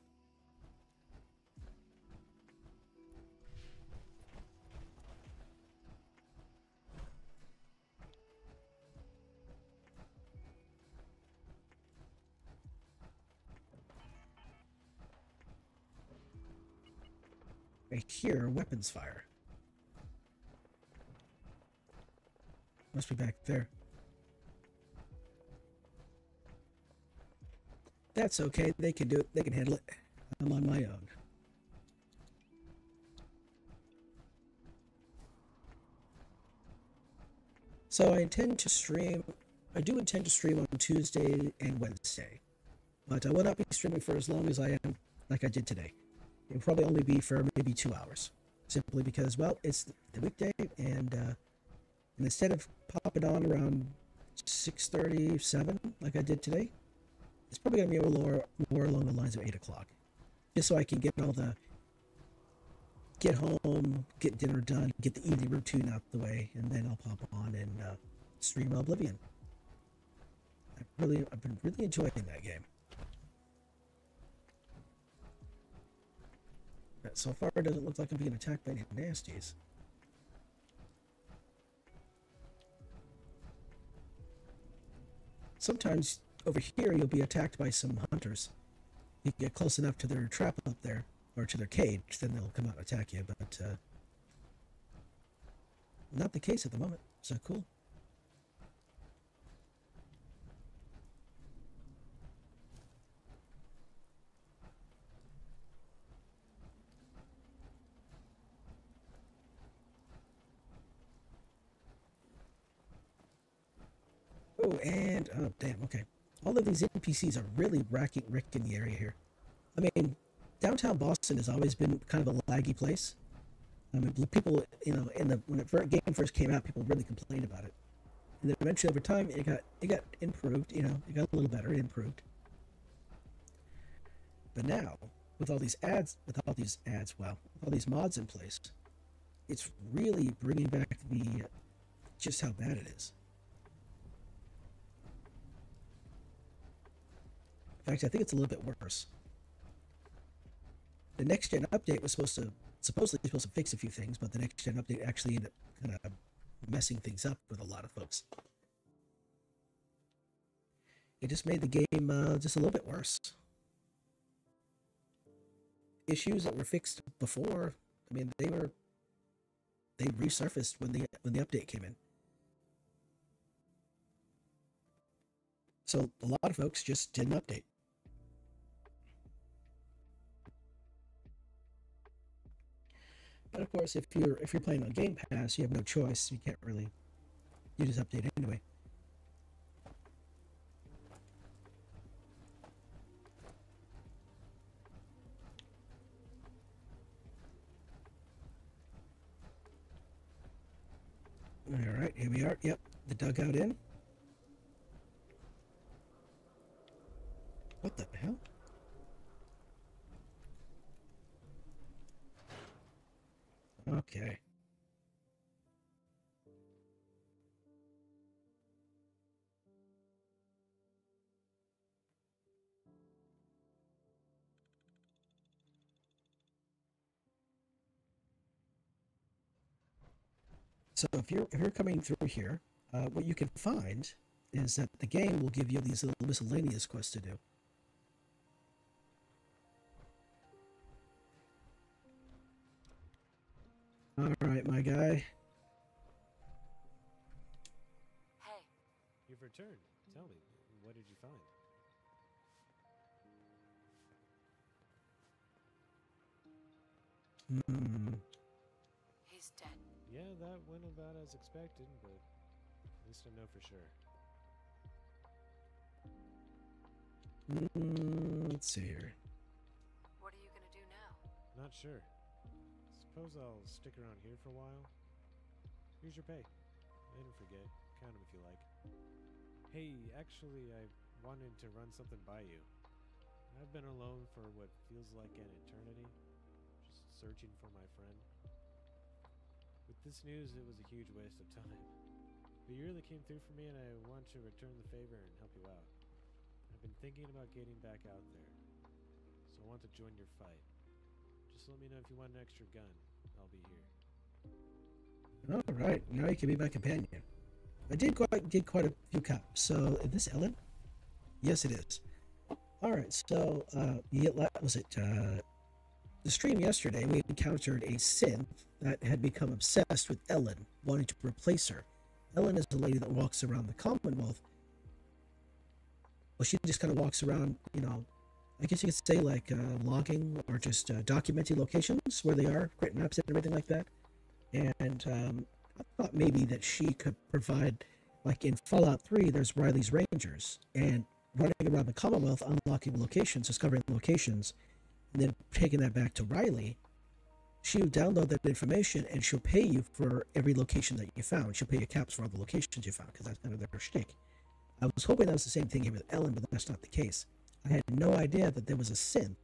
I hear weapons fire. Must be back there. That's okay. They can do it. They can handle it. I'm on my own. So I intend to stream. I do intend to stream on Tuesday and Wednesday, but I will not be streaming for as long as I am, like I did today. It will probably only be for maybe 2 hours, simply because, well, it's the weekday, and instead of popping on around 6:30, 7, like I did today, it's probably going to be a little more along the lines of 8 o'clock, just so I can get home, get dinner done, get the evening routine out the way, and then I'll pop on and stream Oblivion. I've been really enjoying that game. But so far, it doesn't look like I'm being attacked by any nasties. Sometimes over here, you'll be attacked by some hunters. You get close enough to their trap up there, or to their cage, then they'll come out and attack you, but not the case at the moment, so cool. Oh, and, oh, damn, okay. All of these NPCs are really wrecking the area here. I mean, downtown Boston has always been kind of a laggy place. I mean, people, you know, when the game first came out, people really complained about it. And then eventually, over time, it got improved. You know, it got a little better. It improved. But now, with all these mods in place, it's really bringing back just how bad it is. In fact, I think it's a little bit worse. The next gen update was supposedly supposed to fix a few things, but the next gen update actually ended up kind of messing things up with a lot of folks. It just made the game just a little bit worse. Issues that were fixed before, I mean, they resurfaced when the update came in. So a lot of folks just didn't update. But of course, if you're playing on Game Pass, you have no choice. You can't really. You just update anyway. All right, here we are. Yep, the dugout in. What the hell? Okay. So if you're coming through here, what you can find is that the game will give you these little miscellaneous quests to do. All right, my guy. Hey. You've returned. Tell me, what did you find? He's dead. Yeah, that went about as expected, but at least I know for sure. Let's see here. What are you gonna do now? Not sure. Suppose I'll stick around here for a while. Here's your pay. And forget. Count 'em if you like. Hey, actually, I wanted to run something by you. I've been alone for what feels like an eternity, just searching for my friend. With this news, it was a huge waste of time. But you really came through for me, and I want to return the favor and help you out. I've been thinking about getting back out there, so I want to join your fight. Just let me know if you want an extra gun. I'll be here. All right, now you can be my companion. I did quite a few cops. So is this Ellen? Yes, it is. All right, so was it the stream yesterday? We encountered a synth that had become obsessed with Ellen, wanting to replace her. Ellen is the lady that walks around the Commonwealth. Well, she just kind of walks around, you know, I guess you could say like logging or just documenting locations where they are, creating maps and everything like that. And I thought maybe that she could provide, like in Fallout 3, there's Riley's Rangers, and running around the Commonwealth, unlocking locations, discovering locations, and then taking that back to Riley. She'll download that information, and she'll pay you for every location that you found. She'll pay you caps for all the locations you found, because that's kind of their shtick. I was hoping that was the same thing here with Ellen, but that's not the case. I had no idea that there was a synth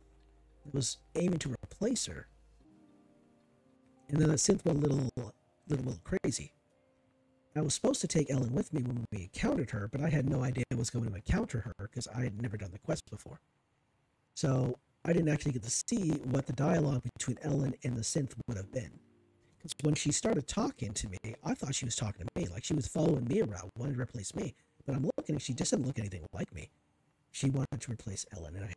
that was aiming to replace her. And then that synth went a little crazy. I was supposed to take Ellen with me when we encountered her, but I had no idea I was going to encounter her because I had never done the quest before. So I didn't actually get to see what the dialogue between Ellen and the synth would have been. Because when she started talking to me, I thought she was talking to me, like she was following me around, wanting to replace me. But I'm looking, and she just didn't look anything like me. She wanted to replace Ellen, and I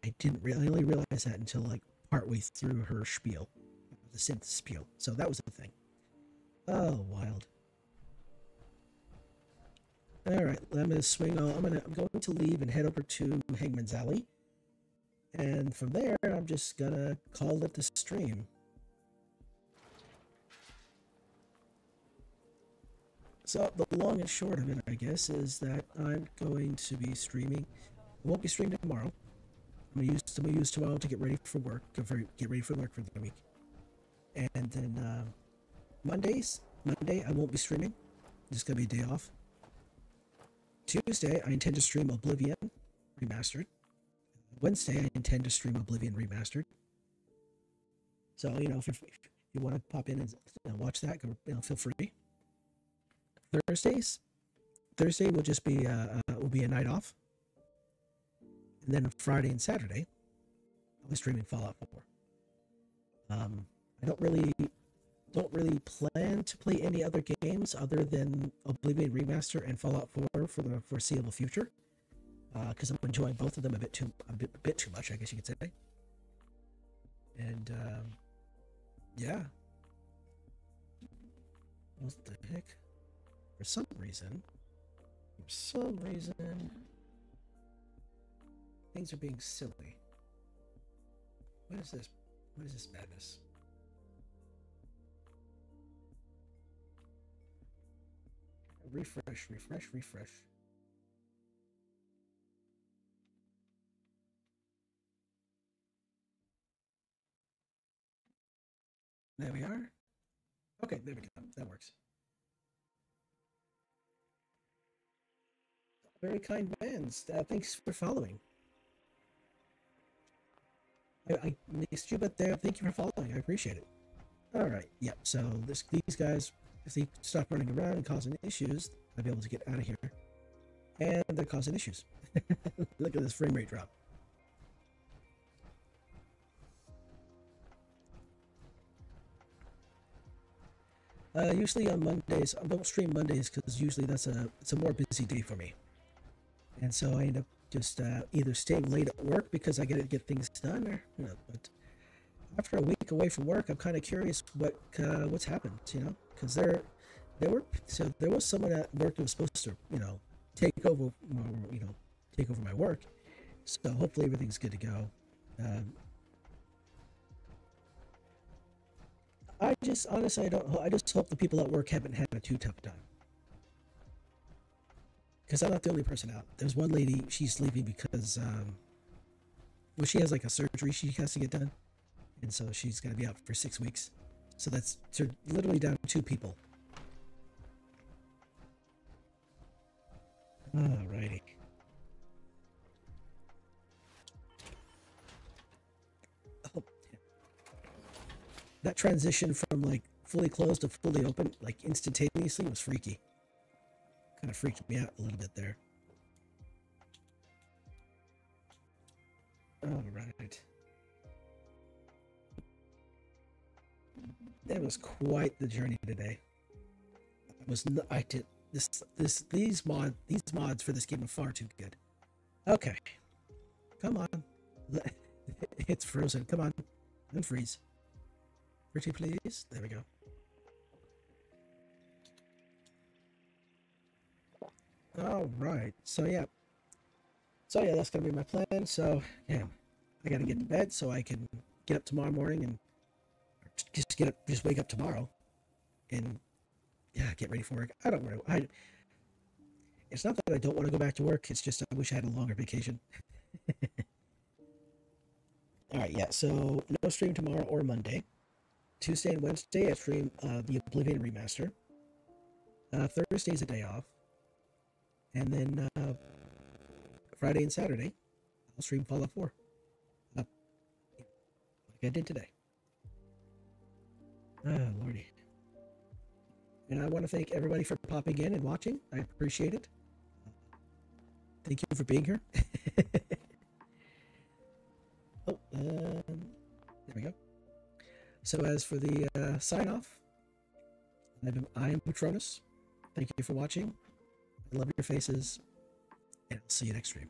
only realize that until like partway through her spiel, the synth spiel. So that was the thing. Oh, wild. All right, I'm gonna swing on. I'm going to leave and head over to Hangman's Alley, and from there, I'm just gonna call it the stream. So the long and short of it, I guess, is that I'm going to be streaming. I won't be streaming tomorrow. I'm gonna use tomorrow to get ready for work. Get ready for work for the week. And then Monday I won't be streaming. It's gonna be a day off. Tuesday I intend to stream Oblivion Remastered. Wednesday I intend to stream Oblivion Remastered. So you know, if you want to pop in and watch that, feel free. Thursday will just be will be a night off, and then Friday and Saturday I'll be streaming Fallout 4. I don't really plan to play any other games other than Oblivion Remaster and Fallout 4 for the foreseeable future, because I'm enjoying both of them a bit too much, I guess you could say. And yeah, what the heck? For some reason, things are being silly. What is this? What is this madness? Refresh. There we are. Okay, there we go. That works. Very kind fans. Thanks for following. I missed you, but thank you for following. I appreciate it. All right. Yep. So these guys, if they stop running around and causing issues, I'll be able to get out of here. And they're causing issues. Look at this frame rate drop. Usually on Mondays, I don't stream Mondays because usually it's a more busy day for me. And so I end up just either staying late at work because I get things done, or but after a week away from work, I'm kind of curious what's happened, because there was someone at work that was supposed to take over my work. So hopefully everything's good to go. I just hope the people at work haven't had a too tough time. Because I'm not the only person out. There's one lady, she's leaving because well, she has like a surgery she has to get done, and so she's gonna be out for 6 weeks. So that's so literally down to 2 people. Alrighty. Oh, yeah. That transition from like fully closed to fully open, like instantaneously, was freaky. Kind of freaked me out a little bit there. All right. That was quite the journey today. I did these mods for this game are far too good. Okay. Come on. It's frozen. Come on. Unfreeze. Pretty please. There we go. All right. So yeah, that's gonna be my plan. So yeah, I gotta get to bed so I can get up tomorrow morning and just wake up tomorrow, and yeah, get ready for work. I don't really. It's not that I don't want to go back to work. It's just I wish I had a longer vacation. All right. Yeah. So no stream tomorrow or Monday. Tuesday and Wednesday I stream the Oblivion remaster. Thursday's a day off. And then Friday and Saturday, I'll stream Fallout 4. Like I did today. Oh, Lordy. And I want to thank everybody for popping in and watching. I appreciate it. Thank you for being here. Oh, there we go. So as for the sign-off, I am Patronus. Thank you for watching. I love your faces, and I'll see you next stream.